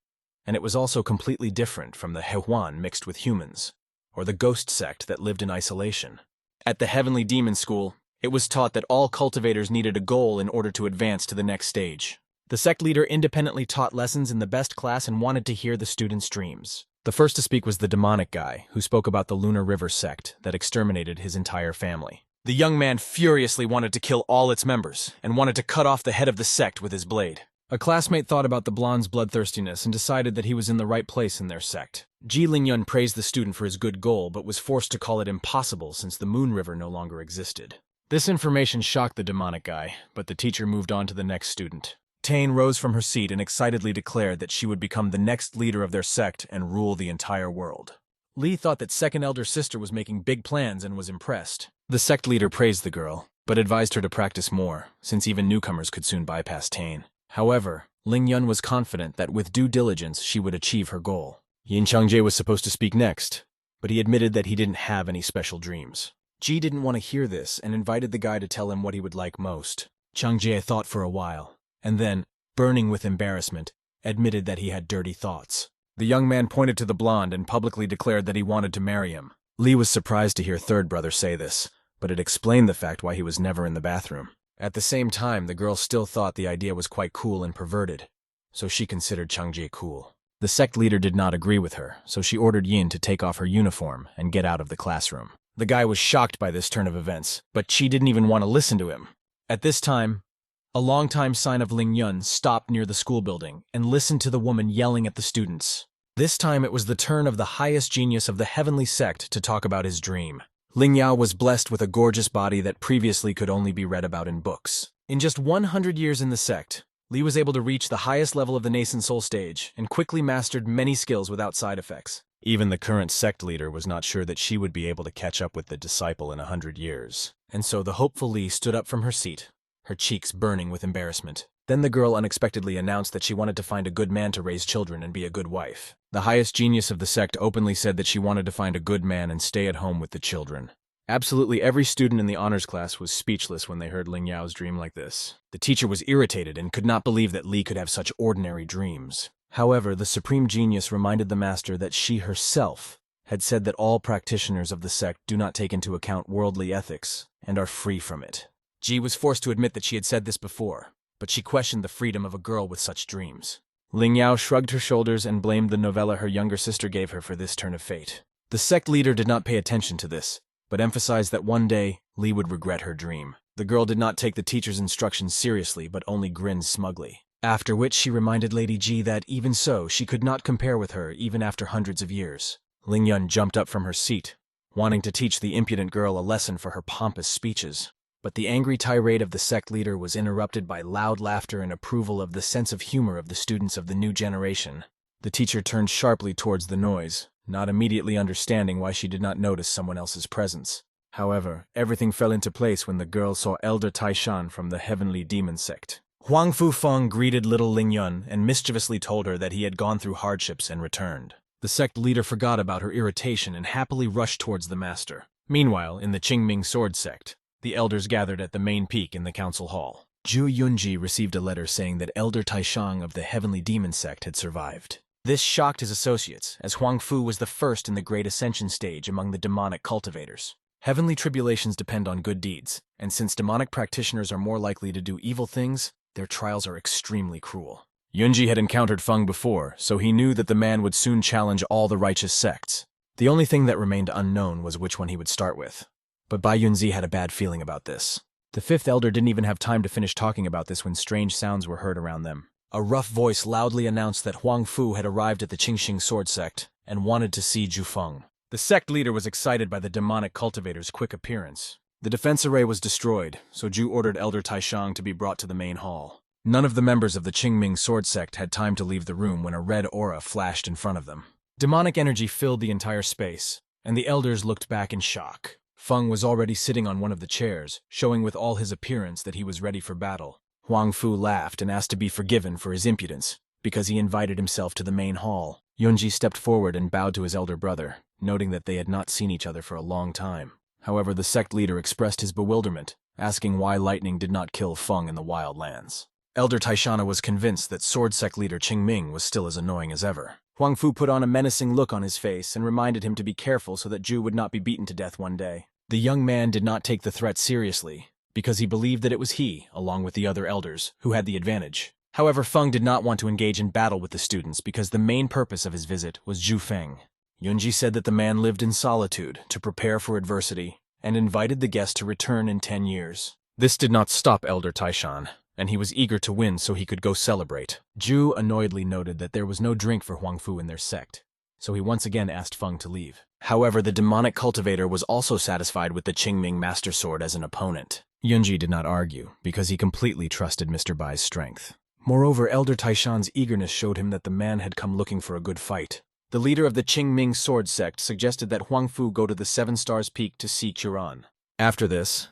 and it was also completely different from the Hehuan mixed with humans, or the ghost sect that lived in isolation. At the Heavenly Demon School, it was taught that all cultivators needed a goal in order to advance to the next stage. The sect leader independently taught lessons in the best class and wanted to hear the students' dreams. The first to speak was the demonic guy, who spoke about the Lunar River sect that exterminated his entire family. The young man furiously wanted to kill all its members, and wanted to cut off the head of the sect with his blade. A classmate thought about the blonde's bloodthirstiness and decided that he was in the right place in their sect. Ji Lingyun praised the student for his good goal, but was forced to call it impossible since the Moon River no longer existed. This information shocked the demonic guy, but the teacher moved on to the next student. Tane rose from her seat and excitedly declared that she would become the next leader of their sect and rule the entire world. Li thought that second elder sister was making big plans and was impressed. The sect leader praised the girl, but advised her to practice more, since even newcomers could soon bypass Tane. However, Ling Yun was confident that with due diligence she would achieve her goal. Yin Changjie was supposed to speak next, but he admitted that he didn't have any special dreams. Ji didn't want to hear this and invited the guy to tell him what he would like most. Changjie thought for a while, and then, burning with embarrassment, admitted that he had dirty thoughts. The young man pointed to the blonde and publicly declared that he wanted to marry him. Lee was surprised to hear third brother say this, but it explained the fact why he was never in the bathroom. At the same time, the girl still thought the idea was quite cool and perverted, so she considered Changjie cool. The sect leader did not agree with her, so she ordered Yin to take off her uniform and get out of the classroom. The guy was shocked by this turn of events, but Chi didn't even want to listen to him. At this time, a longtime sign of Ling Yun stopped near the school building and listened to the woman yelling at the students. This time it was the turn of the highest genius of the heavenly sect to talk about his dream. Ling Yao was blessed with a gorgeous body that previously could only be read about in books. In just 100 years in the sect, Li was able to reach the highest level of the nascent soul stage and quickly mastered many skills without side effects. Even the current sect leader was not sure that she would be able to catch up with the disciple in 100 years. And so the hopeful Li stood up from her seat, her cheeks burning with embarrassment. Then the girl unexpectedly announced that she wanted to find a good man to raise children and be a good wife. The highest genius of the sect openly said that she wanted to find a good man and stay at home with the children. Absolutely every student in the honors class was speechless when they heard Ling Yao's dream like this. The teacher was irritated and could not believe that Li could have such ordinary dreams. However, the supreme genius reminded the master that she herself had said that all practitioners of the sect do not take into account worldly ethics and are free from it. Ji was forced to admit that she had said this before, but she questioned the freedom of a girl with such dreams. Ling Yao shrugged her shoulders and blamed the novella her younger sister gave her for this turn of fate. The sect leader did not pay attention to this, but emphasized that one day, Li would regret her dream. The girl did not take the teacher's instructions seriously, but only grinned smugly. After which she reminded Lady Ji that, even so, she could not compare with her even after hundreds of years. Ling Yun jumped up from her seat, wanting to teach the impudent girl a lesson for her pompous speeches. But the angry tirade of the sect leader was interrupted by loud laughter and approval of the sense of humor of the students of the new generation. The teacher turned sharply towards the noise, not immediately understanding why she did not notice someone else's presence. However, everything fell into place when the girl saw Elder Taishan from the Heavenly Demon Sect. Huang Fu Feng greeted little Ling Yun and mischievously told her that he had gone through hardships and returned. The sect leader forgot about her irritation and happily rushed towards the master. Meanwhile, in the Qingming Sword Sect, the elders gathered at the main peak in the council hall. Zhu Yunji received a letter saying that Elder Taishang of the Heavenly Demon Sect had survived. This shocked his associates, as Huang Fu was the first in the Great Ascension stage among the demonic cultivators. Heavenly tribulations depend on good deeds, and since demonic practitioners are more likely to do evil things, their trials are extremely cruel. Yunji had encountered Feng before, so he knew that the man would soon challenge all the righteous sects. The only thing that remained unknown was which one he would start with. But Bai Yunzi had a bad feeling about this. The fifth elder didn't even have time to finish talking about this when strange sounds were heard around them. A rough voice loudly announced that Huang Fu had arrived at the Qingxing Sword Sect and wanted to see Zhu Feng. The sect leader was excited by the demonic cultivator's quick appearance. The defense array was destroyed, so Zhu ordered Elder Taishang to be brought to the main hall. None of the members of the Qingming Sword Sect had time to leave the room when a red aura flashed in front of them. Demonic energy filled the entire space, and the elders looked back in shock. Feng was already sitting on one of the chairs, showing with all his appearance that he was ready for battle. Huang Fu laughed and asked to be forgiven for his impudence, because he invited himself to the main hall. Yunji stepped forward and bowed to his elder brother, noting that they had not seen each other for a long time. However, the sect leader expressed his bewilderment, asking why lightning did not kill Feng in the wild lands. Elder Taishana was convinced that sword sect leader Qingming was still as annoying as ever. Huang Fu put on a menacing look on his face and reminded him to be careful so that Zhu would not be beaten to death one day. The young man did not take the threat seriously, because he believed that it was he, along with the other elders, who had the advantage. However, Feng did not want to engage in battle with the students because the main purpose of his visit was Zhu Feng. Yunji said that the man lived in solitude to prepare for adversity and invited the guest to return in 10 years. This did not stop Elder Taishan, and he was eager to win so he could go celebrate. Zhu annoyedly noted that there was no drink for Huang Fu in their sect, so he once again asked Feng to leave. However, the demonic cultivator was also satisfied with the Qingming Master Sword as an opponent. Yunji did not argue, because he completely trusted Mr. Bai's strength. Moreover, Elder Taishan's eagerness showed him that the man had come looking for a good fight. The leader of the Qingming Sword Sect suggested that Huang Fu go to the 7 Stars Peak to see Quran. After this,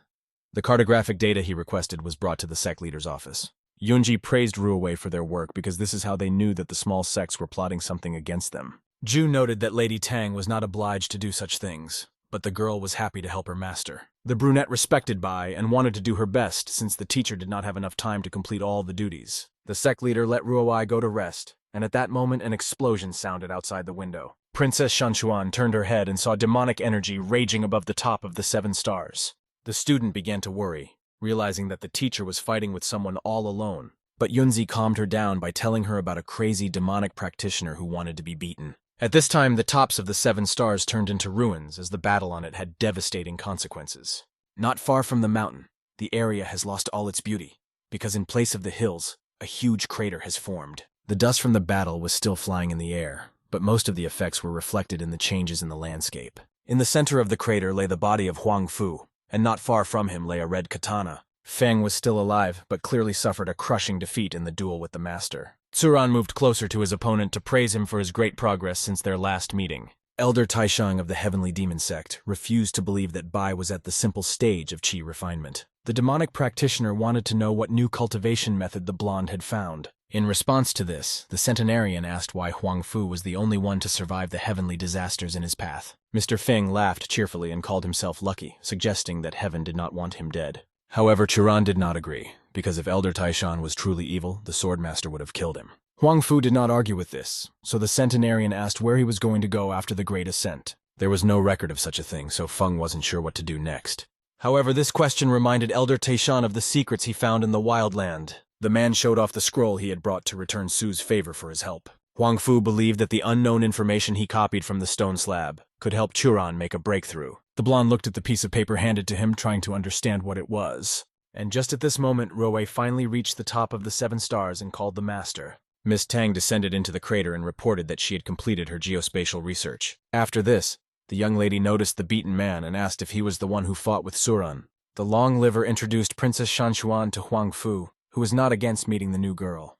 The cartographic data he requested was brought to the sect leader's office. Yunji praised Ruowei for their work because this is how they knew that the small sects were plotting something against them. Ju noted that Lady Tang was not obliged to do such things, but the girl was happy to help her master. The brunette respected Bai and wanted to do her best since the teacher did not have enough time to complete all the duties. The sect leader let Ruowei go to rest, and at that moment an explosion sounded outside the window. Princess Shanshuan turned her head and saw demonic energy raging above the top of the 7 stars. The student began to worry, realizing that the teacher was fighting with someone all alone. But Yunzi calmed her down by telling her about a crazy demonic practitioner who wanted to be beaten. At this time, the tops of the 7 stars turned into ruins as the battle on it had devastating consequences. Not far from the mountain, the area has lost all its beauty, because in place of the hills, a huge crater has formed. The dust from the battle was still flying in the air, but most of the effects were reflected in the changes in the landscape. In the center of the crater lay the body of Huang Fu, and not far from him lay a red katana. Feng was still alive, but clearly suffered a crushing defeat in the duel with the master. Tsuran moved closer to his opponent to praise him for his great progress since their last meeting. Elder Taishang of the Heavenly Demon Sect refused to believe that Bai was at the simple stage of Qi refinement. The demonic practitioner wanted to know what new cultivation method the blonde had found. In response to this, the centenarian asked why Huang Fu was the only one to survive the heavenly disasters in his path. Mr. Feng laughed cheerfully and called himself lucky, suggesting that heaven did not want him dead. However, Chiron did not agree, because if Elder Taishan was truly evil, the Swordmaster would have killed him. Huang Fu did not argue with this, so the centenarian asked where he was going to go after the Great Ascent. There was no record of such a thing, so Feng wasn't sure what to do next. However, this question reminded Elder Taishan of the secrets he found in the Wildland. The man showed off the scroll he had brought to return Su's favor for his help. Huang Fu believed that the unknown information he copied from the stone slab could help Chiron make a breakthrough. The blonde looked at the piece of paper handed to him, trying to understand what it was. And just at this moment, Ruowei finally reached the top of the 7 stars and called the master. Miss Tang descended into the crater and reported that she had completed her geospatial research. After this, the young lady noticed the beaten man and asked if he was the one who fought with Suran. The long liver introduced Princess Shanshuan to Huang Fu, who was not against meeting the new girl.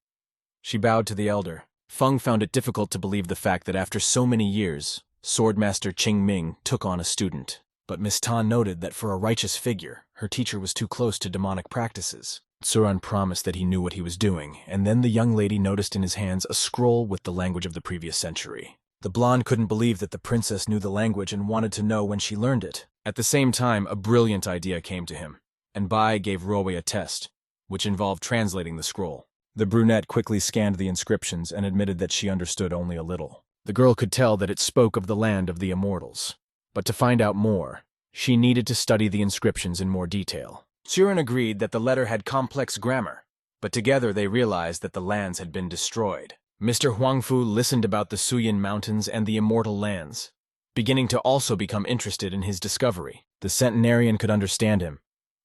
She bowed to the elder. Feng found it difficult to believe the fact that after so many years, Swordmaster Qing Ming took on a student. But Miss Tan noted that for a righteous figure, her teacher was too close to demonic practices. Suran promised that he knew what he was doing, and then the young lady noticed in his hands a scroll with the language of the previous century. The blonde couldn't believe that the princess knew the language and wanted to know when she learned it. At the same time, a brilliant idea came to him, and Bai gave Ruowei a test, which involved translating the scroll. The brunette quickly scanned the inscriptions and admitted that she understood only a little. The girl could tell that it spoke of the land of the immortals. But to find out more, she needed to study the inscriptions in more detail. Chiron agreed that the letter had complex grammar, but together they realized that the lands had been destroyed. Mr. Huang Fu listened about the Suyin Mountains and the immortal lands, beginning to also become interested in his discovery. The centenarian could understand him,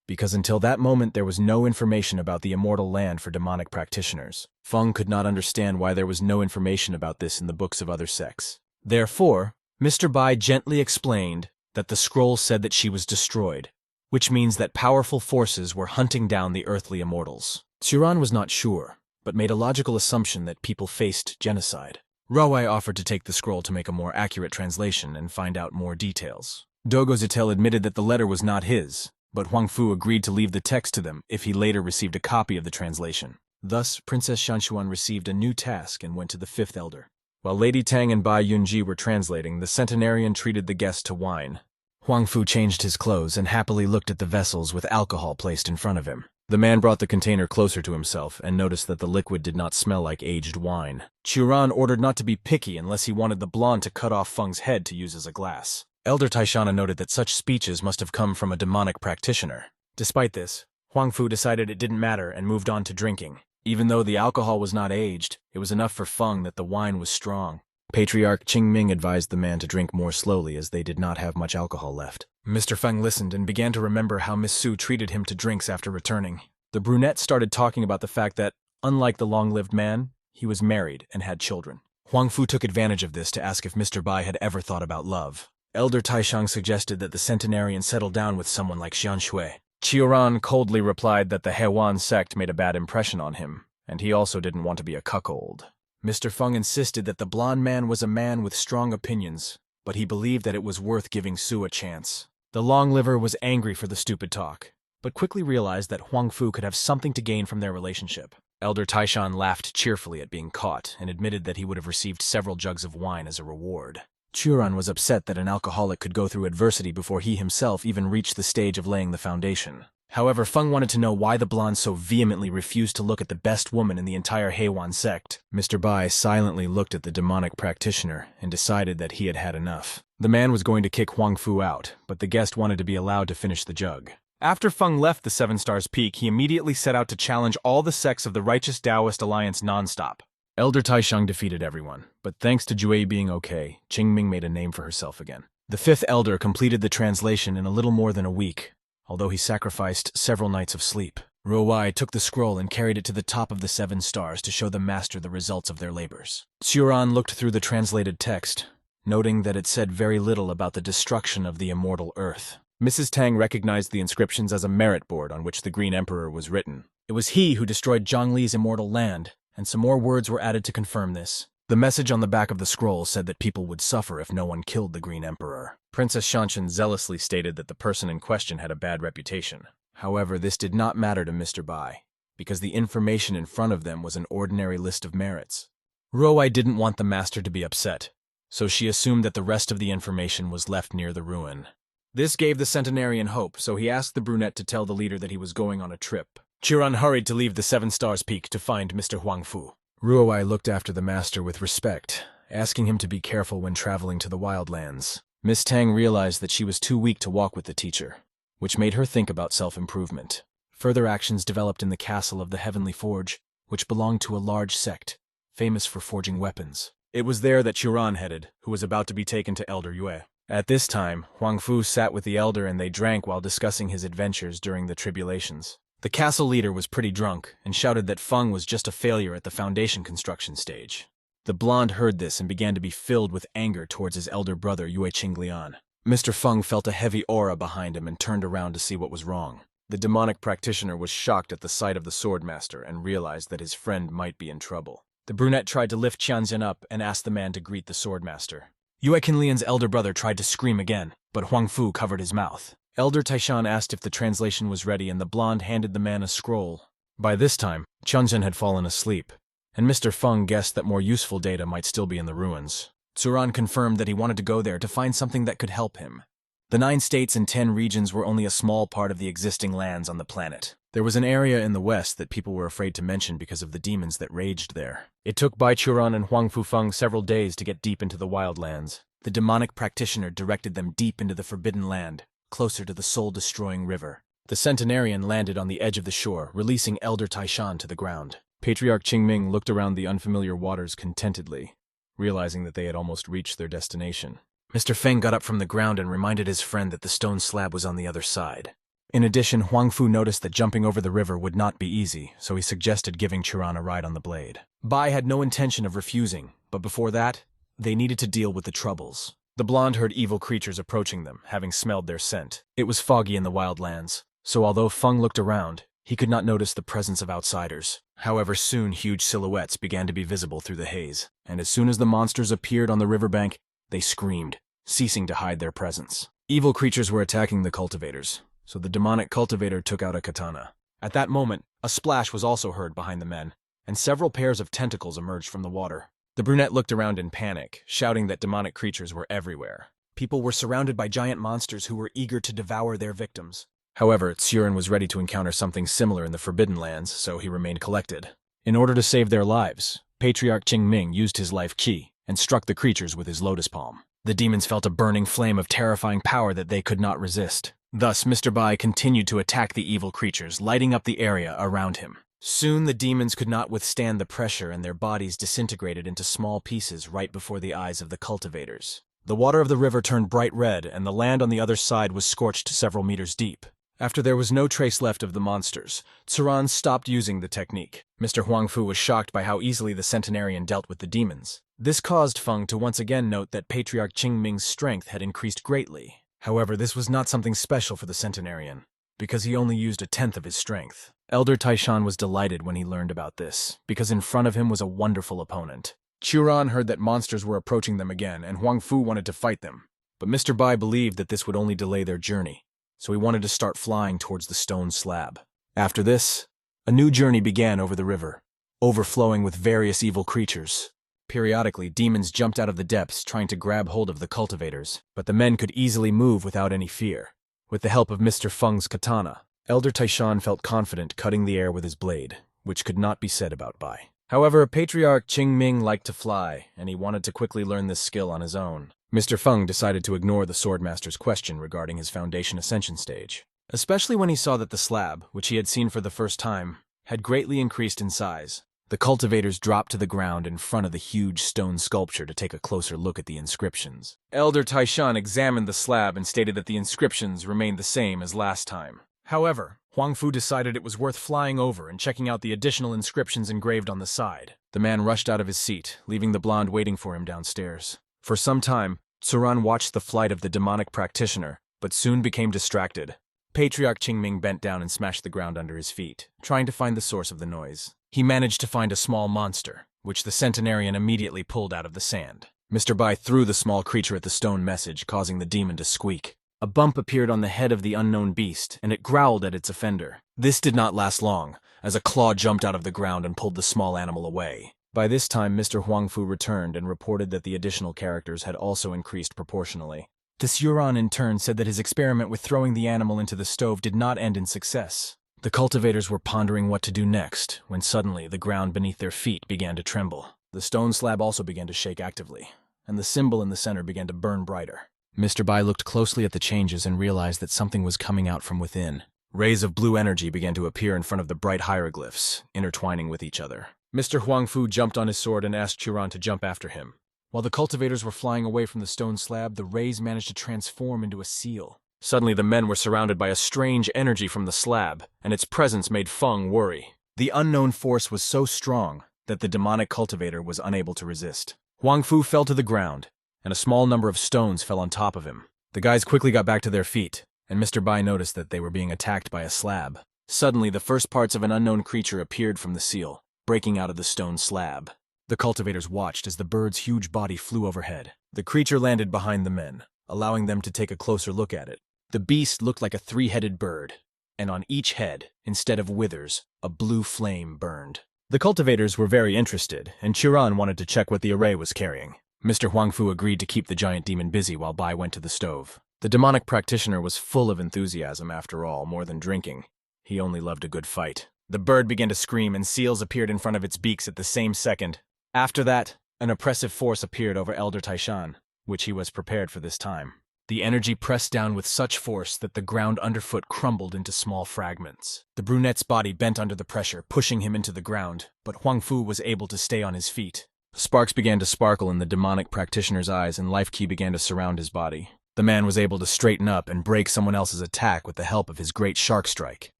because until that moment there was no information about the immortal land for demonic practitioners. Feng could not understand why there was no information about this in the books of other sects. Therefore, Mr. Bai gently explained that the scroll said that she was destroyed, which means that powerful forces were hunting down the earthly immortals. Chiron was not sure, but made a logical assumption that people faced genocide. Ruowei offered to take the scroll to make a more accurate translation and find out more details. Dogo Zitel admitted that the letter was not his, but Huang Fu agreed to leave the text to them if he later received a copy of the translation. Thus, Princess Shanshuan received a new task and went to the 5th elder. While Lady Tang and Bai Yunji were translating, the centenarian treated the guest to wine. Huang Fu changed his clothes and happily looked at the vessels with alcohol placed in front of him. The man brought the container closer to himself and noticed that the liquid did not smell like aged wine. Chiron ordered not to be picky unless he wanted the blonde to cut off Feng's head to use as a glass. Elder Taishana noted that such speeches must have come from a demonic practitioner. Despite this, Huang Fu decided it didn't matter and moved on to drinking. Even though the alcohol was not aged, it was enough for Feng that the wine was strong. Patriarch Qing Ming advised the man to drink more slowly as they did not have much alcohol left. Mr. Feng listened and began to remember how Miss Su treated him to drinks after returning. The brunette started talking about the fact that, unlike the long-lived man, he was married and had children. Huang Fu took advantage of this to ask if Mr. Bai had ever thought about love. Elder Taishang suggested that the centenarian settle down with someone like Xian Shui. Chiron coldly replied that the Hewan sect made a bad impression on him, and he also didn't want to be a cuckold. Mr. Feng insisted that the blonde man was a man with strong opinions, but he believed that it was worth giving Su a chance. The long liver was angry for the stupid talk, but quickly realized that Huang Fu could have something to gain from their relationship. Elder Taishan laughed cheerfully at being caught and admitted that he would have received several jugs of wine as a reward. Churan was upset that an alcoholic could go through adversity before he himself even reached the stage of laying the foundation. However, Feng wanted to know why the blonde so vehemently refused to look at the best woman in the entire Heiwan sect. Mr. Bai silently looked at the demonic practitioner and decided that he had had enough. The man was going to kick Huang Fu out, but the guest wanted to be allowed to finish the jug. After Feng left the Seven Stars Peak, he immediately set out to challenge all the sects of the Righteous Taoist Alliance non-stop. Elder Taishang defeated everyone, but thanks to Jue being okay, Qingming made a name for herself again. The fifth elder completed the translation in a little more than a week, although he sacrificed several nights of sleep. Ruowai took the scroll and carried it to the top of the 7 stars to show the master the results of their labors. Xuran looked through the translated text, noting that it said very little about the destruction of the immortal earth. Mrs. Tang recognized the inscriptions as a merit board on which the Green Emperor was written. It was he who destroyed Zhongli's immortal land, and some more words were added to confirm this. The message on the back of the scroll said that people would suffer if no one killed the Green Emperor. Princess Shanshan zealously stated that the person in question had a bad reputation. However, this did not matter to Mr. Bai, because the information in front of them was an ordinary list of merits. Ruowai didn't want the master to be upset, so she assumed that the rest of the information was left near the ruin. This gave the centenarian hope, so he asked the brunette to tell the leader that he was going on a trip. Chiron hurried to leave the 7 Stars Peak to find Mr. Huang Fu. Ruowai looked after the master with respect, asking him to be careful when traveling to the wildlands. Miss Tang realized that she was too weak to walk with the teacher, which made her think about self-improvement. Further actions developed in the castle of the Heavenly Forge, which belonged to a large sect, famous for forging weapons. It was there that Chiron headed, who was about to be taken to Elder Yue. At this time, Huang Fu sat with the elder and they drank while discussing his adventures during the tribulations. The castle leader was pretty drunk and shouted that Feng was just a failure at the foundation construction stage. The blonde heard this and began to be filled with anger towards his elder brother Yue Qinglian. Mr. Feng felt a heavy aura behind him and turned around to see what was wrong. The demonic practitioner was shocked at the sight of the swordmaster and realized that his friend might be in trouble. The brunette tried to lift Qianzhen up and asked the man to greet the swordmaster. Yue Qinlian's elder brother tried to scream again, but Huang Fu covered his mouth. Elder Taishan asked if the translation was ready and the blonde handed the man a scroll. By this time, Qianzhen had fallen asleep, and Mr. Feng guessed that more useful data might still be in the ruins. Tsuran confirmed that he wanted to go there to find something that could help him. The 9 states and 10 regions were only a small part of the existing lands on the planet. There was an area in the west that people were afraid to mention because of the demons that raged there. It took Bai Churan and Huang Fufeng several days to get deep into the wildlands. The demonic practitioner directed them deep into the forbidden land, closer to the soul-destroying river. The centenarian landed on the edge of the shore, releasing Elder Taishan to the ground. Patriarch Qingming looked around the unfamiliar waters contentedly, realizing that they had almost reached their destination. Mr. Feng got up from the ground and reminded his friend that the stone slab was on the other side. In addition, Huang Fu noticed that jumping over the river would not be easy, so he suggested giving Chiron a ride on the blade. Bai had no intention of refusing, but before that, they needed to deal with the troubles. The blonde heard evil creatures approaching them, having smelled their scent. It was foggy in the wildlands, so although Feng looked around, he could not notice the presence of outsiders. However, soon huge silhouettes began to be visible through the haze, and as soon as the monsters appeared on the riverbank, they screamed, ceasing to hide their presence. Evil creatures were attacking the cultivators, so the demonic cultivator took out a katana. At that moment, a splash was also heard behind the men, and several pairs of tentacles emerged from the water. The brunette looked around in panic, shouting that demonic creatures were everywhere. People were surrounded by giant monsters who were eager to devour their victims. However, Tsuren was ready to encounter something similar in the Forbidden Lands, so he remained collected. In order to save their lives, Patriarch Qingming used his life qi and struck the creatures with his lotus palm. The demons felt a burning flame of terrifying power that they could not resist. Thus, Mr. Bai continued to attack the evil creatures, lighting up the area around him. Soon the demons could not withstand the pressure and their bodies disintegrated into small pieces right before the eyes of the cultivators. The water of the river turned bright red and the land on the other side was scorched several meters deep. After there was no trace left of the monsters, Tsuran stopped using the technique. Mr. Huang Fu was shocked by how easily the centenarian dealt with the demons. This caused Feng to once again note that Patriarch Qingming's strength had increased greatly. However, this was not something special for the centenarian, because he only used 1/10 of his strength. Elder Taishan was delighted when he learned about this, because in front of him was a wonderful opponent. Chiron heard that monsters were approaching them again, and Huang Fu wanted to fight them. But Mr. Bai believed that this would only delay their journey, so he wanted to start flying towards the stone slab. After this, a new journey began over the river, overflowing with various evil creatures. Periodically, demons jumped out of the depths trying to grab hold of the cultivators, but the men could easily move without any fear. With the help of Mr. Feng's katana, Elder Taishan felt confident cutting the air with his blade, which could not be said about Bai. However, Patriarch Qingming liked to fly, and he wanted to quickly learn this skill on his own. Mr. Feng decided to ignore the Swordmaster's question regarding his Foundation Ascension stage, especially when he saw that the slab, which he had seen for the first time, had greatly increased in size. The cultivators dropped to the ground in front of the huge stone sculpture to take a closer look at the inscriptions. Elder Taishan examined the slab and stated that the inscriptions remained the same as last time. However, Huang Fu decided it was worth flying over and checking out the additional inscriptions engraved on the side. The man rushed out of his seat, leaving the blonde waiting for him downstairs. For some time, Tsuran watched the flight of the demonic practitioner, but soon became distracted. Patriarch Qingming bent down and smashed the ground under his feet, trying to find the source of the noise. He managed to find a small monster, which the centenarian immediately pulled out of the sand. Mr. Bai threw the small creature at the stone message, causing the demon to squeak. A bump appeared on the head of the unknown beast, and it growled at its offender. This did not last long, as a claw jumped out of the ground and pulled the small animal away. By this time, Mr. Huangfu returned and reported that the additional characters had also increased proportionally. The Suran in turn said that his experiment with throwing the animal into the stove did not end in success. The cultivators were pondering what to do next, when suddenly the ground beneath their feet began to tremble. The stone slab also began to shake actively, and the symbol in the center began to burn brighter. Mr. Bai looked closely at the changes and realized that something was coming out from within. Rays of blue energy began to appear in front of the bright hieroglyphs, intertwining with each other. Mr. Huangfu jumped on his sword and asked Churan to jump after him. While the cultivators were flying away from the stone slab, the rays managed to transform into a seal. Suddenly, the men were surrounded by a strange energy from the slab, and its presence made Feng worry. The unknown force was so strong that the demonic cultivator was unable to resist. Huangfu fell to the ground, and a small number of stones fell on top of him. The guys quickly got back to their feet, and Mr. Bai noticed that they were being attacked by a slab. Suddenly, the first parts of an unknown creature appeared from the seal, breaking out of the stone slab. The cultivators watched as the bird's huge body flew overhead. The creature landed behind the men, allowing them to take a closer look at it. The beast looked like a three-headed bird, and on each head, instead of withers, a blue flame burned. The cultivators were very interested, and Churan wanted to check what the array was carrying. Mr. Huangfu agreed to keep the giant demon busy while Bai went to the stove. The demonic practitioner was full of enthusiasm after all, more than drinking. He only loved a good fight. The bird began to scream, and seals appeared in front of its beaks at the same second. After that, an oppressive force appeared over Elder Taishan, which he was prepared for this time. The energy pressed down with such force that the ground underfoot crumbled into small fragments. The brunette's body bent under the pressure, pushing him into the ground, but Huangfu was able to stay on his feet. Sparks began to sparkle in the demonic practitioner's eyes, and life ki began to surround his body. The man was able to straighten up and break someone else's attack with the help of his great shark strike.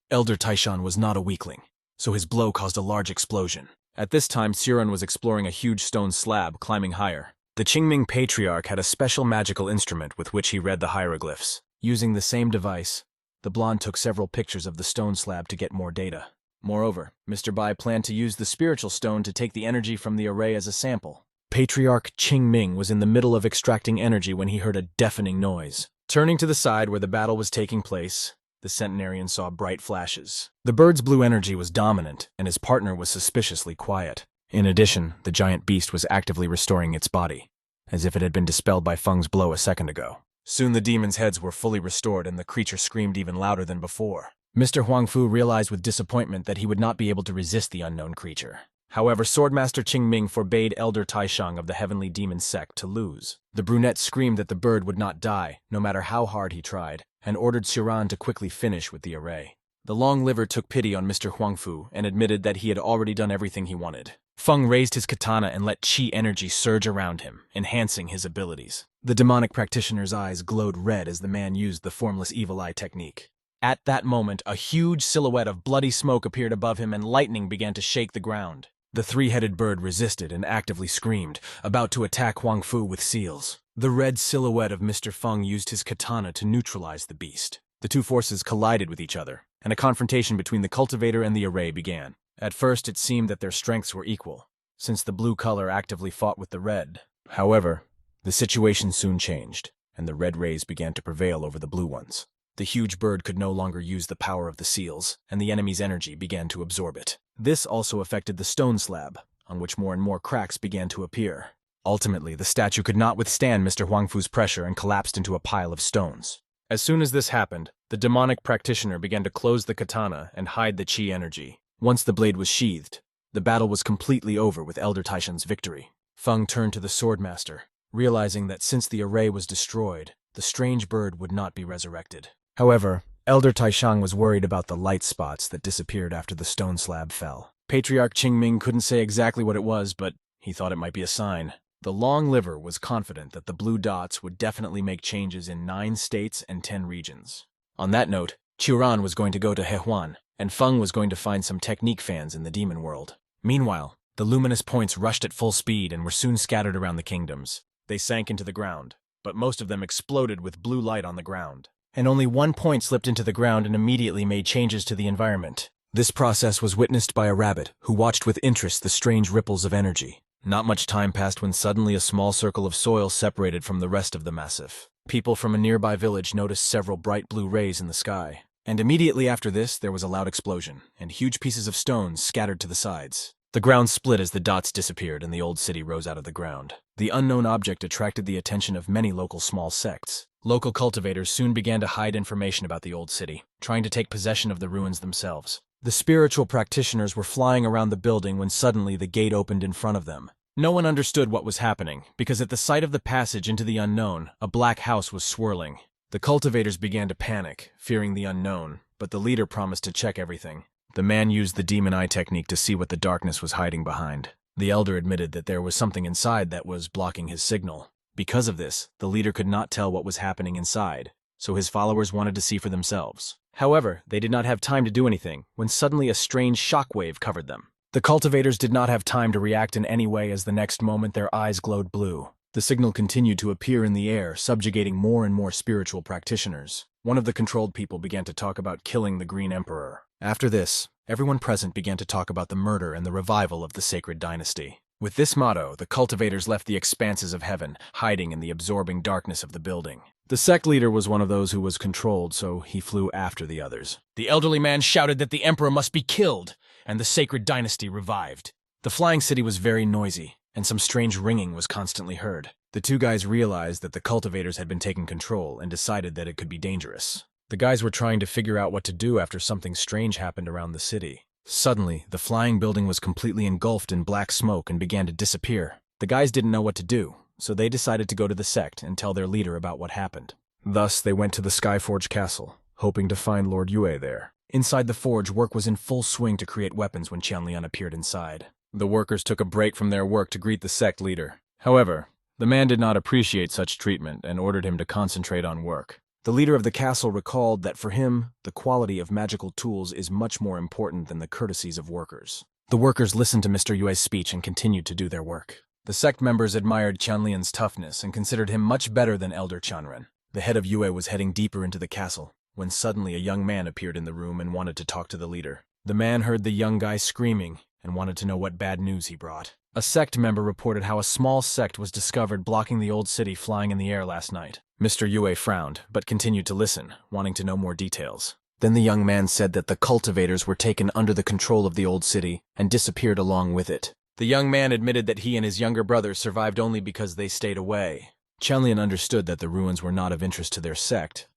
Elder Taishan was not a weakling, so his blow caused a large explosion. At this time, Suran was exploring a huge stone slab, climbing higher. The Qingming Patriarch had a special magical instrument with which he read the hieroglyphs. Using the same device, the blonde took several pictures of the stone slab to get more data. Moreover, Mr. Bai planned to use the spiritual stone to take the energy from the array as a sample. Patriarch Qingming was in the middle of extracting energy when he heard a deafening noise. Turning to the side where the battle was taking place, the centenarian saw bright flashes. The bird's blue energy was dominant, and his partner was suspiciously quiet. In addition, the giant beast was actively restoring its body, as if it had been dispelled by Feng's blow a second ago. Soon the demons' heads were fully restored, and the creature screamed even louder than before. Mr. Huangfu realized with disappointment that he would not be able to resist the unknown creature. However, Swordmaster Qingming forbade Elder Taishang of the Heavenly Demon Sect to lose. The brunette screamed that the bird would not die, no matter how hard he tried, and ordered Suran to quickly finish with the array. The long liver took pity on Mr. Huangfu and admitted that he had already done everything he wanted. Feng raised his katana and let chi energy surge around him, enhancing his abilities. The demonic practitioner's eyes glowed red as the man used the formless evil eye technique. At that moment, a huge silhouette of bloody smoke appeared above him and lightning began to shake the ground. The three-headed bird resisted and actively screamed, about to attack Huangfu with seals. The red silhouette of Mr. Feng used his katana to neutralize the beast. The two forces collided with each other, and a confrontation between the cultivator and the array began. At first, it seemed that their strengths were equal, since the blue color actively fought with the red. However, the situation soon changed, and the red rays began to prevail over the blue ones. The huge bird could no longer use the power of the seals, and the enemy's energy began to absorb it. This also affected the stone slab, on which more and more cracks began to appear. Ultimately, the statue could not withstand Mr. Huangfu's pressure and collapsed into a pile of stones. As soon as this happened, the demonic practitioner began to close the katana and hide the chi energy. Once the blade was sheathed, the battle was completely over with Elder Taishan's victory. Feng turned to the swordmaster, realizing that since the array was destroyed, the strange bird would not be resurrected. However, Elder Taishan was worried about the light spots that disappeared after the stone slab fell. Patriarch Qingming couldn't say exactly what it was, but he thought it might be a sign. The long liver was confident that the blue dots would definitely make changes in 9 states and 10 regions. On that note, Qiuran was going to go to Hehuan, and Feng was going to find some technique fans in the demon world. Meanwhile, the luminous points rushed at full speed and were soon scattered around the kingdoms. They sank into the ground, but most of them exploded with blue light on the ground. And only one point slipped into the ground and immediately made changes to the environment. This process was witnessed by a rabbit, who watched with interest the strange ripples of energy. Not much time passed when suddenly a small circle of soil separated from the rest of the massif. People from a nearby village noticed several bright blue rays in the sky. And immediately after this, there was a loud explosion, and huge pieces of stone scattered to the sides. The ground split as the dots disappeared and the old city rose out of the ground. The unknown object attracted the attention of many local small sects. Local cultivators soon began to hide information about the old city, trying to take possession of the ruins themselves. The spiritual practitioners were flying around the building when suddenly the gate opened in front of them. No one understood what was happening, because at the sight of the passage into the unknown, a black house was swirling. The cultivators began to panic, fearing the unknown, but the leader promised to check everything. The man used the demon eye technique to see what the darkness was hiding behind. The elder admitted that there was something inside that was blocking his signal. Because of this, the leader could not tell what was happening inside, so his followers wanted to see for themselves. However, they did not have time to do anything when suddenly a strange shockwave covered them. The cultivators did not have time to react in any way as the next moment their eyes glowed blue. The signal continued to appear in the air, subjugating more and more spiritual practitioners. One of the controlled people began to talk about killing the Green Emperor. After this, everyone present began to talk about the murder and the revival of the sacred dynasty. With this motto, the cultivators left the expanses of heaven, hiding in the absorbing darkness of the building. The sect leader was one of those who was controlled, so he flew after the others. The elderly man shouted that the emperor must be killed, and the sacred dynasty revived. The flying city was very noisy, and some strange ringing was constantly heard. The two guys realized that the cultivators had been taking control and decided that it could be dangerous. The guys were trying to figure out what to do after something strange happened around the city. Suddenly, the flying building was completely engulfed in black smoke and began to disappear. The guys didn't know what to do, so they decided to go to the sect and tell their leader about what happened. Thus, they went to the Skyforge Castle, hoping to find Lord Yue there. Inside the forge, work was in full swing to create weapons when Qianlian appeared inside. The workers took a break from their work to greet the sect leader. However, the man did not appreciate such treatment and ordered him to concentrate on work. The leader of the castle recalled that for him, the quality of magical tools is much more important than the courtesies of workers. The workers listened to Mr. Yue's speech and continued to do their work. The sect members admired Qianlian's toughness and considered him much better than Elder Qianren. The head of Yue was heading deeper into the castle, when suddenly a young man appeared in the room and wanted to talk to the leader. The man heard the young guy screaming and wanted to know what bad news he brought. A sect member reported how a small sect was discovered blocking the old city flying in the air last night. Mr. Yue frowned, but continued to listen, wanting to know more details. Then the young man said that the cultivators were taken under the control of the old city and disappeared along with it. The young man admitted that he and his younger brother survived only because they stayed away. Qianlian understood that the ruins were not of interest to their sect,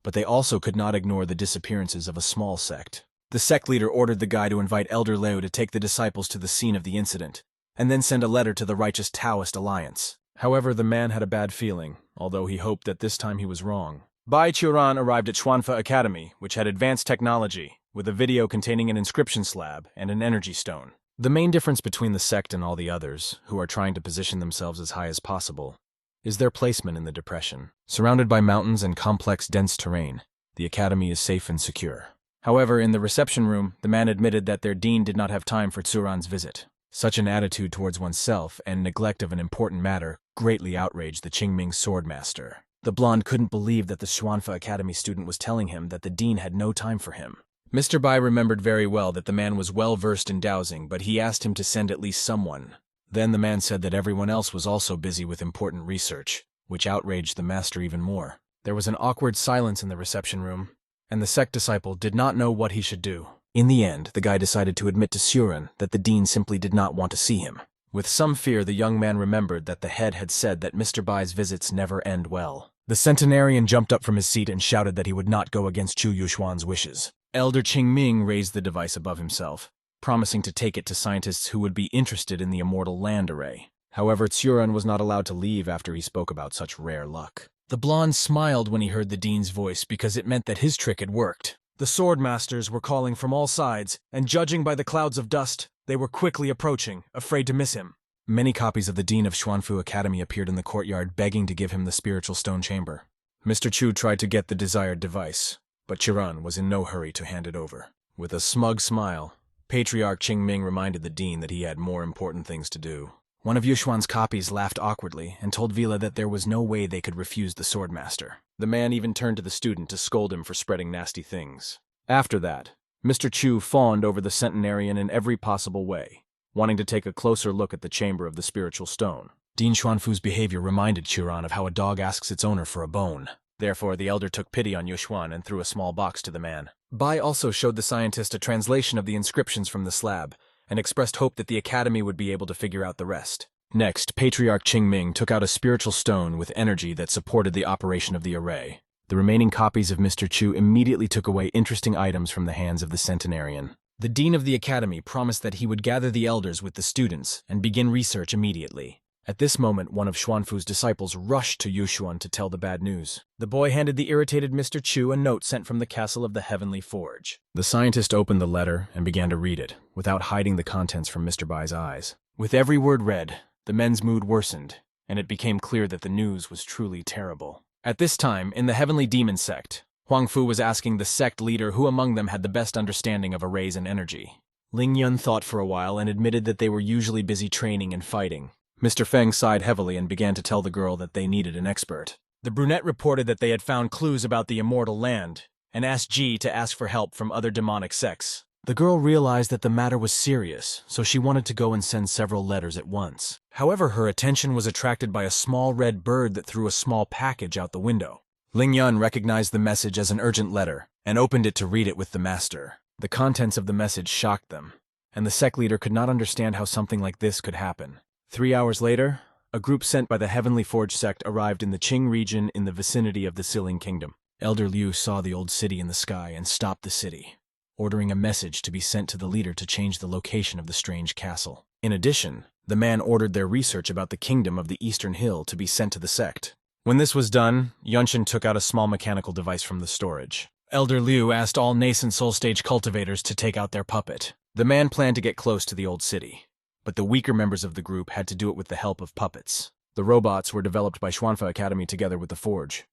but they also could not ignore the disappearances of a small sect. The sect leader ordered the guy to invite Elder Leo to take the disciples to the scene of the incident, and then send a letter to the righteous Taoist Alliance. However, the man had a bad feeling, although he hoped that this time he was wrong. Bai Qiuran arrived at Xuanfa Academy, which had advanced technology, with a video containing an inscription slab and an energy stone. The main difference between the sect and all the others, who are trying to position themselves as high as possible, is their placement in the depression. Surrounded by mountains and complex, dense terrain, the academy is safe and secure. However, in the reception room, the man admitted that their dean did not have time for Tsuran's visit. Such an attitude towards oneself and neglect of an important matter greatly outraged the Qingming swordmaster. The blonde couldn't believe that the Xuanfa Academy student was telling him that the dean had no time for him. Mr. Bai remembered very well that the man was well versed in dowsing, but he asked him to send at least someone. Then the man said that everyone else was also busy with important research, which outraged the master even more. There was an awkward silence in the reception room, and the sect disciple did not know what he should do. In the end, the guy decided to admit to Surin that the dean simply did not want to see him. With some fear, the young man remembered that the head had said that Mr. Bai's visits never end well. The centenarian jumped up from his seat and shouted that he would not go against Chu Yuxuan's wishes. Elder Qingming raised the device above himself, promising to take it to scientists who would be interested in the immortal land array. However, Tsuran was not allowed to leave after he spoke about such rare luck. The blonde smiled when he heard the dean's voice because it meant that his trick had worked. The sword masters were calling from all sides, and judging by the clouds of dust, they were quickly approaching, afraid to miss him. Many copies of the Dean of Xuanfu Academy appeared in the courtyard begging to give him the spiritual stone chamber. Mr. Chu tried to get the desired device, but Chiran was in no hurry to hand it over. With a smug smile, Patriarch Qingming reminded the dean that he had more important things to do. One of Yuxuan's copies laughed awkwardly and told Vila that there was no way they could refuse the swordmaster. The man even turned to the student to scold him for spreading nasty things. After that, Mr. Chu fawned over the centenarian in every possible way, wanting to take a closer look at the chamber of the spiritual stone. Dean Xuanfu's behavior reminded Chiran of how a dog asks its owner for a bone. Therefore, the elder took pity on Yuxuan and threw a small box to the man. Bai also showed the scientist a translation of the inscriptions from the slab, and expressed hope that the academy would be able to figure out the rest. Next, Patriarch Qingming took out a spiritual stone with energy that supported the operation of the array. The remaining copies of Mr. Chu immediately took away interesting items from the hands of the centenarian. The dean of the academy promised that he would gather the elders with the students and begin research immediately. At this moment, one of Xuanfu's disciples rushed to Yuxuan to tell the bad news. The boy handed the irritated Mr. Chu a note sent from the castle of the Heavenly Forge. The scientist opened the letter and began to read it, without hiding the contents from Mr. Bai's eyes. With every word read, the men's mood worsened, and it became clear that the news was truly terrible. At this time, in the Heavenly Demon sect, Huang Fu was asking the sect leader who among them had the best understanding of arrays and energy. Ling Yun thought for a while and admitted that they were usually busy training and fighting. Mr. Feng sighed heavily and began to tell the girl that they needed an expert. The brunette reported that they had found clues about the immortal land, and asked Ji to ask for help from other demonic sects. The girl realized that the matter was serious, so she wanted to go and send several letters at once. However, her attention was attracted by a small red bird that threw a small package out the window. Ling Yun recognized the message as an urgent letter, and opened it to read it with the master. The contents of the message shocked them, and the sect leader could not understand how something like this could happen. 3 hours later, a group sent by the Heavenly Forge sect arrived in the Qing region in the vicinity of the Siling Kingdom. Elder Liu saw the old city in the sky and stopped the city, ordering a message to be sent to the leader to change the location of the strange castle. In addition, the man ordered their research about the kingdom of the Eastern Hill to be sent to the sect. When this was done, Yunshin took out a small mechanical device from the storage. Elder Liu asked all nascent soul stage cultivators to take out their puppet. The man planned to get close to the old city, but the weaker members of the group had to do it with the help of puppets. The robots were developed by Xuanfa Academy together with the Forge.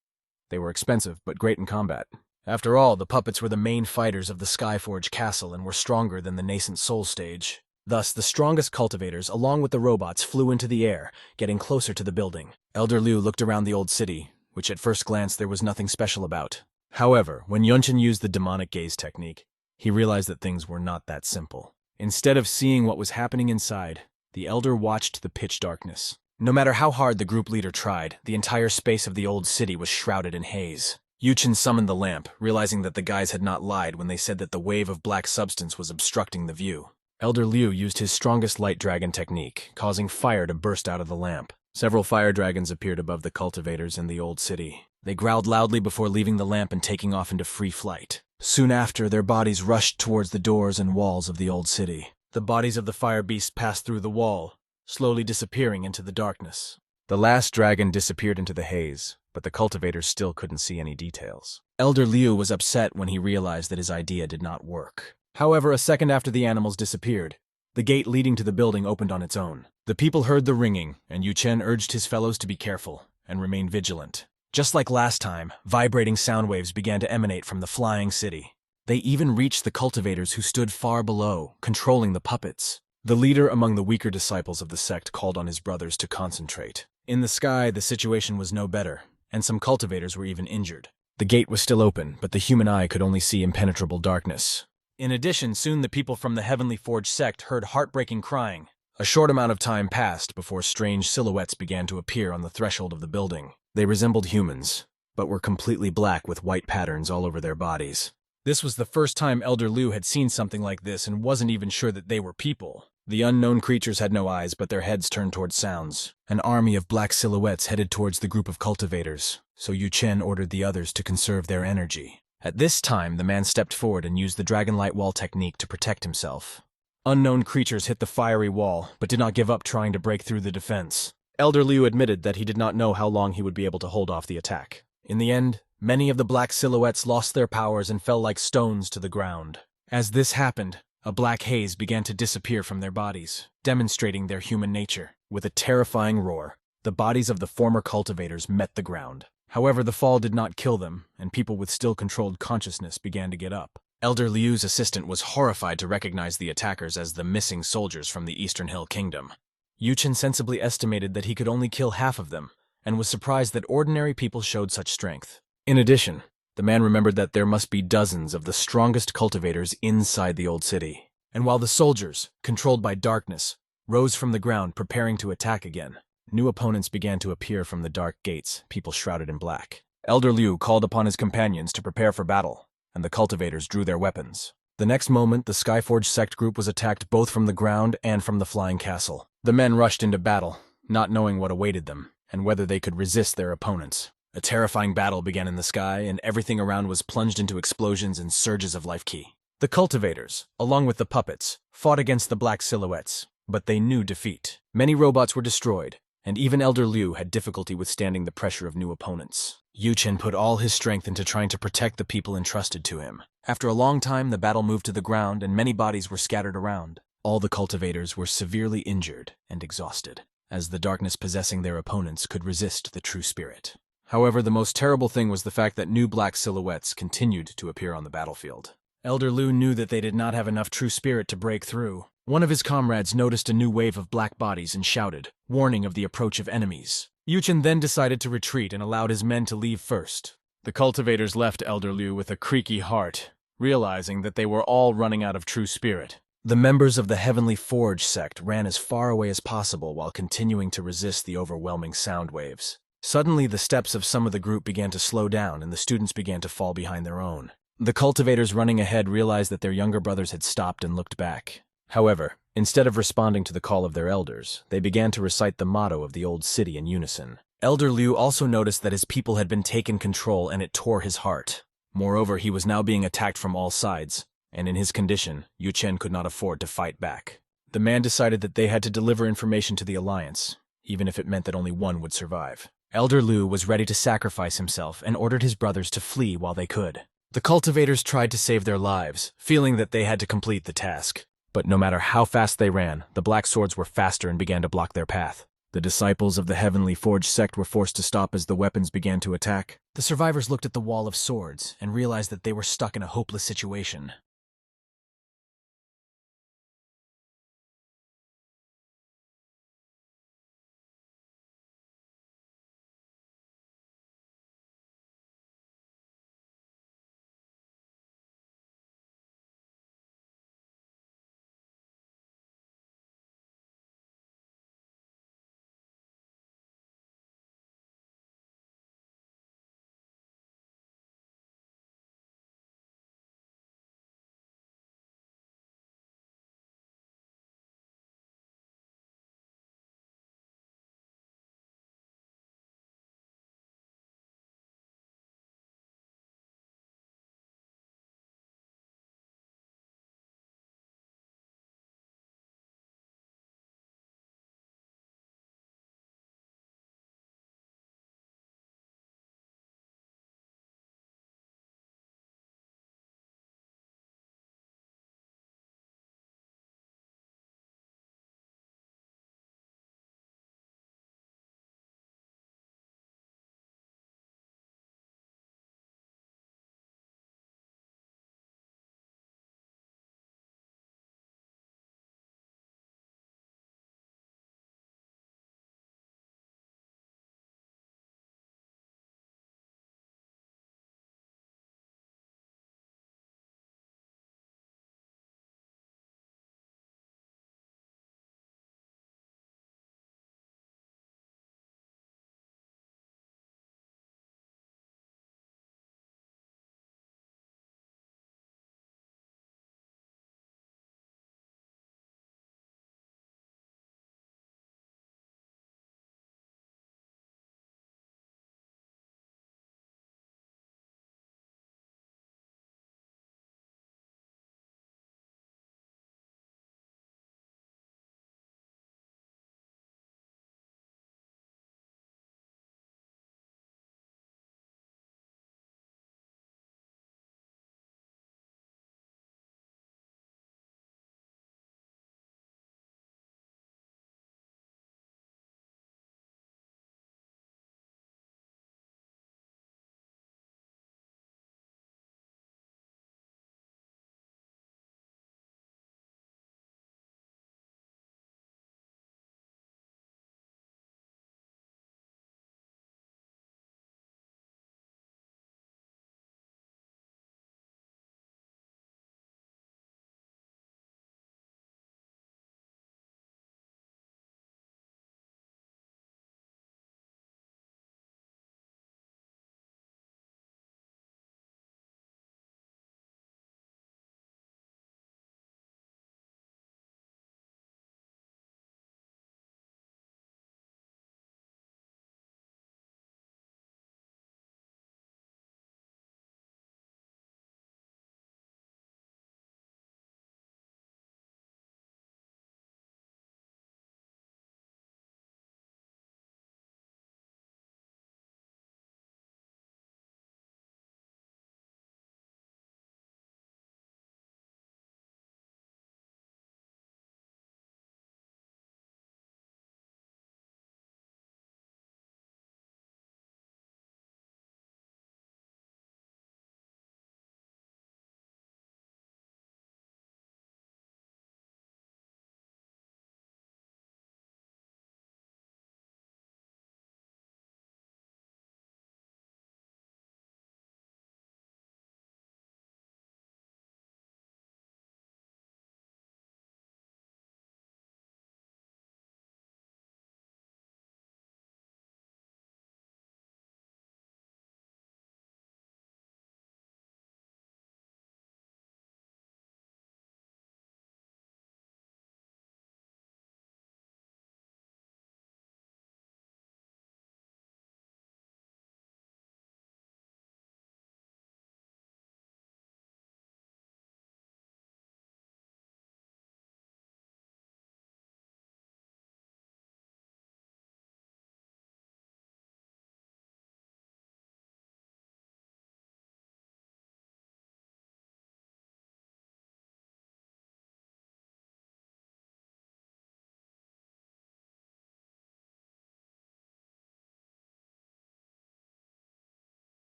They were expensive, but great in combat. After all, the puppets were the main fighters of the Skyforge Castle and were stronger than the nascent soul stage. Thus, the strongest cultivators, along with the robots, flew into the air, getting closer to the building. Elder Liu looked around the old city, which at first glance there was nothing special about. However, when Yunshin used the demonic gaze technique, he realized that things were not that simple. Instead of seeing what was happening inside, the elder watched the pitch darkness. No matter how hard the group leader tried, the entire space of the old city was shrouded in haze. Yuchin summoned the lamp, realizing that the guys had not lied when they said that the wave of black substance was obstructing the view. Elder Liu used his strongest light dragon technique, causing fire to burst out of the lamp. Several fire dragons appeared above the cultivators in the old city. They growled loudly before leaving the lamp and taking off into free flight. Soon after, their bodies rushed towards the doors and walls of the old city. The bodies of the fire beasts passed through the wall, slowly disappearing into the darkness. The last dragon disappeared into the haze, but the cultivators still couldn't see any details. Elder Liu was upset when he realized that his idea did not work. However, a second after the animals disappeared, the gate leading to the building opened on its own. The people heard the ringing, and Yu Chen urged his fellows to be careful and remain vigilant. Just like last time, vibrating sound waves began to emanate from the flying city. They even reached the cultivators who stood far below, controlling the puppets. The leader among the weaker disciples of the sect called on his brothers to concentrate. In the sky, the situation was no better, and some cultivators were even injured. The gate was still open, but the human eye could only see impenetrable darkness. In addition, soon the people from the Heavenly Forge sect heard heartbreaking crying. A short amount of time passed before strange silhouettes began to appear on the threshold of the building. They resembled humans, but were completely black with white patterns all over their bodies. This was the first time Elder Liu had seen something like this and wasn't even sure that they were people. The unknown creatures had no eyes, but their heads turned towards sounds. An army of black silhouettes headed towards the group of cultivators, so Yu Chen ordered the others to conserve their energy. At this time, the man stepped forward and used the Dragonlight Wall technique to protect himself. Unknown creatures hit the fiery wall, but did not give up trying to break through the defense. Elder Liu admitted that he did not know how long he would be able to hold off the attack. In the end, many of the black silhouettes lost their powers and fell like stones to the ground. As this happened, a black haze began to disappear from their bodies, demonstrating their human nature. With a terrifying roar, the bodies of the former cultivators met the ground. However, the fall did not kill them, and people with still controlled consciousness began to get up. Elder Liu's assistant was horrified to recognize the attackers as the missing soldiers from the Eastern Hill Kingdom. Yu Chen sensibly estimated that he could only kill half of them, and was surprised that ordinary people showed such strength. In addition, the man remembered that there must be dozens of the strongest cultivators inside the old city. And while the soldiers, controlled by darkness, rose from the ground preparing to attack again, new opponents began to appear from the dark gates, people shrouded in black. Elder Liu called upon his companions to prepare for battle, and the cultivators drew their weapons. The next moment, the Skyforge sect group was attacked both from the ground and from the flying castle. The men rushed into battle, not knowing what awaited them, and whether they could resist their opponents. A terrifying battle began in the sky, and everything around was plunged into explosions and surges of life ki. The cultivators, along with the puppets, fought against the black silhouettes, but they knew defeat. Many robots were destroyed, and even Elder Liu had difficulty withstanding the pressure of new opponents. Yu Chen put all his strength into trying to protect the people entrusted to him. After a long time, the battle moved to the ground, and many bodies were scattered around. All the cultivators were severely injured and exhausted, as the darkness possessing their opponents could resist the true spirit. However, the most terrible thing was the fact that new black silhouettes continued to appear on the battlefield. Elder Liu knew that they did not have enough true spirit to break through. One of his comrades noticed a new wave of black bodies and shouted, warning of the approach of enemies. Yu Chen then decided to retreat and allowed his men to leave first. The cultivators left Elder Liu with a creaky heart, realizing that they were all running out of true spirit. The members of the Heavenly Forge sect ran as far away as possible while continuing to resist the overwhelming sound waves. Suddenly, the steps of some of the group began to slow down and the students began to fall behind their own. The cultivators running ahead realized that their younger brothers had stopped and looked back. However, instead of responding to the call of their elders, they began to recite the motto of the old city in unison. Elder Liu also noticed that his people had been taken control and it tore his heart. Moreover, he was now being attacked from all sides, and in his condition, Yu Chen could not afford to fight back. The man decided that they had to deliver information to the Alliance, even if it meant that only one would survive. Elder Liu was ready to sacrifice himself and ordered his brothers to flee while they could. The cultivators tried to save their lives, feeling that they had to complete the task. But no matter how fast they ran, the black swords were faster and began to block their path. The disciples of the Heavenly Forge sect were forced to stop as the weapons began to attack. The survivors looked at the wall of swords and realized that they were stuck in a hopeless situation.